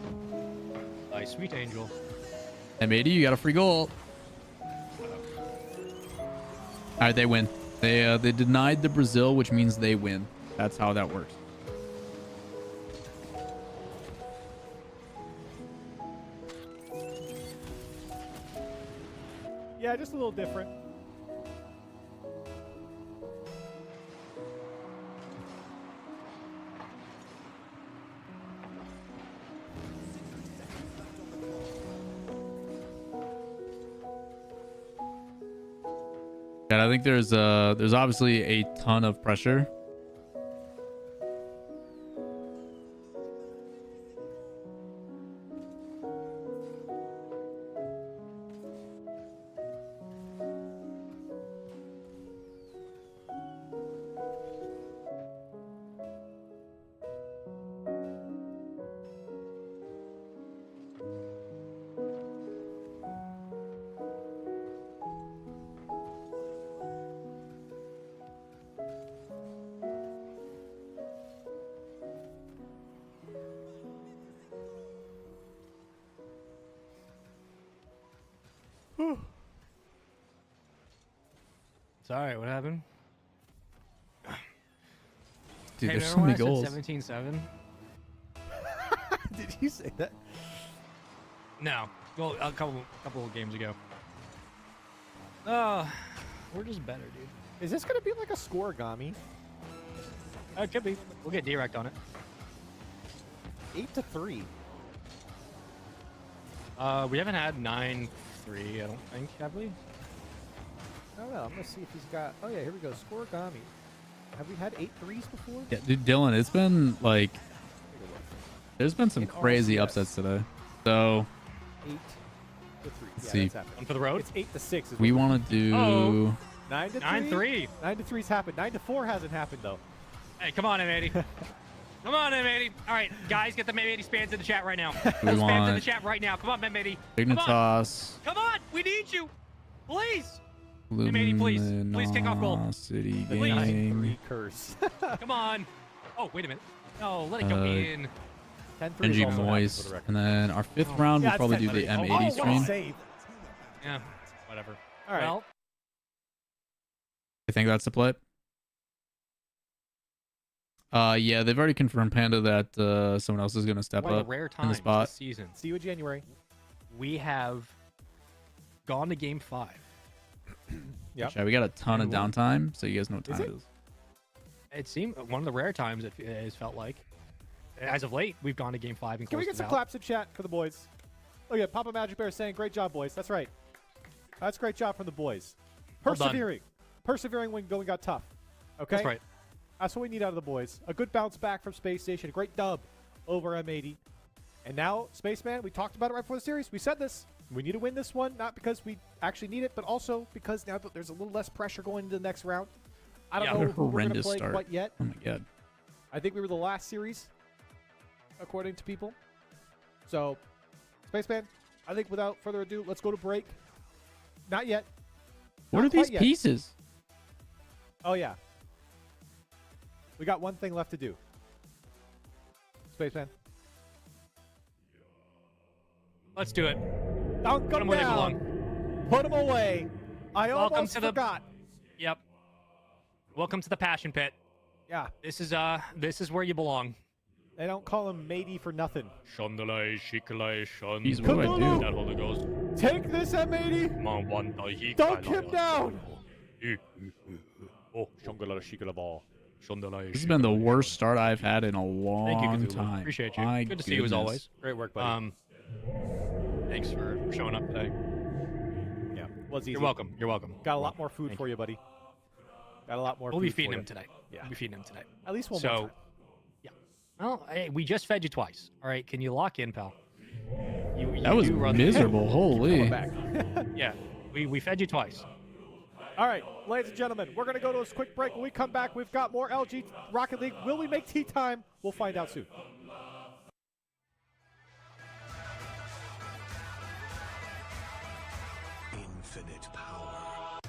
By Sweet Angel. M80, you got a free goal. All right, they win. They denied the Brazil, which means they win. That's how that works. Yeah, just a little different. And I think there's obviously a ton of pressure. Sorry, what happened? Dude, Hey, there's so remember many when I goals. said 17-7? Did you say that? No. Well, a couple of games ago. Oh, we're just better, dude. Is this gonna be like a scoregami? It could be. We'll get direct on it. 8-3. We haven't had 9-3, I don't think, have we? I don't know. I'm gonna see if he's got. Oh yeah, here we go. Scoregami. Have we had 8 threes before? Yeah, dude, Dylan, it's been like there's been some In crazy RLCS. upsets today. So 8-3. Let's Yeah, see. that's happened. One for the road? It's 8-6. we want to do. Oh. 9-3. 9-3. 9-3's happened. 9-4 hasn't happened though. Hey, come on, M80. Come on, M80. All right, guys, get the M80 spams in the chat right now. We Spams in the want chat right now. Come on, M80. Come on. Dignitas. Come on, we need you. Please. M80, please kick off goal. City The Gaming. 9-3 curse. Come on. Oh, wait a minute. No, let it go in. 10-3 is Energy also happened, for Moist. the record. And then our fifth round, Yeah, we'll probably it's do the 10-3. M80 Oh, what a stream. save. Yeah, whatever. All right. Well, I think that's the play. Yeah, they've already confirmed, Panda, that someone else is going to step one of up the rare in times the spot. this season, See you in January. we have gone to game 5. Yep. Yeah, we got a ton of And won. downtime, so you guys know what Is time it? it is. It seemed one of the rare times it has felt like. As of late, we've gone to game 5 and Can we closed get some it out. claps in chat for the boys? Oh yeah, Papa Magic Bear saying, "Great job, boys." That's right. That's a great job from the boys. Well done. Persevering when going got tough. Okay. That's right. That's what we need out of the boys. A good bounce back from Space Station. A great dub over M80. And now, Spaceman, we talked about it right before the series. We said this. We need to win this one, not because we actually need it, but also because now there's a little less pressure going into the next round. I don't Yeah. know What a who we're going to horrendous play start. quite yet. Oh my god. I think we were the last series, according to people. So, Spaceman, I think without further ado, let's go to break. Not yet. What Not are these quite yet. pieces? Oh, yeah. We got one thing left to do. Spaceman. Let's do it. Don't Put come them where they down. belong. Put them away. I Welcome almost to the- forgot. Yep. Welcome to the Passion Pit. Yeah. This is where you belong. They don't call him matey for nothing. Shandalai, shikalai, shand. Jeez, what do I do? That Holy Ghost. Take this, M80. Dunk him down. Oh, Shandalai, shikalai ball. Shandalai. This has been the worst start I've had in a long Thank you, Cthulhu. time. Appreciate you. My Good to see you as goodness. always. Great work, buddy. Thanks for showing up today. Yeah. Was easy. You're welcome. You're welcome. Got a lot more food for you, buddy. Got a lot more We'll food be feeding for him you. today. Yeah. We'll be feeding him today. At least one more So, time. yeah. Well, hey, we just fed you twice. All right, can you lock in, pal? You That was do run- miserable. Holy. Coming back. Yeah, we fed you twice. All right, ladies and gentlemen, we're going to go to a quick break. When we come back, we've got more LG Rocket League. Will we make tea time? We'll find out soon. Infinite power.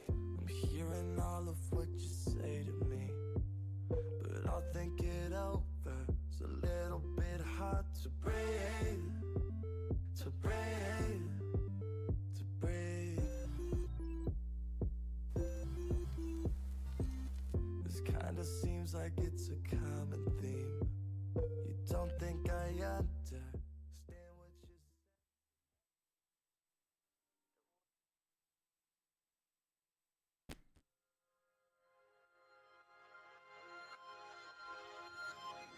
I'm hearing all of what you say to me, but I'll think it over. It's a little bit hard to breathe, to breathe, to breathe. This kinda seems like it's a common theme. You don't think I understand what you say?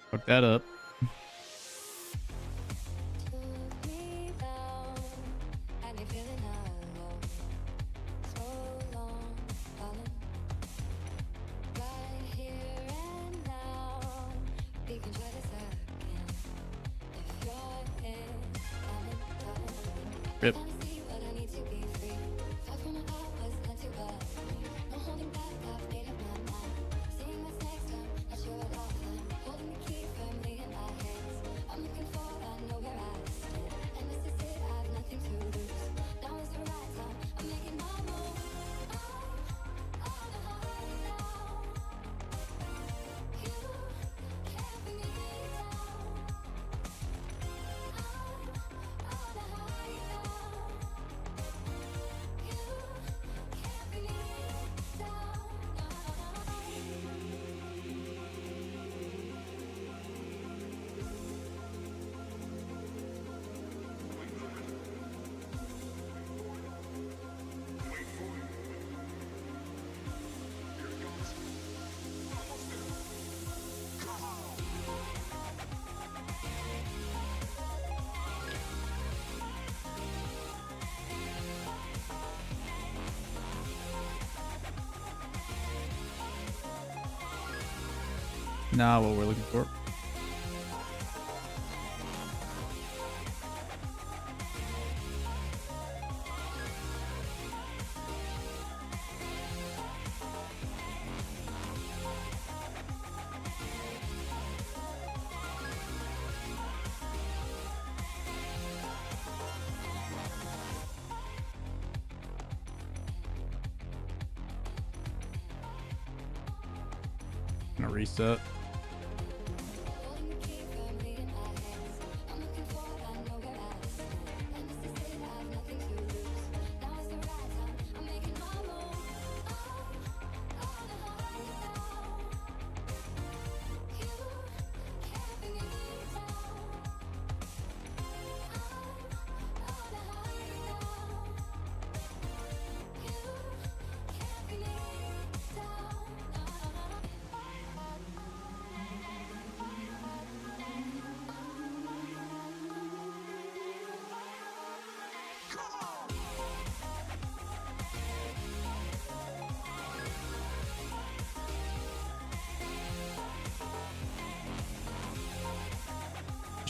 Fuck that up. Rip. Now what we're looking for. Gonna reset.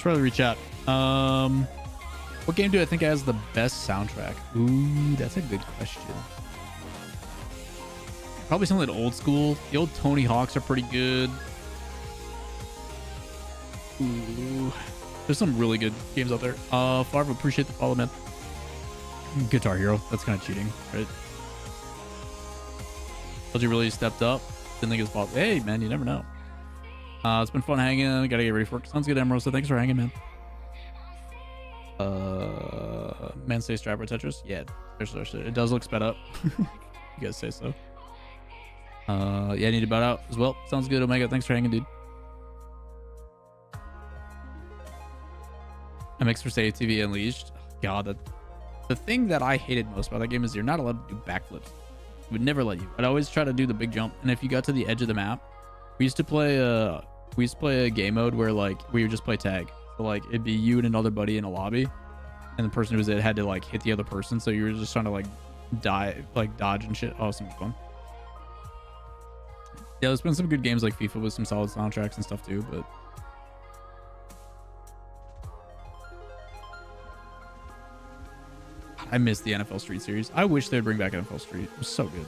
Should probably reach out. What game do I think has the best soundtrack? Ooh, that's a good question. Probably something like old school. The old Tony Hawks are pretty good. Ooh, there's some really good games out there. Farv, appreciate the follow, man. Guitar Hero. That's kind of cheating, right? Told you really stepped up. Didn't think it was possible. Hey, man, you never know. It's been fun hanging. Gotta get ready for work. Sounds good, Emerald. So thanks for hanging, man. Man, say Striper Tetris. Yeah, it does look sped up. You guys say so. Yeah, I need to bout out as well. Sounds good, Omega. Thanks for hanging, dude. MX for Save TV Unleashed. God, the thing that I hated most about that game is you're not allowed to do backflips. It would never let you. I'd always try to do the big jump, and if you got to the edge of the map, we used to play a game mode where like we would just play tag. So like it'd be you and another buddy in a lobby, and the person who was it had to like hit the other person. So you were just trying to like dodge and shit. Oh, it's fun. Yeah, there's been some good games like FIFA with some solid soundtracks and stuff too, but I miss the NFL Street series. I wish they'd bring back NFL Street. It was so good.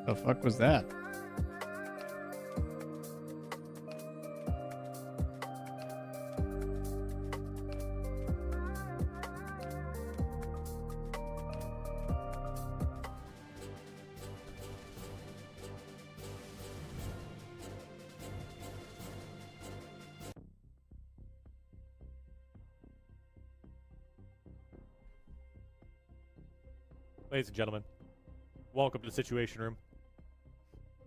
The fuck was that? Ladies and gentlemen, welcome to the Situation Room.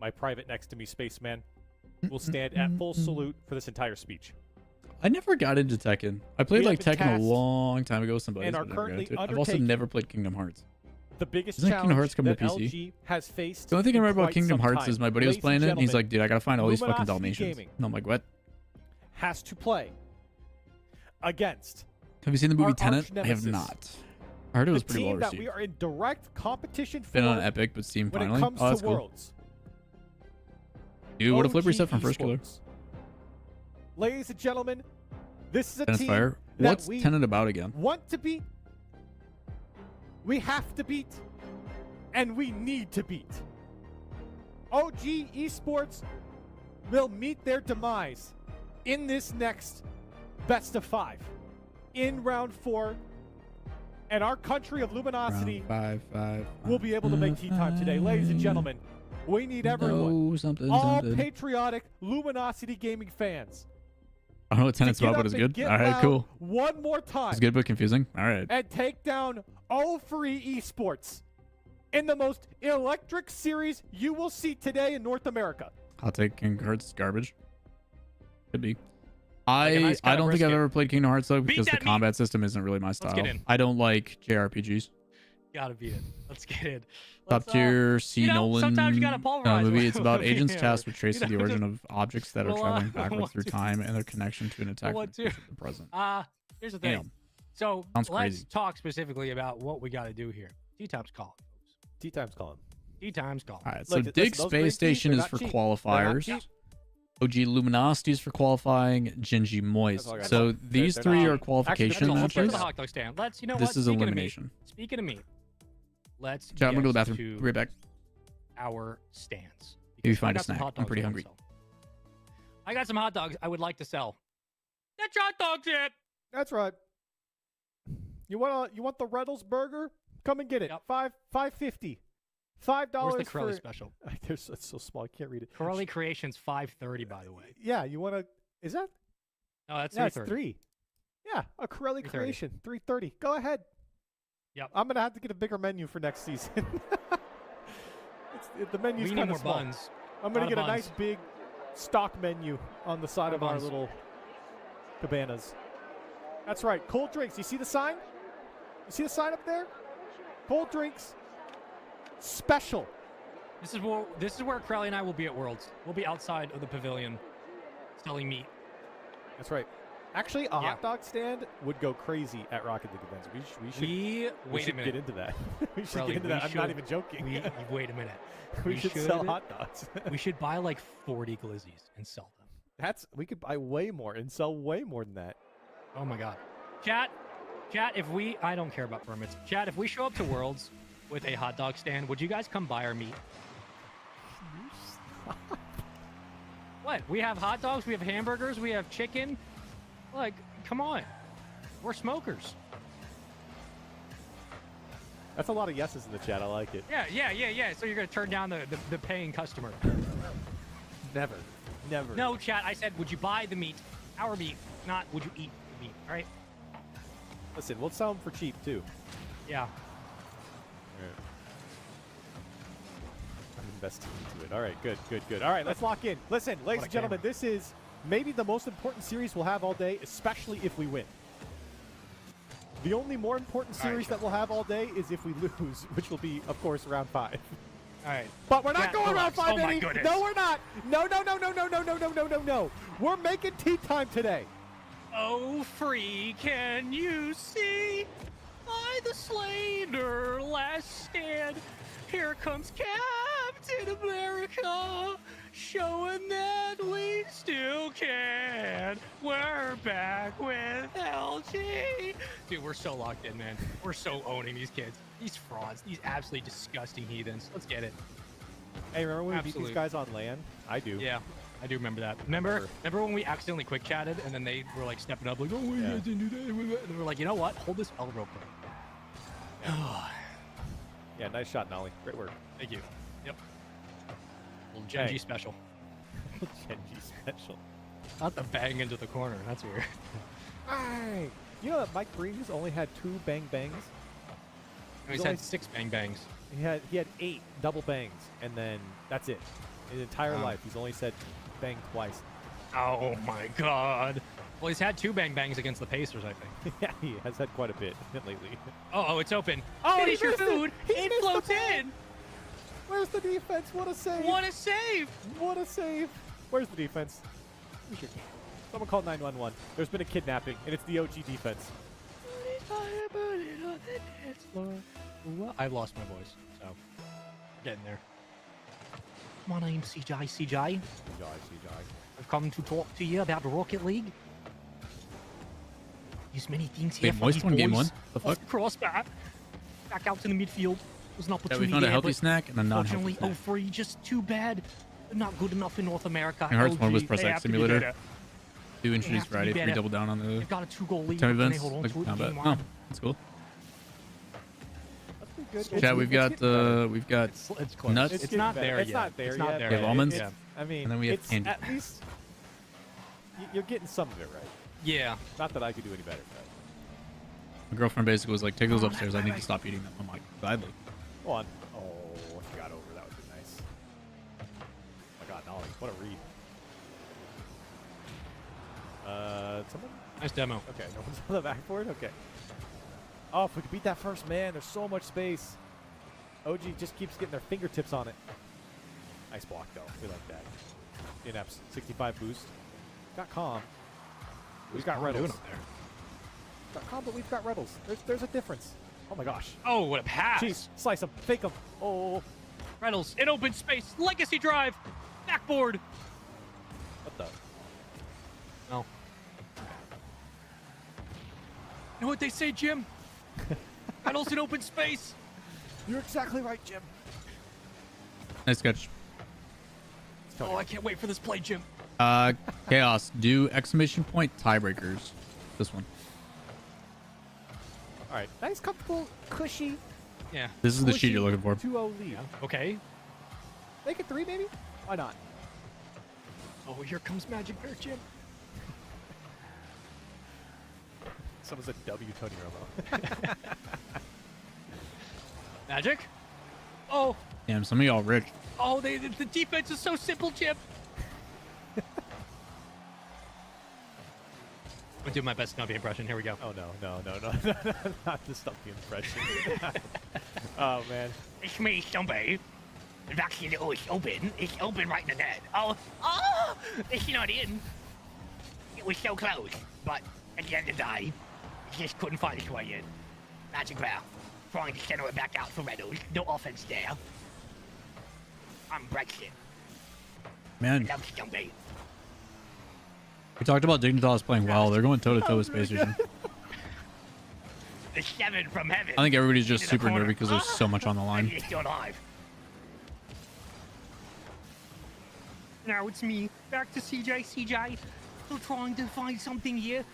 My private next to me, Spaceman, will stand at full salute for this entire speech. I never got into Tekken. I played like Tekken a long time ago with somebody. And are currently I've also never played Kingdom Hearts. The biggest Isn't challenge Kingdom Hearts coming that to PC? LG has faced. The only thing I in remember about quite Kingdom some Hearts time. is my buddy was Ladies playing and it, and he's like, dude, I gotta find all these fucking Luminosity Dalmatians. Gaming And I'm like, what? has to play against. Have you seen the movie our Tenet? arch I have nemesis. not. I heard it was The pretty well team that received. we are in direct competition for Been on Epic, but Steam when finally. it comes Oh, that's to cool. Worlds. Dude, what a flipper OG set from First Killer. Esports. Ladies and gentlemen, this is a Tenet's team fire. that What's we Tenet about again? want to beat, we have to beat, and we need to beat. OG Esports will meet their demise in this next best of 5 in round 4, and our country of Luminosity Round 5, will be able to make tea time today. Ladies and gentlemen, we need everyone, all patriotic Luminosity Gaming fans, I don't know what Tenet's to get about, but up it's and good. get All right, loud cool. one more time. It's good, but confusing. All right. And take down all free esports in the most electric series you will see today in North America. I'll take Kingdom Hearts garbage. Could be. Like a nice I kind of don't think I've brisket. ever played Kingdom Hearts though, Beat because the that meat. combat system isn't really my style. get in. I don't like JRPGs. Gotta beat it. Let's get in. Top tier C Nolan sometimes you gotta pulverize movie. it. It's about agents Yeah. tasked with tracing the origin just- of objects that are Well, traveling backwards 1, through 2, time and their connection to an attack 1, from 2. the future to the present. Here's the thing. Damn. So Sounds let's crazy. talk specifically about what we got to do here. T-Time's calling. T-Time's calling. T-Time's calling. All right, so Look, Dig listen, those Space green tees, Station they're is not for cheap. qualifiers. They're not cheap. OG Luminosity is for qualifying. Genji Moist. all I got. So these They're three not are cheap. qualification Actually, Let's go to matches. the hot dog stand. Let's, you know This what? is Speaking elimination. Of meat, speaking of meat, let's Chat, I'm gonna go to the get bathroom. to Be right back. our stands. Maybe Because find I a got some snack. hot I'm dogs pretty I wanna hungry. sell. I got some hot dogs I would like to sell. That's hot dogs it. That's right. You want the Reynolds burger? Come and get it. Yep. $5.50. $5 Where's the Curly for. special? It's so small, I can't read it. Curly Creations $5.30, by the way. Yeah, you want to? Is that? No, that's Yeah, it's $3.30. 3. Yeah, a Corelli $3.30. creation, $3.30. Go ahead. Yep. I'm gonna have to get a bigger menu for next season. The menu's We need kind more of small. buns. I'm gonna Lot get of a nice buns. big stock menu on the side Lot of of our buns. little cabanas. That's right. Cold drinks. You see the sign? You see the sign up there? Cold drinks. Special. This is where Crowley and I will be at Worlds. We'll be outside of the pavilion selling meat. That's right. Actually, a hot dog stand would go crazy at Rocket League events. We should Wait a minute. get into that. We should Crowley, get into we that. I'm not should- even joking. Wait a minute. we should sell hot dogs. We should buy like 40 glizzies and sell them. We could buy way more and sell way more than that. Oh my god. Chat, I don't care about permits. Chat, if we show up to Worlds with a hot dog stand, would you guys come buy our meat? What? We have hot dogs, we have hamburgers, we have chicken. Like, come on. We're smokers. That's a lot of yeses in the chat. I like it. Yeah. So you're gonna turn down the paying customer. Never. No, chat, I said, would you buy the meat? Our meat, not would you eat the meat, all right? Listen, we'll sell them for cheap too. Yeah. I'm investing into it. All right, good. All right, let's lock in. Listen, ladies and gentlemen, this is maybe the most important series we'll have all day, especially if we win. The only more important series that we'll have all day is if we lose, which will be, of course, round 5. All right. But we're not Chat, going round relax. 5, Oh my baby. goodness. No, we're not. No. We're making tea time today. Oh, free, can you see? I, the Slayer, last stand. Here comes Captain America, showing that we still can. We're back with LG. Dude, we're so locked in, man. We're so owning these kids. These frauds, these absolutely disgusting heathens. Let's get it. Hey, remember when we beat these guys on land? I do. Yeah, I do remember that. Remember when we accidentally quick chatted and then they were like stepping up like, oh, we didn't do that. And they were like, you know what? Hold this L real quick. Yeah, nice shot, Nolly. Great work. Thank you. Yep. Little Genji special. Genji special. Not the bang into the corner. That's weird. Alright. You know that Mike Breeze only had 2 bang bangs? He's had 6 bang bangs. He had 8 double bangs, and then that's it. His entire life, he's only said bang twice. Oh my god. Well, he's had 2 bang bangs against the Pacers, I think. Yeah, he has had quite a bit lately. Oh, it's open. Oh, finish your food. It floats in. Where's the defense? What a save. What a save. What a save. Where's the defense? Someone call 911. There's been a kidnapping, and it's the OG defense. I've lost my voice, so getting there. My name's CJ. I've come to talk to you about Rocket League. There's many things here. Wait, moist one, game 1. The fuck? Crossbar. Back out to the midfield. There's an opportunity. Yeah, we found a there, healthy snack and a non-healthy unfortunately, snack. 0-3, just too bad. Not good enough in North America. It hurts one was LG, Press they X have to be Simulator. better. 2 introduced They have to be Friday, 3 better. double down on the They've got a 2-goal lead. time Can they events. hold on Like to it in combat. game Oh, one? that's cool. That's pretty good. Chat, we've got It's close. nuts. It's not there It's yet. not there It's not yet. there We have yet. almonds. Yeah. I mean, And then we have it's candy. at least you're getting some of it right. Yeah. Not that I could do any better. But. My girlfriend basically was like, take those upstairs. I need to stop eating them. I'm like, gladly. Go on. Oh, if you got over, that would be nice. Oh my god, Nolly. What a read. Someone? Nice demo. Okay, no one's on the backboard? Okay. Oh, if we could beat that first man, there's so much space. OG just keeps getting their fingertips on it. Nice block, though. We like that. In-apps, 65 boost. Got calm. We've got What are we Reddles. doing up there? Got calm, but we've got Reddles. There's a difference. Oh my gosh. Oh, what a pass. Jeez, slice him, fake him. Oh. Reynolds in open space. Legacy drive. Backboard. What the? No. You know what they say, Jim? Reynolds in open space. You're exactly right, Jim. Nice catch. Oh, I can't wait for this play, Jim. Chaos, do exclamation point tiebreakers. This one. All right, nice, comfortable, cushy. Yeah. This is the sheet you're looking for. 2-0 lead. Okay. Make it 3, maybe? Why not? Oh, here comes Magic Bear, Jim. Someone said W, Tony Romo. Magic? Oh. Damn, some of y'all rich. Oh, the defense is so simple, Jim. I'm gonna do my best Stumpy impression. Here we go. Oh, no. Not the Stumpy impression. Oh, man. It's me, Stumpy. Actually, it's open. It's open right in the net. Oh, it's not in. It was so close, but at the end of the day, it just couldn't find its way in. Magic Bear trying to center it back out for Reynolds. No offense there. I'm Brexit. Man, Love Stumpy. we talked about Dignitas playing well. They're going toe-to-toe with Space Station. The 7 from heaven. I think everybody's just into the super corner. nervous because there's so much on the And line. he's still alive. Now it's me, back to CJ. CJ, still trying to find something here.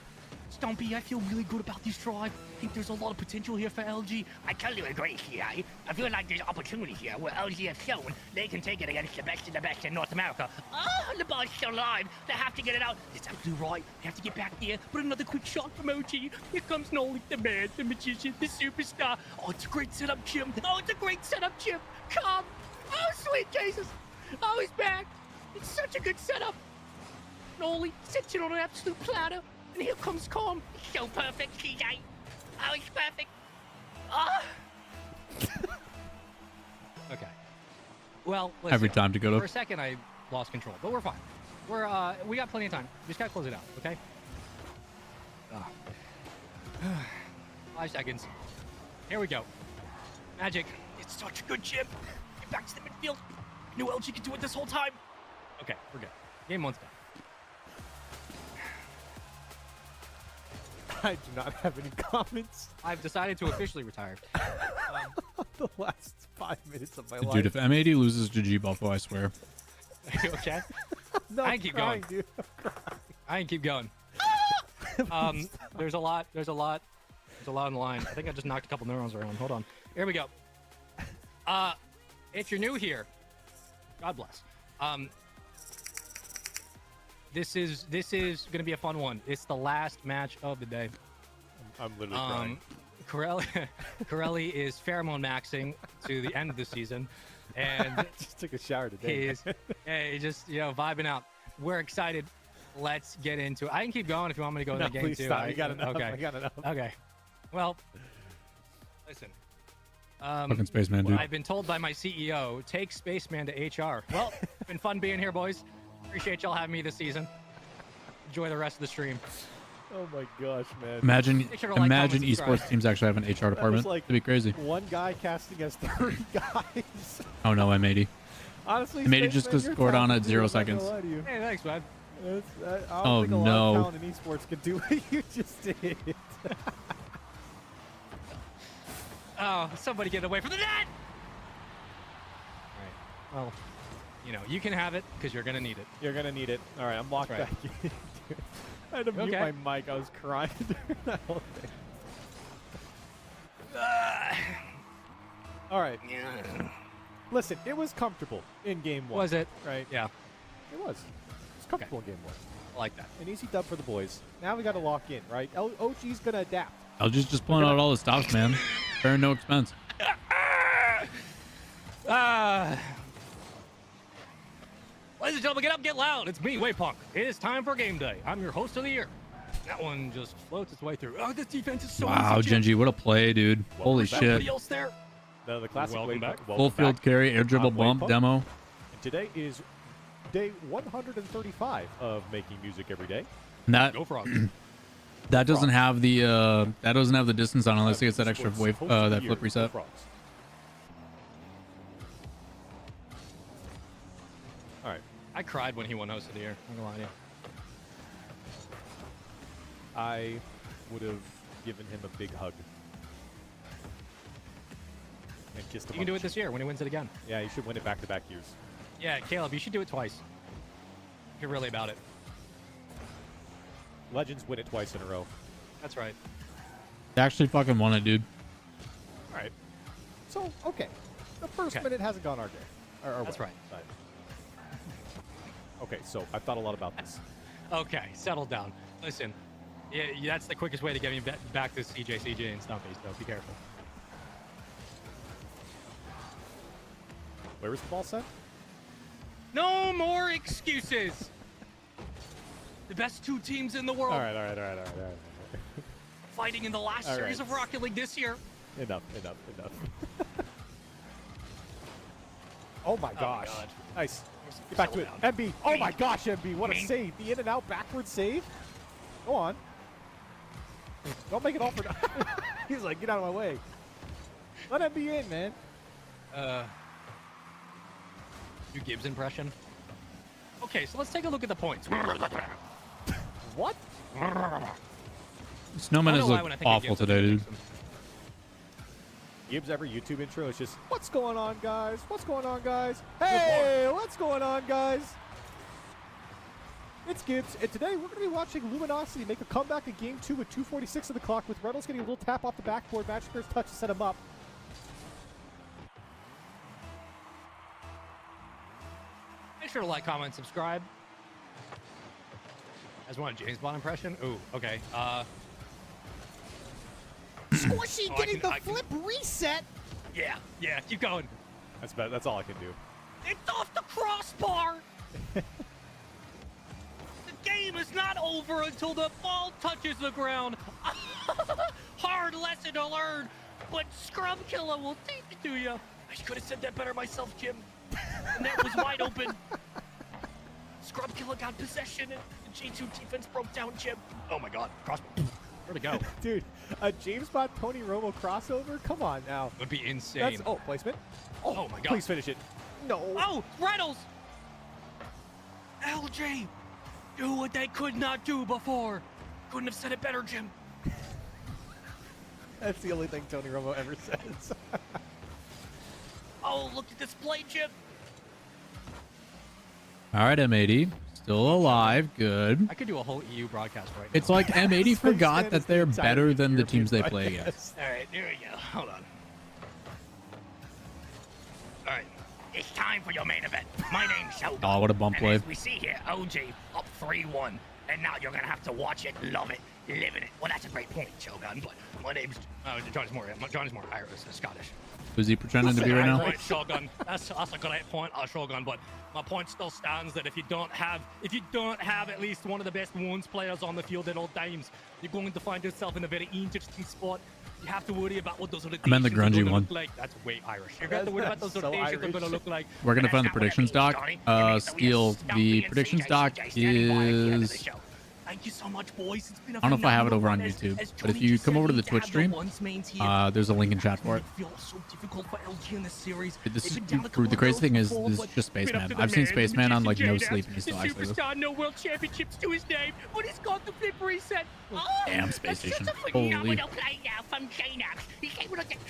Stumpy, I feel really good about this drive. I think there's a lot of potential here for LG. I totally agree, CJ. I feel like there's opportunity here where LG have shown they can take it against the best of the best in North America. Oh, the ball's still alive. They have to get it out. It's absolutely right. They have to get back there. But another quick shot from OG. Here comes Nolly, the man, the magician, the superstar. Oh, it's a great setup, Jim. Oh, it's a great setup, Jim. Come. Oh, sweet Jesus. Oh, he's back. It's such a good setup. Nolly sits it on an absolute platter. And here comes Calm. It's so perfect, CJ. Oh, it's perfect. Oh. Okay. Well, let's Every see. time to go to. For a second, I lost control, but we're fine. We got plenty of time. Just gotta close it out, okay? 5 seconds. Here we go. Magic. It's such a good chip. Get back to the midfield. I knew LG could do it this whole time. Okay, we're good. Game 1's done. I do not have any comments. I've decided to officially retire. the last 5 minutes of my life. Dude, if M80 loses to G Buffalo, I swear. Are you okay? No, I I'm keep crying, going. dude. I'm crying. I can keep going. There's a lot on the line. I think I just knocked a couple neurons around. Hold on. Here we go. If you're new here, God bless. This is gonna be a fun one. It's the last match of the day. I'm literally crying. Corelli is pheromone maxing to the end of the season, and just took a shower today. He's just vibing out. We're excited. Let's get into it. I can keep going if you want me to go in the game please too. Stop. You got enough. Okay. I got enough. Okay. Well, listen. Fucking Spaceman, dude. I've been told by my CEO, take Spaceman to HR. Well, it's been fun being here, boys. Appreciate y'all having me this season. Enjoy the rest of the stream. Oh my gosh, man. Imagine Make sure to like, comment, esports subscribe. teams actually have an HR department. Like It'd be crazy. one guy casting as 30 guys. Oh no, M80. Honestly, M80 just Spaceman, scored on at talented, 0 dude, I'm not seconds. gonna lie to you. Hey, thanks, man. I don't Oh, think a lot no. of talent in esports could do what you just did. Oh, somebody get away from the net! All right. Well, you can have it because you're gonna need it. You're gonna need it. All right, I'm locked That's back in. I had to mute Okay. my mic. I was crying during that whole thing. All right. Listen, it was comfortable in game one. Was it? Right? Yeah, It was. It was comfortable in game one. I like that. An easy dub for the boys. Now we got to lock in, right? OG's gonna adapt. LG's just pulling out all the stops, man. Sparing no expense. Ladies and gentlemen, get up, get loud. It's me, Waypunk. It is time for game day. I'm your host of the year. That one just floats its way through. Oh, this defense is so Wow, easy. Genji, what a play, dude. Holy shit. Somebody else there? No, the classic Welcome Waypoint. back. Full field carry, air dribble bump, Waypoint. demo. And today is day 135 of making music every day. And that Go Frogs. that doesn't have the distance on unless it gets that extra wave that flip reset. Frogs. All right. I cried when he won host of the year. I'm gonna lie to you. I would have given him a big hug. And kissed him You on can do the it this year when he wins it again. cheek. Yeah, you should win it back-to-back years. Yeah, Caleb, you should do it twice. If you're really about it. Legends win it twice in a row. That's right. They actually fucking won it, dude. All right. So, okay. The first Okay. minute hasn't gone our day. Our That's way. right. Side. Okay, so I've thought a lot about this. Okay, settle down. Listen, yeah, that's the quickest way to get me back to CJ and Stumpy, so be careful. Where was the ball set? No more excuses. The best two teams in the world All right. fighting in the last All series right. of Rocket League this year. Enough. Oh my gosh. God. Nice. Get back to it. Settle MB. Oh my gosh, MB. What a save. The in and out backward save. Go on. Don't make it all for He's like, get out of my way. Let MB in, man. New Gibbs impression. Okay, so let's take a look at the points. What? Snowman I has don't know why looked when I think of awful Gibbs, I today, think dude. of Gibson. Gibbs' every YouTube intro is just, what's going on, guys? What's going on, guys? Hey, what's going on, guys? It's Gibbs, and today we're going to be watching Luminosity make a comeback in Game 2 with 2:46 of the clock, with Reynolds getting a little tap off the backboard. Matchmaker's touch to set him up. Make sure to like, comment, subscribe. As want a James Bond impression? Ooh, okay. Squishy getting the flip reset. Yeah, keep going. That's bad. That's all I can do. It's off the crossbar! The game is not over until the ball touches the ground. Hard lesson to learn, but Scrub Killer will teach it to you. I could have said that better myself, Jim. And that was wide open. Scrub Killer got possession, and the G2 defense broke down, Jim. Oh my god, crossbar. Where'd it go? Dude, a James Bond Tony Romo crossover? Come on now. Would be insane. That's, placement. Oh my god. Please finish it. No. Oh, Reynolds! LJ! Do what they could not do before. Couldn't have said it better, Jim. That's the only thing Tony Romo ever says. Oh, look at this play, Chip. All right, M80. Still alive. Good. I could do a whole EU broadcast right now. It's like M80 forgot that they're better than the teams they play against. All right, here we go. Hold on. All right, it's time for your main event. My name's Shogun. Oh, what a bump play. And as we see here, OG up 3-1. And now you're going to have to watch it, love it, live in it. Well, that's a great point, Shogun, but my name's... Johnny's more Irish than Scottish. Who's he pretending to be right now? Point, Shogun. That's a great point, Shogun, but my point still stands that if you don't have at least one of the best wounds players on the field at all times, you're going to find yourself in a very interesting spot. You have to worry about what those rotations I'm in the grungy are going to one. look like. That's way Irish. You're going to worry about those rotations are going to look like. We're going to find the predictions doc. Steel, the predictions doc is... Thank you so much, boys. It's been a I don't know if I have it over on YouTube, but if you come over to the Twitch stream, there's a link in chat for it. The crazy thing is, this is just Spaceman. I've seen Spaceman on like no sleep, and he's still actually. Superstar, no world championships to his name, but he's got the flip reset. Damn, Space Station. Holy. What's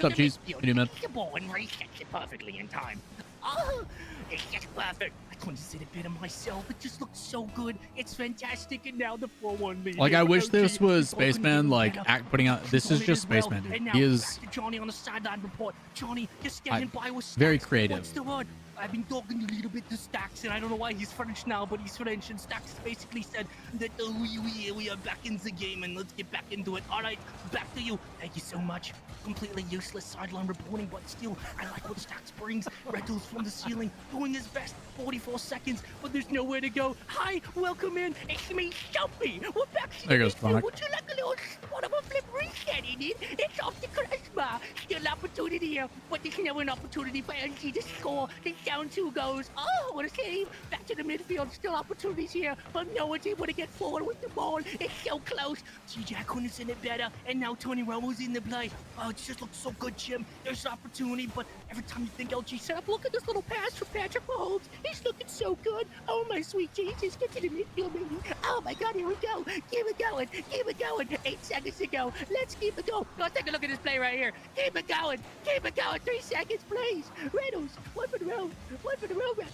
up, Cheese? How you doing, man? And resets it perfectly in time. Oh, it's just perfect. I couldn't have said it better myself. It just looks so good. It's fantastic. And now the 4-1 lead. Like, I wish this was Spaceman, like, putting out... This is just Spaceman, dude. He is... Johnny on the sideline report. Johnny, you're standing by with Stacks. Very creative. What's the word? I've been talking a little bit to Stacks, and I don't know why he's French now, but he's French, and Stacks basically said that we are back in the game, and let's get back into it. All right, back to you. Thank you so much. Completely useless sideline reporting, but still, I like what Stacks brings. Rettles from the ceiling, doing his best. 44 seconds, but there's nowhere to go. Hi, welcome in. It's me, Sophie. We're back. There goes Chronic. Would you like a little spot of a flip reset in it? It's off the charisma. Still opportunity here, but there's never an opportunity for LG to score. It's down 2 goals. Oh, what a save. Back to the midfield. Still opportunities here, but no one's able to get forward with the ball. It's so close. TJ couldn't have seen it better, and now Tony Romo's in the play. Oh, it just looks so good, Jim. There's an opportunity, but every time you think LG set up, look at this little pass from Patrick Mahomes. He's looking so good. Oh, my sweet Jesus. Get to the midfield, baby. Oh, my God. Here we go. Keep it going. Keep it going. 8 seconds to go. Let's keep it going. Let's take a look at this play right here. Keep it going. Keep it going. 3 seconds, please. Reynolds. One for the road. One for the road.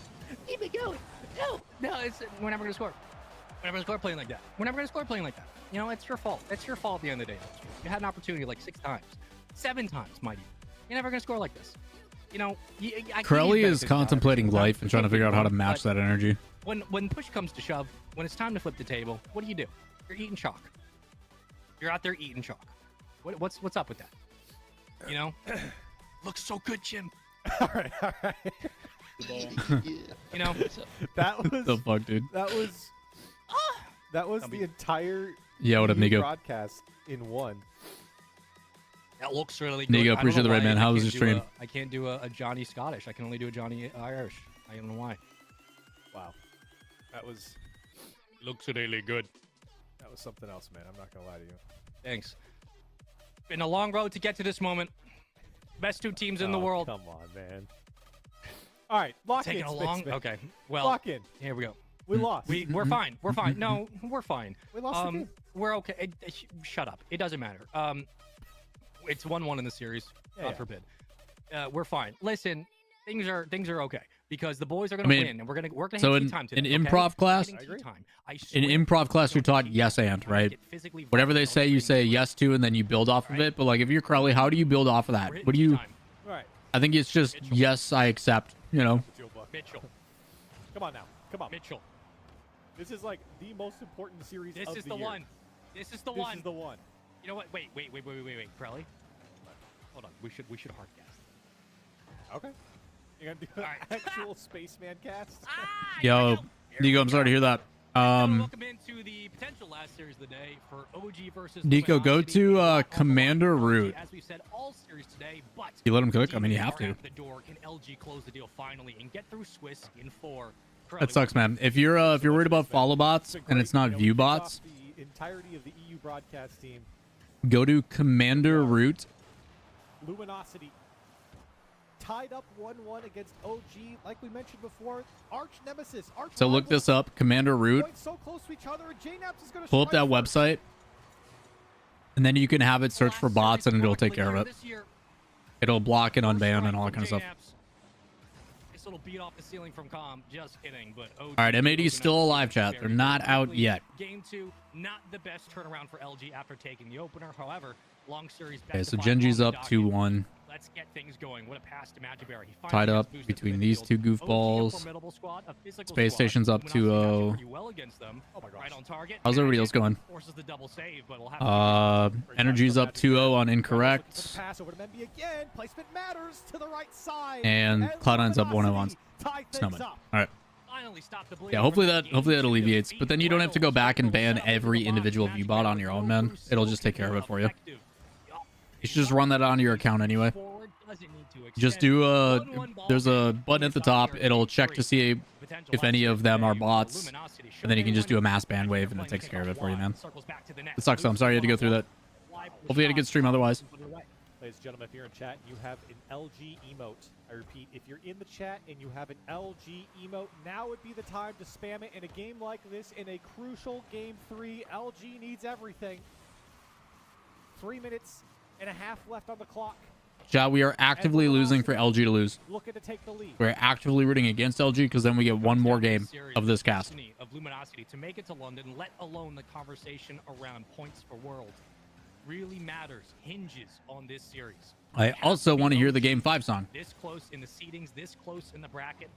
Keep it going. No. We're never going to score. We're never going to score playing like that. We're never going to score playing like that. You know, it's your fault. It's your fault at the end of the day. You had an opportunity like 6 times. 7 times, mighty. You're never going to score like this. You know, Crowley is contemplating life and trying to figure out how to match that energy. When push comes to shove, when it's time to flip the table, what do? You're eating chalk. You're out there eating chalk. What's up with that? You know, looks so good, Jim. All right. You know, that was the fuck, dude. That was the entire what up, Nico? broadcast in one. That looks really good. Nico, appreciate the right man. How was your stream? I can't do a Johnny Scottish. I can only do a Johnny Irish. I don't know why. Wow. That was... Looks really good. That was something else, man. I'm not going to lie to you. Thanks. Been a long road to get to this moment. Best 2 teams in the world. Come on, man. All right, lock in. Okay. Well, lock in. Here we go. We lost. We're fine. We're fine. No, we're fine. We lost the game. We're okay. Shut up. It doesn't matter. It's 1-1 in the series. God forbid. We're fine. Listen, things are okay because the boys are going to win, and we're going to so hit time today. In improv class, in improv class, you're taught yes and, right? Whatever they say, you say yes to, and then you build off of it. But like, if you're Crowley, how do you build off of that? What do you? Right. I think it's just yes, I accept. You know. Mitchell. Come on now. Come on. Mitchell. This is like the most important series of the year. This is the one. This is the one. You know what? Wait, Crowley. Hold on. We should hardcast. Okay. You're gonna do an actual Spaceman cast? Yo, Nico, I'm sorry to hear that. Welcome into the potential last series of the day for OG versus Nico, go to Commander Root. As we said, all series today, but you let him cook? I mean, you have to. The door. Can LG close the deal finally and get through Swiss in 4? That sucks, man. If you're worried about follow bots and it's not view bots, the entirety of the EU broadcast team. Go to Commander Root. Luminosity tied up 1-1 against OG, like we mentioned before. Arch nemesis. So look this up, Commander Root. So close to each other, and JNaps is going to pull up that website, and then you can have it search for bots, and it'll take care of it. It'll block and unban and all that kind of stuff. Nice little beat off the ceiling from Com. Just kidding. But all right, MAD's still alive, chat. They're not out yet. Game 2, not the best turnaround for LG after taking the opener. However, long series. Okay, so Genji's up 2-1. Let's get things going. What a pass to Magic Berry. Tied up between these two goofballs. Space Station's up 2-0. How's everybody else going? Energy's up 2-0 on incorrect. And Cloud9's up 1-0 on Snowman. All right. Yeah, hopefully that alleviates. But then you don't have to go back and ban every individual view bot on your own, man. It'll just take care of it for you. You should just run that onto your account anyway. Just do there's a button at the top. It'll check to see if any of them are bots. And then you can just do a mass ban wave and it takes care of it for you, man. It sucks though. I'm sorry you had to go through that. Hopefully you had a good stream otherwise. Ladies and gentlemen, if you're in chat, you have an LG emote. I repeat, if you're in the chat and you have an LG emote, now would be the time to spam it in a game like this. In a crucial Game 3, LG needs everything. 3 minutes and a half left on the clock. Chat, we are actively losing for LG to lose. Looking to take the lead. We're actively rooting against LG because then we get one more game of this cast. Of Luminosity to make it to London, let alone the conversation around points for world, really matters, hinges on this series. I also want to hear the Game 5 song. This close in the seedings, this close in the bracket.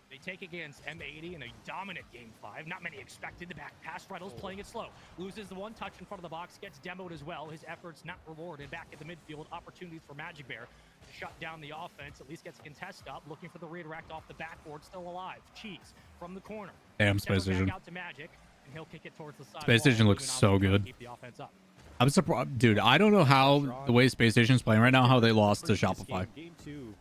They take against M80 in a dominant Game 5. Not many expected. The back pass, Reynolds playing it slow. Loses the one touch in front of the box, gets demoed as well. His efforts not rewarded. Back at the midfield, opportunities for Magic Bear to shut down the offense. At least gets a contest up. Looking for the redirect off the backboard. Still alive. Cheese from the corner. Damn, Space Station. Out to Magic, and he'll kick it towards the side. Space Station looks so good. Keep the offense up. I'm surprised, dude. I don't know how the way Space Station's playing right now, how they lost to Shopify. Game 2.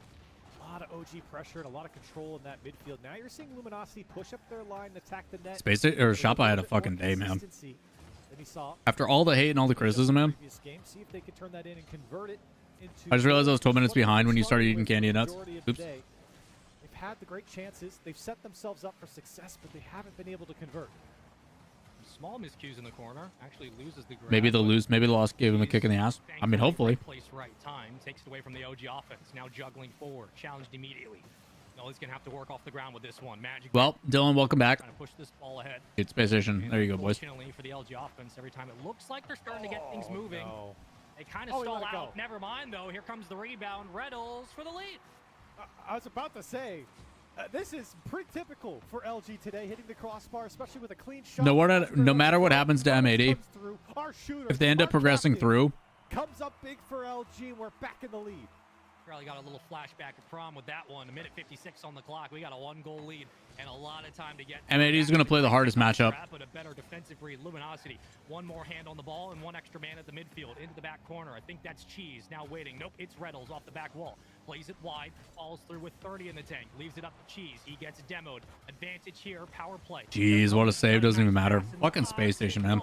A lot of OG pressure and a lot of control in that midfield. Now you're seeing Luminosity push up their line and attack the net. Shopify had a fucking day, man. After all the hate and all the criticism, man. I just realized I was 12 minutes behind when you started eating candy and nuts. Oops. They've had the great chances. They've set themselves up for success, but they haven't been able to convert. Small miscues in the corner. Actually loses the grab. Maybe they'll lose. Maybe the loss gave him a kick in the ass. I mean, hopefully. Place, right time. Takes it away from the OG offense. Now juggling forward. Challenged immediately. No, he's going to have to work off the ground with this one. Magic. Well, Dylan, welcome back. Trying to push this ball ahead. It's Space Station. There you go, boys. Fortunately for the LG offense, every time it looks like they're starting to get things moving, they kind of stall out. Never mind, though. Here comes the rebound. Reynolds for the lead. I was about to say, this is pretty typical for LG today, hitting the crossbar, especially with a clean shot. No matter what happens to M80, if they end up progressing through, comes up big for LG, and we're back in the lead. Probably got a little flashback of prom with that one. 1:56 on the clock. We got a 1-goal lead and a lot of time to get. M80 is going to play the hardest matchup. But a better defensive read. Luminosity. One more hand on the ball and one extra man at the midfield. Into the back corner. I think that's Cheese. Now waiting. Nope, it's Reynolds off the back wall. Plays it wide. Falls through with 30 in the tank. Leaves it up to Cheese. He gets demoed. Advantage here. Power play. Jeez, what a save. Doesn't even matter. Fucking Space Station, man.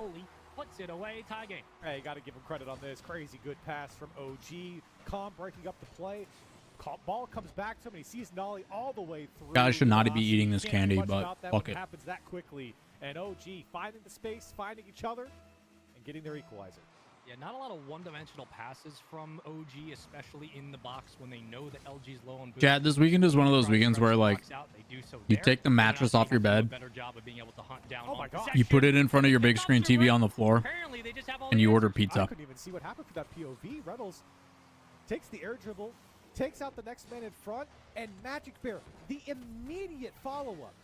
Puts it away. Tie game. Hey, you got to give him credit on this. Crazy good pass from OG. Calm breaking up the play. Ball comes back to him, and he sees Nolly all the way through. Guys should not be eating this candy, but fuck it. Happens that quickly, and OG finding the space, finding each other, and getting their equalizer. Yeah, not a lot of one-dimensional passes from OG, especially in the box when they know that LG's low on boost. Chad, this weekend is one of those weekends where, like, you take the mattress off your bed, you put it in front of your big screen TV on the floor, and you order pizza. I couldn't even see what happened for that POV. Reynolds takes the air dribble, takes out the next man in front, and Magic Bear, the immediate follow-up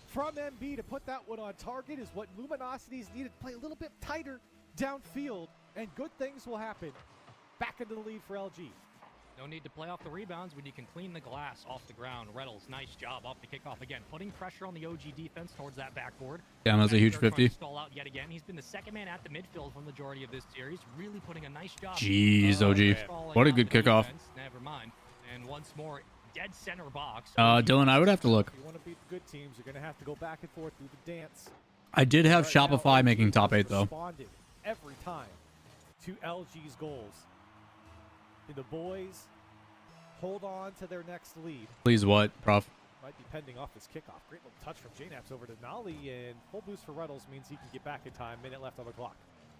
from MB to put that one on target is what Luminosity's needed. Play a little bit tighter downfield, and good things will happen. Back into the lead for LG. No need to play off the rebounds when you can clean the glass off the ground. Reynolds, nice job off the kickoff again. Putting pressure on the OG defense towards that backboard. Yeah, that's a huge 50. Stall out yet again. He's been the second man at the midfield for the majority of this series. Really putting a nice job. Jeez, OG. What a good kickoff. Never mind. And once more, dead center box. Dylan, I would have to look. If you want to beat good teams, you're going to have to go back and forth through the dance. I did have Shopify making top 8, though. Responded every time to LG's goals. And the boys hold on to their next lead. Please what, Prof? Might be pending off his kickoff. Great little touch from JNaps over to Nolly, and full boost for Reynolds means he can get back in time. Minute left on the clock.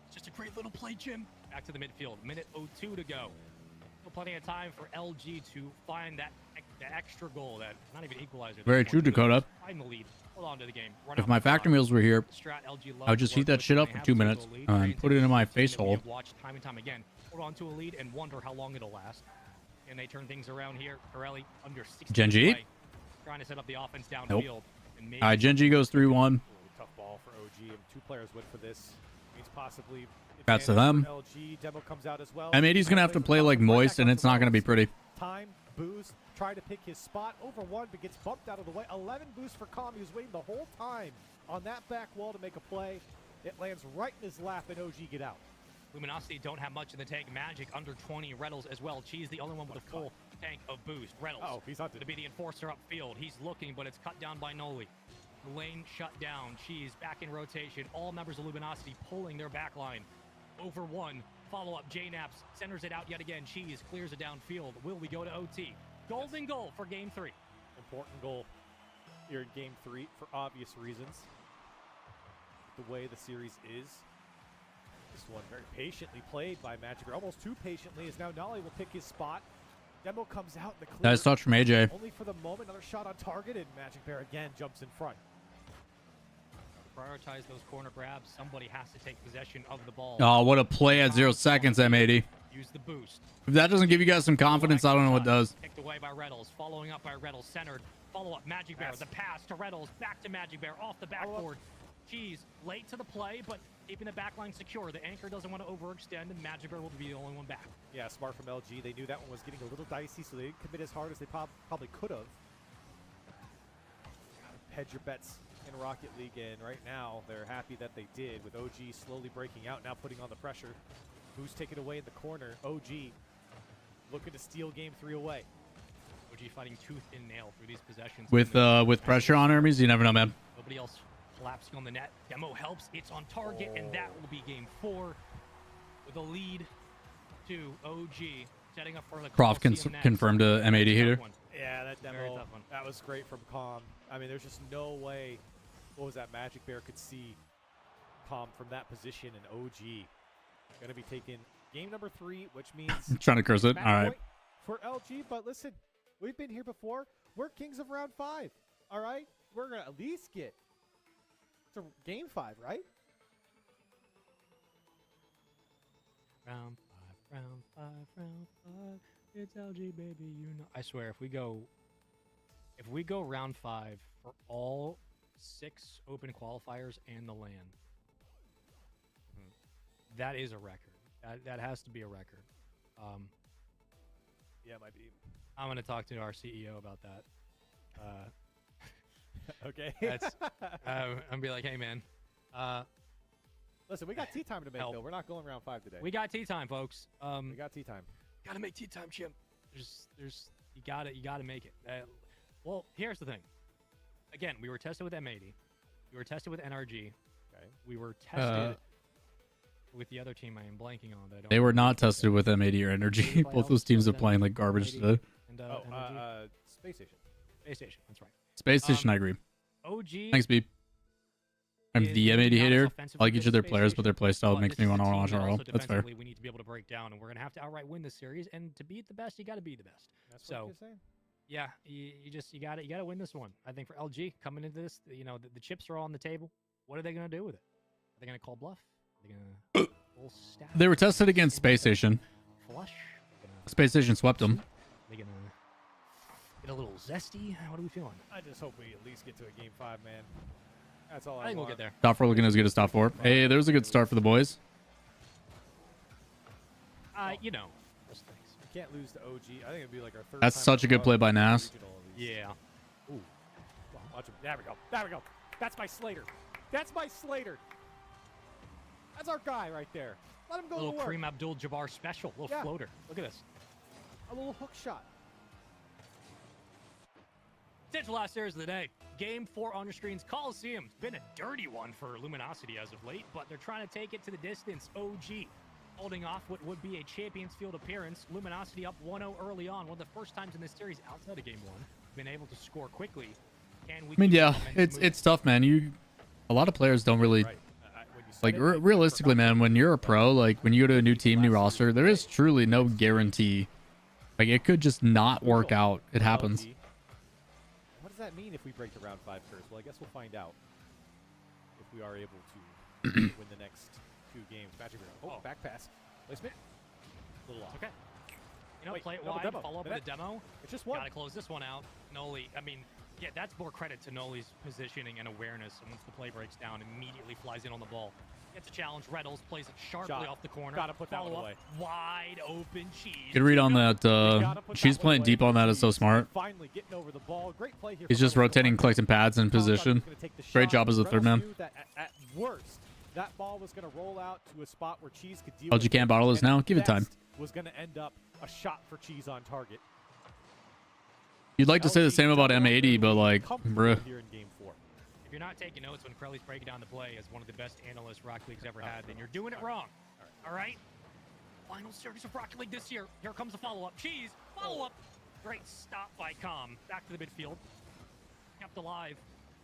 It's just a great little play, Jim. Back to the midfield. Minute 02 to go. Still plenty of time for LG to find that The extra goal that not even equalizer. Very true, Dakota. I'm the lead. Hold on to the game. If my factory meals were here, I would just heat that shit up for 2 minutes and put it in my face hole. Watch time and time again. Hold on to a lead and wonder how long it'll last. And they turn things around here. Pirelli under 60. Genji? Trying to set up the offense downfield. Nope. All right, Genji goes 3-1. Tough ball for OG, and 2 players went for this. Means possibly. That's to them. LG demo comes out as well. M80's gonna have to play like moist, and it's not gonna be pretty. Time boost, try to pick his spot over 1, but gets bumped out of the way. 11 boost for Calm. He was waiting the whole time on that back wall to make a play. It lands right in his lap, and OG get out. Luminosity don't have much in the tank. Magic under 20. Reynolds as well. Cheese the only one with a full tank of boost. Reynolds. Oh, he's hunted. To be the enforcer upfield. He's looking, but it's cut down by Noli. The lane shut down. Cheese back in rotation. All members of Luminosity pulling their back line. Over 1. Follow up. J-Naps centers it out yet again. Cheese clears it downfield. Will we go to OT? Golden goal for game 3. Important goal here in game 3 for obvious reasons. The way the series is. This one very patiently played by Magic. Almost too patiently, as now Nolly will pick his spot. Demo comes out in the clear. Nice touch from AJ. Only for the moment. Another shot on target, and Magic Bear again jumps in front. Prioritize those corner grabs. Somebody has to take possession of the ball. Oh, what a play at 0 seconds, M80. Use the boost. If that doesn't give you guys some confidence, I don't know what does. Picked away by Reynolds. Following up by Reynolds. Centered. Follow up. Magic Bear. The pass to Reynolds. Back to Magic Bear. Off the backboard. Cheese late to the play, but keeping the back line secure. The anchor doesn't want to overextend, and Magic Bear will be the only one back. Yeah, smart from LG. They knew that one was getting a little dicey, so they didn't commit as hard as they probably could have. Hedge your bets in Rocket League, and right now they're happy that they did, with OG slowly breaking out, now putting on the pressure. Who's taken away in the corner? OG looking to steal game 3 away. OG fighting tooth and nail through these possessions. With pressure on enemies, you never know, man. Nobody else collapsing on the net. Demo helps. It's on target, and that will be game 4 with a lead to OG. Setting up for the Prof confirmed to M80 here. Yeah, that demo, that was great from Calm. I mean, there's just no way, what was that, Magic Bear could see Calm from that position, and OG going to be taking game number 3, which means... Trying to curse it. All right. For LG, but listen, we've been here before. We're kings of round 5, all right? We're going to at least get to game 5, right? Round 5, it's LG, baby, you know. I swear, if we go round 5 for all 6 open qualifiers and the LAN, that is a record. That has to be a record. Yeah, it might be. I'm gonna talk to our CEO about that. Okay. That's. I'm gonna be like, hey man. Listen, we got tea time to make though. We're not going round 5 today. We got tea time, folks. We got tea time. Gotta make tea time, Chimp. There's you gotta make it. Well, here's the thing. Again, we were tested with M80. We were tested with NRG. Okay. We were tested with the other team I am blanking on. That I don't They were not tested with M80 or Energy. Both those teams are playing like garbage today. And, Space Station. Space Station, that's right. Space Station, I agree. OG. Thanks, B. I'm the M80 hater. I like each of their players, but their playstyle makes me want to watch RL. That's fair. We need to be able to break down, and we're gonna have to outright win this series. And to beat the best, you got to be the best. That's what you're saying. Yeah, you got to win this one. I think for LG coming into this, the chips are all on the table. What are they gonna do with it? Are they gonna call bluff? Are they gonna full stack? They were tested against Space Station. Flush. Space Station swept them. Are they gonna get a little zesty? What are we feeling? I just hope we at least get to a game 5, man. That's all I think want. we'll get there. Top 4 looking as good as top 4. Hey, there's a good start for the boys. Those things. We can't lose to OG. I think it'd be like our 3rd. That's such a good play by Nas. Yeah. Ooh. Watch him. There we go. There we go. That's my Slater. That's my Slater. That's our guy right there. Let him go to Little work. Kareem Abdul-Jabbar special. Little floater. Look at this. A little hook shot. It's the last series of the day. Game 4 on your screens. Coliseum. It's been a dirty one for Luminosity as of late, but they're trying to take it to the distance. OG holding off what would be a Champions Field appearance. Luminosity up 1-0 early on. One of the first times in this series outside of Game 1. Been able to score quickly. It's tough, man. A lot of players don't really... Like, realistically, man, when you're a pro, like, when you go to a new team, new roster, there is truly no guarantee Like, it could just not work out. It happens. What does that mean if we break the round 5 curse? Well, I guess we'll find out if we are able to win the next 2 games. Magic Bear. Oh, back pass. Placement. A little off. Okay. You know, Wait, play it double wide, demo. follow up with a demo. It's just one. Gotta close this one out. Noli, I mean, yeah, that's more credit to Noli's positioning and awareness. And once the play breaks down, immediately flies in on the ball. Gets a challenge. Reynolds plays it sharply off the corner. Gotta put that one away. Wide open Cheese. Good read on that. She's playing deep on that is so smart. Finally getting over the ball. Great play here. He's just rotating, collecting pads in position. Great job as a third man. At worst, that ball was going to roll out to a spot where Cheese could deal LG with can't bottle this now. Give it time. Was going to end up a shot for Cheese on target. You'd like to say the same about M80, but like, bruh. Here in game 4. If you're not taking notes when Crowley's breaking down the play as one of the best analysts Rocket League's ever had, then you're doing it wrong. All right? Final series of Rocket League this year. Here comes the follow-up. Cheese, follow-up. Great stop by Com. Back to the midfield. Kept alive.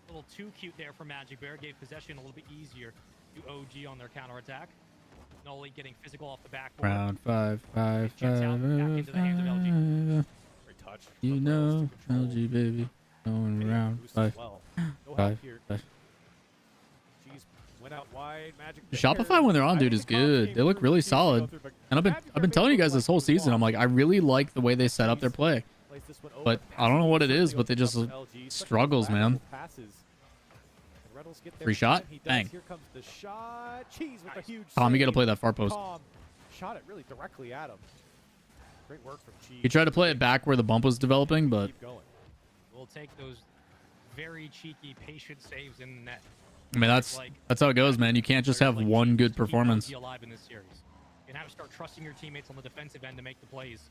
A little too cute there for Magic Bear. Gave possession a little bit easier to OG on their counterattack. Noli getting physical off the backboard. Round 5, 5, 5, 5. Great touch. You know, LG baby. Going round 5. 5, 5. Went out wide. Magic Shopify when they're on, dude, is good. They look really solid. And I've been telling you guys this whole season. I'm like, I really like the way they set up their play. But I don't know what it is, but they just struggles, man. Free shot? Bang. Here comes the shot. Cheese with a huge Tom, you got to save. play that far post. Tom shot it really directly at him. Great work from Cheese. He tried to play it back where the bump was developing, but Keep going. We'll take those very cheeky, patient saves in the net. I mean, that's how it goes, man. You can't just have one good performance. Alive in this series. You have to start trusting your teammates on the defensive end to make the plays.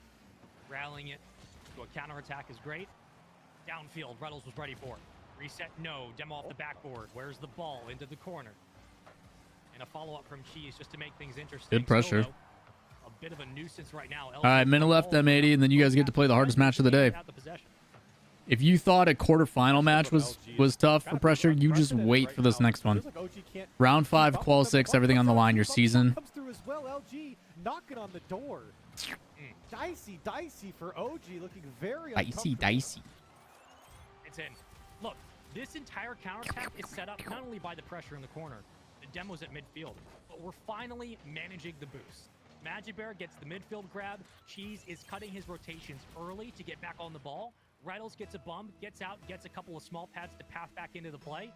Rallying it to a counterattack is great. Downfield, Reynolds was ready for it. Reset, no. Demo off the backboard. Where's the ball? Into the corner. And a follow-up from Cheese just to make things interesting. Good pressure. Solo, a bit of a nuisance right now. All right, minute left, M80, and then you guys get to play the hardest match of the day. If you thought a quarterfinal match was tough for pressure, you just wait for this next one. Round 5, qual 6, everything on the line, your season. Comes through as well. LG knocking on the door. Dicey for OG, looking very Dicey. It's in. Look, this entire counterattack is set up not only by the pressure in the corner, the demos at midfield, but we're finally managing the boost. Magic Bear gets the midfield grab. Cheese is cutting his rotations early to get back on the ball. Reynolds gets a bump, gets out, gets a couple of small pads to path back into the play.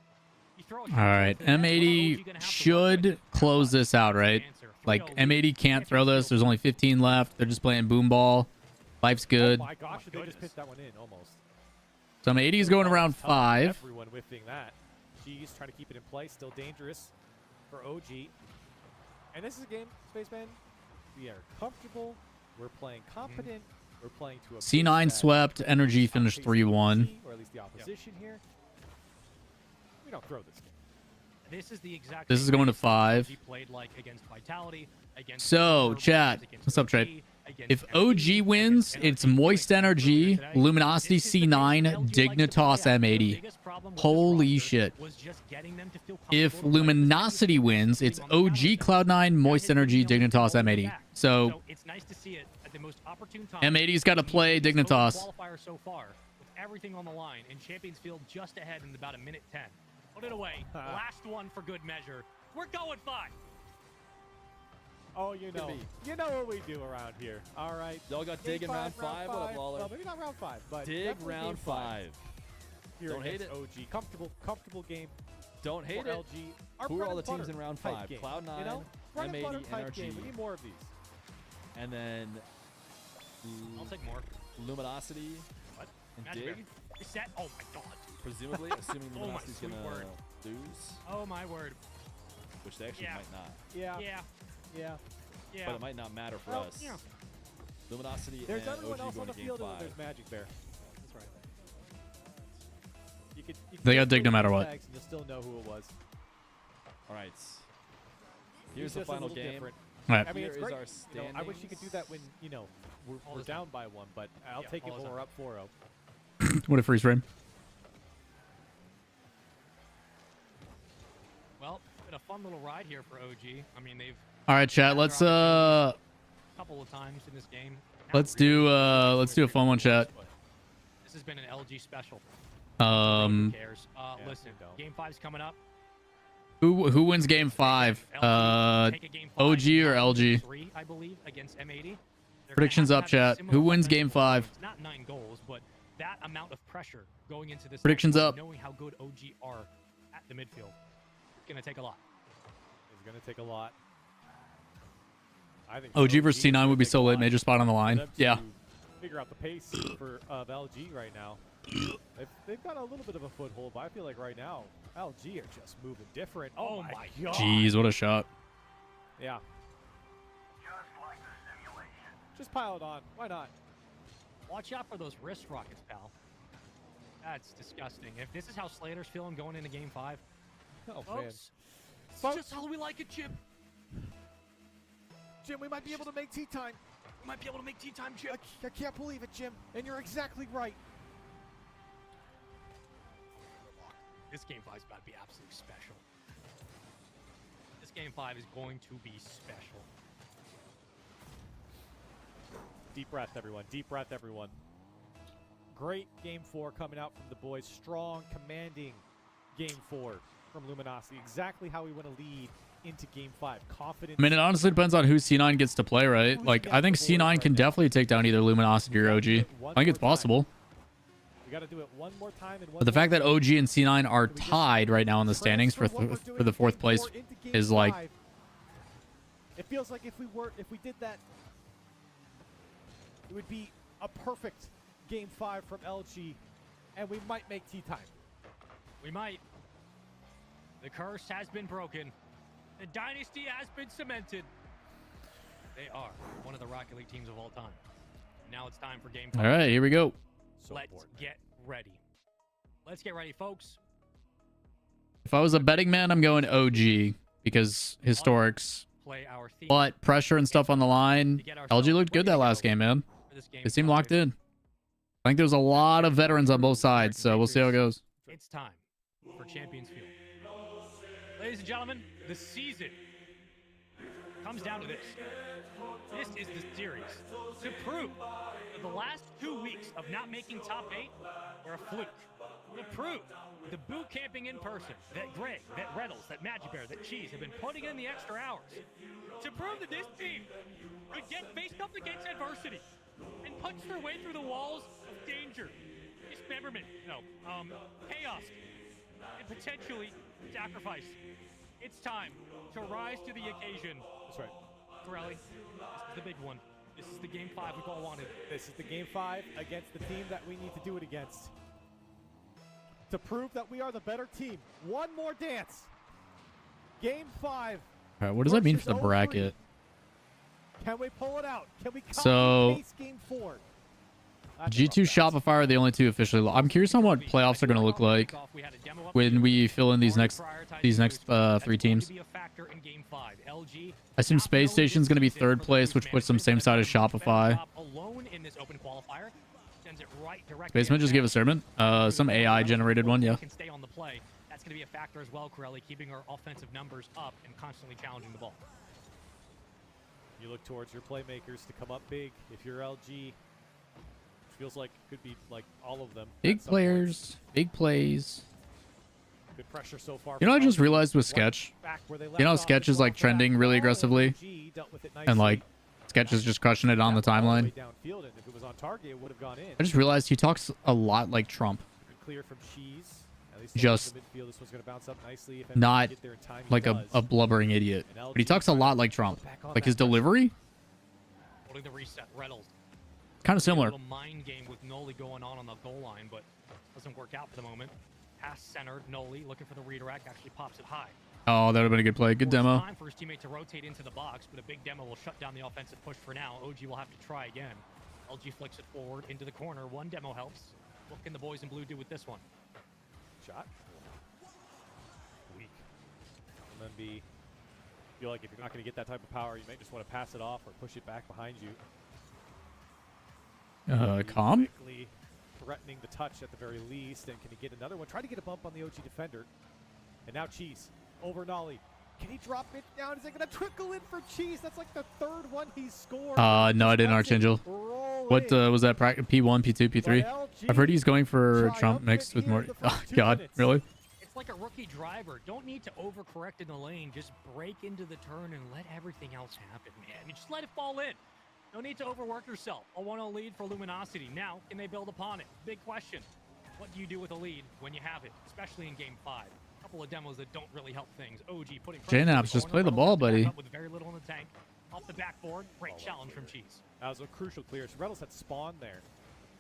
You throw a All right, M80 should close this out, right? Like, M80 can't throw this. There's only 15 left. They're just playing boom ball. Life's good. Oh my gosh, they just pitched that one in almost. So M80 is going around 5. Everyone whiffing that. Cheese trying to keep it in place. Still dangerous for OG. And this is a game, Spaceman. We are comfortable. We're playing competent. We're playing to a C9 swept. Energy finished 3-1. Or at least the opposition here. We don't throw this game. This is the exact. This is going to 5. He played like against Vitality, against So, chat. What's up, Trey? If OG wins, it's Moist Energy, Luminosity C9, Dignitas M80. Holy shit. If Luminosity wins, it's OG Cloud9, Moist Energy, Dignitas M80. So, M80's got to play Dignitas. So far, with everything on the line, and Champions Field just ahead in about a minute 10. Put it away. Last one for good measure. We're going 5. Oh, you know what we do around here. All right. Y'all got dig in round 5. What up, Lawler? Well, maybe not round 5, but dig round 5. Here Don't hate it. OG, comfortable game. Don't hate it. LG. Who are all the teams in round 5? Cloud9, You know? M80, NRG. Game. We need more of these. And then I'll take more. Luminosity. What? And Magic dig. Bear. Is that? Oh my god. Presumably, assuming Luminosity's sweet gonna word. lose, Oh my word. which they actually might not. Yeah. But it might not matter for us. Yeah. Luminosity There's and everyone OG else on going the to game field, and 5. then there's Magic Bear. That's right. You could They got dig no matter what. and you'll still know who it was. All right. Here's the just a final little game. different. All right. I mean, it's Here is great. our You know, I wish you could do that when we're down by 1, but I'll take it when we're up 4-0. What a freeze frame. Well, been a fun little ride here for OG. I mean, they've All right, chat. Let's a couple of times in this game Let's do a fun one, chat. This has been an LG special. Um, Who cares? Listen, game 5's coming up. who wins game 5? Take a game 5 OG or LG? 3, I believe, against M80. They're Predictions gonna up, have to have a chat. similar Who wins offensive game 5? performance. Not 9 goals, but that amount of pressure going into this. Predictions next one, up. Knowing how good OG are at the midfield, it's gonna take a lot. It's going to take a lot. I think OG versus C9 would be so lit. Major spot on the line. Yeah. Figure out the pace for LG right now. They've got a little bit of a foothold, but I feel like right now LG are just moving different. Oh my god! Jeez, what a shot. Yeah. Just pile it on. Why not? Watch out for those wrist rockets, pal. That's disgusting. If this is how Slater's feeling going into game 5, Oh folks, man. it's just how we like it, Chip. Jim, we might be able to make tea time. We might be able to make tea time, Chip. I can't believe it, Jim. And you're exactly right. This game 5 is about to be absolutely special. This game 5 is going to be special. Deep breath, everyone. Deep breath, everyone. Great game 4 coming out from the boys. Strong, commanding game 4 from Luminosity. Exactly how we want to lead into game 5. Confident. I mean, it honestly depends on who C9 gets to play, right? Like, I think C9 can definitely take down either Luminosity or OG. I think it's possible. We got to do it one more time. But the fact that OG and C9 are tied right now in the standings for the 4th place is like... It feels like if we did that, it would be a perfect game 5 from LG, and we might make tea time. We might. The curse has been broken. The dynasty has been cemented. They are one of the Rocket League teams of all time. Now it's time for game 5. All right, here we go. Let's get ready. Let's get ready, folks. If I was a betting man, I'm going OG because historics. Play our theme. But pressure and stuff on the line. LG looked good that last game, man. It seemed locked in. I think there's a lot of veterans on both sides, so we'll see how it goes. It's time for Champions Field. Ladies and gentlemen, the season comes down to this. This is the series to prove that the last 2 weeks of not making top 8 were a fluke. To prove the boot camping in person that Greg, that Reynolds, that Magic Bear, that Cheese have been putting in the extra hours. To prove that this team could get faced up against adversity and punch their way through the walls of danger, dismemberment, chaos, and potentially sacrifice. It's time to rise to the occasion. That's right. Corelli, this is the big one. This is the game 5 we've all wanted. This is the game 5 against the team that we need to do it against. To prove that we are the better team. One more dance. Game 5. All right, what does that mean for the bracket? Can we pull it out? Can we So, game 4? G2 Shopify are the only two officially. I'm curious on what playoffs are going to look like when we fill in these next 3 teams. I assume Space Station's going to be 3rd place, which puts them same side as Shopify. Spaceman just gave a sermon. Some AI generated one, yeah. That's going to be a factor as well, Corelli, keeping our offensive numbers up and constantly challenging the ball. You look towards your playmakers to come up big. If you're LG, feels like it could be like all of them. Big players, big plays. Good pressure so far. You know, I just realized with Sketch, you know, Sketch is like trending really aggressively, and like Sketch is just crushing it on the timeline. I just realized he talks a lot like Trump. Clear from Cheese. Just not like a blubbering idiot, but he talks a lot like Trump. Like his delivery, Holding the reset, Reynolds. kind of similar. A little mind game with Noli going on the goal line, but doesn't work out for the moment. Pass centered, Noli looking for the redirect, actually pops it high. Oh, that would have been a good play. Good demo. Time for his teammate to rotate into the box, but a big demo will shut down the offensive push for now. OG will have to try again. LG flicks it forward into the corner. One demo helps. What can the boys in blue do with this one? Shot. Weak. And then B. Feel like if you're not going to get that type of power, you might just want to pass it off or push it back behind you. Calm. Quickly threatening the touch at the very least, and can he get another one? Try to get a bump on the OG defender. And now Cheese over Nolly. Can he drop it down? Is it going to trickle in for Cheese? That's like the third one he's scored. No, I didn't, Archangel. What was that? P1, P2, P3? I've heard he's going for Trump mixed with more. Oh, God, really? It's like a rookie driver. Don't need to overcorrect in the lane. Just break into the turn and let everything else happen, man. I mean, just let it fall in. No need to overwork yourself. A 1-0 lead for Luminosity. Now, can they build upon it? Big question. What do you do with a lead when you have it, especially in Game 5? A couple of demos that don't really help things. OG putting J-Naps, just play the ball, buddy. With very little in the tank. Off the backboard. Great challenge from Cheese. That was a crucial clear. So Reynolds had spawned there,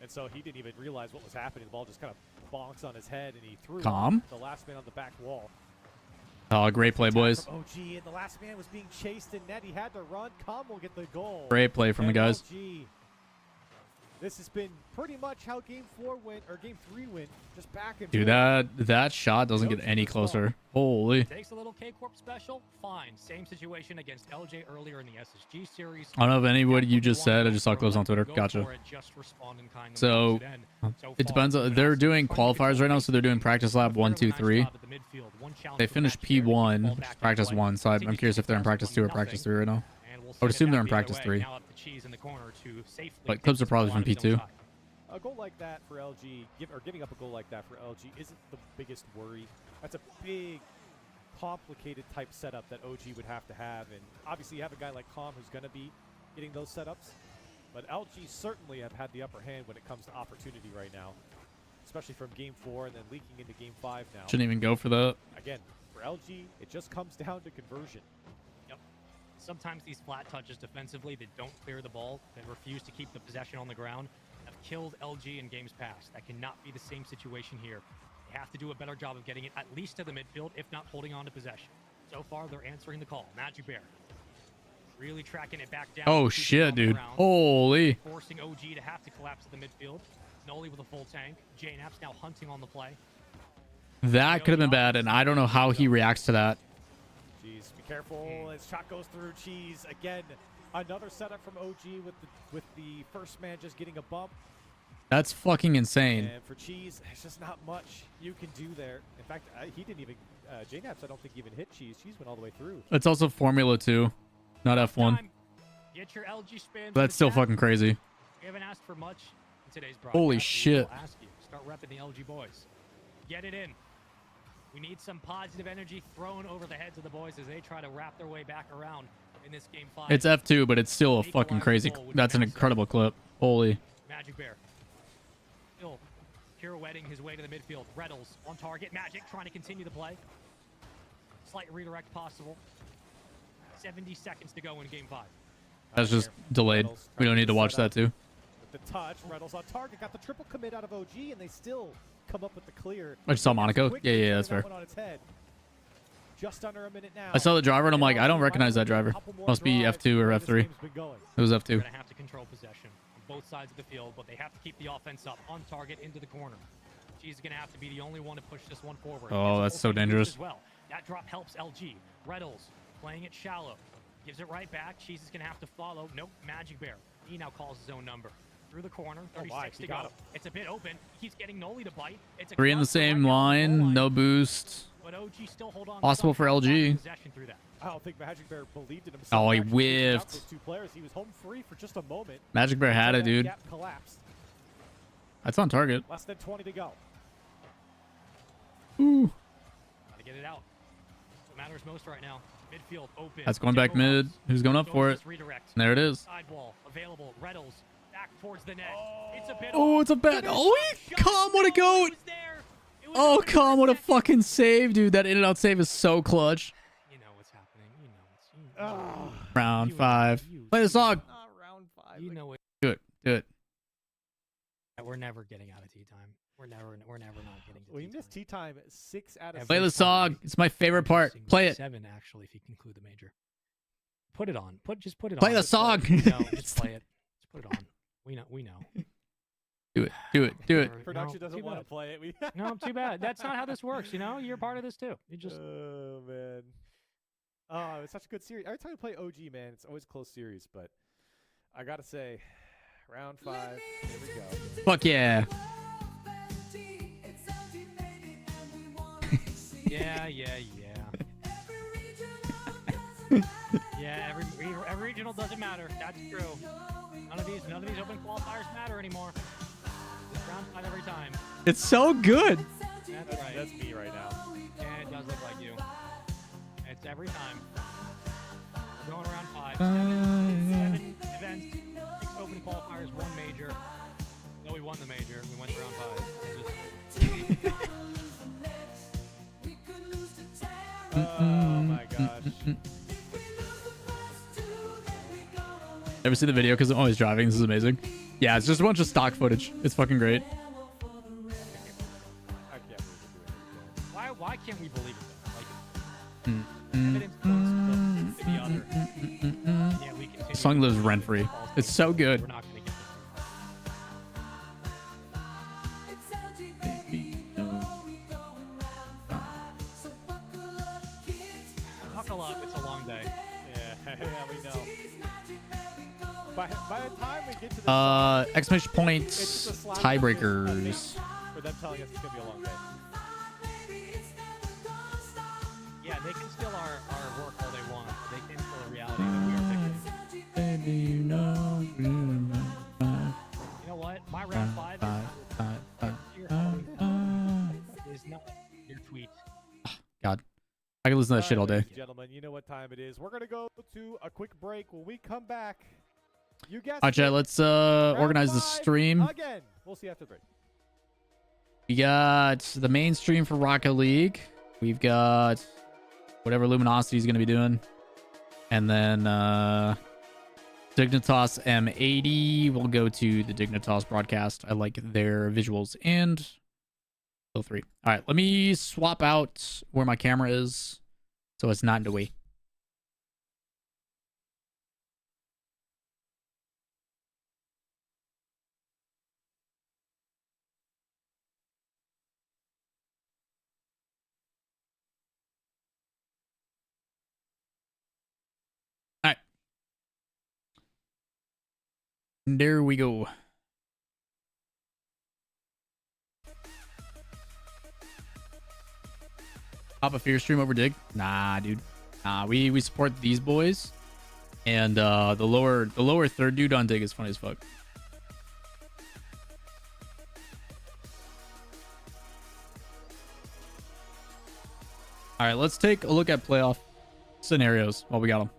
and so he didn't even realize what was happening. The ball just kind of bonks on his head, and he threw Calm. the last man on the back wall. Oh, great play, boys. OG, and the last man was being chased in net. He had to run. Calm will get the goal. Great play from the guys. LG. This has been pretty much how Game 4 went, or Game 3 went, just back and Dude, that shot doesn't get any closer. Holy. Takes a little K-Corp special. Fine. Same situation against LJ earlier in the SSG series. I don't know if any what you just said. I just saw clips on Twitter. Gotcha. So it depends. They're doing qualifiers right now, so they're doing practice lab 1, 2, 3. They finished P1, which is practice 1. So I'm curious if they're in practice 2 or practice 3 right now. I would assume they're in practice 3. But clips are probably from P2. A goal like that for LG, giving up a goal like that for LG isn't the biggest worry. That's a big, complicated type setup that OG would have to have. And obviously you have a guy like Calm who's going to be getting those setups. But LG certainly have had the upper hand when it comes to opportunity right now, especially from Game 4 and then leaking into Game 5 now. Shouldn't even go for that. Again, for LG, it just comes down to conversion. Sometimes these flat touches defensively that don't clear the ball, that refuse to keep the possession on the ground, have killed LG in games past. That cannot be the same situation here. They have to do a better job of getting it at least to the midfield, if not holding on to possession. So far, they're answering the call. Magic Bear really tracking it back down. Oh, shit, dude. Holy. Forcing OG to have to collapse to the midfield. Noli with a full tank. J-Naps now hunting on the play. That could have been bad, and I don't know how he reacts to that. Jeez, be careful as shot goes through. Cheese again. Another setup from OG with the first man just getting a bump. That's fucking insane. And for Cheese, there's just not much you can do there. In fact, he didn't even J-Naps I don't think even hit Cheese. Cheese went all the way through. It's also Formula 2, not F1. Get your LG spin. That's still fucking crazy. We haven't asked for much in today's broadcast. Holy shit. We'll ask you. Start repping the LG boys. Get it in. We need some positive energy thrown over the heads of the boys as they try to wrap their way back around in this Game 5. It's F2, but it's still a fucking crazy. That's an incredible clip. Holy. Magic Bear. Still pirouetting his way to the midfield. Reddles on target. Magic trying to continue the play. Slight redirect possible. 70 seconds to go in Game 5. That's just delayed. We don't need to watch that too. With the touch, Reynolds on target. Got the triple commit out of OG, and they still come up with the clear. I just saw Monaco. Yeah, that's fair. Just under a minute now. I saw the driver, and I'm like, I don't recognize that driver. Must be F2 or F3. It was F2. They're going to have to control possession on both sides of the field, but they have to keep the offense up on target into the corner. She's going to have to be the only one to push this one forward. Oh, that's so dangerous. Well. That drop helps LG. Reddles playing it shallow. Gives it right back. Cheese is going to have to follow. Nope, Magic Bear. He now calls his own number. Through the corner, 36 to go. It's a bit open. He keeps getting Noli to bite. It's a 3 in the same line, no boost. But OG still hold on. Possible for LG. I don't think Magic Bear believed in himself. Oh, he whiffed. Those two players. He was home free for just a moment. Magic Bear had it, dude. Collapsed. That's on target. Less than 20 to go. Ooh. Gotta get it out. What matters most right now. Midfield open. That's going back mid. Who's going up for it? And there it is. Sidewall available. Reddles back towards the net. It's a bit. Oh, it's a bet. Oh, Calm, what a goat. Oh, Calm, what a fucking save, dude. That in and out save is so clutch. You know what's happening. Round 5. Play the song. Round 5. You know it. Do it. Do it. We're never getting out of tea time. We're never not getting to We missed tea time 6 out of 6. Play the song. It's my favorite part. Play it. 7 actually, if you conclude the major. Put it on. Just put it on. Play the song. No, just play it. Just put it on. We know. Do it. Do it. Do it. Production doesn't want to play it. No, too bad. That's not how this works. You know, you're part of this too. You just. Oh man. Oh, it's such a good series. Every time we play OG, man, it's always a close series. But I gotta say, round 5. Here we go. Fuck yeah. Yeah. Yeah, every regional doesn't matter. That's true. None of these open qualifiers matter anymore. It's round 5 every time. It's so good. That's right. That's me right now. Yeah, it does look like you. It's every time. We're going around 5. 7 events, 6 open qualifiers, 1 major. No, we won the major. We went to round 5. Oh my gosh. Ever see the video? Because I'm always driving. This is amazing. Yeah, it's just a bunch of stock footage. It's fucking great. I can't believe we're doing it. Why can't we believe it? Like, evidence points to the other. Yeah, we continue. The song lives rent free. It's so good. We're not going to get this. Buckle up. It's a long day. Yeah, we know. By the time we get to the Exclamation point it's just a slap tiebreakers. for them telling us it's gonna be a long day. Yeah, they can steal our work all they want. They can steal the reality that we are picking. Baby, you know. You know what? My round 5 is not your tweet. God, I can listen to that shit all day. Ladies and gentlemen, you know what time it is. We're gonna go to a quick break. When we come back, you guys. All right, chat, let's organize the stream. Again, we'll see after the break. We got the main stream for Rocket League. We've got whatever Luminosity is going to be doing. And then Dignitas M80. We'll go to the Dignitas broadcast. I like their visuals. And Kill 3. All right, let me swap out where my camera is so it's not in the way. There we go. Pop a fear stream over Dig? Nah, dude. Nah, we support these boys, and the lower third dude on Dig is funny as fuck. All right, let's take a look at playoff scenarios while we got them.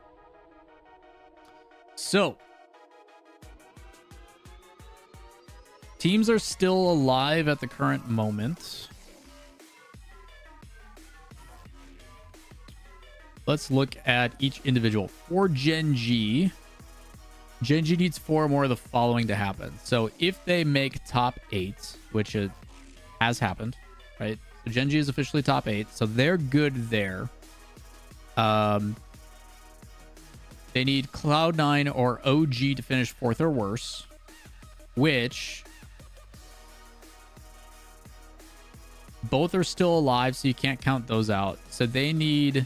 So. Teams are still alive at the current moment. Let's look at each individual. For Gen G needs 4 more of the following to happen. So if they make top 8, which it has happened, right? So Gen G is officially top 8, so they're good there. They need Cloud9 or OG to finish 4th or worse, which... both are still alive, so you can't count those out. So they need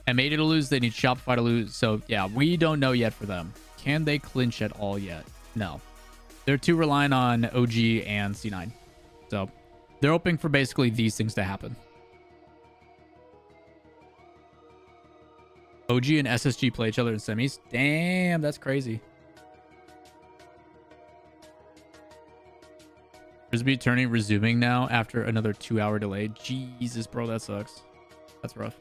M80 to lose. They need Shopify to lose. So, yeah, we don't know yet for them. Can they clinch at all yet? No. They're too reliant on OG and C9. So, they're hoping for basically these things to happen. OG and SSG play each other in semis. Damn, that's crazy. Frisbee tourney resuming now after another 2-hour delay. Jesus, bro, that sucks. That's rough.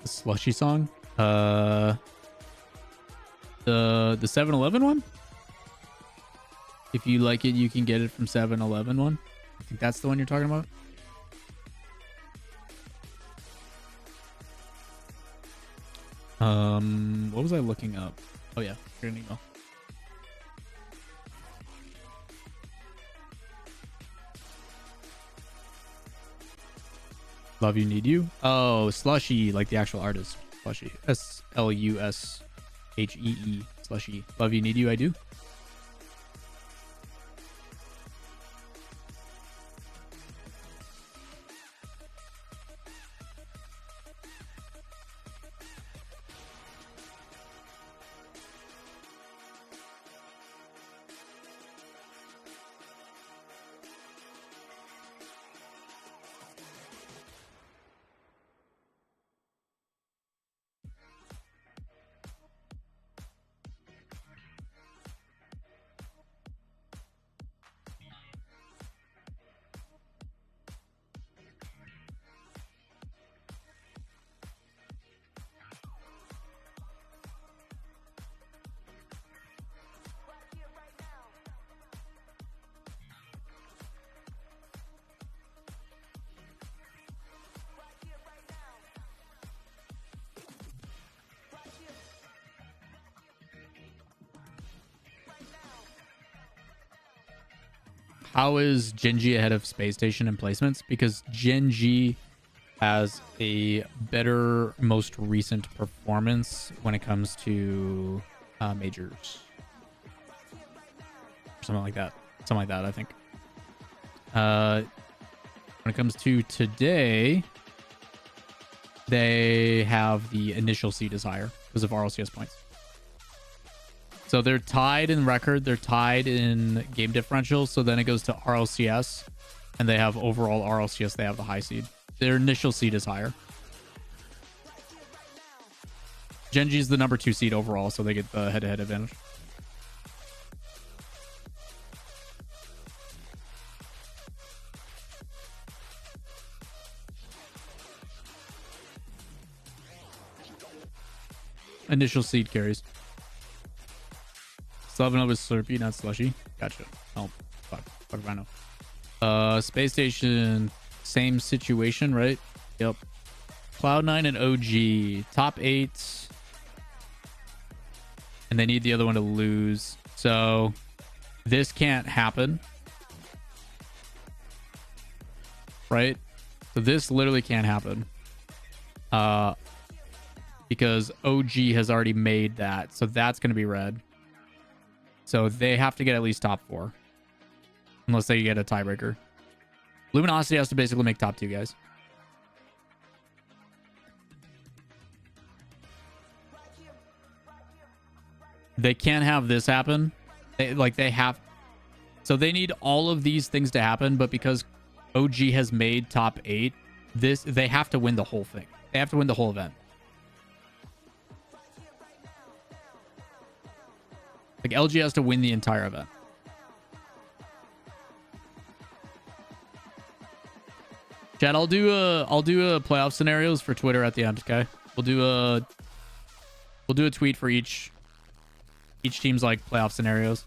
The slushy song? The 7-Eleven one? If you like it, you can get it from 7-Eleven one. I think that's the one you're talking about. What was I looking up? Oh yeah, here an email. Love You Need You. Oh, Slushy, like the actual artist. Slushy. SLUSHEE. Slushy. Love You Need You, I do. how is Gen G ahead of Space Station in placements? Because Gen G has a better, most recent performance when it comes to majors. Something like that. Something like that, I think. When it comes to today, they have the initial seed is higher because of RLCS points. So they're tied in record. They're tied in game differential. So then it goes to RLCS, and they have overall RLCS. They have the high seed. Their initial seed is higher. Gen G is the number 2 seed overall, so they get the head-to-head advantage. Initial seed carries. Slavino was Slurpee, not Slushy. Gotcha. Oh, fuck. Fuck if I know. Space Station, same situation, right? Yep. Cloud9 and OG. Top 8. And they need the other one to lose. So, this can't happen. Right? So, this literally can't happen. Because OG has already made that. So that's going to be red. So they have to get at least top 4. Unless they get a tiebreaker. Luminosity has to basically make top 2, guys. They can't have this happen. They have... So they need all of these things to happen. But because OG has made top 8, they have to win the whole thing. They have to win the whole event. Like LG has to win the entire event. Chad, I'll do a playoff scenarios for Twitter at the end, okay? We'll do a tweet for each team's like playoff scenarios.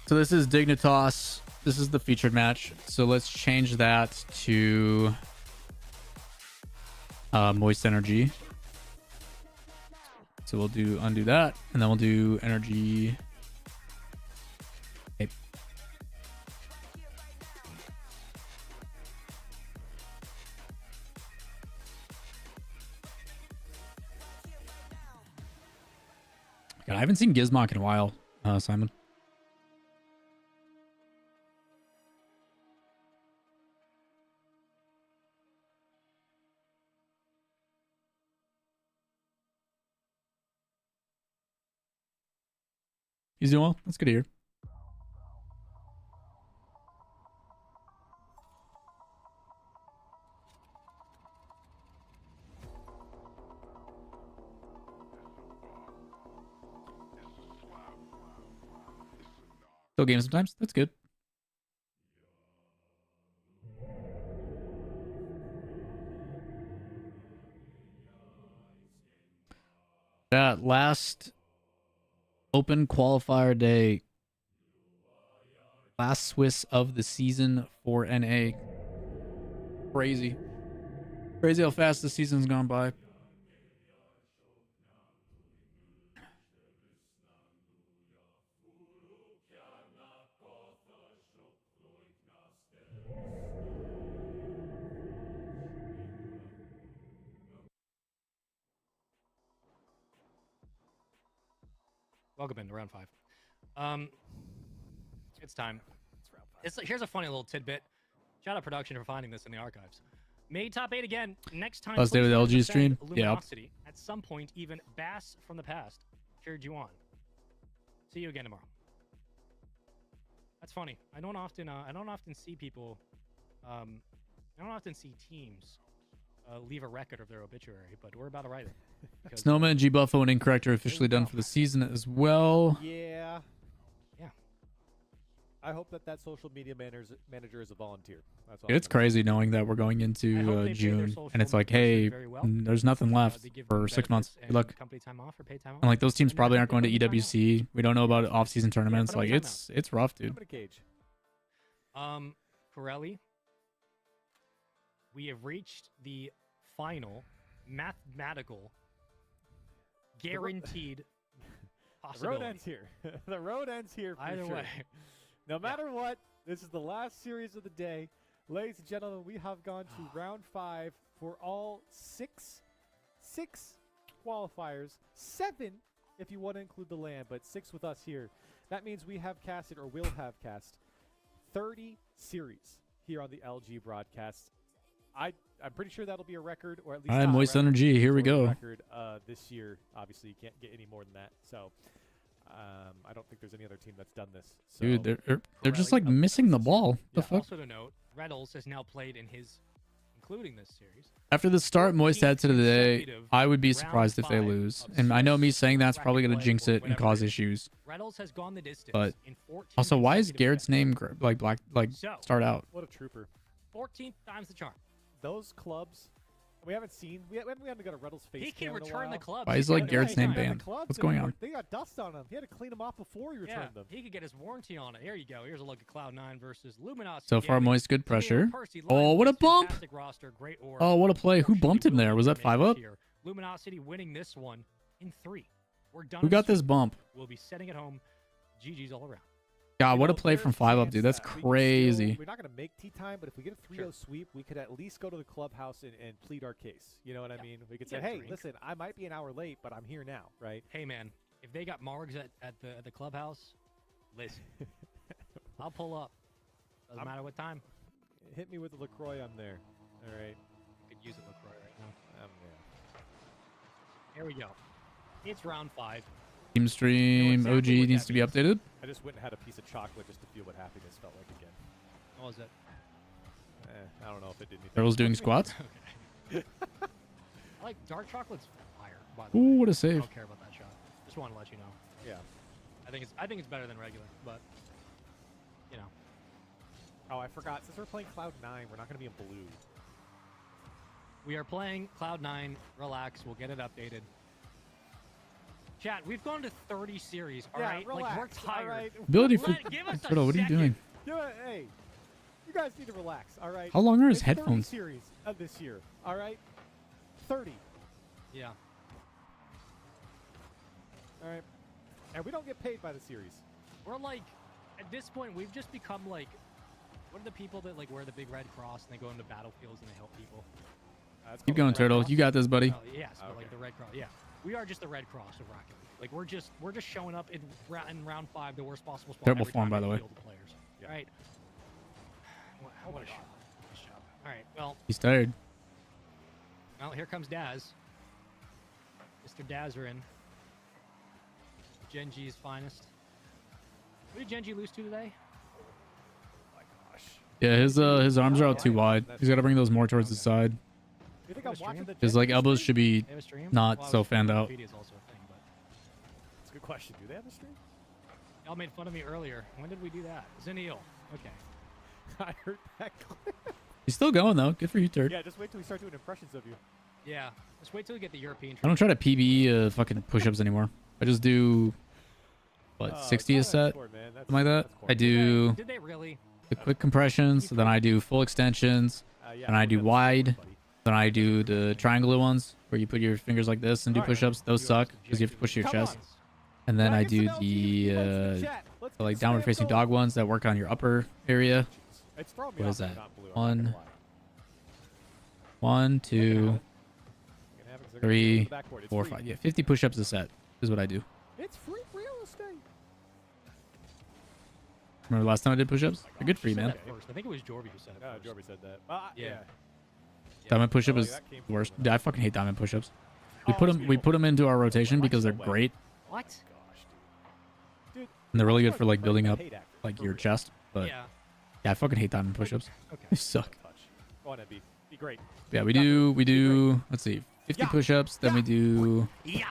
So this is Dignitas. This is the featured match. So let's change that to Moist Energy. So we'll undo that, and then we'll do Energy. Okay. God, I haven't seen Gizmock in a while, Simon. He's doing well. That's good to hear. Still game sometimes. That's good. That last Open qualifier day. Last Swiss of the season for NA. Crazy. Crazy how fast the season's gone by. Welcome into round 5. It's time. Here's a funny little tidbit. Shout out production for finding this in the archives. Made top 8 again. Next time. Last day with LG stream. Yeah. At some point, even Bass from the past cheered you on. See you again tomorrow. That's funny. I don't often see people. I don't often see teams leave a record of their obituary, but we're about to write it. Snowman, G Buffo, and Incorrect are officially done for the season as well. Yeah. Yeah. I hope that social media manager is a volunteer. That's all. It's crazy knowing that we're going I hope into they pay their June social and it's like, person hey, very well. there's nothing left They give for them 6 months. benefits Good luck. and company time off or paid time off. And like those teams And probably then aren't going to company time off. EWC. We don't know about off-season tournaments. put 'em Like in timeout. it's rough, Put 'em dude. in a cage. Corelli, we have reached the final mathematical guaranteed The possibility. road ends here. The road ends here for Either sure. way. No matter what, this is the last series of the day. Ladies and gentlemen, we have gone to round 5 for all six qualifiers. 7 if you want to include the land, but 6 with us here. That means we have casted, or will have cast, 30 series here on the LG broadcast. I'm pretty sure that'll be a record, or at least All right, not a Moist record, Energy, here we sort of go. record this year. Obviously, you can't get any more than that. So I don't think there's any other team that's done this. So Dude, they're just Corelli like up missing the this ball. year. The fuck? Also to note, Reddles has now played in his, including this series. After the start Moist had to today, consecutive I would be round surprised if they 5 lose. of And I know me series saying that's bracket probably going to play jinx or it and whatever cause it is. issues. Reddles has gone the distance But in 14 also, why is consecutive Garrett's name events. like So, start out? What a trooper. 14th time's the charm. Those clubs, we haven't seen. We haven't got a Reddles face He can cam in a return the while. clubs. Why He is can like return Garrett's the name clubs. banned? Clubs What's going anymore. on? They got dust on them. He had to clean them off before he returned them. He could get his warranty on it. There you go. Here's a look at Cloud9 versus Luminosity. So far, Gaming. Moist, good Taylor pressure. Percy, Oh, Lion what a Boys, bump! fantastic roster, great org. Oh, what a play. Who bumped him there? Was that Unfortunately, 5 up? here. Luminosity winning this one in 3. We're done. Who in got this sweep. bump? We'll be setting it home. GG's all around. God, what a know, play there's from a 5 up, chance dude. That's that we can crazy. we're not going to make tea time, but if we get a 3-0 sweep, we could at least go to the clubhouse and plead our case. You know what I mean? We could say, Get a hey, drink. listen, I might be an hour late, but I'm here now, right? Hey man, if they got Margs at the clubhouse, listen, I'll pull up. Doesn't matter what time. Hit me with the LaCroix, I'm there. All right. Could use a LaCroix right now. Yeah. Here we go. It's round 5. Team stream exactly OG what needs that to be updated. I just went and had a piece of chocolate just to feel what happiness felt like again. What was it? I don't know if it did anything. Turtle's doing squats. I like dark chocolate's fire. By the way. Ooh, what a I save. don't care about that shot. Just want to let you know. Yeah. I think it's better than regular, but you know. Oh, I forgot. Since we're playing Cloud9, we're not going to be in blue. We are playing Cloud9. Relax, we'll get it updated. Chat, we've gone to 30 series, all Yeah, right? Like, we're relax, all tired. right? Ability for Give us a Turtle, what are you second. doing? Hey, you guys need to relax, all right? How long are his It's 30 headphones? series of this year, all right? 30. Yeah. All right. And we don't get paid by the series. We're like, at this point, we've just become like, what are the people that like wear the big red cross and they go into battlefields and they help people? Keep going, Turtle. You got this, buddy. Oh, yes, but like the red cross. Yeah, we are just the red cross of Rocket League. Like we're just showing up in round 5, the worst possible spot. Terrible every form, time by we the way. field the players. Yeah. Right. What a shot. Nice job. All right. Well, He's tired. here comes Daz. Mr. Dazarin. Gen G's finest. Who did Gen G lose to today? Oh my gosh. Yeah, his arms are out too wide. He's got to bring those more towards the side. You think I'm watching the His Gen like G elbows stream? should be They have a stream? not Well, so fanned out. Wikipedia is also a thing, but That's a good question. Do they have a stream? y'all made fun of me earlier. When did we do that? Zenil. Okay. I heard that clip. He's still going though. Good for you, Turd. Yeah, just wait till we start doing impressions of you. Yeah. Just wait till we get the European. I don't try to PB fucking push-ups anymore. I just do what 60 a that's set, corny, man. something like that. That's I do Did they really? the quick compressions, then I do full extensions, yeah, then I we'll do get a wide, stream, buddy. then I do the triangular ones where you put your fingers like this and do push-ups. Those suck because you have to push your Come chest. on. And then Can I get do some LG the votes in the chat? Let's get like some downward facing spam dog going. ones that work on your upper area. It's throwing me What off is that it's that? not blue, I'm not gonna 1, lie. 1, 2, They're gonna have it 'cause they're gonna put it on 3, the backboard. It's 4, free. 5. Yeah, 50 push-ups a set is what I do. It's free real estate. Remember last time I did push-ups? They're good for you, Said man. that first. I think it was Jorby who said it. first. Jorby said that. Yeah. Diamond push-up Oh, is that came the worst. from Dude, I fucking hate diamond push-ups. Oh, We put them into our rotation because they're great What? Gosh, dude. and they're really good Watch for like Mark building play up the hate actor, like for your real. chest. But Yeah. yeah, I fucking hate diamond push-ups. Okay. They suck. Touch. Go on, MB. Be great. Yeah, we do. Let's see, 50 Yeah. push-ups. Then we do. Yeah.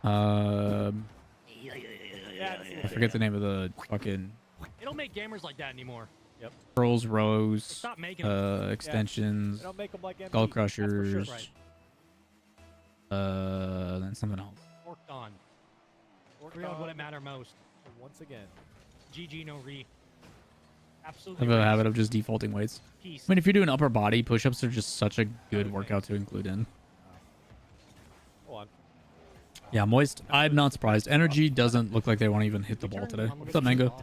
Um, Yeah, I forget the name of the fucking don't make gamers like that anymore. Yep. Curls, rows, Stop making them. extensions, They don't make them like skull MD, that's for sure. crushers, Right. then something else. Worked on. Real what it matter most. Once again. GG no re. I Absolutely. have a habit of just defaulting weights. Peace. I mean, if you're doing upper body, push-ups are just such a good workout to include in. Hold on. Yeah, Moist, I'm not surprised. Energy doesn't look like they want to even hit the ball today. What's up, Mango?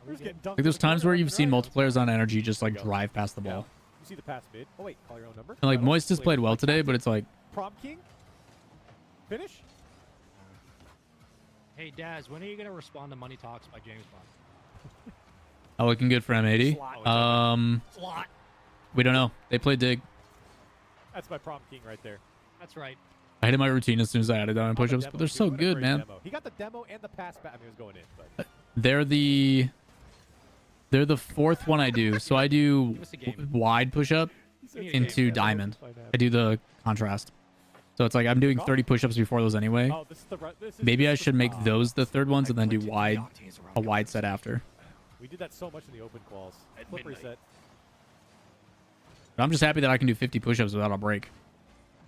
Like, there's times where you've seen multiplayers on Energy just, like, drive past the ball. You see the pass mid. Oh, wait. Call your own number. And, like, Moist has played well today, but it's like... Prom King? Finish? Hey, Daz, when are you going to respond to Money Talks by James Bond? Not looking good for M80. Slot. We don't know. They play Dig. That's my Prom King right there. That's right. I hit my routine as soon as I added on push-ups, but they're so good, man. Demo. He got the demo and the pass back. I mean, it was going in, but... They're the fourth one I do. So I do wide push-up into diamond. I do the contrast. So it's like I'm doing 30 push-ups before those anyway. Maybe I should make those the third ones and then do a wide set after. We did that so much in the open quals. Flip reset. But I'm just happy that I can do 50 push-ups without a break.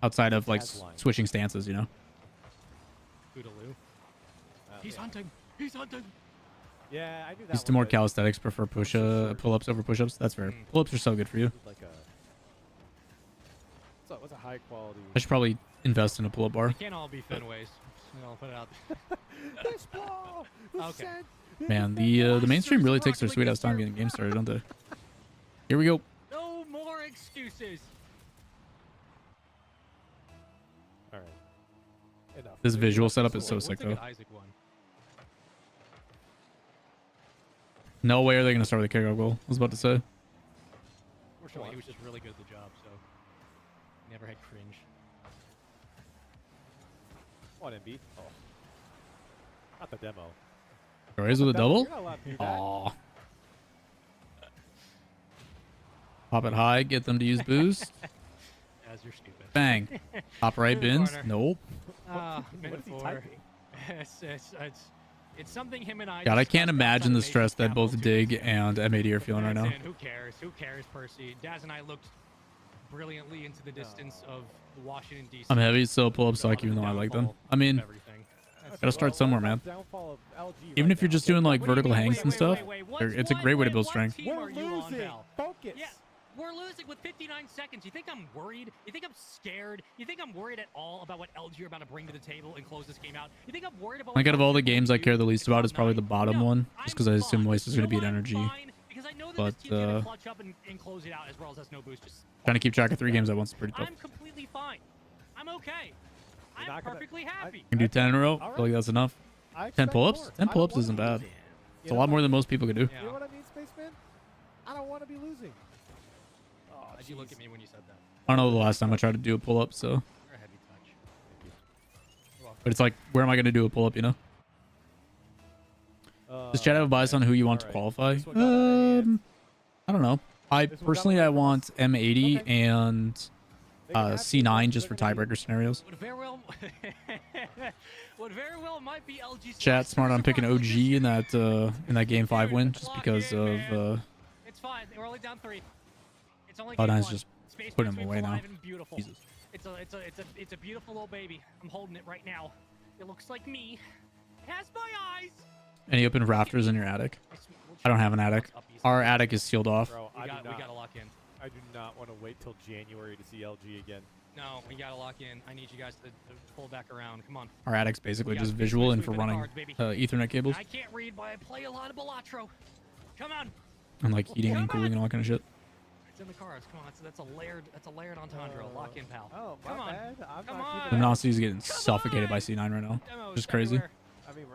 Outside of like switching stances, you know. Toodaloo. He's hunting. He's hunting. Yeah, I knew that. Used to more calisthenics, prefer pull-ups over push-ups. That's fair. Pull-ups are so good for you. Like what's a high quality? I should probably invest in a pull-up bar. They can't all be Fenways. I'll put it out there. This ball. Okay. Man, the mainstream really takes their sweet ass time getting games started, don't they? Here we go. No more excuses. All right. Enough. This visual setup is so Let's sick, take though. an Isaac one. No way are they going to start with a kickoff goal. I was about to say. Fortunately, he was just really good at the job, so never had cringe. What, MB? Oh. Not the demo. Raise with a double? You're not allowed to do that. Aw. Pop it high, get them to use boost. As you're stupid. Bang. Top right bins. Nope. What is he typing? It's something him and I. God, I can't discussed imagine the outside of stress that Capital both 2 Dig days ago. and M80 are feeling right now. That's it. Who cares? Who cares, Percy? Daz and I looked brilliantly into the distance of Washington, D.C. I'm heavy, so pull-up suck even though I like them. I mean, gotta start somewhere, man. Even if you're just doing like vertical hangs and stuff, it's a great way to build strength. We're losing. Focus. Yeah, we're losing with 59 seconds. You think I'm worried? You think I'm scared? You think I'm worried at all about what LG are about to bring to the table and close this game out? You think I'm worried about? Like out of all the games I care the least about is probably the bottom one, just because I assume Moist is going to beat Energy. But clutch up and close it out as well as no boost. Just trying to keep track of 3 games at once is pretty tough. I'm completely fine. I'm okay. I'm perfectly happy. You can do 10 in a row. I feel like that's enough. 10 pull-ups? 10 pull-ups isn't bad. It's a lot more than most people could do. You know what I mean, Spaceman? I don't want to be losing. Oh, did you look at me when you said that? I don't know the last time I tried to do a pull-up, so. You're a heavy touch. But it's like, where am I going to do a pull-up, you know? Does Chad have a bias on who you want to qualify? I don't know. Personally, I want M80 and C9 just for tiebreaker scenarios. What very well might be LG's Chat smart on picking OG in that game 5 win just because of It's fine. We're only down 3. It's only oh, game nice, 1. just Space putting Marines him away now. alive and beautiful. Jesus. It's a beautiful little baby. I'm holding it right now. It looks like me. It has my eyes. Any open rafters in your attic? I don't have an attic. Our attic is sealed off. Bro, We gotta lock in. I do not want to wait till January to see LG again. No, we gotta lock in. I need you guys to pull back around. Come on. Our attic's basically just visual and for running Ethernet cables. I can't read, but I play a lot of Balatro. Come on. And like heating and cooling and all that kind of shit. It's in the cards. Come on. That's a layered entendre. Lock in, pal. Oh, come on. bad. I'm Come not on. keeping Luminosity is getting suffocated by C9 right now. Demos Just crazy. everywhere. I mean,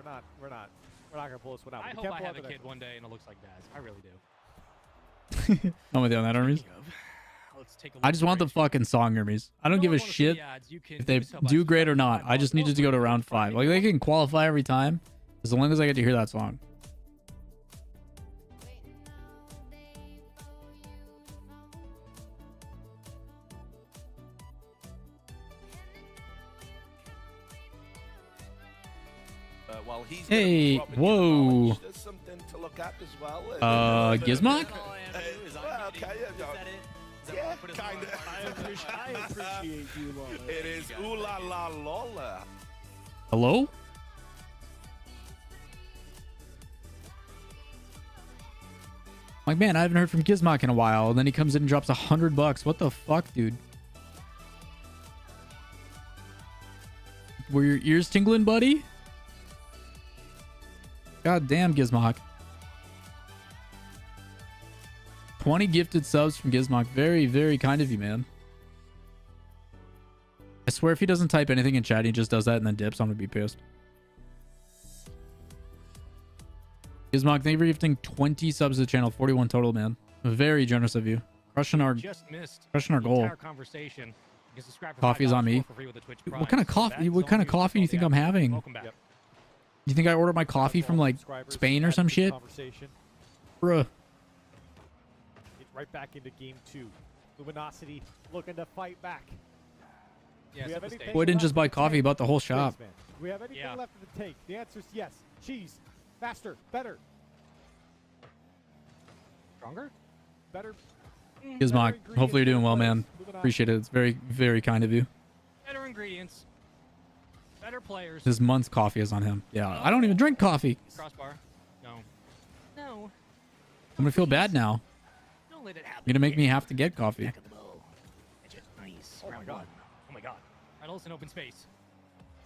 we're not gonna pull this one out. I We hope can't I pull have out a the kid next one day and it looks like Daz. I really do. I'm with you on that, Armies. Let's take a I look just at want the race. fucking song Armies. I don't give a shit if they do great or not. I just needed to go to round 5. Like they can qualify every time, as long as I get to hear that song. Well, he's Hey, gonna be whoa. There's something to look at as well. Gizmock? Well, okay, yeah, kind of. I appreciate you, Lawler. It is ooh la la Lawler. Hello? Like, man, I haven't heard from Gizmock in a while. And then he comes in and drops $100. What the fuck, dude? Were your ears tingling, buddy? God damn, Gizmock. 20 gifted subs from Gizmock. Very, very kind of you, man. I swear if he doesn't type anything in chat, he just does that and then dips, I'm gonna be pissed. Gizmock, thank you for gifting 20 subs to the channel. 41 total, man. Very generous of you. Crushing our goal. Conversation. Coffee is on me. What kind of coffee? What kind of coffee do you think I'm having? Welcome back. You think I ordered my coffee from like Spain or some shit? Bruh. Get right back into game 2. Luminosity looking to fight back. Yeah, Boy didn't just buy coffee, he bought the whole shop. Do we have anything left in the tank? The answer is yes. Cheese. Faster. Better. Stronger? Better. Gizmock, hopefully you're doing well, man. Appreciate it. It's very, very kind of you. Better ingredients. Better players. This month's coffee is on him. Yeah, I don't even drink coffee. Crossbar. No. No. I'm gonna feel bad now. Don't let it happen. You're gonna make me have to get coffee. Nice. Oh my god. Oh my god. Reynolds in open space.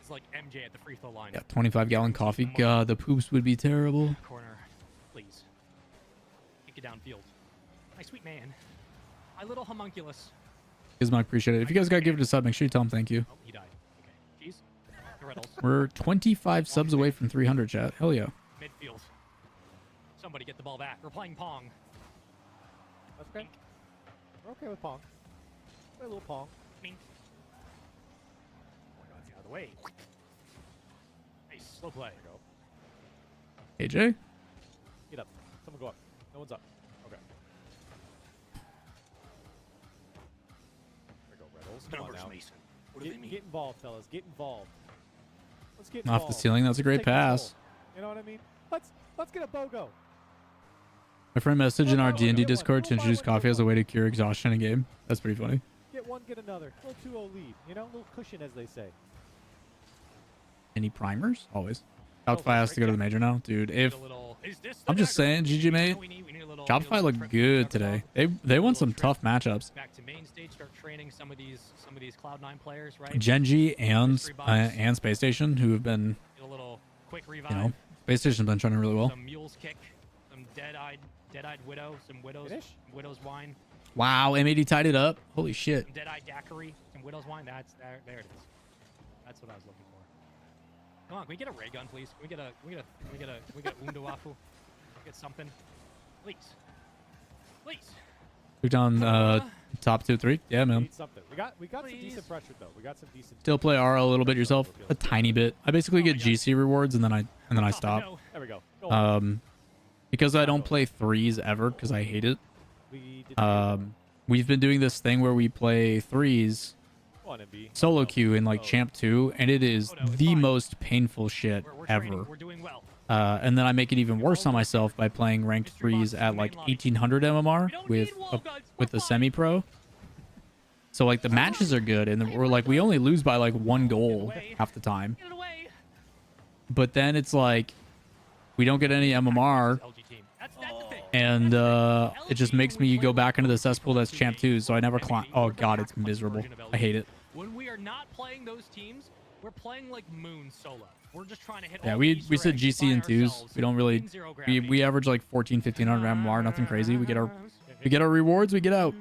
It's like MJ at the free throw line. Yeah, 25-gallon coffee. God, the poops would be terrible. Corner, please. Kick it downfield. My sweet man. My little homunculus. Gizmock, appreciate it. If you guys gotta give it a sub, make sure you tell him thank you. Oh, he died. Okay. Jeez. Reynolds. We're 25 subs away from 300, chat. Hell yeah. Midfield. Somebody get the ball back. We're playing Pong. That's okay. We're okay with Pong. Play a little Pong. Mink. Oh my god, get out of the way. Nice. Slow play. There you go. AJ? Get up. Someone go up. No one's up. Okay. There we go, Reynolds. Come on now. Mason. What do they mean? Get involved, fellas. Get involved. Let's get involved. Off the ceiling. That's a great Take pass. control. You know what I mean? Let's get a BOGO. My friend messaged in our D&D Discord to introduce coffee as a way to cure exhaustion in a game. That's pretty funny. Get one, get another. A little 2-0 lead. You know, a little cushion, as they say. Any primers? Always. Shopify has to go to the major now. Dude, if... I'm just saying, GG mate. Shopify looked good today. They won some tough matchups. Back to main stage, start training some of these Cloud9 players, right? Genji and Space Station, who have been, Get a little quick revive. you know, Space Station's been trending really well. Some Mule's Kick, some Dead-Eyed Widow, some Widow's Wine. Wow, M80 tied it up. Holy shit. Some Dead-Eyed Daiquiri, some Widow's Wine. There it is. That's what I was looking for. Come on, can we get a ray gun, please? Can we get Undawafu? Get something, please. Took down top 2, 3. Yeah, man. Need something. We got some decent pressure though. We got some decent. Still play RL a little bit yourself, a tiny bit. I basically get GC rewards and then I stop. No. There we go. Go on. Because I don't play threes ever because I hate it. We've been doing this thing where we play threes solo queue in like Champ 2, and it is the most painful shit ever. And then I make it even worse on myself by playing ranked threes at like 1800 MMR with a semi-pro. So like the matches are good, and we're like we only lose by like 1 goal half the time. But then it's like we don't get any MMR, and it just makes me go back into the cesspool that's Champ 2. So I never climb. Oh god, it's miserable. I hate it. When we are not playing those teams, we're playing like Moon solo. We're just trying to hit. Yeah, we said GC and 2s. We don't really. We average like 1500 MMR. Nothing crazy. We get our rewards. We get out.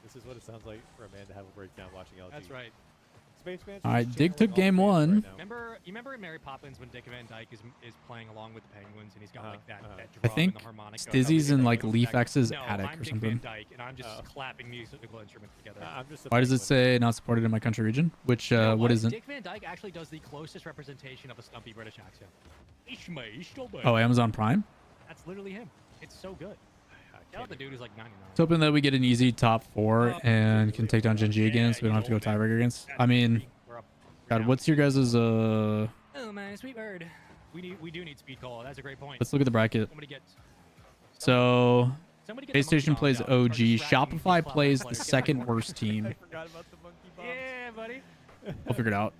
This is what it sounds like for a man to have a breakdown watching LG. That's right. All right, Dig took game 1. You remember in Mary Poppins when Dick Van Dyke is playing along with the Penguins and he's got like that I drum think and the harmonica. Stizzy's in like Leaf X's attic I'm or Dick something. Van Dyke and I'm just clapping musical instruments together. Why does it say not supported in my country region? Which what isn't? Dick Van Dyke actually does the closest representation of a stumpy British accent. Oh, Amazon Prime. That's literally him. It's so good. Shout out the dude who's like 99. It's hoping that we get an easy top 4 and can take down Genji again, so we don't have to go tiebreaker against. I mean, God, what's your guys' Oh man, sweet bird. We do need speed call. That's a great point. Let's look at the bracket. Somebody get So somebody get the PlayStation monkey plays bomb OG. down. Start distracting Shopify these plays Cloud9 the players. second worst team. I forgot about the monkey bombs. Yeah, buddy. We'll figure it out.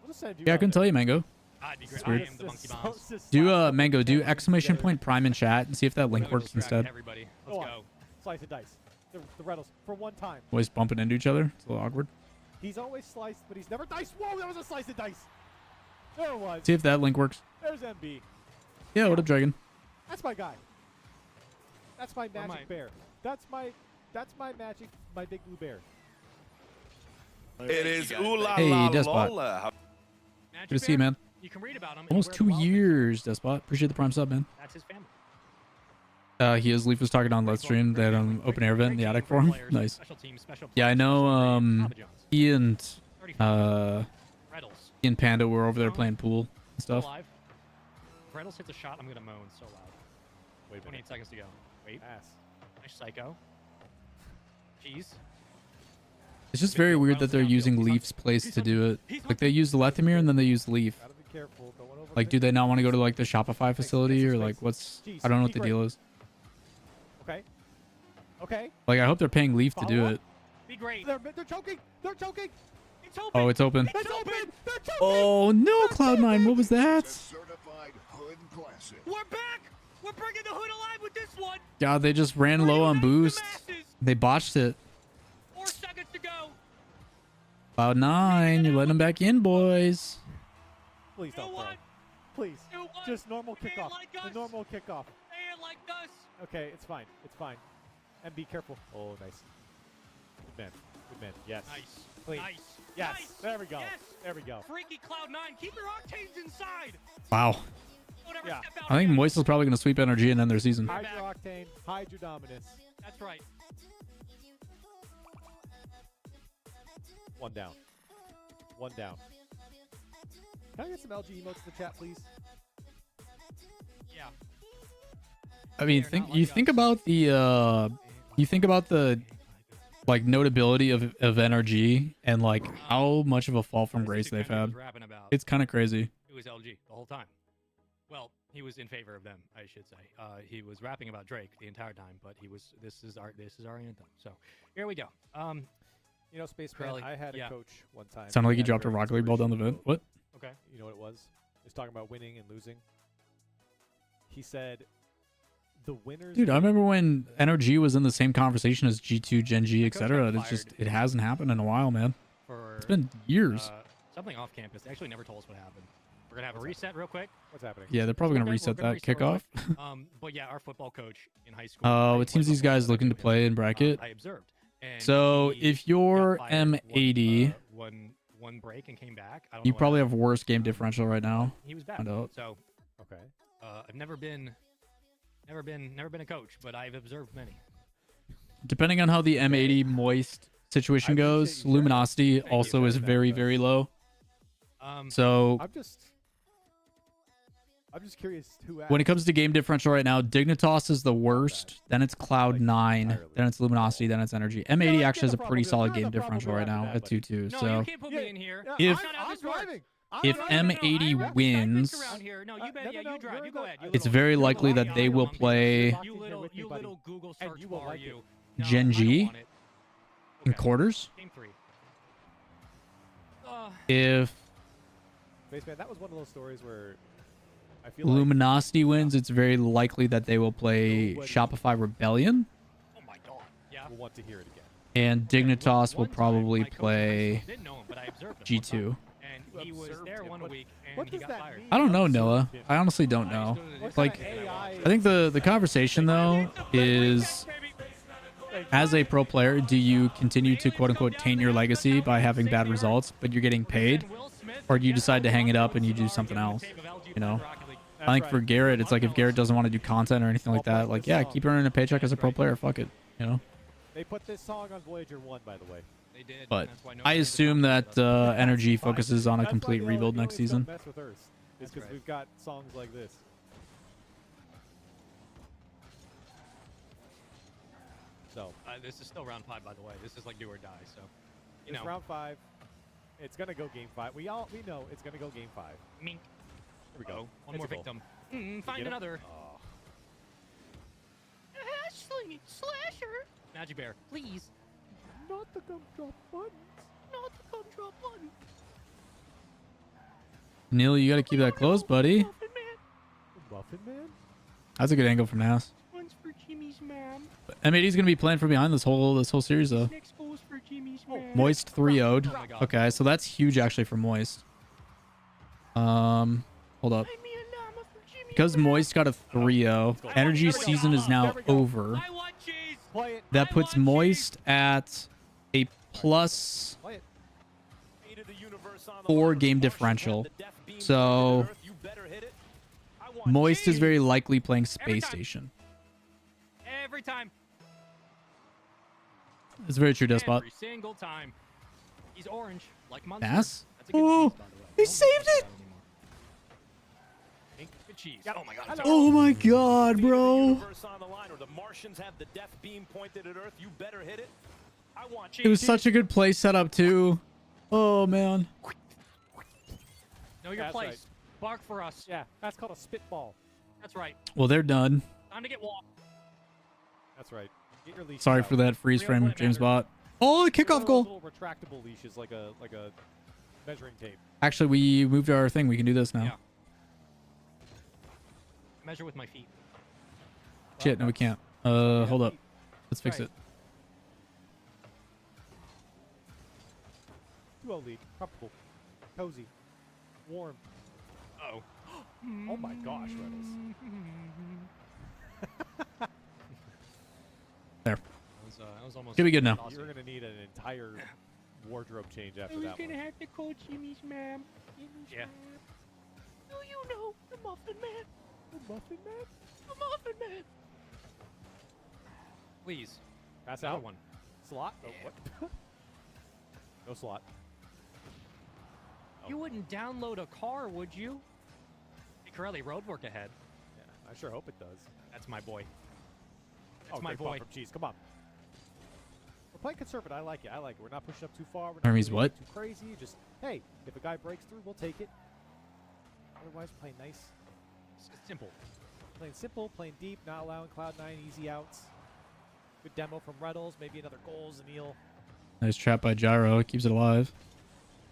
We'll just send you Yeah, I out couldn't there. tell you, Mango. I'd be great. It's I weird. am the monkey bombs. Do Mango, do exclamation point prime in chat and see if that link works instead. Everybody, Go let's on. go. Slice of dice. The Reynolds for one time. Always bumping into each other. It's a little awkward. He's always sliced, but he's never diced. Whoa, that was a slice of dice. There it was. See if that link works. There's MB. Yeah, what up, Dragon? That's my guy. That's my Where am magic I? bear. That's my magic, my big blue bear. It is ooh la Hey, la Despot. Lawler. Magic Good to see you, Bear, man. You can read about him. Almost 2 years, Despot. Appreciate the prime sub, man. That's his family. Leaf was talking on Let's Stream. They had an open air event in the attic for him. Nice. Special teams, special Yeah, I players, know. Papa John's. He and 35. Reynolds. he and Panda were over there playing pool and Still stuff. alive. Reynolds hits a shot. I'm gonna moan so loud. Wait a 28 seconds to go. Wait. Ass. Nice psycho. Jeez. It's just very weird that they're using Leaf's place to do it. Like they use the Lethamyr and then they use Leaf. Gotta be careful. Going over Like, do they not want to go to like the Shopify facility or like what's? I don't know what the deal is. Okay. Okay. Like I hope they're paying Leaf to do Follow it. Be great. They're choking. They're choking. It's open. Oh, it's open. It's open. They're choking. Oh no, Cloud9, what was that? We're back. We're bringing the hood alive with this one. God, they just ran low on boost. They botched it. 4 seconds to go. Cloud9, you're letting them back in, boys. Please don't throw. Please. Just normal kickoff. The normal kickoff. Like us. Okay, it's fine. It's fine. And be careful. Oh, nice. Good man. Good man. Yes. Nice. Clean. Nice. Yes. Nice. There we go. Yes. There we go. Freaky Cloud9. Keep your octanes inside. Wow. Don't ever Yeah. step out I think again. Moist is probably going to sweep energy and end their season. Hide your octane. Hide your dominance. That's right. One down. One down. Can I get some LG emotes in the chat, please? Yeah. I mean, you think about the like notability of NRG and like how much of a fall from grace they've had. It's kind of crazy. It was LG the whole time. Well, he was in favor of them, I should say. He was rapping about Drake the entire time, but he was this is our anthem. So here we go. You know, Spaceman, Curly, I had yeah. a coach one time. Sounded like who he had a dropped a very Rocket League ball down the vent. What? Okay. You know what it was? He was talking about winning and losing. He said, the winners... Dude, I remember when NRG was in the same conversation as G2, Gen G, etc. It's just it hasn't happened in a while, man. It's been years. Something off campus. They actually never told us what happened. We're gonna have a reset real quick. What's happening? Yeah, they're probably gonna We're reset gonna that kickoff. real quick. But yeah, our football coach in high school. Oh, it seems these guys looking to play in bracket. I observed. And So he if you're got fired M80, one break and came back. I don't you know what probably happened. have worse game differential right now. He was bad. Find out. So okay. I've never been a coach, but I've observed many. Depending on how the M80 moist situation goes, luminosity also is very, very low. So I'm just curious who asked. when it comes to game differential right now, Dignitas is the worst. Then it's Cloud9. Then it's Luminosity. Then it's Energy. M80 actually has a pretty solid game differential right now at 2-2. No, So you can't put me in here. if That's not how this works. if M80 wins, Around here. No, you bet. Yeah, you drive. You go ahead. You it's little- very you likely little that they monkey. will play You little Google And search you will bar. like it. You. No, Gen I don't G want it. in Okay. quarters. Game 3. If Spaceman, that was one of those stories where I feel like Luminosity wins, it's very likely that they will play Shopify Rebellion. Oh my god. Yeah. we'll want to hear it again. And Dignitas will probably play Didn't know him, but I observed him. G2. And he was there one week, and What he does got that fired. mean? I don't know, Noah. I honestly don't know. Like, I think the conversation though is, as a pro player, do you continue to quote unquote taint your legacy by having bad results, but you're getting paid, or do you decide to hang it up and you do something else? You know, I think for Garrett, it's like if Garrett doesn't want to do content or anything like that, like yeah, keep earning a paycheck as a pro player. Fuck it, you know. They put this song on Voyager 1, by the way. They did. But I assume that Energy focuses on a complete rebuild next season. Mess with Earth is because we've got songs like this. So This is still round 5, by the way. This is like do or die. So, you it's know. round 5. It's gonna go game 5. We know it's gonna go game 5. Mink. Here we go. One more victim. Find another. Oh. Slasher. Magic Bear, please. Not the gumdrop button. Not the gumdrop button. Neil, you got to keep that close, buddy. Muffin Man? That's a good angle from Nas. One's for Jimmy's mom. MAD's going to be playing from behind this whole series, though. Next goes for Jimmy's mom. Moist 3-0'd. Oh my God. Okay, so that's huge, actually, for Moist. Hold up. Because Moist got a 3-0, Energy season is now over. I want cheese. Play it. That puts Moist at a plus Play it. 4 game differential. So Moist is very likely playing Space Station. Every time. It's very true, Despot. Every single time. He's orange, like Munster. Nas? That's a good Oh, cheese, by the way. he Don't saved put that it! anymore. Good cheese. Oh my God. Oh my God, bro. It was such a good play setup, too. Oh, man. Know your That's place. right. Bark for us. Yeah, that's called a spitball. That's right. Well, they're done. Time to get walked. That's right. Get your leashes Sorry out. for that freeze frame, James Bot. Oh, the kickoff goal. Little retractable leashes, like a measuring tape. Actually, we moved our thing. We can do this now. Yeah. Measure with my feet. Shit, no, we can't. Hold up. Let's fix Right. it. 2-0 lead. Comfortable. Cozy. Warm. Oh. Oh my gosh, Reynolds. There. That was almost. Should be good now. You're going to need an entire wardrobe change after I was that gonna one. have to call Jimmy's mom. Yeah. Do you know the Muffin Man? The Muffin Man? The Muffin Man. Please. Pass Another out. one. Slot? Oh, what? No slot. You wouldn't download a car, would you? Hey, Corelli, roadwork ahead. Yeah, I sure hope it does. That's my boy. That's my great ball boy. from Cheese. Come on. We're playing conservative. I like it. I like it. We're not pushing up too far. We're not Hermes, really what? Too crazy. Just, hey, if a guy breaks through, we'll take it. Otherwise, playing nice. It's simple. Playing simple, playing deep, not allowing Cloud9 easy outs. Good demo from Reynolds. Maybe another goal, Zanil. Nice trap by Gyro. Keeps it alive.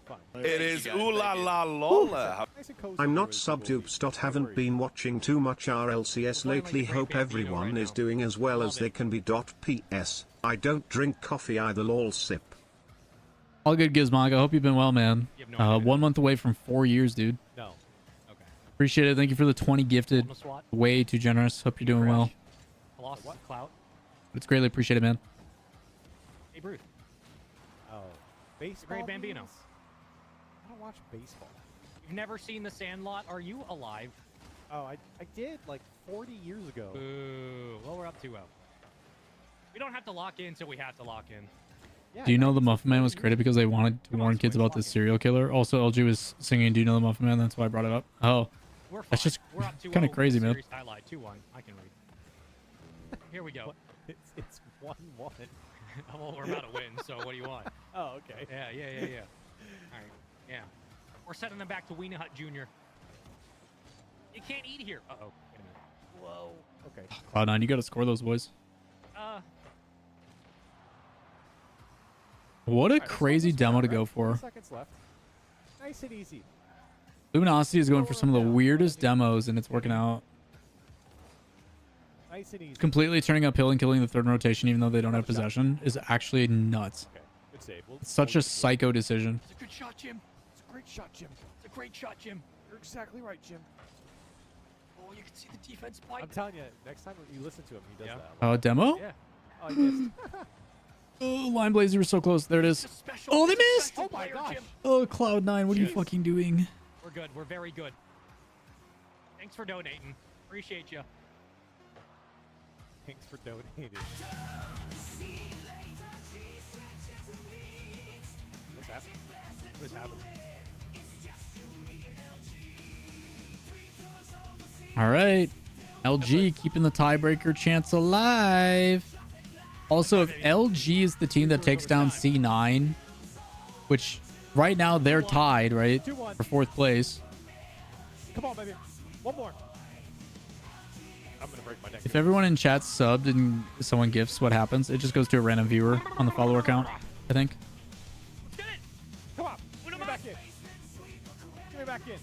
Fun. It is ooh la la Lawler. Nice and cozy I'm not for his goal. subduped. Haven't been watching too much RLCS lately. Hope everyone is doing as well as they can be. PS. I don't drink coffee either. LAWL sip. All good, Gizmog. I hope you've been well, man. You have no idea. 1 month away from 4 years, dude. No. Okay. Appreciate it. Thank you for the 20 gifted. On the SWAT. Way too generous. Hope you're doing well. Lost What? clout. It's greatly appreciated, man. Hey, Bruce. Oh. Baseball Great Bambino. memes? I don't watch baseball. You've never seen The Sandlot? Are you alive? Oh, I did like 40 years ago. Boo. Well, we're up 2-0. We don't have to lock in until we have to lock in. Yeah, Do you know the 90s Muffin Man was 40 created because they wanted to warn kids about this serial killer? Also, LG was singing Do You Know the Muffin Man? That's why I brought it up. Oh, We're fine. That's just we're up 2-0. kinda crazy, man. Series highlight 2-1. I can read. Here we go. It's 1-1. Well, we're about to win, so what do you want? Oh, okay. Yeah. All right. Yeah. We're sending them back to Weena Hut Jr. You can't eat here. Uh-oh. Wait a minute. Whoa. Okay. Cloud9, you got to score those boys. What a Alright, let's crazy run this demo round, to right? go 20 for. seconds left. Nice and easy. Luminosity is going for some of the weirdest demos, and it's working out. Nice and easy. Completely turning uphill and killing the third rotation, even though they don't have possession, is actually nuts. Okay. Good save. It's such a psycho decision. It's a good shot, Jim. It's a great shot, Jim. It's a great shot, Jim. You're exactly right, Jim. Oh, you can see the defense spike. I'm telling you, next time you listen to him, he does that. Oh, demo? Yeah. Oh, he missed. Oh, Line Blazer was so close. There it is. Oh, they missed! Oh my gosh. Oh, Cloud9, what are you fucking doing? We're good. We're very good. Thanks for donating. Appreciate you. Thanks for donating. What's happening? What is happening? All right. LG keeping the tiebreaker chance alive. Also, if LG is the team that takes down C9, which right now they're tied, right, 2-1. for 4th place. Come on, baby. One more. I'm gonna break my neck. If everyone in chat subbed and someone gifts, what happens? It just goes to a random viewer on the follower count, I think. Get it. Come on. Give me back in. Give me back in.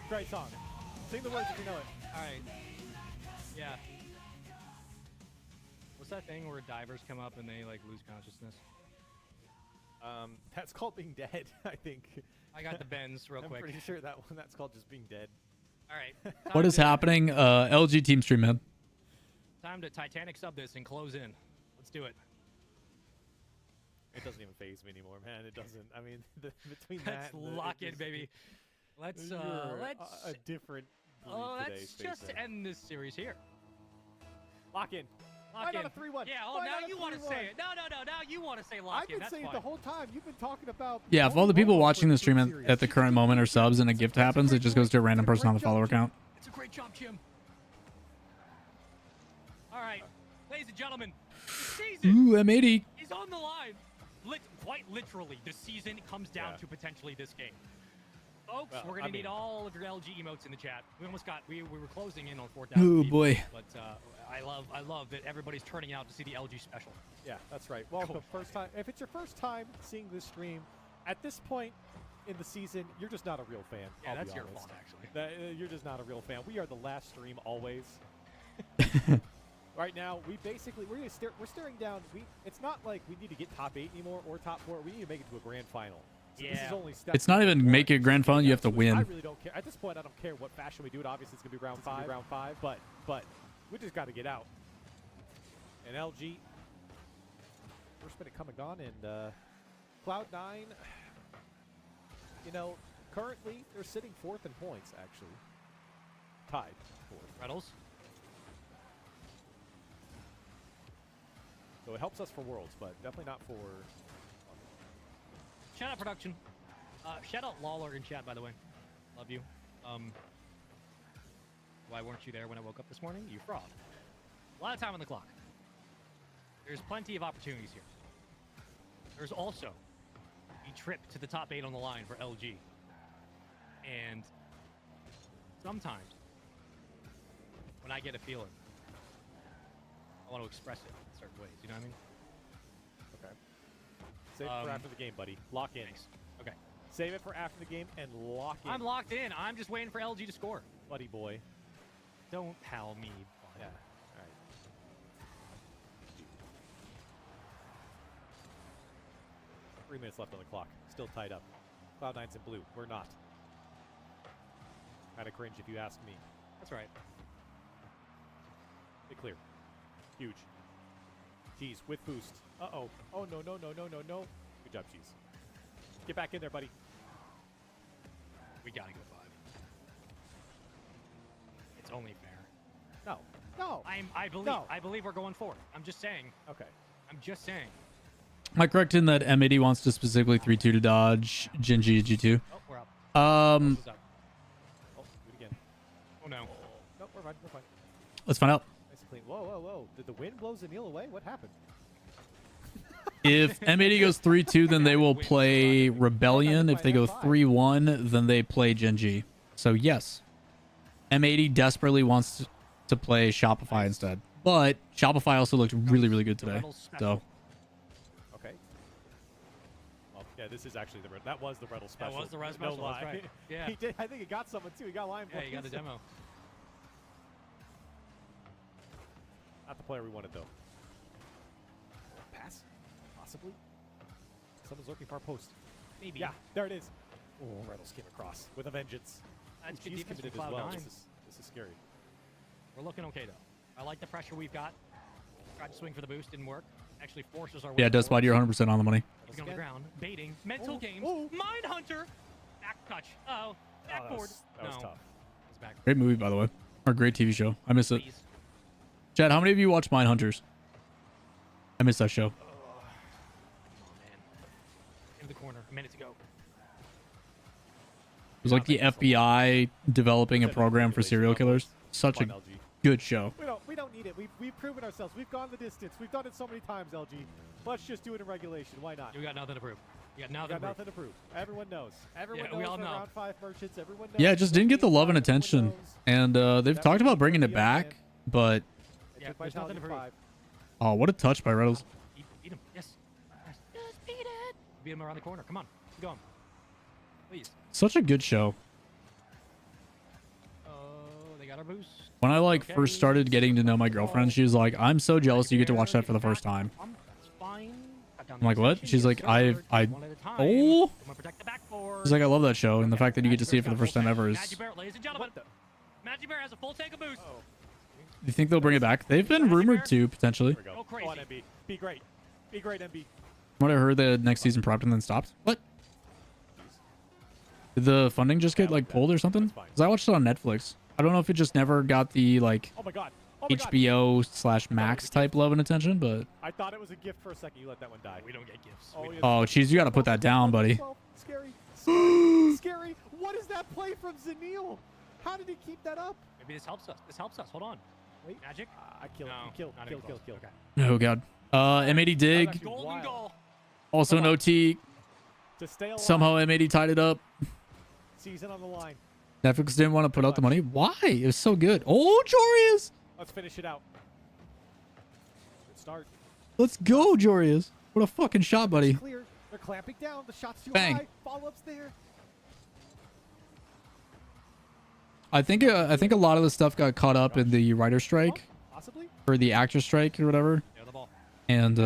Great song. Sing the words if you know it. All right. Yeah. What's that thing where divers come up and they like lose consciousness? That's called being dead, I think. I got the bends real quick. I'm pretty sure that one that's called just being dead. All right. What is happening? LG team stream, man. Time to Titanic sub this and close in. Let's do it. It doesn't even phase me anymore, man. It doesn't. I mean, between Let's that and lock in, baby. Let's you're let's a different breed today, let's Space just Man. end this series here. Lock in. Lock Why in. not a 3-1? Yeah. Oh, Why now not a you want to 3-1? say it. No. Now you want to say lock I've in. been That's saying fine. it the whole time. You've been talking about. Yeah, if all the people Monaco watching for the stream series. at the current moment are subs and a gift happens, it just goes to a random person on the follower count. It's a great job, Jim. All right, ladies and gentlemen, the season Ooh, M80. is on the line. Quite literally, the season comes down Yeah. to potentially this game. Folks, Well, we're gonna I need mean- all of your LG emotes in the chat. We almost got we were closing in on 4,000. Oh people, boy. But I love that everybody's turning out to see the LG special. Yeah, that's right. Well, Cool. the first time, if it's your first time seeing this stream, at this point in the season, you're just not a real fan. Yeah, I'll that's be your honest. fault actually. You're just not a real fan. We are the last stream always. Right now, we're staring down. It's not like we need to get top 8 anymore or top 4. We need to make it to a grand final. So this is Yeah. only step It's not even one. make it a grand final, you have to I win. really don't care. At this point, I don't care what fashion we do it. Obviously, it's going to be round 5. But we just got to get out. And LG, first minute come and gone. And Cloud9, you know, currently they're sitting 4th in points, actually. Tied 4th. Reynolds. So it helps us for Worlds, but definitely not for... Shout out production. Shout out Lawler in chat, by the way. Love you. Why weren't you there when I woke up this morning? You fraud. A lot of time on the clock. There's plenty of opportunities here. There's also a trip to the top 8 on the line for LG. And sometimes, when I get a feeling, I want to express it in certain ways. You know what I mean? Okay. Save it for after the game, buddy. Lock in. Thanks. Okay. Save it for after the game and lock in. I'm locked in. I'm just waiting for LG to score. Buddy boy. Don't tell me. Buddy. Yeah. All right. 3 minutes left on the clock. Still tied up. Cloud9's in blue. We're not. Kind of cringe if you ask me. That's right. Get clear. Huge. Cheese with boost. Uh-oh. Oh, no. Good job, Cheese. Get back in there, buddy. We gotta go 5. It's only fair. No. No. I believe we're going 4. I'm just saying. Okay. I'm just saying. Am I correct in that M80 wants to specifically 3-2 to dodge Genji G2? Oh, we're up. Um, This is up. Oh, do it again. Oh no. Nope, we're fine. We're fine. let's find out. Nice and clean. Whoa. Did the wind blow Zanil away? What happened? If M80 goes 3-2, then they will play Rebellion. If they go 3-1, then they play Genji. So yes, M80 desperately wants to play Shopify instead. But Shopify also looked really, really good today. So Okay. Well, yeah, this is actually that was the Rettle special. was the Red No special, that's lie. right. Yeah. He did. I think he got someone too. He got Lion. Yeah, you got the demo. Not the player we wanted though. Pass? Possibly? Someone's looking for our post. Maybe. Yeah, there it is. Oh, Rettles came across with a vengeance. That's Ooh, good she's defense committed from as well. Cloud9. This is scary. We're looking okay though. I like the pressure we've got. Tried to swing for the boost, didn't work. Actually forces our way yeah, forward. Despot, you're 100% on the money. Keeping on the ground, baiting, mental games, oh. Mindhunter, back touch. Oh, backboard. That was no, tough. it's back. Great movie, by the way. Or great TV show. I miss it. Please. Chad, how many of you watch Mindhunters? I miss that show. Come on, man. Into the corner. A minute to go. was like the FBI developing a program for serial killers. Such a good show. We don't need it. We've proven ourselves. We've gone the distance. We've done it so many times, LG. Let's just do it in regulation. Why not? You got nothing to prove. You got nothing to prove. Everyone knows. Everyone knows. We all we're know. Round 5 merchants. Everyone knows. Yeah, it just didn't get the love and attention. And they've talked about bringing it back, but Yeah, there's nothing to prove. oh, what a touch by Reynolds. Beat him. Yes. Just beat it. Beat him around the corner. Come on. Keep going. Please. Such a good show. Oh, they got our boost. When I like first started getting to know my girlfriend, she was like, "I'm so jealous you get to watch that for the first time." That's fine. I'm like, "What?" She's like, "Oh." She's like, "I love that show, and the fact that you get to see it for the first time ever is." Magic Bear, ladies and gentlemen. Magic Bear has a full tank of boost. Do you think they'll bring it back? They've been rumored to potentially. Go crazy. Go on, MB. Be great. Be great, MB. What I heard, the next season propped and then stopped. What? Did the funding just get like pulled or something? Because I watched it on Netflix. I don't know if it just never got the like HBO/Max type love and attention, but I thought it was a gift for a second. You let that one die. We don't get gifts. oh, jeez, you got to put that down, buddy. Scary. Scary. What is that play from Zanil? How did he keep that up? Maybe this helps us. This helps us. Hold on. Wait. Magic? I kill. Kill. Okay. Oh god. M80 dig. Golden goal. Also an OT. To stay alive. Somehow M80 tied it up. Season on the line. Netflix didn't want to put out the money. Why? It was so good. Oh, Jorius. Let's finish it out. Good start. Let's go, Jorius. What a fucking shot, buddy. Clear. They're clamping down. The shot's too Bang. high. Follow-up's there. I think a lot of the stuff got caught up in the writer strike, possibly, or the actor strike or whatever. Yeah, the ball. And I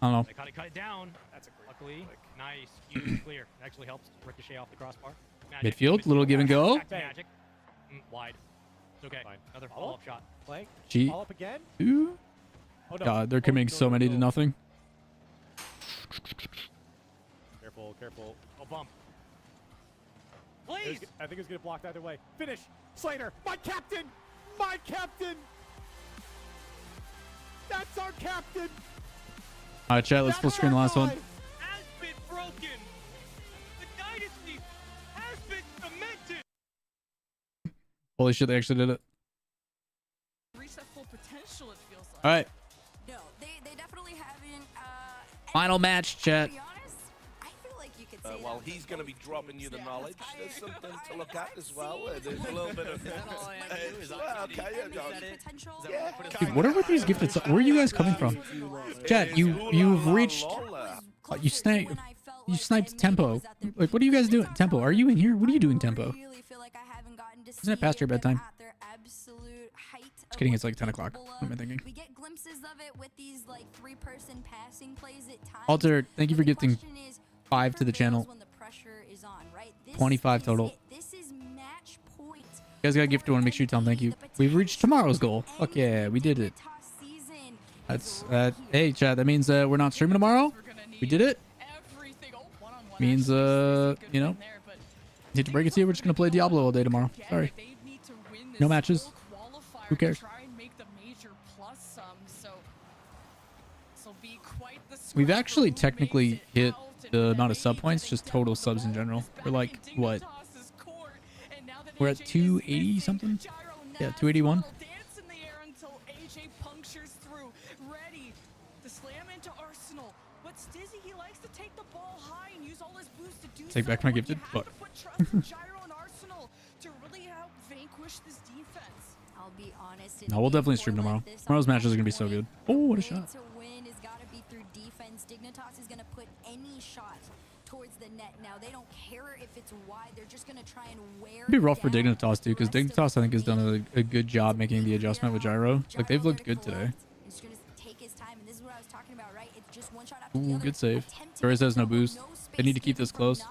don't know. They cut it down. That's a great. Luckily, nice. Huge clear. It actually helps ricochet off the crossbar. Magic. Midfield, little give and go. Back to Magic. Wide. It's okay. Fine. Another follow-up shot. Flank. Cheat. Follow up again. Ooh. Oh, no. God, they're committing so many to nothing. Careful. Oh, bump. Please. I think it's gonna block either way. Finish. Slater. My captain. My captain. That's our captain. All right, chat. Let's full screen the last one. Has been broken. The dynasty has been cemented. Holy shit, they actually did it. Reach that full potential, it feels like. All right. No, they definitely haven't. Final match, chat. To be honest, I feel like you could say well, he's going to be dropping you the knowledge. There's something to look at as well. There's a little bit of. Dude, what are with these gifted? Where are you guys coming from? Chat, you've reached. You sniped Tempo. Like, what are you guys doing? Tempo, are you in here? What are you doing, Tempo? Isn't it past your bedtime? Just kidding, it's like 10 o'clock. What am I thinking? We get glimpses of it with these like 3-person passing plays at times. Alter, thank you for gifting 5 to the channel. 25 total. This is match point. You guys got a gift to one. Make sure you tell them thank you. We've reached tomorrow's goal. Fuck yeah, we did it. That's hey chat, that means we're not streaming tomorrow. We did it. Means you know, hate to break it to you, we're just gonna play Diablo all day tomorrow. Sorry. No matches. Who cares? We've actually technically hit the amount of sub points, just total subs in general. We're like, what? We're at 280 something? Yeah, 281. Take back my gifted. Fuck. No, we'll definitely stream tomorrow. Tomorrow's matches are gonna be so good. Oh, what a shot! Dignitas is going to put any shot towards the net now. They don't care if it's wide. They're just going to try and wear It'd be rough for Dignitas too, because Dignitas I think has done a good job making the adjustment with gyro. Like they've looked good today. He's going to take his time, and this is what I was talking about, right? It's just one shot Ooh, good save. Torres has no boost. They need to keep this close.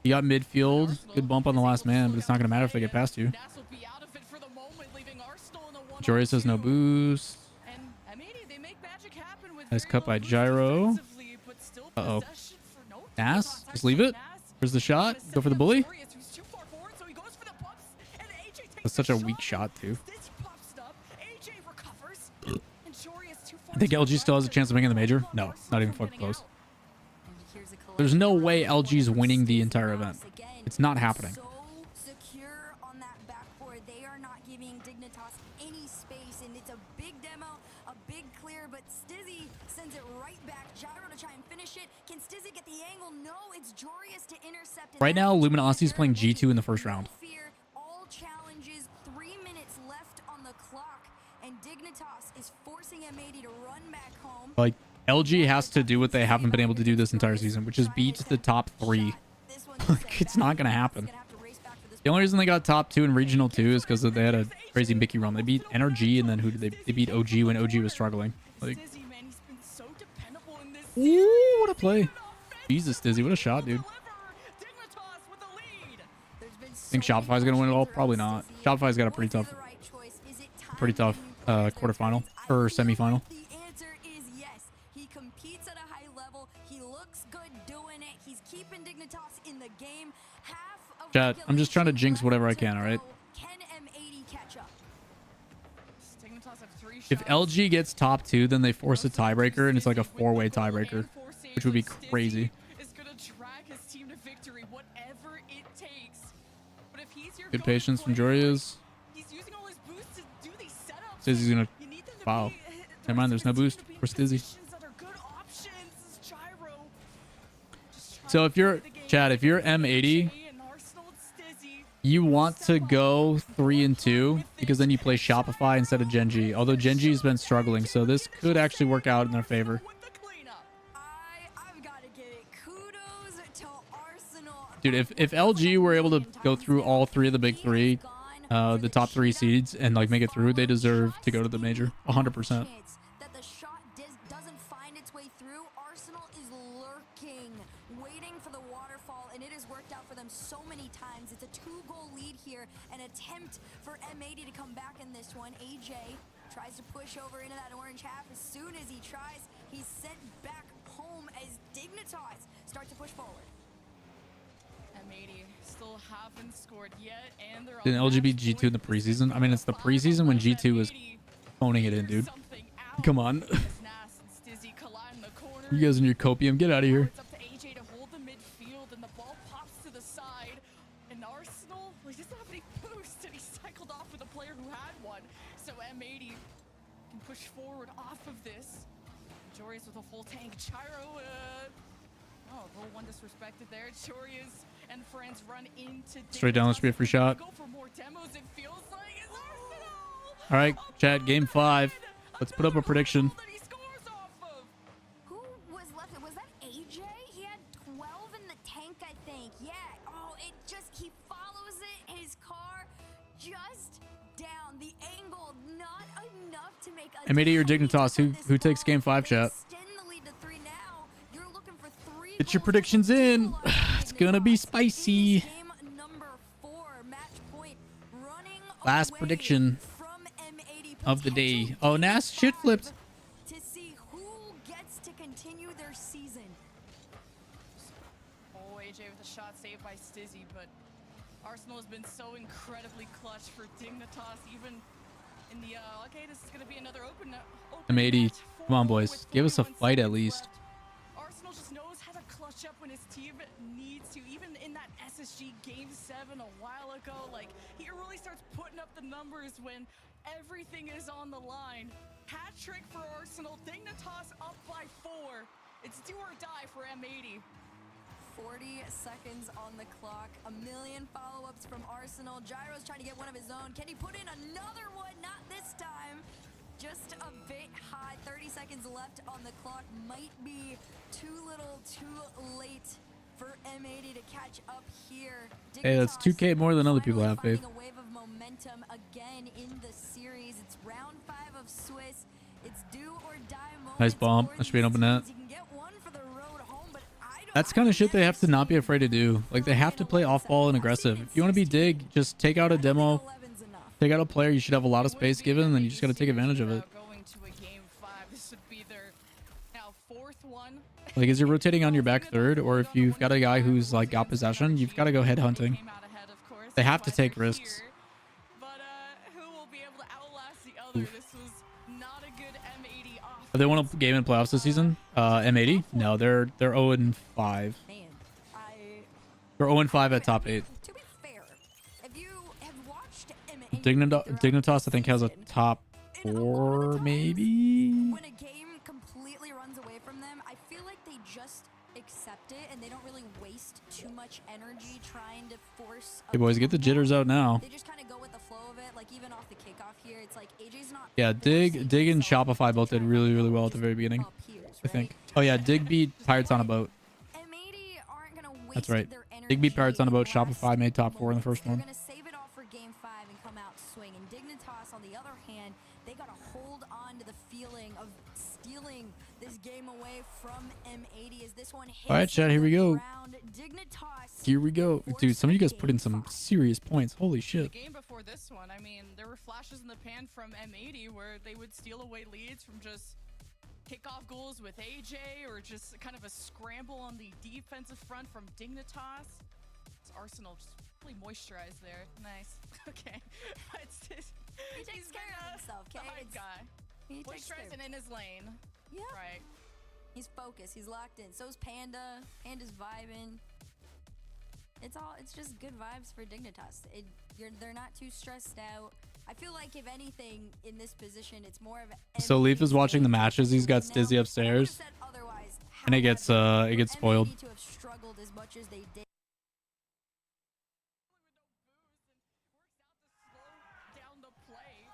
You got midfield. Good bump on the last man, but it's not going to matter if they get past you. Joris has no boost. Nice cut by Gyro. Uh-oh. Nas? Just leave it. Where's the shot? Go for the bully. That's such a weak shot, too. I think LG still has a chance of making the major. No, not even fucking close. There's no way LG's winning the entire event. It's not happening. So secure on that backboard. They are not giving Dignitas any space, and it's a big demo, a big clear, but Stizzy sends it right back. Gyro to try and finish it. Can Stizzy get the angle? No, it's Jorius to intercept. Right now, Luminosity's playing G2 in the first round. All challenges, 3 minutes left on the clock, and Dignitas is forcing M80 to run back home. Like, LG has to do what they haven't been able to do this entire season, which is beat the top 3. It's not going to happen. The only reason they got top 2 in Regional 2 is because they had a crazy Mickey run. They beat NRG, and then who did they beat OG when OG was struggling. Like, ooh, what a play. Jesus, Dizzy, what a shot, dude. Think Shopify's going to win it all? Probably not. Shopify's got a pretty tough quarterfinal or semifinal. The answer is yes. He competes at a high level. He looks good doing it. He's keeping Dignitas in the game. Half of Chat, I'm just trying to jinx whatever I can, all right? Can M80 catch up? If LG gets top 2, then they force a tiebreaker, and it's like a 4-way tiebreaker, which would be crazy. Good patience from Jorius. Stizzy's gonna... Wow. Never mind, there's no boost for Stizzy. So if you're... Chad, if you're M80, you want to go 3-2 because then you play Shopify instead of Genji. Although Genji's been struggling, so this could actually work out in their favor. Dude, if LG were able to go through all 3 of the big 3, the top 3 seeds, and like make it through, they deserve to go to the major 100%. That the shot doesn't find its way through. Arsenal is lurking, waiting for the waterfall, and it has worked out for them so many times. It's a 2-goal lead here, an attempt for M80 to come back in this one. AJ tries to push over into that orange half. As soon as he tries, he's sent back home as Dignitas start to push forward. M80 still haven't scored yet, and they're Didn't LG beat G2 in the preseason? I mean, it's the preseason when G2 was phoning it in, dude. Come on. You guys in your copium, get out of here. It's up to AJ to hold the midfield, and the ball pops to the side. And Arsenal, well, he doesn't have any boost, and he cycled off with a player who had one. So M80 can push forward off of this. Jorius with a full tank. Chiro, roll one disrespected there. Jorius and friends run into Straight down, this should be a free shot. Go for more demos, it feels like. It's Arsenal! All right, Chad, game 5. Let's put up a prediction. Who was left? Was that AJ? He had 12 in the tank, I think. Yeah. Oh, he follows it. His car just down. The angle, not enough to make a M80 or Dignitas, who takes game 5, chat? Get your predictions in. It's gonna be spicy. Last prediction of the day. Oh, Nas shit flipped. To see who gets to continue their season. Oh, AJ with a shot saved by Stizzy, but Arsenal has been so incredibly clutch for Dignitas, even in the okay, this is gonna be another open M80, come on, boys, give us a fight at least. Arsenal just knows how to clutch up when his team needs to. Even in that SSG Game 7 a while ago, like, he really starts putting up the numbers when everything is on the line. Hat trick for Arsenal. Dignitas up by 4. It's do or die for M80. 40 seconds on the clock. A million follow-ups from Arsenal. Gyro's trying to get one of his own. Can he put in another one? Not this time. Just a bit high. 30 seconds left on the clock. Might be too little, too late for M80 to catch up here. Hey, that's 2K more than other people have, Faith. A wave of momentum again in the series. It's round 5 of Swiss. It's do or die moment. Nice bomb. That should be an open net. That's kind of shit they have to not be afraid to do. Like, they have to play off ball and aggressive. If you want to be Dig, just take out a demo, take out a player. You should have a lot of space given, and then you just got to take advantage of it. Like, as you're rotating on your back third, or if you've got a guy who's like got possession, you've got to go head hunting. They have to take risks. Do they want a game in playoffs this season? M80? No, they're 0-5. They're 0-5 at top 8. To be fair, if you have watched Dignitas, I think, has a top 4, maybe. when a game completely runs away from them, I feel like they just accept it and they don't really waste too much energy trying to force. Hey boys, get the jitters out now. They just kind of go with the flow of it. Like even off the kickoff here, it's like AJ's not. Yeah, Dig and Shopify both did really, really well at the very beginning, I think. Oh yeah, Dig beat Pirates on a boat. That's right. Dig beat Pirates on a boat. Shopify made top 4 in the first one. They're gonna save it all for game 5 and come out swinging. Dignitas, on the other hand, they gotta hold on to the feeling of stealing this game away from M80 as this one hits. All right, chat, here we go. Dignitas. Here we go. Dude, some of you guys put in some serious points. Holy shit. The game before this one, I mean, there were flashes in the pan from M80 where they would steal away leads from just kickoff goals with AJ or just kind of a scramble on the defensive front from Dignitas. It's Arsenal just really moisturized there. Nice. Okay. He takes care of himself, okay? The hype guy. He takes care Moisturized and in his lane. Yeah. Right. He's focused. He's locked in. So's Panda. Panda's vibing. It's just good vibes for Dignitas. They're not too stressed out. I feel like if anything in this position, it's more of. So Leaf is watching the matches. He's got Stizzy upstairs, and it gets spoiled. To have struggled as much as they did. Down the play,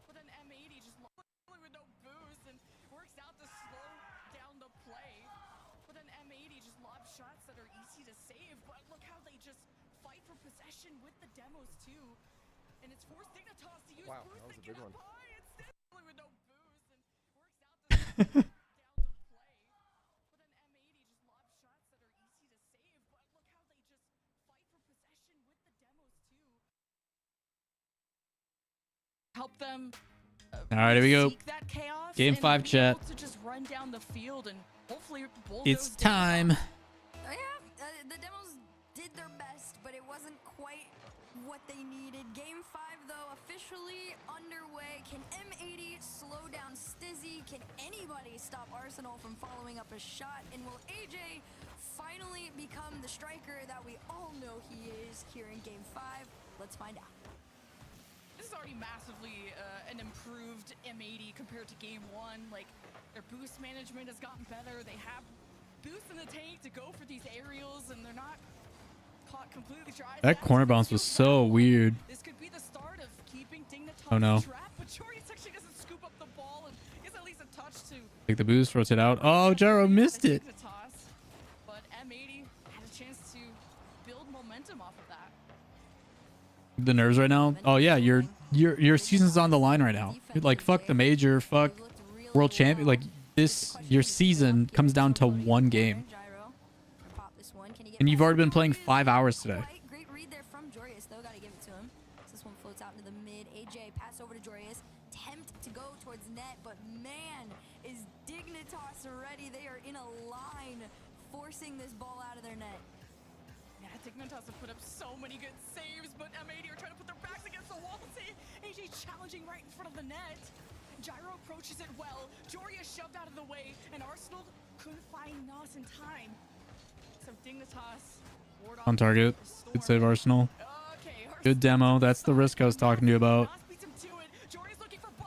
but then M80 just with no boost and works out to slow down the play. But then M80 just lobs shots that are easy to save. But look how they just fight for possession with the demos too. And it's forced Dignitas to use wow, boost that was to a big get one. up high. It's still with no boost and works out to down the play. But then M80 just lobs shots that are easy to save. But look how they just fight for possession with the demos too. Help them. All right, here we go. That chaos Game 5 chat. to just run down the field and hopefully It's time. The demos did their best, but it wasn't quite what they needed. Game 5, though, officially underway. Can M80 slow down Stizzy? Can anybody stop Arsenal from following up a shot? And will AJ finally become the striker that we all know he is here in Game 5? Let's find out. This is already massively an improved M80 compared to Game 1. Like, their boost management has gotten better. They have boost in the tank to go for these aerials, and they're not caught completely dry. That corner bounce was so weird. This could be the start of keeping Dignitas Oh no. trapped, but Jorius actually doesn't scoop up the ball and is at least a touch to Take the boost, rotate out. Oh, Gyro missed it. Dignitas. But M80 had a chance to build momentum off of that. The nerves right now. Oh yeah, your season's on the line right now. Like fuck the major, fuck world champion. Like your season comes down to one game, and you've already been playing 5 hours today. Great read there from Jorius, though. Gotta give it to him. So this one floats out into the mid. AJ pass over to Jorius. Tempt to go towards net, but man, is Dignitas ready? They are in a line, forcing this ball out of their net. Yeah, Dignitas have put up so many good saves, but M80 are trying to put their backs against the wall. AJ challenging right in front of the net. Gyro approaches it well. Jorius shoved out of the way, and Arsenal couldn't find Nas in time. So Dignitas ward On target. Good save, Arsenal. Good demo. That's the risk I was talking to you about.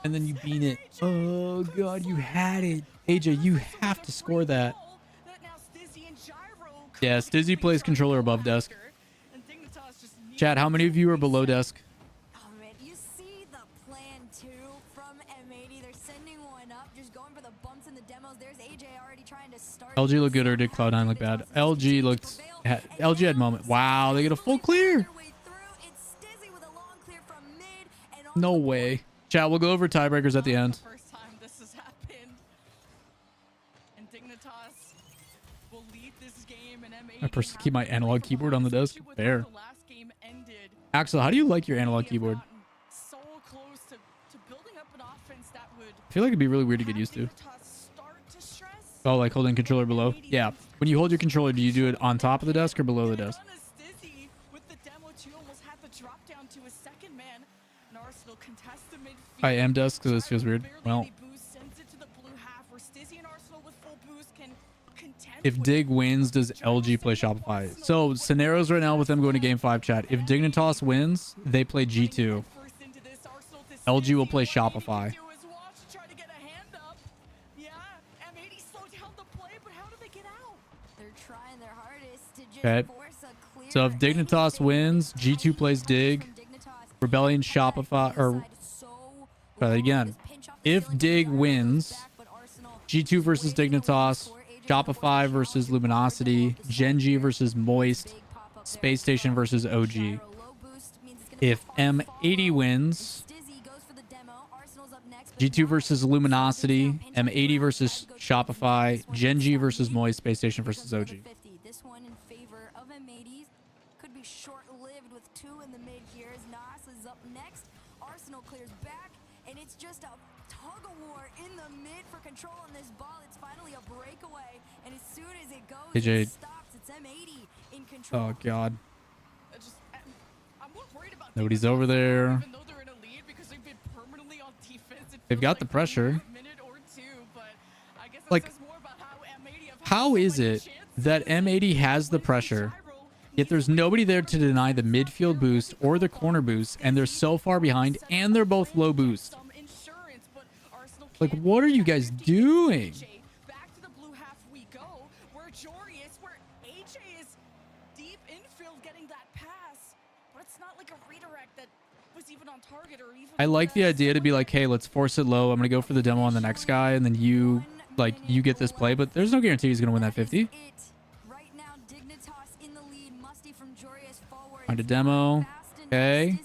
And then you beat it. Oh god, you had it. AJ, you have to score that. Yeah, Stizzy plays controller above desk. Chat, how many of you are below desk? Oh man, you see the plan too from M80. They're sending one up, just going for the bumps in the demos. There's AJ already trying to start. LG looked good or did Cloud9 look bad? LG had moment. Wow, they get a full clear. No way. Chat, we'll go over tiebreakers at the end. First time this has happened. And Dignitas will lead this game, and M80 I keep my analog keyboard on the desk. Fair. the last game ended. Axel, how do you like your analog keyboard? So close to building up an offense that would I feel like it'd be really weird to get used to. start to stress. Oh, like holding controller below? Yeah. When you hold your controller, do you do it on top of the desk or below the desk? Stizzy with the demo too almost had to drop down to his second man. And Arsenal contest the midfield. I am desk, so this feels weird. Well, Boost sends it to the blue half where Stizzy and Arsenal with full boost can contend If Dig wins, does LG play Shopify? So scenarios right now with them going to game 5 chat. If Dignitas wins, they play G2. LG will play Shopify. Okay. So if Dignitas wins, G2 plays Dig. Rebellion Shopify or try that again. If Dig wins, G2 versus Dignitas, Shopify versus Luminosity, Genji versus Moist, Space Station versus OG. If M80 wins, G2 versus Luminosity, M80 versus Shopify, Genji versus Moist, Space Station versus OG. This one in favor of M80s could be short-lived with 2 in the mid here as Nas is up next. Arsenal clears back, and it's just a tug-of-war in the mid for control on this ball. It's finally a breakaway, and as soon as it goes, AJ. it stops. It's M80 in control. Oh, God. Nobody's over there. They've got the pressure. Like, how is it that M80 has the pressure, yet there's nobody there to deny the midfield boost or the corner boost, and they're so far behind, and they're both low boost? Like, what are you guys doing? Back to the blue half we go. Where Jorius, where AJ is deep infield getting that pass, but it's not like a redirect that was even on target or even. I like the idea to be like, hey, let's force it low. I'm gonna go for the demo on the next guy, and then you get this play, but there's no guarantee he's gonna win that 50. Find a demo. Okay.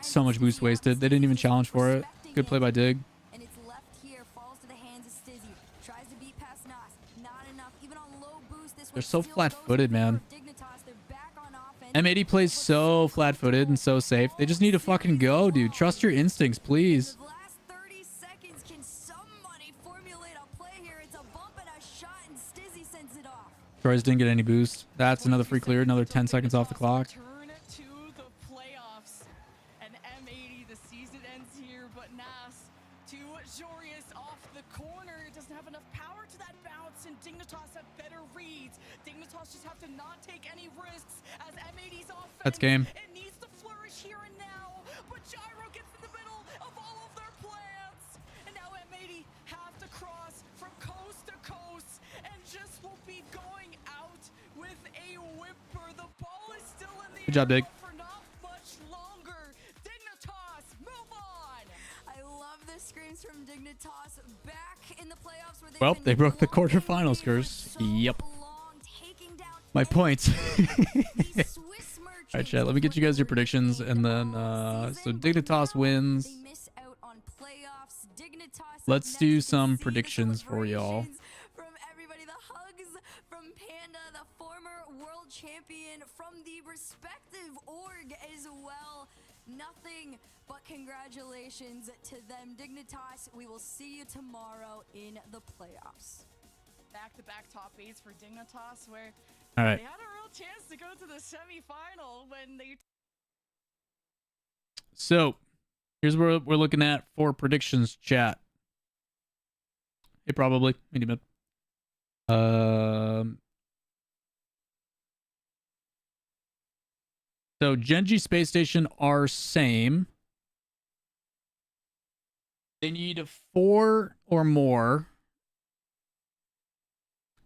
So much boost wasted. They didn't even challenge for it. Good play by Dig. And it's left here, falls to the hands of Stizzy. Tries to beat past Nas. Not enough. Even on low boost, this They're so flat-footed, man. M80 plays so flat-footed and so safe. They just need to fucking go, dude. Trust your instincts, please. Troyes didn't get any boost. That's another free clear. Another 10 seconds off the clock. Turn to the playoffs. And M80, the season ends here, but Nas to Jorius off the corner. Doesn't have enough power to that bounce, and Dignitas have better reads. Dignitas just have to not take any risks as M80's offense. That's game. It needs to flourish here and now, but Gyro gets in the middle of all of their plans. And now M80 have to cross from coast to coast and just will be going out with a whimper. The ball is still in the Good job, Dig. for not much longer. Dignitas, move on. I love the screams from Dignitas back in the playoffs where Well, they broke the quarterfinals curse. Yep. My points. Alright, chat. Let me get you guys your predictions, and then so Dignitas wins. Let's do some predictions for y'all. From everybody, the hugs from Panda, the former world champion from the respective org as well. Nothing but congratulations to them. Dignitas, we will see you tomorrow in the playoffs. Back-to-back top 8s for Dignitas, where All right. they had a real chance to go to the semifinal when they. So, here's what we're looking at for predictions, chat. Hey, probably. Medium mid. So, Genji Space Station are same. They need 4 or more.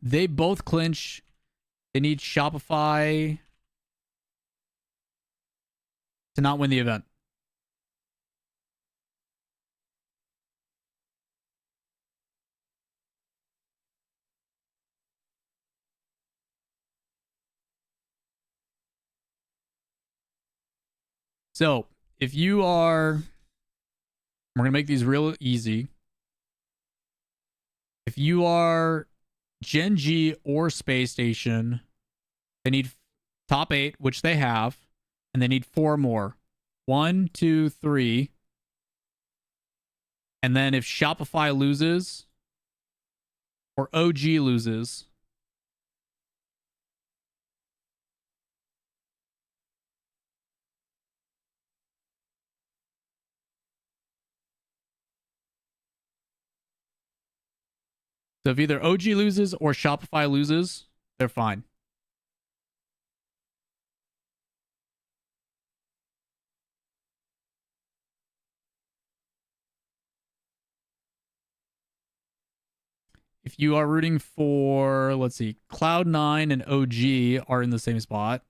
They both clinch. They need Shopify to not win the event. So, if you are, we're going to make these real easy. If you are Genji or Space Station, they need top 8, which they have, and they need 4 more. 1, 2, 3. And then if Shopify loses or OG loses, So if either OG loses or Shopify loses, they're fine. If you are rooting for, let's see, Cloud9 and OG are in the same spot.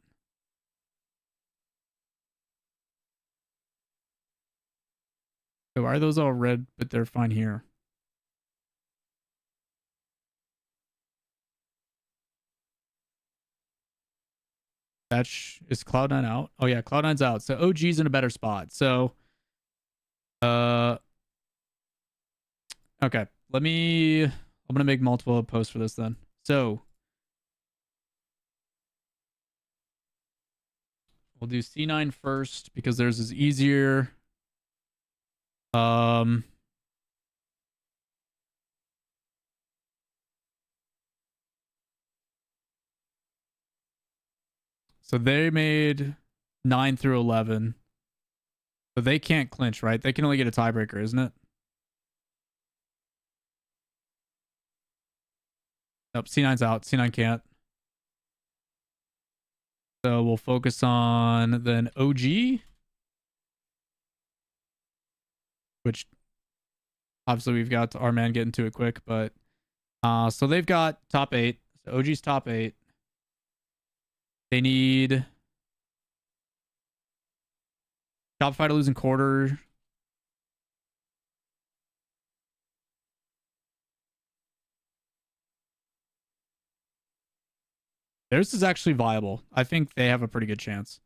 So why are those all red, but they're fine here? Is Cloud9 out? Oh yeah, Cloud9's out. So OG's in a better spot. So, okay. I'm gonna make multiple posts for this then. So we'll do C9 first because theirs is easier. So they made 9 through 11. So they can't clinch, right? They can only get a tiebreaker, isn't it? Nope, C9's out. C9 can't. So we'll focus on then OG, which obviously we've got our man getting to it quick, but so they've got top 8. So OG's top 8. They need Shopify to lose in quarter. Theirs is actually viable. I think they have a pretty good chance.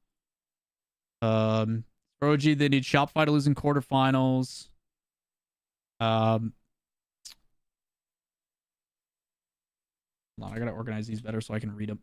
For OG, they need Shopify to lose in quarterfinals. Hold on, I gotta organize these better so I can read them.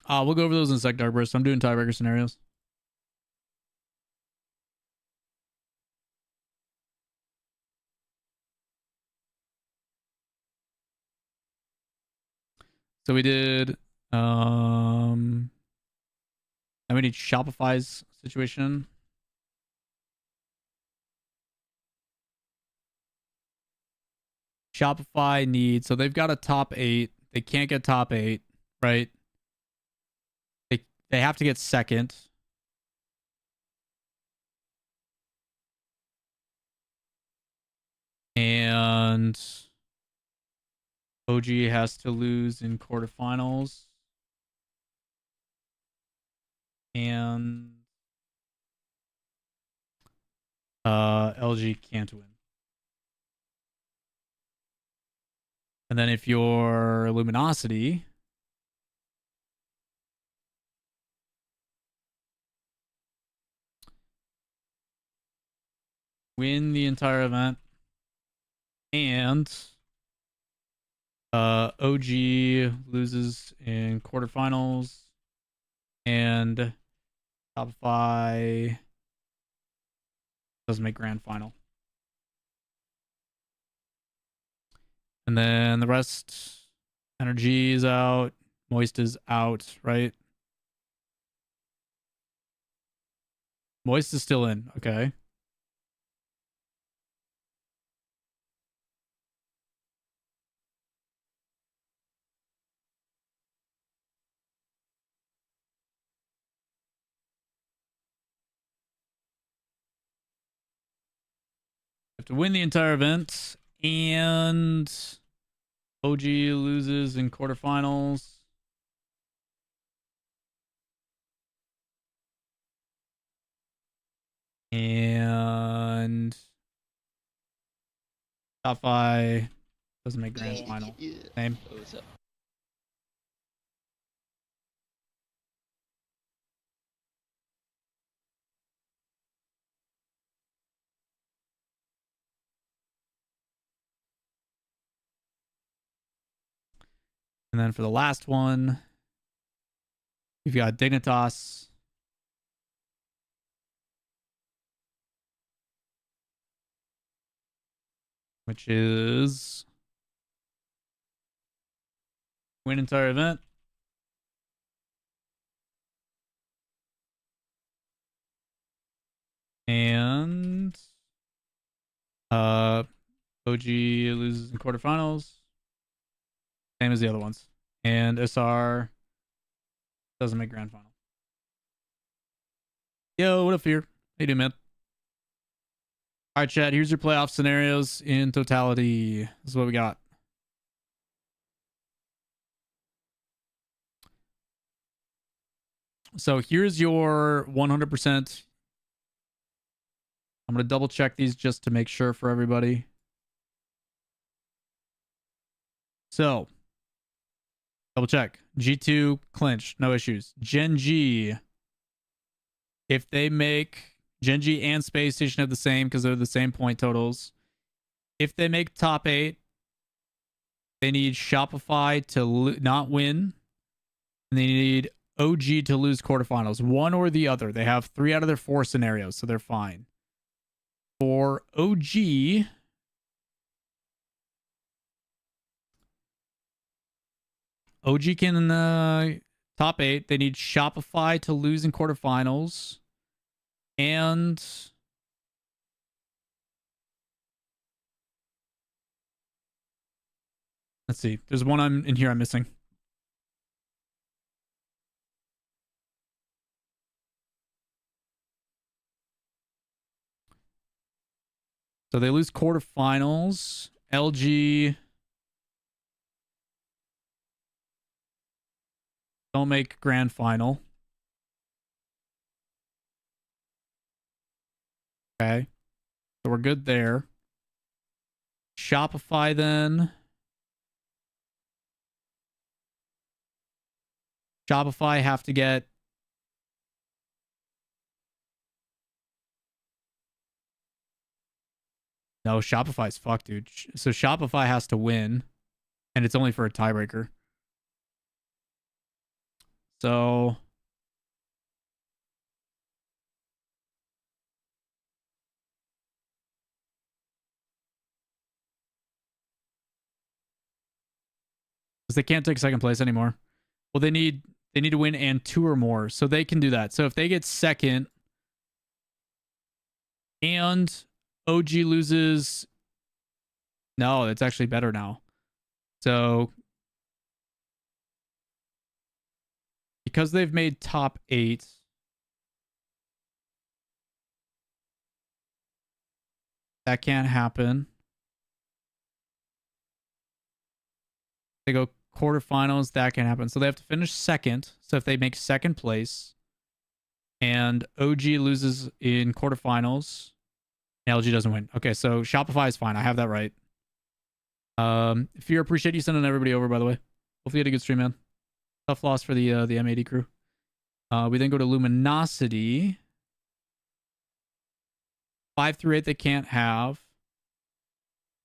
We'll go over those in a sec, Darkburst. I'm doing tiebreaker scenarios. So we did and we need Shopify's situation. Shopify needs, so they've got a top 8. They can't get top 8, right? They have to get second. And OG has to lose in quarterfinals. And LG can't win. And then if you're Luminosity, win the entire event, and OG loses in quarterfinals, and Shopify doesn't make grand final. And then the rest, Energy is out, Moist is out, right? Moist is still in, okay. Have to win the entire event, and OG loses in quarterfinals. And Top 5 doesn't make grand final. Same. What's up? And then for the last one, we've got Dignitas. Which is win entire event. And OG loses in quarterfinals. Same as the other ones. And SR doesn't make grand final. Yo, what up, Fear? How you doing, man? All right, chat. Here's your playoff scenarios in totality. This is what we got. So here's your 100%. I'm going to double check these just to make sure for everybody. So, double check. G2 clinch, no issues. Gen G, if they make Gen G and Space Station have the same because they're the same point totals. If they make top 8, they need Shopify to not win. And they need OG to lose quarterfinals. One or the other. They have 3 out of their 4 scenarios, so they're fine. For OG, OG can top 8. They need Shopify to lose in quarterfinals. And let's see. There's one in here I'm missing. So they lose quarterfinals. LG don't make grand final. Okay. So we're good there. Shopify then. Shopify have to get No, Shopify's fucked, dude. So Shopify has to win, and it's only for a tiebreaker. So because they can't take second place anymore. Well, they need to win and 2 or more, so they can do that. So if they get second and OG loses, no, it's actually better now. So because they've made top 8, that can't happen. They go quarterfinals, that can happen. So they have to finish second. So if they make second place and OG loses in quarterfinals, LG doesn't win. Okay, so Shopify is fine. I have that right. Fear, appreciate you sending everybody over, by the way. Hopefully you had a good stream, man. Tough loss for the M80 crew. We then go to Luminosity. 5 through 8 they can't have.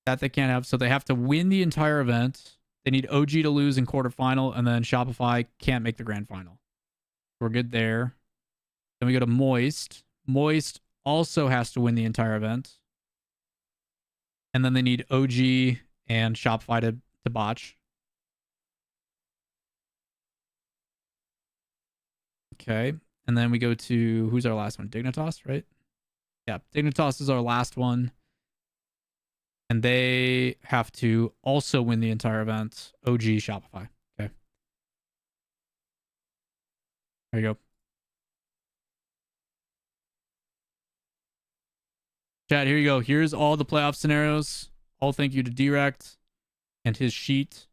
That they can't have. So they have to win the entire event. They need OG to lose in quarterfinal, and then Shopify can't make the grand final. We're good there. Then we go to Moist. Moist also has to win the entire event. And then they need OG and Shopify to botch. Okay. And then we go to, who's our last one? Dignitas, right? Yeah, Dignitas is our last one. And they have to also win the entire event. OG Shopify. Okay. There you go. Chat, here you go. Here's all the playoff scenarios. All thank you to Direct and his sheet.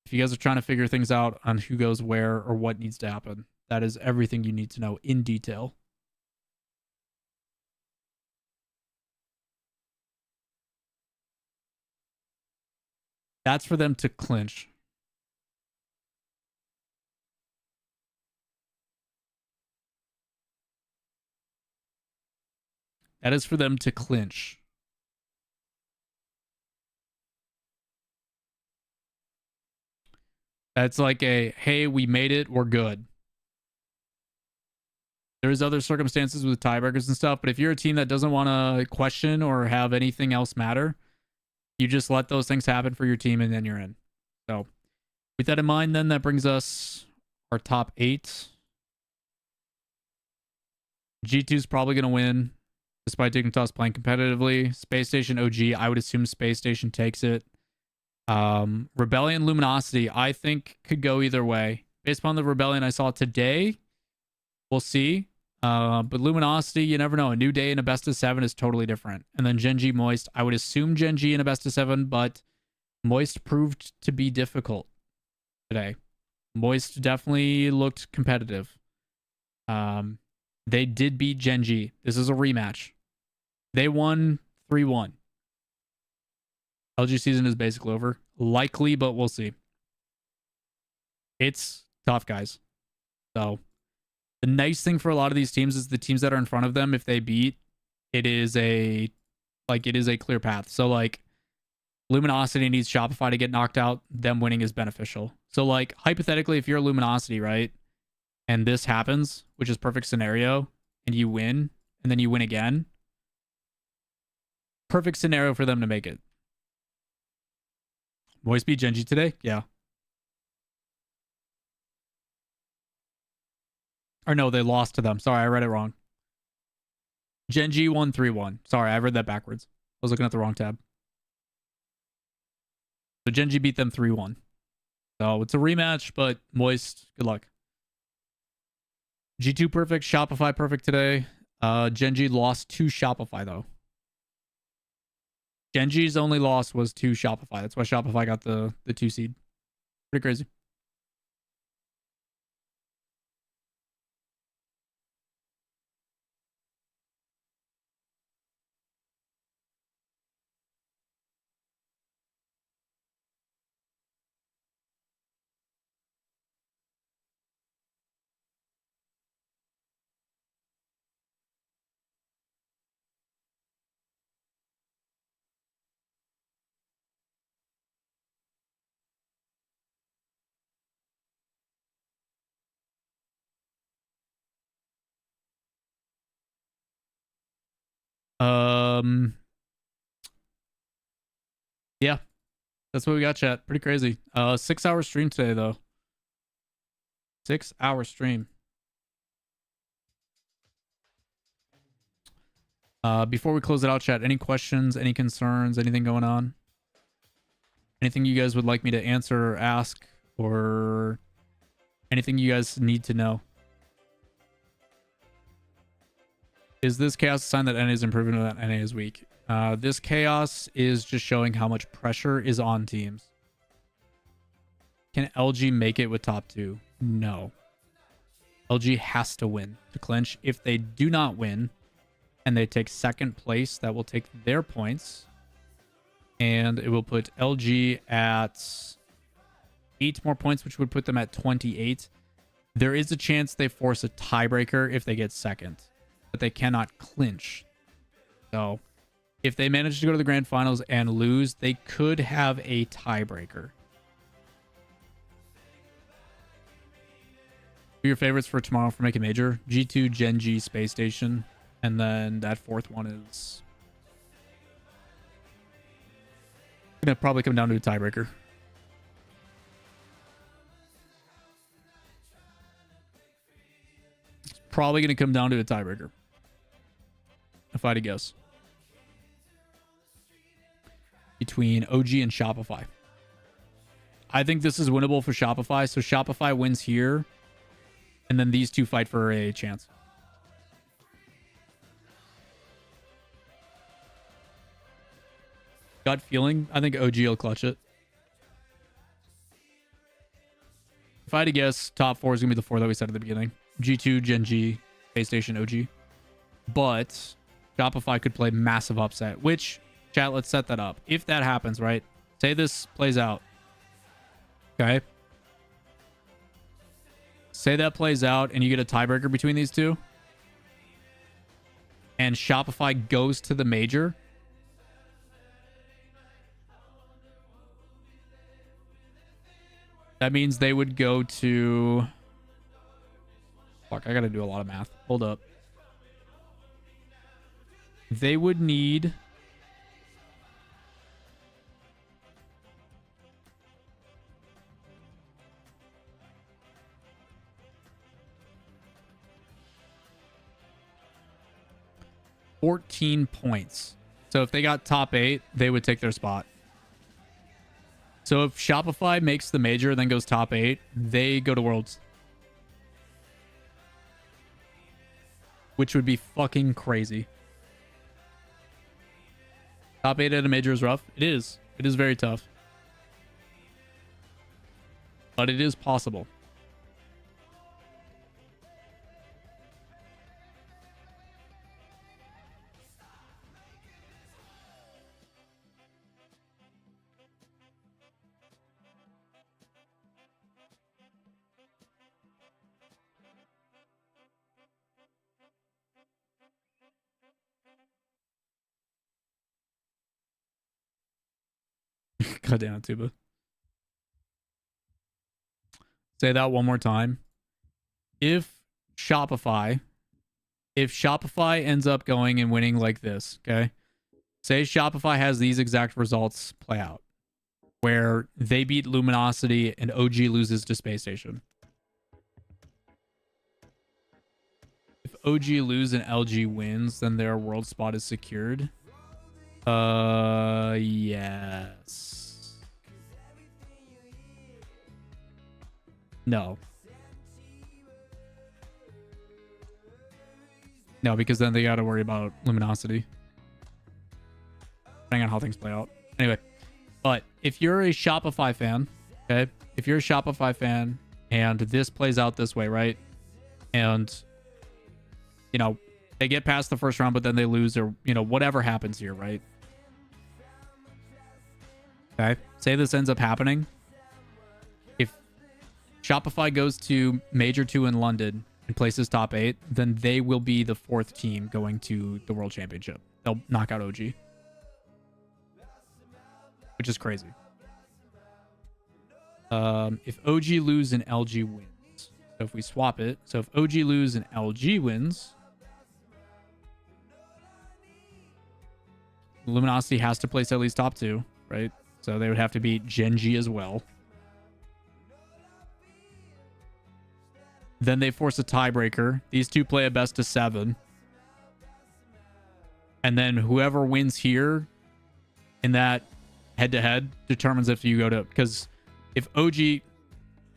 If you guys are trying to figure things out on who goes where or what needs to happen, that is everything you need to know in detail. That's for them to clinch. That is for them to clinch. That's like a, hey, we made it, we're good. There's other circumstances with tiebreakers and stuff, but if you're a team that doesn't want to question or have anything else matter, you just let those things happen for your team and then you're in. So with that in mind, then that brings us our top 8. G2 is probably going to win, despite Dignitas playing competitively. Space Station OG, I would assume Space Station takes it. Rebellion Luminosity, I think could go either way. Based upon the Rebellion I saw today, we'll see. But Luminosity, you never know. A new day in a best of 7 is totally different. And then Gen G Moist, I would assume Gen G in a best of 7, but Moist proved to be difficult today. Moist definitely looked competitive. They did beat Gen G. This is a rematch. They won 3-1. LG season is basically over. Likely, but we'll see. It's tough, guys. So the nice thing for a lot of these teams is the teams that are in front of them, if they beat, it is a clear path. So like Luminosity needs Shopify to get knocked out, them winning is beneficial. So like hypothetically, if you're Luminosity, right? And this happens, which is perfect scenario, and you win, and then you win again. Perfect scenario for them to make it. Moist beat Gen G today? Yeah. Or no, they lost to them. Sorry, I read it wrong. Gen G won 3-1. Sorry, I read that backwards. I was looking at the wrong tab. So Gen G beat them 3-1. So it's a rematch, but Moist, good luck. G2 perfect, Shopify perfect today. Gen G lost to Shopify, though. Gen G's only loss was to Shopify. That's why Shopify got the 2 seed. Pretty crazy. Yeah. That's what we got, chat. Pretty crazy. 6-hour stream today, though. 6-hour stream. Before we close it out, chat, any questions, any concerns, anything going on? Anything you guys would like me to answer or ask, or anything you guys need to know? Is this chaos a sign that NA is improving or that NA is weak? This chaos is just showing how much pressure is on teams. Can LG make it with top 2? No. LG has to win to clinch. If they do not win and they take second place, that will take their points. And it will put LG at 8 more points, which would put them at 28. There is a chance they force a tiebreaker if they get second, but they cannot clinch. So if they manage to go to the grand finals and lose, they could have a tiebreaker. Who are your favorites for tomorrow for Make a Major? G2, Gen G, Space Station. And then that fourth one is going to probably come down to a tiebreaker. It's probably going to come down to a tiebreaker, if I had to guess. Between OG and Shopify. I think this is winnable for Shopify. So Shopify wins here. And then these two fight for a chance. Gut feeling, I think OG will clutch it. If I had to guess, top 4 is going to be the 4 that we said at the beginning. G2, Gen G, Space Station, OG. But Shopify could play massive upset, which, chat, let's set that up. If that happens, right? Say this plays out. Okay. Say that plays out and you get a tiebreaker between these two. And Shopify goes to the major. That means they would go to... Fuck, I gotta do a lot of math. Hold up. They would need... $14 points. So if they got top 8, they would take their spot. So if Shopify makes the major and then goes top 8, they go to Worlds. Which would be fucking crazy. Top 8 at a major is rough. It is. It is very tough. But it is possible. God damn it, Tuba. Say that one more time. If Shopify ends up going and winning like this, okay? Say Shopify has these exact results play out, where they beat Luminosity and OG loses to Space Station. If OG lose and LG wins, then their world spot is secured. Yes. No. No, because then they got to worry about Luminosity. Depending on how things play out. Anyway, but if you're a Shopify fan, okay? If you're a Shopify fan and this plays out this way, right? And, you know, they get past the first round, but then they lose or, you know, whatever happens here, right? Okay? Say this ends up happening. If Shopify goes to Major 2 in London and places top 8, then they will be the 4th team going to the World Championship. They'll knock out OG. Which is crazy. If OG lose and LG wins. So if we swap it. So if OG lose and LG wins, Luminosity has to place at least top 2, right? So they would have to beat Genji as well. Then they force a tiebreaker. These two play a best of 7. And then whoever wins here in that head-to-head determines if you go to... Because if OG...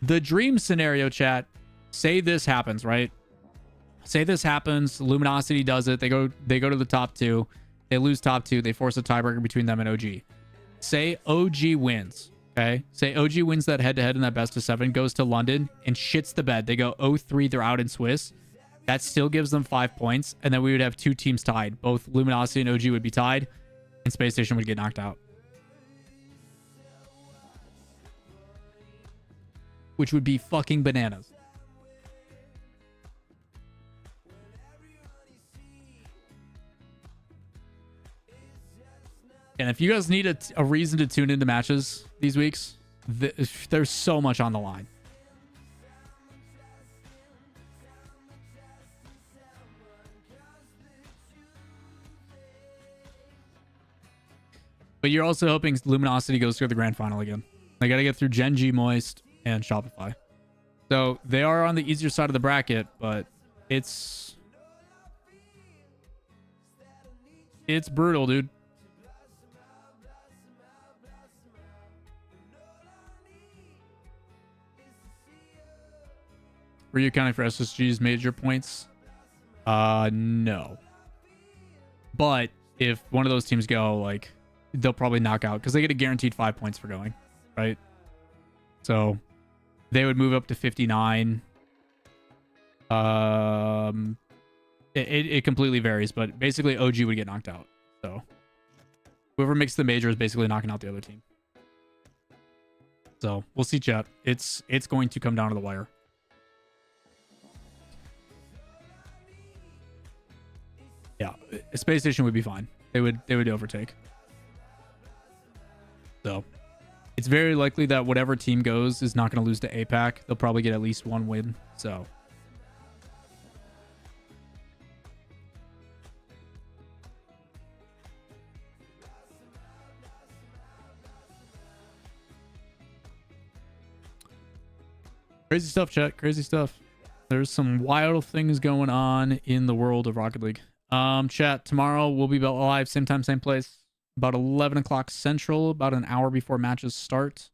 The dream scenario, chat, say this happens, right? Say this happens, Luminosity does it, they go to the top 2, they lose top 2, they force a tiebreaker between them and OG. Say OG wins, okay? Say OG wins that head-to-head in that best of 7, goes to London, and shits the bed. They go 0-3, they're out in Swiss. That still gives them 5 points, and then we would have 2 teams tied. Both Luminosity and OG would be tied, and Space Station would get knocked out. Which would be fucking bananas. And if you guys need a reason to tune into matches these weeks, there's so much on the line. But you're also hoping Luminosity goes through the grand final again. They got to get through Genji, Moist, and Shopify. So they are on the easier side of the bracket, but it's brutal, dude. Were you accounting for SSG's major points? No. But if one of those teams go, like, they'll probably knock out because they get a guaranteed 5 points for going, right? So they would move up to 59. It completely varies, but basically OG would get knocked out. So whoever makes the major is basically knocking out the other team. So we'll see, chat. It's going to come down to the wire. Yeah, a space station would be fine. They would overtake. So it's very likely that whatever team goes is not going to lose to APAC. They'll probably get at least one win. So crazy stuff, chat. Crazy stuff. There's some wild things going on in the world of Rocket League. Chat, tomorrow we'll be live, same time, same place, about 11 o'clock Central, about an hour before matches start.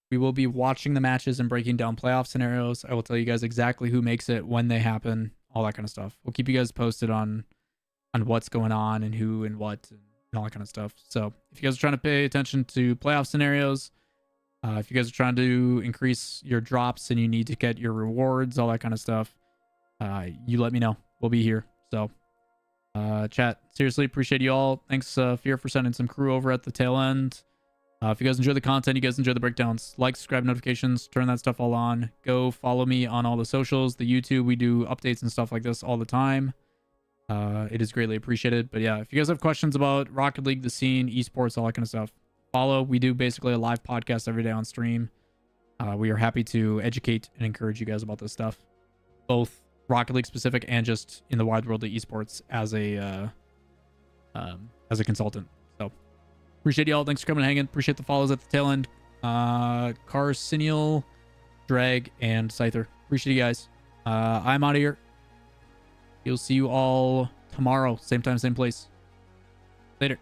We will be watching the matches and breaking down playoff scenarios. I will tell you guys exactly who makes it, when they happen, all that kind of stuff. We'll keep you guys posted on what's going on and who and what and all that kind of stuff. So if you guys are trying to pay attention to playoff scenarios, if you guys are trying to increase your drops and you need to get your rewards, all that kind of stuff, you let me know. We'll be here. So chat, seriously appreciate you all. Thanks Fear for sending some crew over at the tail end. If you guys enjoy the content, you guys enjoy the breakdowns, like, subscribe, notifications, turn that stuff all on. Go follow me on all the socials, the YouTube. We do updates and stuff like this all the time. It is greatly appreciated. But yeah, if you guys have questions about Rocket League, the scene, esports, all that kind of stuff, follow. We do basically a live podcast every day on stream. We are happy to educate and encourage you guys about this stuff, both Rocket League specific and just in the wide world of esports as a consultant. So appreciate y'all. Thanks for coming and hanging. Appreciate the follows at the tail end. Carcinial, Drag, and Scyther. Appreciate you guys. I'm out of here. You'll see you all tomorrow, same time, same place. Later.